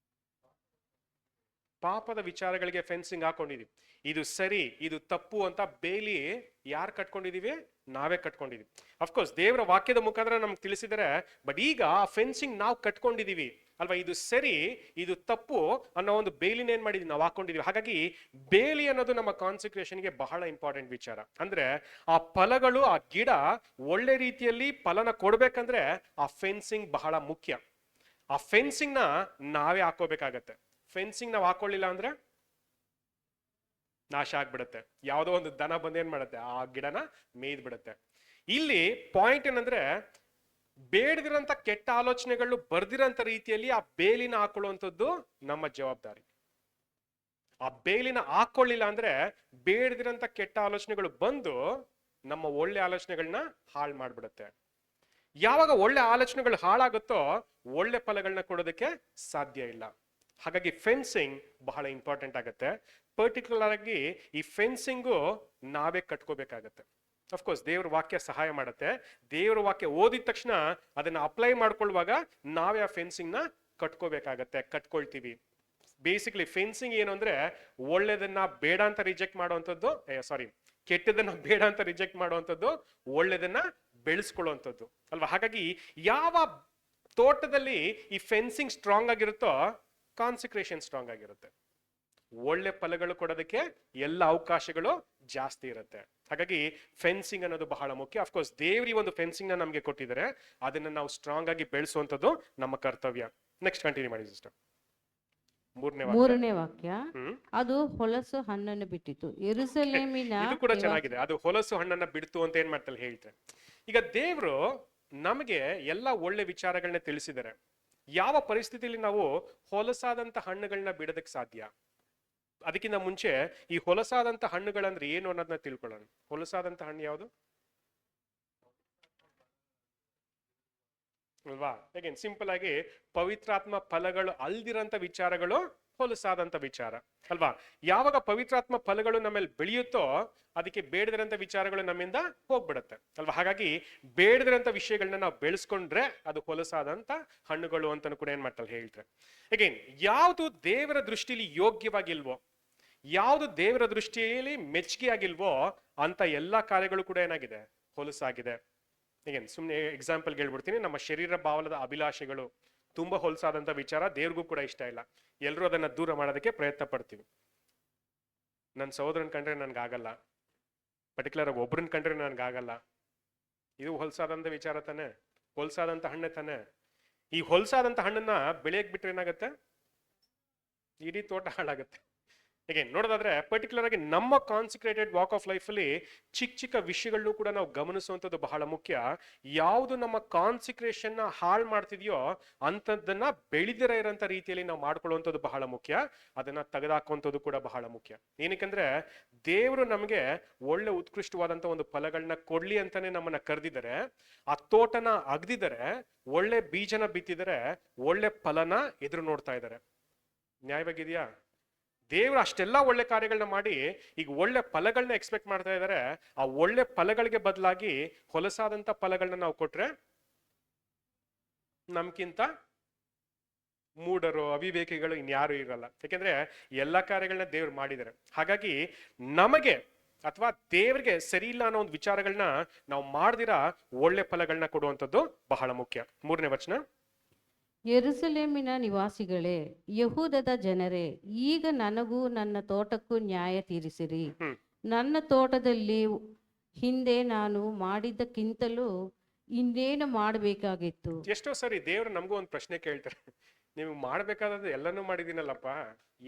ಪಾಪದ ವಿಚಾರಗಳಿಗೆ ಫೆನ್ಸಿಂಗ್ ಹಾಕೊಂಡಿದೀವಿ. ಇದು ಸರಿ, ಇದು ತಪ್ಪು ಅಂತ ಬೇಲಿ ಯಾರು ಕಟ್ಕೊಂಡಿದೀವಿ? ನಾವೇ ಕಟ್ಕೊಂಡಿದೀವಿ. ಅಫ್ಕೋರ್ಸ್ ದೇವರ ವಾಕ್ಯದ ಮುಖಾಂತರ ನಮ್ಗೆ ತಿಳಿಸಿದರೆ, ಬಟ್ ಈಗ ಆ ಫೆನ್ಸಿಂಗ್ ನಾವು ಕಟ್ಕೊಂಡಿದೀವಿ ಅಲ್ವಾ. ಇದು ಸರಿ, ಇದು ತಪ್ಪು ಅನ್ನೋ ಒಂದು ಬೇಲಿನ ಏನ್ ಮಾಡಿದೀವಿ ನಾವು ಹಾಕೊಂಡಿದೀವಿ. ಹಾಗಾಗಿ ಬೇಲಿ ಅನ್ನೋದು ನಮ್ಮ ಕಾನ್ಸಂಟ್ರೇಷನ್ಗೆ ಬಹಳ ಇಂಪಾರ್ಟೆಂಟ್ ವಿಚಾರ. ಅಂದ್ರೆ ಆ ಫಲಗಳು, ಆ ಗಿಡ ಒಳ್ಳೆ ರೀತಿಯಲ್ಲಿ ಫಲನ ಕೊಡ್ಬೇಕಂದ್ರೆ ಆ ಫೆನ್ಸಿಂಗ್ ಬಹಳ ಮುಖ್ಯ. ಆ ಫೆನ್ಸಿಂಗ್ ನ ನಾವೇ ಹಾಕೋಬೇಕಾಗತ್ತೆ. ಫೆನ್ಸಿಂಗ್ ನಾವು ಹಾಕೊಳ್ಳಿಲ್ಲ ಅಂದ್ರೆ ನಾಶ ಆಗ್ಬಿಡುತ್ತೆ. ಯಾವುದೋ ಒಂದು ದನ ಬಂದು ಏನ್ ಮಾಡುತ್ತೆ, ಆ ಗಿಡನ ಮೇಯ್ದು ಬಿಡುತ್ತೆ. ಇಲ್ಲಿ ಪಾಯಿಂಟ್ ಏನಂದ್ರೆ, ಬೇಡದಿರಂತ ಕೆಟ್ಟ ಆಲೋಚನೆಗಳು ಬರ್ದಿರಂತ ರೀತಿಯಲ್ಲಿ ಆ ಬೇಲಿನ ಹಾಕೊಳ್ಳುವಂಥದ್ದು ನಮ್ಮ ಜವಾಬ್ದಾರಿ. ಆ ಬೇಲಿನ ಹಾಕೊಳ್ಳಿಲ್ಲ ಅಂದ್ರೆ ಬೇಡದಿರಂತ ಕೆಟ್ಟ ಆಲೋಚನೆಗಳು ಬಂದು ನಮ್ಮ ಒಳ್ಳೆ ಆಲೋಚನೆಗಳನ್ನ ಹಾಳು ಮಾಡ್ಬಿಡುತ್ತೆ. ಯಾವಾಗ ಒಳ್ಳೆ ಆಲೋಚನೆಗಳು ಹಾಳಾಗುತ್ತೋ ಒಳ್ಳೆ ಫಲಗಳನ್ನ ಕೊಡೋದಕ್ಕೆ ಸಾಧ್ಯ ಇಲ್ಲ. ಹಾಗಾಗಿ ಫೆನ್ಸಿಂಗ್ ಬಹಳ ಇಂಪಾರ್ಟೆಂಟ್ ಆಗುತ್ತೆ. ಪರ್ಟಿಕ್ಯುಲರ್ ಆಗಿ ಈ ಫೆನ್ಸಿಂಗು ನಾವೇ ಕಟ್ಕೋಬೇಕಾಗತ್ತೆ. ಅಫ್ಕೋರ್ಸ್ ದೇವ್ರ ವಾಕ್ಯ ಸಹಾಯ ಮಾಡುತ್ತೆ. ದೇವ್ರ ವಾಕ್ಯ ಓದಿದ ತಕ್ಷಣ ಅದನ್ನ ಅಪ್ಲೈ ಮಾಡ್ಕೊಳ್ಳುವಾಗ ನಾವೇ ಆ ಫೆನ್ಸಿಂಗ್ ನ ಕಟ್ಕೋಬೇಕಾಗತ್ತೆ, ಕಟ್ಕೊಳ್ತೀವಿ. ಬೇಸಿಕಲಿ ಫೆನ್ಸಿಂಗ್ ಏನು ಅಂದ್ರೆ, ಒಳ್ಳೆದನ್ನ ಬೇಡ ಅಂತ ರಿಜೆಕ್ಟ್ ಮಾಡುವಂಥದ್ದು, ಕೆಟ್ಟದನ್ನ ಬೇಡ ಅಂತ ರಿಜೆಕ್ಟ್ ಮಾಡುವಂಥದ್ದು, ಒಳ್ಳೆದನ್ನ ಬೆಳೆಸ್ಕೊಳ್ಳುವಂಥದ್ದು ಅಲ್ವಾ. ಹಾಗಾಗಿ ಯಾವ ತೋಟದಲ್ಲಿ ಈ ಫೆನ್ಸಿಂಗ್ ಸ್ಟ್ರಾಂಗ್ ಆಗಿರುತ್ತೋ ಕಾನ್ಸಂಟ್ರೇಷನ್ ಸ್ಟ್ರಾಂಗ್ ಆಗಿರುತ್ತೆ. ಒಳ್ಳೆ ಫಲಗಳು ಕೊಡೋದಕ್ಕೆ ಎಲ್ಲ ಅವಕಾಶಗಳು ಜಾಸ್ತಿ ಇರುತ್ತೆ. ಹಾಗಾಗಿ ಫೆನ್ಸಿಂಗ್ ಅನ್ನೋದು ಬಹಳ ಮುಖ್ಯ. ಅಫ್ಕೋರ್ಸ್ ದೇವ್ರಿ ಒಂದು ಫೆನ್ಸಿಂಗ್ ನ ನಮ್ಗೆ ಕೊಟ್ಟಿದ್ದಾರೆ, ಅದನ್ನ ನಾವು ಸ್ಟ್ರಾಂಗ್ ಆಗಿ ಬೆಳೆಸುವಂಥದ್ದು ನಮ್ಮ ಕರ್ತವ್ಯ. ನೆಕ್ಸ್ಟ್ ಕಂಟಿನ್ಯೂ ಮಾಡಿ ಸಿಸ್ಟರ್. ಮೂರನೇ ವಾಕ್ಯ, ಅದು ಹೊಲಸು ಹಣ್ಣನ್ನು ಬಿಟ್ಟಿತು ಯೆರೂಸಲೇಮಿನ. ಇದು ಕೂಡ ಚೆನ್ನಾಗಿದೆ. ಅದು ಹೊಲಸು ಹಣ್ಣನ್ನ ಬಿಡ್ತು ಅಂತ ಏನ್ ಮಾಡ್ತಾರೆ ಹೇಳ್ತಾರೆ. ಈಗ ದೇವ್ರು ನಮಗೆ ಎಲ್ಲ ಒಳ್ಳೆ ವಿಚಾರಗಳನ್ನ ತಿಳಿಸಿದ್ದಾರೆ. ಯಾವ ಪರಿಸ್ಥಿತಿಯಲ್ಲಿ ನಾವು ಹೊಲಸಾದಂತ ಹಣ್ಣುಗಳನ್ನ ಬಿಡೋದಕ್ಕೆ ಸಾಧ್ಯ? ಅದಕ್ಕಿಂತ ಮುಂಚೆ ಈ ಹೊಲಸಾದಂತ ಹಣ್ಣುಗಳಂದ್ರೆ ಏನು ಅನ್ನೋದನ್ನ ತಿಳ್ಕೊಳ್ಳೋಣ. ಹೊಲಸಾದಂತ ಹಣ್ಣು ಯಾವುದು ಅಲ್ವಾ? ಹೇಗೆ ಸಿಂಪಲ್ ಆಗಿ ಪವಿತ್ರಾತ್ಮ ಫಲಗಳು ಅಲ್ದಿರಂತ ವಿಚಾರಗಳು ಹೊಲಸಾದಂತ ವಿಚಾರ ಅಲ್ವಾ. ಯಾವಾಗ ಪವಿತ್ರಾತ್ಮ ಫಲಗಳು ನಮ್ಮಲ್ಲಿ ಬೆಳೆಯುತ್ತೋ ಅದಕ್ಕೆ ಬೇಡದಿರಂತ ವಿಚಾರಗಳು ನಮ್ಮಿಂದ ಹೋಗ್ಬಿಡುತ್ತೆ ಅಲ್ವಾ. ಹಾಗಾಗಿ ಬೇಡದಿರಂತ ವಿಷಯಗಳನ್ನ ನಾವು ಬೆಳೆಸ್ಕೊಂಡ್ರೆ ಅದು ಹೊಲಸಾದಂತ ಹಣ್ಣುಗಳು ಅಂತ ಕೂಡ ಏನ್ ಮಾಡ್ತಾರೆ ಹೇಳ್ತಾರೆ. ಅಗೇನ್, ಯಾವುದು ದೇವರ ದೃಷ್ಟಿಲಿ ಯೋಗ್ಯವಾಗಿಲ್ವೋ, ಯಾವುದು ದೇವರ ದೃಷ್ಟಿಯಲ್ಲಿ ಮೆಚ್ಚುಗೆ ಆಗಿಲ್ವೋ ಅಂತ ಎಲ್ಲಾ ಕಾರ್ಯಗಳು ಕೂಡ ಏನಾಗಿದೆ, ಹೊಲಸಾಗಿದೆ. ಈಗ ಸುಮ್ಮನೆ ಎಕ್ಸಾಂಪಲ್ ಹೇಳ್ಬಿಡ್ತೀನಿ. ನಮ್ಮ ಶರೀರ ಭಾವನದ ಅಭಿಲಾಷೆಗಳು ತುಂಬಾ ಹೊಲಸಾದಂತ ವಿಚಾರ, ದೇವ್ರಿಗೂ ಕೂಡ ಇಷ್ಟ ಇಲ್ಲ. ಎಲ್ಲರೂ ಅದನ್ನ ದೂರ ಮಾಡೋದಕ್ಕೆ ಪ್ರಯತ್ನ ಪಡ್ತೀವಿ. ನನ್ನ ಸಹೋದರನ್ ಕಂಡ್ರೆ ನನ್ಗಾಗಲ್ಲ, ಪರ್ಟಿಕ್ಯುಲರ್ ಆಗಿ ಒಬ್ರನ್ ಕಂಡ್ರೆ ನನ್ಗಾಗಲ್ಲ. ಇದು ಹೊಲಸಾದಂತ ವಿಚಾರ ತಾನೆ, ಹೊಲಸಾದಂತ ಹಣ್ಣೆ ತಾನೆ. ಈ ಹೊಲಸಾದಂತ ಹಣ್ಣನ್ನ ಬೆಳೆಯಕ್ ಬಿಟ್ರೆ ಏನಾಗುತ್ತೆ, ಇಡೀ ತೋಟ ಹಾಳಾಗುತ್ತೆ. ಅಗೇನ್ ನೋಡೋದಾದ್ರೆ ಪರ್ಟಿಕ್ಯುಲರ್ ಆಗಿ ನಮ್ಮ ಕಾನ್ಸಂಟ್ರೇಟೆಡ್ ವಾಕ್ ಆಫ್ ಲೈಫ್ ಅಲ್ಲಿ ಚಿಕ್ಕ ಚಿಕ್ಕ ವಿಷಯಗಳನ್ನು ಕೂಡ ನಾವು ಗಮನಿಸುವಂಥದ್ದು ಬಹಳ ಮುಖ್ಯ. ಯಾವುದು ನಮ್ಮ ಕಾನ್ಸಂಟ್ರೇಷನ್ ನ ಹಾಳು ಮಾಡ್ತಿದ್ಯೋ ಅಂತದನ್ನ ಬೆಳೆದಿರ ಇರೋಂಥ ರೀತಿಯಲ್ಲಿ ನಾವು ಮಾಡ್ಕೊಳ್ಳುವಂಥದ್ದು ಬಹಳ ಮುಖ್ಯ. ಅದನ್ನ ತೆಗೆದಾಕುವಂಥದ್ದು ಕೂಡ ಬಹಳ ಮುಖ್ಯ. ಏನಕ್ಕಂದ್ರೆ ದೇವರು ನಮಗೆ ಒಳ್ಳೆ ಉತ್ಕೃಷ್ಟವಾದಂತ ಒಂದು ಫಲಗಳನ್ನ ಕೊಡ್ಲಿ ಅಂತಾನೆ ನಮ್ಮನ್ನ ಕರೆದಿದ್ದಾರೆ. ಆ ತೋಟನ ಅಗ್ದಿದ್ದಾರೆ, ಒಳ್ಳೆ ಬೀಜನ ಬಿತ್ತಿದರೆ ಒಳ್ಳೆ ಫಲನ ಎದುರು ನೋಡ್ತಾ ಇದ್ದಾರೆ. ನ್ಯಾಯವಾಗಿದೆಯಾ? ದೇವರು ಅಷ್ಟೆಲ್ಲ ಒಳ್ಳೆ ಕಾರ್ಯಗಳನ್ನ ಮಾಡಿ ಈಗ ಒಳ್ಳೆ ಫಲಗಳನ್ನ ಎಕ್ಸ್ಪೆಕ್ಟ್ ಮಾಡ್ತಾ ಇದ್ದಾರೆ. ಆ ಒಳ್ಳೆ ಫಲಗಳಿಗೆ ಬದಲಾಗಿ ಹೊಲಸಾದಂತ ಫಲಗಳನ್ನ ನಾವು ಕೊಟ್ರೆ ನಮ್ಗಿಂತ ಮೂಢರು ಅವಿವೇಕಿಗಳು ಇನ್ಯಾರು ಇರಲ್ಲ. ಯಾಕೆಂದ್ರೆ ಎಲ್ಲ ಕಾರ್ಯಗಳನ್ನ ದೇವ್ರು ಮಾಡಿದ್ದಾರೆ. ಹಾಗಾಗಿ ನಮಗೆ ಅಥವಾ ದೇವ್ರಿಗೆ ಸರಿ ಇಲ್ಲ ಅನ್ನೋ ಒಂದು ವಿಚಾರಗಳನ್ನ ನಾವು ಮಾಡ್ದಿರಾ ಒಳ್ಳೆ ಫಲಗಳನ್ನ ಕೊಡುವಂಥದ್ದು ಬಹಳ ಮುಖ್ಯ. 3ನೇ ವಚನ. ಯೆರೂಸಲೇಮಿನ ನಿವಾಸಿಗಳೇ, ಯಹೂದದ ಜನರೇ, ಈಗ ನನಗೂ ನನ್ನ ತೋಟಕ್ಕೂ ನ್ಯಾಯ ತೀರಿಸಿರಿ. ನನ್ನ ತೋಟದಲ್ಲಿ ಹಿಂದೆ ನಾನು ಮಾಡಿದ್ದಕ್ಕಿಂತಲೂ ಇನ್ನೇನು ಮಾಡಬೇಕಾಗಿತ್ತು. ಎಷ್ಟೋ ಸರಿ ದೇವ್ರು ನಮಗೂ ಒಂದು ಪ್ರಶ್ನೆ ಕೇಳ್ತಾರೆ, ನೀವು ಮಾಡ್ಬೇಕಾದದ್ದು ಎಲ್ಲನೂ ಮಾಡಿದ್ದೀನಲ್ಲಪ್ಪ,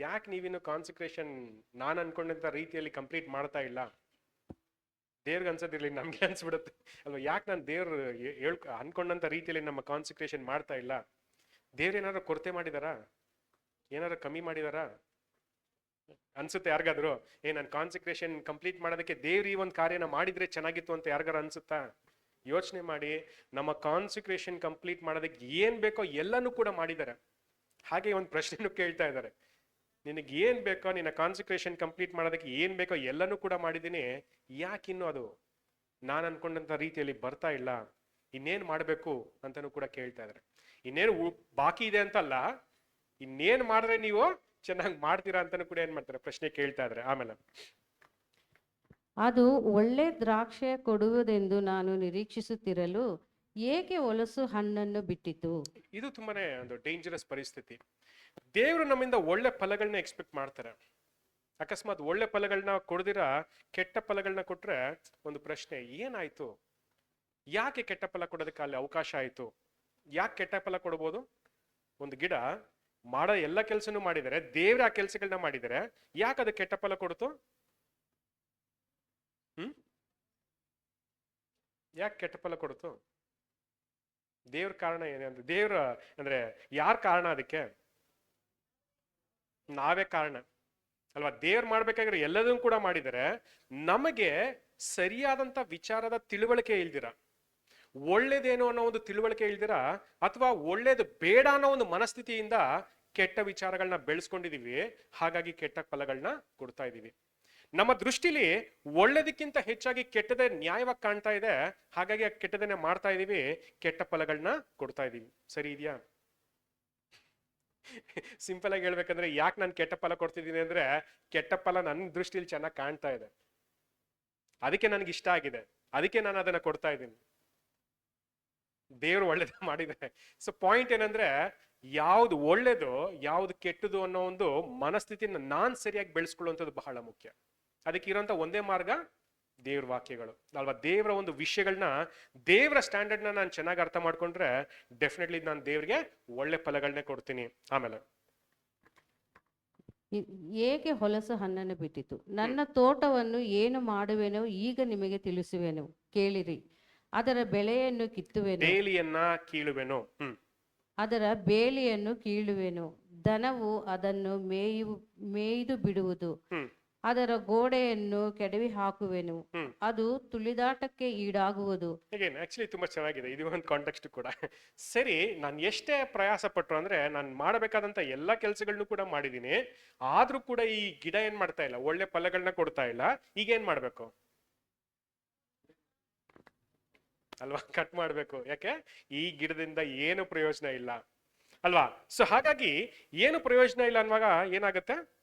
ಯಾಕೆ ನೀವಿನ್ನು ಕಾನ್ಸಂಟ್ರೇಷನ್ ನಾನು ಅನ್ಕೊಂಡಂತ ರೀತಿಯಲ್ಲಿ ಕಂಪ್ಲೀಟ್ ಮಾಡ್ತಾ ಇಲ್ಲ? ದೇವ್ರಿಗೆ ಅನ್ಸೋದಿರ್ಲಿ, ನಮ್ಗೆ ಅನ್ಸ್ಬಿಡುತ್ತೆ ಅಲ್ವಾ, ಯಾಕೆ ನಾನು ದೇವ್ರು ಅನ್ಕೊಂಡಂತ ರೀತಿಯಲ್ಲಿ ನಮ್ಮ ಕಾನ್ಸಂಟ್ರೇಷನ್ ಮಾಡ್ತಾ ಇಲ್ಲ? ದೇವ್ರು ಏನಾದ್ರು ಕೊರತೆ ಮಾಡಿದಾರಾ? ಏನಾದ್ರು ಕಮ್ಮಿ ಮಾಡಿದಾರಾ ಅನ್ಸುತ್ತೆ ಯಾರಿಗಾದ್ರು? ನಾನು ಕಾನ್ಸಂಟ್ರೇಷನ್ ಕಂಪ್ಲೀಟ್ ಮಾಡೋದಕ್ಕೆ ದೇವ್ರು ಈ ಒಂದು ಕಾರ್ಯನ ಮಾಡಿದ್ರೆ ಚೆನ್ನಾಗಿತ್ತು ಅಂತ ಯಾರಿಗಾರು ಅನ್ಸುತ್ತಾ? ಯೋಚನೆ ಮಾಡಿ, ನಮ್ಮ ಕಾನ್ಸಂಟ್ರೇಷನ್ ಕಂಪ್ಲೀಟ್ ಮಾಡೋದಕ್ಕೆ ಏನ್ ಬೇಕೋ ಎಲ್ಲನೂ ಕೂಡ ಮಾಡಿದ್ದಾರೆ. ಹಾಗೆ ಒಂದು ಪ್ರಶ್ನೆನೂ ಕೇಳ್ತಾ ಇದ್ದಾರೆ, ನಿನಗೆ ಏನ್ ಬೇಕೋ, ನಿನ್ನ ಕಾನ್ಸಂಟ್ರೇಷನ್ ಕಂಪ್ಲೀಟ್ ಮಾಡೋದಕ್ಕೆ ಏನ್ ಬೇಕೋ ಎಲ್ಲನೂ ಕೂಡ ಮಾಡಿದ್ದೀನಿ, ಯಾಕಿನ್ನು ಅದು ನಾನು ಅನ್ಕೊಂಡಂತ ರೀತಿಯಲ್ಲಿ ಬರ್ತಾ ಇಲ್ಲ, ಇನ್ನೇನು ಮಾಡಬೇಕು ಅಂತಾನೂ ಕೂಡ ಕೇಳ್ತಾ ಇದ್ದಾರೆ. ಇನ್ನೇನು ಬಾಕಿ ಇದೆ ಅಂತಲ್ಲ, ಇನ್ನೇನು ಮಾಡಿದ್ರೆ ನೀವು ಚೆನ್ನಾಗಿ ಮಾಡ್ತೀರಾ ಅಂತಾನೂ ಕೂಡ ಏನ್ ಮಾಡ್ತಾರೆ ಪ್ರಶ್ನೆ ಕೇಳ್ತಾ ಇದ್ದಾರೆ. ಆಮೇಲೆ ಅದು ಒಳ್ಳೆ ದ್ರಾಕ್ಷೆ ಕೊಡುವುದೆಂದು ನಾನು ನಿರೀಕ್ಷಿಸುತ್ತಿರಲು ಏಕೆ ಹೊಲಸು ಹಣ್ಣನ್ನು ಬಿಟ್ಟಿತು? ಇದು ತುಂಬಾನೇ ಒಂದು ಡೇಂಜರಸ್ ಪರಿಸ್ಥಿತಿ. ದೇವರು ನಮ್ಮಿಂದ ಒಳ್ಳೆ ಫಲಗಳನ್ನ ಎಕ್ಸ್ಪೆಕ್ಟ್ ಮಾಡ್ತಾರೆ. ಅಕಸ್ಮಾತ್ ಒಳ್ಳೆ ಫಲಗಳನ್ನ ಕೊಡದಿರ ಕೆಟ್ಟ ಫಲಗಳನ್ನ ಕೊಟ್ರೆ ಒಂದು ಪ್ರಶ್ನೆ, ಏನಾಯ್ತು? ಯಾಕೆ ಕೆಟ್ಟ ಫಲ ಕೊಡೋದಕ್ಕೆ ಅಲ್ಲಿ ಅವಕಾಶ ಆಯ್ತು? ಯಾಕೆ ಕೆಟ್ಟ ಫಲ ಕೊಡ್ಬೋದು? ಒಂದು ಗಿಡ ಮಾಡೋ ಎಲ್ಲ ಕೆಲಸನೂ ಮಾಡಿದರೆ, ದೇವ್ರ ಆ ಕೆಲಸಗಳನ್ನ ಮಾಡಿದರೆ, ಯಾಕೆ ಅದು ಕೆಟ್ಟ ಫಲ ಕೊಡ್ತು? ಯಾಕೆ ಕೆಟ್ಟ ಫಲ ಕೊಡ್ತು? ದೇವ್ರ ಕಾರಣ ಏನಂದ್ರೆ, ದೇವ್ರ ಅಂದ್ರೆ ಯಾರ ಕಾರಣ ಅದಕ್ಕೆ? ನಾವೇ ಕಾರಣ ಅಲ್ವಾ? ದೇವ್ರು ಮಾಡ್ಬೇಕಾಗಿರೋ ಎಲ್ಲದನ್ನು ಕೂಡ ಮಾಡಿದರೆ, ನಮಗೆ ಸರಿಯಾದಂತ ವಿಚಾರದ ತಿಳುವಳಿಕೆ ಇಲ್ದಿರ, ಒಳ್ಳೇದೇನು ಅನ್ನೋ ಒಂದು ತಿಳುವಳಿಕೆ ಇಲ್ದಿರ, ಅಥವಾ ಒಳ್ಳೇದು ಬೇಡ ಅನ್ನೋ ಒಂದು ಮನಸ್ಥಿತಿಯಿಂದ ಕೆಟ್ಟ ವಿಚಾರಗಳನ್ನ ಬೆಳೆಸ್ಕೊಂಡಿದೀವಿ. ಹಾಗಾಗಿ ಕೆಟ್ಟ ಫಲಗಳನ್ನ ಕೊಡ್ತಾ ಇದೀವಿ. ನಮ್ಮ ದೃಷ್ಟಿಲಿ ಒಳ್ಳೇದಕ್ಕಿಂತ ಹೆಚ್ಚಾಗಿ ಕೆಟ್ಟದೇ ನ್ಯಾಯವಾಗಿ ಕಾಣ್ತಾ ಇದೆ. ಹಾಗಾಗಿ ಕೆಟ್ಟದನ್ನೇ ಮಾಡ್ತಾ ಇದೀವಿ, ಕೆಟ್ಟ ಫಲಗಳನ್ನ ಕೊಡ್ತಾ ಇದೀವಿ. ಸರಿ ಇದೆಯಾ? ಸಿಂಪಲ್ ಆಗಿ ಹೇಳ್ಬೇಕಂದ್ರೆ, ಯಾಕೆ ನಾನು ಕೆಟ್ಟ ಫಲ ಕೊಡ್ತಿದ್ದೀನಿ ಅಂದ್ರೆ, ಕೆಟ್ಟ ಫಲ ನನ್ನ ದೃಷ್ಟಿಲಿ ಚೆನ್ನಾಗಿ ಕಾಣ್ತಾ ಇದೆ, ಅದಕ್ಕೆ ನನಗೆ ಇಷ್ಟ ಆಗಿದೆ, ಅದಕ್ಕೆ ನಾನು ಅದನ್ನ ಕೊಡ್ತಾ ಇದ್ದೀನಿ. ದೇವ್ರು ಒಳ್ಳೇದ ಮಾಡಿದೆ. ಸೊ ಪಾಯಿಂಟ್ ಏನಂದ್ರೆ, ಯಾವ್ದು ಒಳ್ಳೇದು ಯಾವ್ದು ಕೆಟ್ಟದು ಅನ್ನೋ ಒಂದು ಮನಸ್ಥಿತಿನ ನಾನ್ ಸರಿಯಾಗಿ ಬೆಳೆಸ್ಕೊಳ್ಳುವಂಥದ್ದು ಬಹಳ ಮುಖ್ಯ. ಅದಕ್ಕೆ ಇರೋಂಥ ಒಂದೇ ಮಾರ್ಗ ದೇವ್ರ ವಾಕ್ಯಗಳು ಅಲ್ವಾ? ದೇವರ ಒಂದು ವಿಷಯಗಳನ್ನ, ದೇವರ ಸ್ಟ್ಯಾಂಡರ್ಡ್ನ ನಾನು ಚೆನ್ನಾಗಿ ಅರ್ಥ ಮಾಡ್ಕೊಂಡ್ರೆ ಡೆಫಿನೆಟ್ಲಿ ನಾನು ದೇವ್ರಿಗೆ ಒಳ್ಳೆ ಫಲಗಳನ್ನೇ ಕೊಡ್ತೀನಿ. ಆಮೇಲೆ ಏಕೆ ಹೊಲಸು ಹಣ್ಣನ್ನು ಬಿಟ್ಟಿತು? ನನ್ನ ತೋಟವನ್ನು ಏನು ಮಾಡುವೆನೋ ಈಗ ನಿಮಗೆ ತಿಳಿಸುವೆನು, ಕೇಳಿರಿ. ಅದರ ಬೆಳೆಯನ್ನು ಕಿತ್ತುವೆನು, ಬೇಲಿಯನ್ನ ಕೀಳುವೆನು. ಅದರ ಬೇಲಿಯನ್ನು ಕೀಳುವೆನು, ದನವು ಅದನ್ನು ಮೇಯ್ದು ಬಿಡುವುದು. ಅದರ ಗೋಡೆಯನ್ನು ಕೆಡವಿ ಹಾಕುವೆನು, ಅದು ತುಳಿದಾಟಕ್ಕೆ ಈಡಾಗುವುದು. ಆಕ್ಚುಲಿ ತುಂಬಾ ಚೆನ್ನಾಗಿದೆ ಇದು ಒಂದು ಕಾಂಟೆಕ್ಸ್ಟ್ ಕೂಡ. ಸರಿ, ನಾನು ಎಷ್ಟೇ ಪ್ರಯಾಸ ಪಟ್ರು ಅಂದ್ರೆ, ನಾನು ಮಾಡಬೇಕಾದಂತ ಎಲ್ಲಾ ಕೆಲಸಗಳನ್ನು ಕೂಡ ಮಾಡಿದೀನಿ, ಆದ್ರೂ ಕೂಡ ಈ ಗಿಡ ಏನ್ ಮಾಡ್ತಾ ಇಲ್ಲ, ಒಳ್ಳೆ ಫಲಗಳನ್ನ ಕೊಡ್ತಾ ಇಲ್ಲ. ಈಗ ಏನ್ ಮಾಡ್ಬೇಕು ಅಲ್ವಾ? ಕಟ್ ಮಾಡ್ಬೇಕು. ಯಾಕೆ? ಈ ಗಿಡದಿಂದ ಏನು ಪ್ರಯೋಜನ ಇಲ್ಲ ಅಲ್ವಾ? ಸೊ ಹಾಗಾಗಿ ಏನು ಪ್ರಯೋಜನ ಇಲ್ಲ ಅನ್ನುವಾಗ ಏನಾಗುತ್ತೆ,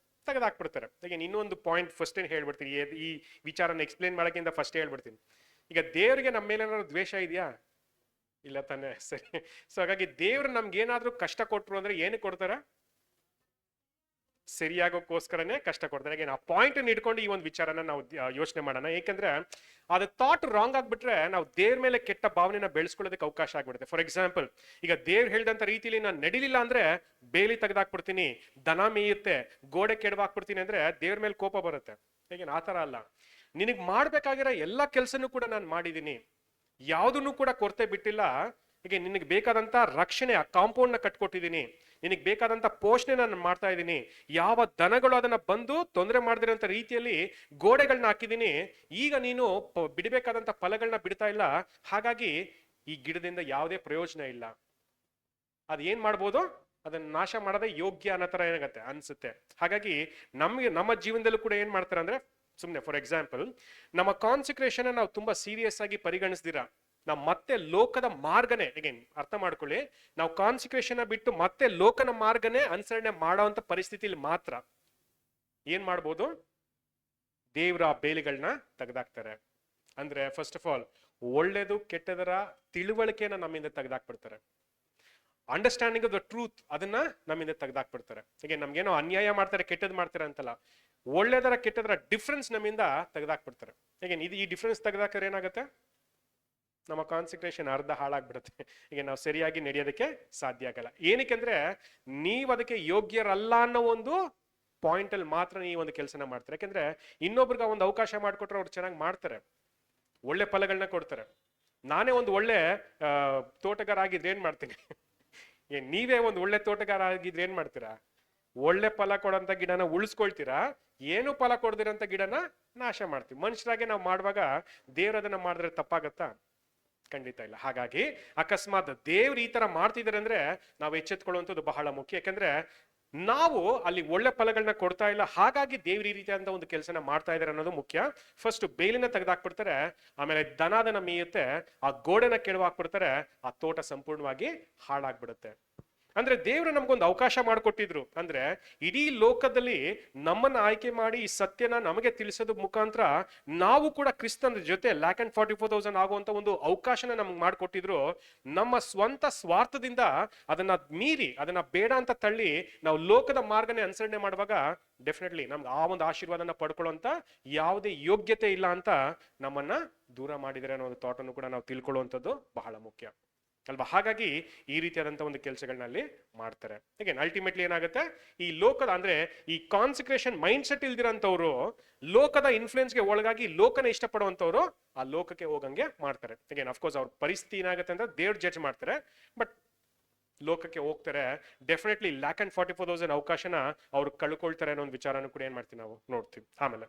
ತೆಗೆದಾಕ್ಬಿಡ್ತಾರೆ. ಈಗ ಇನ್ನೊಂದು ಪಾಯಿಂಟ್ ಫಸ್ಟ್ ಏನ್ ಹೇಳ್ಬಿಡ್ತೀನಿ, ಈ ವಿಚಾರನ ಎಕ್ಸ್ಪ್ಲೇನ್ ಮಾಡೋಕ್ಕಿಂತ ಫಸ್ಟ್ ಹೇಳ್ಬಿಡ್ತೀನಿ. ಈಗ ದೇವ್ರಿಗೆ ನಮ್ಮ ಮೇಲೆ ಏನಾದ್ರು ದ್ವೇಷ ಇದೆಯಾ? ಇಲ್ಲ ತಾನೆ? ಸರಿ. ಸೊ ಹಾಗಾಗಿ ದೇವ್ರು ನಮ್ಗೆ ಏನಾದ್ರೂ ಕಷ್ಟ ಕೊಟ್ರು ಅಂದ್ರೆ ಏನು ಕೊಡ್ತಾರ? ಸರಿಯಾಗೋಕ್ಕೋಸ್ಕರನೇ ಕಷ್ಟ ಕೊಡ್ತಾರೆ. ಆ ಪಾಯಿಂಟ್ ಇಟ್ಕೊಂಡು ಈ ಒಂದು ವಿಚಾರನ ನಾವು ಯೋಚನೆ ಮಾಡೋಣ. ಏಕೆಂದ್ರೆ ಅದು ಥಾಟ್ ರಾಂಗ್ ಆಗ್ಬಿಟ್ರೆ ನಾವು ದೇವ್ರ ಮೇಲೆ ಕೆಟ್ಟ ಭಾವನೆನ ಬೆಳೆಸ್ಕೊಳ್ಳೋದಕ್ಕೆ ಅವಕಾಶ ಆಗ್ಬಿಡುತ್ತೆ. ಫಾರ್ ಎಕ್ಸಾಂಪಲ್, ಈಗ ದೇವ್ರು ಹೇಳಿದಂತ ರೀತಿಲಿ ನಾನು ನಡಿಲಿಲ್ಲ ಅಂದ್ರೆ ಬೇಲಿ ತೆಗೆದಾಕ್ಬಿಡ್ತೀನಿ, ದನ ಮೇಯುತ್ತೆ, ಗೋಡೆ ಕೆಡವಾಕ್ಬಿಡ್ತೀನಿ ಅಂದ್ರೆ ದೇವ್ರ ಮೇಲೆ ಕೋಪ ಬರುತ್ತೆ. ಹೇಗೇನು? ಆ ಥರ ಅಲ್ಲ. ನಿನಗೆ ಮಾಡ್ಬೇಕಾಗಿರೋ ಎಲ್ಲ ಕೆಲಸನೂ ಕೂಡ ನಾನು ಮಾಡಿದ್ದೀನಿ, ಯಾವುದನ್ನು ಕೂಡ ಕೊರತೆ ಬಿಟ್ಟಿಲ್ಲ. ಹೀಗೆ ನಿನಗೆ ಬೇಕಾದಂತ ರಕ್ಷಣೆ, ಆ ಕಾಂಪೌಂಡ್ ನ ಕಟ್ಕೊಟ್ಟಿದ್ದೀನಿ, ನಿನಗೆ ಬೇಕಾದಂತ ಪೋಷಣೆ ನಾನು ಮಾಡ್ತಾ ಇದ್ದೀನಿ. ಯಾವ ದನಗಳು ಅದನ್ನ ಬಂದು ತೊಂದರೆ ಮಾಡದಿರೋಂಥ ರೀತಿಯಲ್ಲಿ ಗೋಡೆಗಳನ್ನ ಹಾಕಿದ್ದೀನಿ. ಈಗ ನೀನು ಬಿಡಬೇಕಾದಂತ ಫಲಗಳನ್ನ ಬಿಡ್ತಾ ಇಲ್ಲ. ಹಾಗಾಗಿ ಈ ಗಿಡದಿಂದ ಯಾವುದೇ ಪ್ರಯೋಜನ ಇಲ್ಲ. ಅದ್ ಏನ್ ಮಾಡ್ಬೋದು? ಅದನ್ನ ನಾಶ ಮಾಡೋದೇ ಯೋಗ್ಯ ಅನ್ನೋ ತರ ಏನಾಗತ್ತೆ ಅನ್ಸುತ್ತೆ. ಹಾಗಾಗಿ ನಮ್ಮ ಜೀವನದಲ್ಲೂ ಕೂಡ ಏನ್ ಮಾಡ್ತಾರೆ ಅಂದ್ರೆ, ಸುಮ್ಮನೆ ಫಾರ್ ಎಕ್ಸಾಂಪಲ್ ನಮ್ಮ ಕಾನ್ಸಂಟ್ರೇಷನ್ ನಾವು ತುಂಬಾ ಸೀರಿಯಸ್ ಆಗಿ ಪರಿಗಣಿಸ್ದಿರಾ ನಾವು ಮತ್ತೆ ಲೋಕದ ಮಾರ್ಗನೇ ಅಗೇನ್ ಅರ್ಥ ಮಾಡ್ಕೊಳ್ಳಿ, ನಾವು ಕಾನ್ಸಿಕ್ರೇಷನ್ ಬಿಟ್ಟು ಮತ್ತೆ ಲೋಕನ ಮಾರ್ಗನೇ ಅನುಸರಣೆ ಮಾಡೋವಂಥ ಪರಿಸ್ಥಿತಿಲಿ ಮಾತ್ರ ಏನ್ ಮಾಡ್ಬೋದು, ದೇವರ ಬೇಲಿಗಳನ್ನ ತೆಗೆದಾಕ್ತಾರೆ. ಅಂದ್ರೆ ಫಸ್ಟ್ ಆಫ್ ಆಲ್ ಒಳ್ಳೇದು ಕೆಟ್ಟದರ ತಿಳುವಳಿಕೆನ ನಮ್ಮಿಂದ ತೆಗೆದಾಕ್ಬಿಡ್ತಾರೆ. ಅಂಡರ್ಸ್ಟ್ಯಾಂಡಿಂಗ್ ಆಫ್ ದ ಟ್ರೂತ್ ಅದನ್ನ ನಮ್ಮಿಂದ ತೆಗೆದಾಕ್ಬಿಡ್ತಾರೆ. ಹೀಗೆ ನಮ್ಗೇನೋ ಅನ್ಯಾಯ ಮಾಡ್ತಾರೆ, ಕೆಟ್ಟದ್ ಮಾಡ್ತಾರೆ ಅಂತಲ್ಲ, ಒಳ್ಳೇದರ ಕೆಟ್ಟದರ ಡಿಫ್ರೆನ್ಸ್ ನಮ್ಮಿಂದ ತೆಗೆದಾಕ್ಬಿಡ್ತಾರೆ. ಹೀಗೆ ಈ ಡಿಫ್ರೆನ್ಸ್ ತೆಗೆದಾಕ್ರೆ ಏನಾಗುತ್ತೆ, ನಮ್ಮ ಕಾನ್ಸಂಟ್ರೇಷನ್ ಅರ್ಧ ಹಾಳಾಗ್ಬಿಡುತ್ತೆ. ಈಗ ನಾವು ಸರಿಯಾಗಿ ನಡೆಯೋದಕ್ಕೆ ಸಾಧ್ಯ ಆಗಲ್ಲ. ಏನಕ್ಕೆಂದ್ರೆ ನೀವು ಅದಕ್ಕೆ ಯೋಗ್ಯರಲ್ಲ ಅನ್ನೋ ಒಂದು ಪಾಯಿಂಟ್ ಅಲ್ಲಿ ಮಾತ್ರ ನೀವು ಒಂದು ಕೆಲಸನ ಮಾಡ್ತಾರೆ. ಯಾಕೆಂದ್ರೆ ಇನ್ನೊಬ್ರಿಗೆ ಒಂದು ಅವಕಾಶ ಮಾಡಿಕೊಟ್ರೆ ಅವ್ರು ಚೆನ್ನಾಗಿ ಮಾಡ್ತಾರೆ, ಒಳ್ಳೆ ಫಲಗಳನ್ನ ಕೊಡ್ತಾರೆ. ನಾನೇ ಒಂದು ಒಳ್ಳೆ ತೋಟಗಾರ ಆಗಿದ್ರೆ ಏನ್ ಮಾಡ್ತೀನಿ, ನೀವೇ ಒಂದು ಒಳ್ಳೆ ತೋಟಗಾರ ಆಗಿದ್ರೆ ಏನ್ ಮಾಡ್ತೀರಾ, ಒಳ್ಳೆ ಫಲ ಕೊಡಂತ ಗಿಡನ ಉಳಿಸ್ಕೊಳ್ತೀರಾ, ಏನು ಫಲ ಕೊಡದಿರಂತ ಗಿಡನ ನಾಶ ಮಾಡ್ತೀವಿ. ಮನುಷ್ಯರಾಗೆ ನಾವು ಮಾಡುವಾಗ ದೇವ್ರ ಅದನ್ನ ಮಾಡಿದ್ರೆ ತಪ್ಪಾಗತ್ತಾ? ಖಂಡಿತ ಇಲ್ಲ. ಹಾಗಾಗಿ ಅಕಸ್ಮಾತ್ ದೇವ್ರು ಈ ತರ ಮಾಡ್ತಿದ್ದಾರೆ ಅಂದ್ರೆ ನಾವು ಎಚ್ಚೆತ್ಕೊಳ್ಳುವಂಥದ್ದು ಬಹಳ ಮುಖ್ಯ. ಯಾಕಂದ್ರೆ ನಾವು ಅಲ್ಲಿ ಒಳ್ಳೆ ಫಲಗಳನ್ನ ಕೊಡ್ತಾ ಇಲ್ಲ, ಹಾಗಾಗಿ ದೇವ್ರ ಈ ರೀತಿಯಾದಂತ ಒಂದು ಕೆಲಸನ ಮಾಡ್ತಾ ಇದಾರೆ ಅನ್ನೋದು ಮುಖ್ಯ. ಫಸ್ಟ್ ಬೇಲಿನ ತೆಗೆದಾಕ್ಬಿಡ್ತಾರೆ, ಆಮೇಲೆ ದನದನ ಮೇಯುತ್ತೆ, ಆ ಗೋಡೆನ ಕೆಡವಾಕ್ಬಿಡ್ತಾರೆ, ಆ ತೋಟ ಸಂಪೂರ್ಣವಾಗಿ ಹಾಳಾಗ್ಬಿಡುತ್ತೆ. ಅಂದ್ರೆ ದೇವ್ರು ನಮ್ಗೊಂದು ಅವಕಾಶ ಮಾಡಿಕೊಟ್ಟಿದ್ರು. ಅಂದ್ರೆ ಇಡೀ ಲೋಕದಲ್ಲಿ ನಮ್ಮನ್ನ ಆಯ್ಕೆ ಮಾಡಿ ಈ ಸತ್ಯನ ನಮಗೆ ತಿಳಿಸೋದ ಮುಖಾಂತರ ನಾವು ಕೂಡ ಕ್ರಿಸ್ತನ ಜೊತೆ 1,44,000 ಆಗುವಂತ ಒಂದು ಅವಕಾಶನ ನಮ್ಗೆ ಮಾಡಿಕೊಟ್ಟಿದ್ರು. ನಮ್ಮ ಸ್ವಂತ ಸ್ವಾರ್ಥದಿಂದ ಅದನ್ನ ಮೀರಿ, ಅದನ್ನ ಬೇಡ ಅಂತ ತಳ್ಳಿ ನಾವು ಲೋಕದ ಮಾರ್ಗನೇ ಅನುಸರಣೆ ಮಾಡುವಾಗ ಡೆಫಿನೆಟ್ಲಿ ನಮ್ಗೆ ಆ ಒಂದು ಆಶೀರ್ವಾದನ ಪಡ್ಕೊಳ್ಳುವಂತ ಯಾವುದೇ ಯೋಗ್ಯತೆ ಇಲ್ಲ ಅಂತ ನಮ್ಮನ್ನ ದೂರ ಮಾಡಿದರೆ ಅನ್ನೋ ಒಂದು ಥಾಟನ್ನು ಕೂಡ ನಾವು ತಿಳ್ಕೊಳ್ಳುವಂಥದ್ದು ಬಹಳ ಮುಖ್ಯ ಅಲ್ವಾ. ಹಾಗಾಗಿ ಈ ರೀತಿಯಾದಂತಹ ಒಂದು ಕೆಲಸಗಳನ್ನ ಅಲ್ಲಿ ಮಾಡ್ತಾರೆ. ಅಗೇನ್ ಅಲ್ಟಿಮೇಟ್ಲಿ ಏನಾಗುತ್ತೆ, ಈ ಲೋಕದ ಅಂದ್ರೆ ಈ ಕಾನ್ಸಂಟ್ರೇಷನ್ ಮೈಂಡ್ ಸೆಟ್ ಇಲ್ದಿರಂತವ್ರು ಲೋಕದ ಇನ್ಫ್ಲುಯೆನ್ಸ್ಗೆ ಒಳಗಾಗಿ ಲೋಕನ ಇಷ್ಟಪಡುವಂತವ್ರು ಆ ಲೋಕಕ್ಕೆ ಹೋಗಂಗೆ ಮಾಡ್ತಾರೆ. ಅಗೇನ್ ಅಫ್ಕೋರ್ಸ್ ಅವ್ರ ಪರಿಸ್ಥಿತಿ ಏನಾಗುತ್ತೆ ಅಂದ್ರೆ ದೇವ್ರ ಜಡ್ಜ್ ಮಾಡ್ತಾರೆ, ಬಟ್ ಲೋಕಕ್ಕೆ ಹೋಗ್ತಾರೆ. ಡೆಫಿನೆಟ್ಲಿ 1,44,000 ಅವಕಾಶನ ಅವ್ರು ಕಳ್ಕೊಳ್ತಾರೆ ಅನ್ನೋ ಒಂದು ವಿಚಾರನೂ ಕೂಡ ಏನ್ ಮಾಡ್ತೀವಿ ನಾವು ನೋಡ್ತೀವಿ. ಆಮೇಲೆ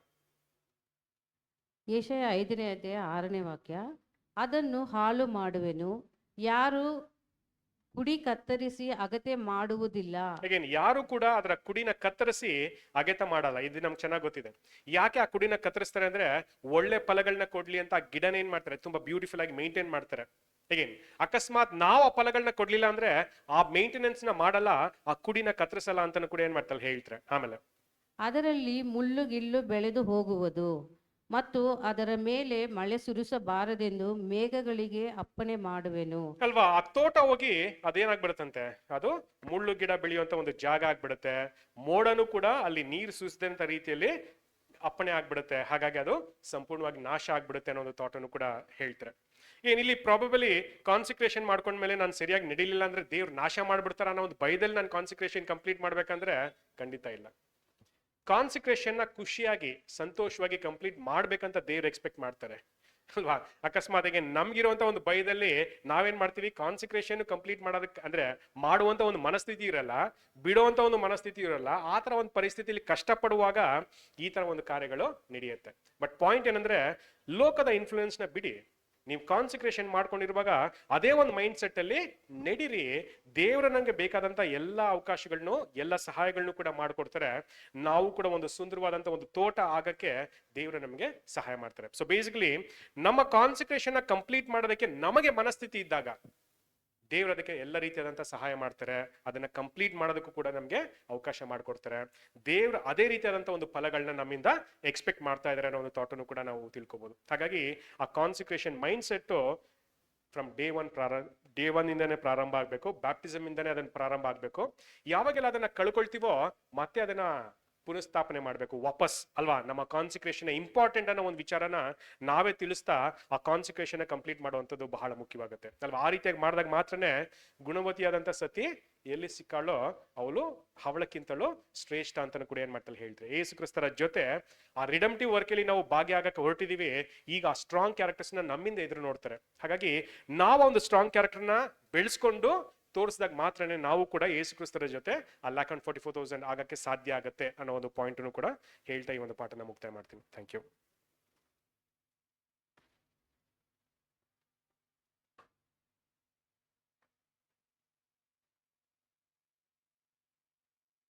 ಯೆಶಾಯ 5ನೇ ಅಧ್ಯಾಯ 6ನೇ ವಾಕ್ಯ, ಅದನ್ನು ಹಾಳು ಮಾಡುವೆನು, ಯಾರು ಕುಡಿ ಕತ್ತರಿಸಿ ಅಗತೆ ಮಾಡುವುದಿಲ್ಲ. ಅಗೇನ್ ಯಾರು ಕೂಡ ಅದರ ಕುಡಿನ ಕತ್ತರಿಸಿ ಅಗೆತ ಮಾಡಲ್ಲ. ಇದು ನಮ್ಗೆ ಚೆನ್ನಾಗಿ ಗೊತ್ತಿದೆ. ಯಾಕೆ ಆ ಕುಡಿನ ಕತ್ತರಿಸ್ತಾರೆ ಅಂದ್ರೆ ಒಳ್ಳೆ ಫಲಗಳನ್ನ ಕೊಡ್ಲಿ ಅಂತ ಆ ಗಿಡನ ಏನ್ ಮಾಡ್ತಾರೆ, ತುಂಬಾ ಬ್ಯೂಟಿಫುಲ್ ಆಗಿ ಮೇಂಟೈನ್ ಮಾಡ್ತಾರೆ. ಅಗೇನ್ ಅಕಸ್ಮಾತ್ ನಾವು ಆ ಫಲಗಳನ್ನ ಕೊಡ್ಲಿಲ್ಲ ಅಂದ್ರೆ ಆ ಮೇಂಟೆನೆನ್ಸ್ ನ ಮಾಡಲ್ಲ, ಆ ಕುಡಿನ ಕತ್ತರಿಸಲ್ಲ ಅಂತ ಕೂಡ ಏನ್ ಮಾಡ್ತಾರೆ ಹೇಳ್ತಾರೆ. ಆಮೇಲೆ ಅದರಲ್ಲಿ ಮುಳ್ಳುಗಿಲ್ಲು ಬೆಳೆದು ಹೋಗುವುದು ಮತ್ತು ಅದರ ಮೇಲೆ ಮಳೆ ಸುರಿಸಬಾರದೆಂದು ಮೇಘಗಳಿಗೆ ಅಪ್ಪಣೆ ಮಾಡುವೆನು. ಅಲ್ವಾ, ಆ ತೋಟ ಹೋಗಿ ಅದೇನಾಗ್ಬಿಡುತ್ತಂತೆ, ಅದು ಮುಳ್ಳು ಗಿಡ ಬೆಳೆಯುವಂತ ಒಂದು ಜಾಗ ಆಗ್ಬಿಡುತ್ತೆ. ಮೋಡನು ಕೂಡ ಅಲ್ಲಿ ನೀರು ಸುರಿಸಿದಂತ ರೀತಿಯಲ್ಲಿ ಅಪ್ಪಣೆ ಆಗ್ಬಿಡುತ್ತೆ. ಹಾಗಾಗಿ ಅದು ಸಂಪೂರ್ಣವಾಗಿ ನಾಶ ಆಗ್ಬಿಡುತ್ತೆ ಅನ್ನೋ ಒಂದು ಥಾಟನ್ನು ಕೂಡ ಹೇಳ್ತಾರೆ. ಏನಿಲ್ಲಿ ಪ್ರಾಬಬಲಿ ಕಾನ್ಸಂಟ್ರೇಷನ್ ಮಾಡ್ಕೊಂಡ್ಮೇಲೆ ನಾನು ಸರಿಯಾಗಿ ನಡೀಲಿಲ್ಲ ಅಂದ್ರೆ ದೇವ್ರು ನಾಶ ಮಾಡ್ಬಿಡ್ತಾರ ಅನ್ನೋ ಒಂದು ಭಯದಲ್ಲಿ ನಾನು ಕಾನ್ಸಂಟ್ರೇಷನ್ ಕಂಪ್ಲೀಟ್ ಮಾಡ್ಬೇಕಂದ್ರೆ ಖಂಡಿತ ಇಲ್ಲ. ಕಾನ್ಸಂಟ್ರೇಷನ್ ನ ಖುಷಿಯಾಗಿ ಸಂತೋಷವಾಗಿ ಕಂಪ್ಲೀಟ್ ಮಾಡ್ಬೇಕಂತ ದೇವ್ರು ಎಕ್ಸ್ಪೆಕ್ಟ್ ಮಾಡ್ತಾರೆ ಅಲ್ವಾ. ಅಕಸ್ಮಾತ್ಗೆ ನಮ್ಗಿರುವಂತ ಒಂದು ಭಯದಲ್ಲಿ ನಾವೇನ್ ಮಾಡ್ತೀವಿ, ಕಾನ್ಸಂಟ್ರೇಷನ್ ಕಂಪ್ಲೀಟ್ ಮಾಡೋದಕ್ಕೆ ಅಂದ್ರೆ ಮಾಡುವಂತ ಒಂದು ಮನಸ್ಥಿತಿ ಇರಲ್ಲ, ಬಿಡುವಂತ ಒಂದು ಮನಸ್ಥಿತಿ ಇರಲ್ಲ. ಆ ತರ ಒಂದು ಪರಿಸ್ಥಿತಿಯಲ್ಲಿ ಕಷ್ಟಪಡುವಾಗ ಈ ತರ ಒಂದು ಕಾರ್ಯಗಳು ನಡೆಯುತ್ತೆ. ಬಟ್ ಪಾಯಿಂಟ್ ಏನಂದ್ರೆ ಲೋಕದ ಇನ್ಫ್ಲೂಯೆನ್ಸ್ ನ ಬಿಡಿ, ನೀವು ಕಾನ್ಸಂಟ್ರೇಷನ್ ಮಾಡ್ಕೊಂಡಿರುವಾಗ ಅದೇ ಒಂದು ಮೈಂಡ್ ಸೆಟ್ ಅಲ್ಲಿ ನಡೀರಿ. ದೇವ್ರ ನಂಗೆ ಬೇಕಾದಂತ ಎಲ್ಲಾ ಅವಕಾಶಗಳನ್ನು, ಎಲ್ಲ ಸಹಾಯಗಳನ್ನು ಕೂಡ ಮಾಡ್ಕೊಡ್ತಾರೆ. ನಾವು ಕೂಡ ಒಂದು ಸುಂದರವಾದಂತ ಒಂದು ತೋಟ ಆಗಕ್ಕೆ ದೇವ್ರ ನಮಗೆ ಸಹಾಯ ಮಾಡ್ತಾರೆ. ಸೊ ಬೇಸಿಕಲಿ ನಮ್ಮ ಕಾನ್ಸಂಟ್ರೇಷನ್ ಕಂಪ್ಲೀಟ್ ಮಾಡೋದಕ್ಕೆ ನಮಗೆ ಮನಸ್ಥಿತಿ ಇದ್ದಾಗ ದೇವ್ರು ಅದಕ್ಕೆ ಎಲ್ಲ ರೀತಿಯಾದಂತ ಸಹಾಯ ಮಾಡ್ತಾರೆ. ಅದನ್ನ ಕಂಪ್ಲೀಟ್ ಮಾಡೋದಕ್ಕೂ ಕೂಡ ನಮ್ಗೆ ಅವಕಾಶ ಮಾಡ್ಕೊಡ್ತಾರೆ. ದೇವ್ರು ಅದೇ ರೀತಿಯಾದಂತ ಒಂದು ಫಲಗಳನ್ನ ನಮ್ಮಿಂದ ಎಕ್ಸ್ಪೆಕ್ಟ್ ಮಾಡ್ತಾ ಇದಾರೆ ಅನ್ನೋ ಒಂದು ಥಾಟನ್ನು ಕೂಡ ನಾವು ತಿಳ್ಕೊಬಹುದು. ಹಾಗಾಗಿ ಆ concentration mind set from day one ಇಂದಾನೆ ಪ್ರಾರಂಭ ಆಗ್ಬೇಕು. ಬ್ಯಾಪ್ಟಿಸಮ್ ಇಂದಾನೆ ಅದನ್ನ ಪ್ರಾರಂಭ ಆಗ್ಬೇಕು. ಯಾವಾಗೆಲ್ಲ ಅದನ್ನ ಕಳ್ಕೊಳ್ತೀವೋ ಮತ್ತೆ ಅದನ್ನ ಪುನಃಸ್ಥಾಪನೆ ಮಾಡಬೇಕು ವಾಪಸ್ ಅಲ್ವಾ. ನಮ್ಮ ಕಾನ್ಸಂಟ್ರೇಷನ್ ಇಂಪಾರ್ಟೆಂಟ್ ಅನ್ನೋ ಒಂದು ವಿಚಾರನ ನಾವೇ ತಿಳಿಸ್ತಾ ಆ ಕಾನ್ಸಂಟ್ರೇಷನ್ ಕಂಪ್ಲೀಟ್ ಮಾಡುವಂಥದ್ದು ಬಹಳ ಮುಖ್ಯವಾಗುತ್ತೆ ಅಲ್ವಾ. ಆ ರೀತಿಯಾಗಿ ಮಾಡಿದಾಗ ಮಾತ್ರನೇ ಗುಣವತಿಯಾದಂಥ ಸತಿ ಎಲ್ಲಿ ಸಿಕ್ಕಾಳೋ ಅವಳಕ್ಕಿಂತಲೂ ಶ್ರೇಷ್ಠ ಅಂತ ಕೂಡ ಏನ್ ಮಾಡ್ತಾರೆ ಹೇಳ್ತಾರೆ. ಯೇಸು ಕ್ರಿಸ್ತರ ಜೊತೆ ಆ ರಿಡಮ್ಟಿವ್ ವರ್ಕ್ ಅಲ್ಲಿ ನಾವು ಭಾಗಿಯಾಗಕ್ಕೆ ಹೊರಟಿದೀವಿ. ಈಗ ಆ ಸ್ಟ್ರಾಂಗ್ ಕ್ಯಾರೆಕ್ಟರ್ಸ್ ನ ನಮ್ಮಿಂದ ಎದುರು ನೋಡ್ತಾರೆ. ಹಾಗಾಗಿ ನಾವು ಒಂದು ಸ್ಟ್ರಾಂಗ್ ಕ್ಯಾರೆಕ್ಟರ್ನ ಬೆಳೆಸ್ಕೊಂಡು ತೋರಿಸಿದಾಗ ಮಾತ್ರನೇ ನಾವು ಕೂಡ ಯೇಸು ಕ್ರಿಸ್ತರ ಜೊತೆ ಆ 1,44,000 ಆಗಕ್ಕೆ ಸಾಧ್ಯ ಆಗುತ್ತೆ ಅನ್ನೋ ಒಂದು ಪಾಯಿಂಟ್ ಕೂಡ ಹೇಳ್ತಾ ಈ ಒಂದು ಪಾಠನ ಮುಕ್ತಾಯ ಮಾಡ್ತೀನಿ. Thank you.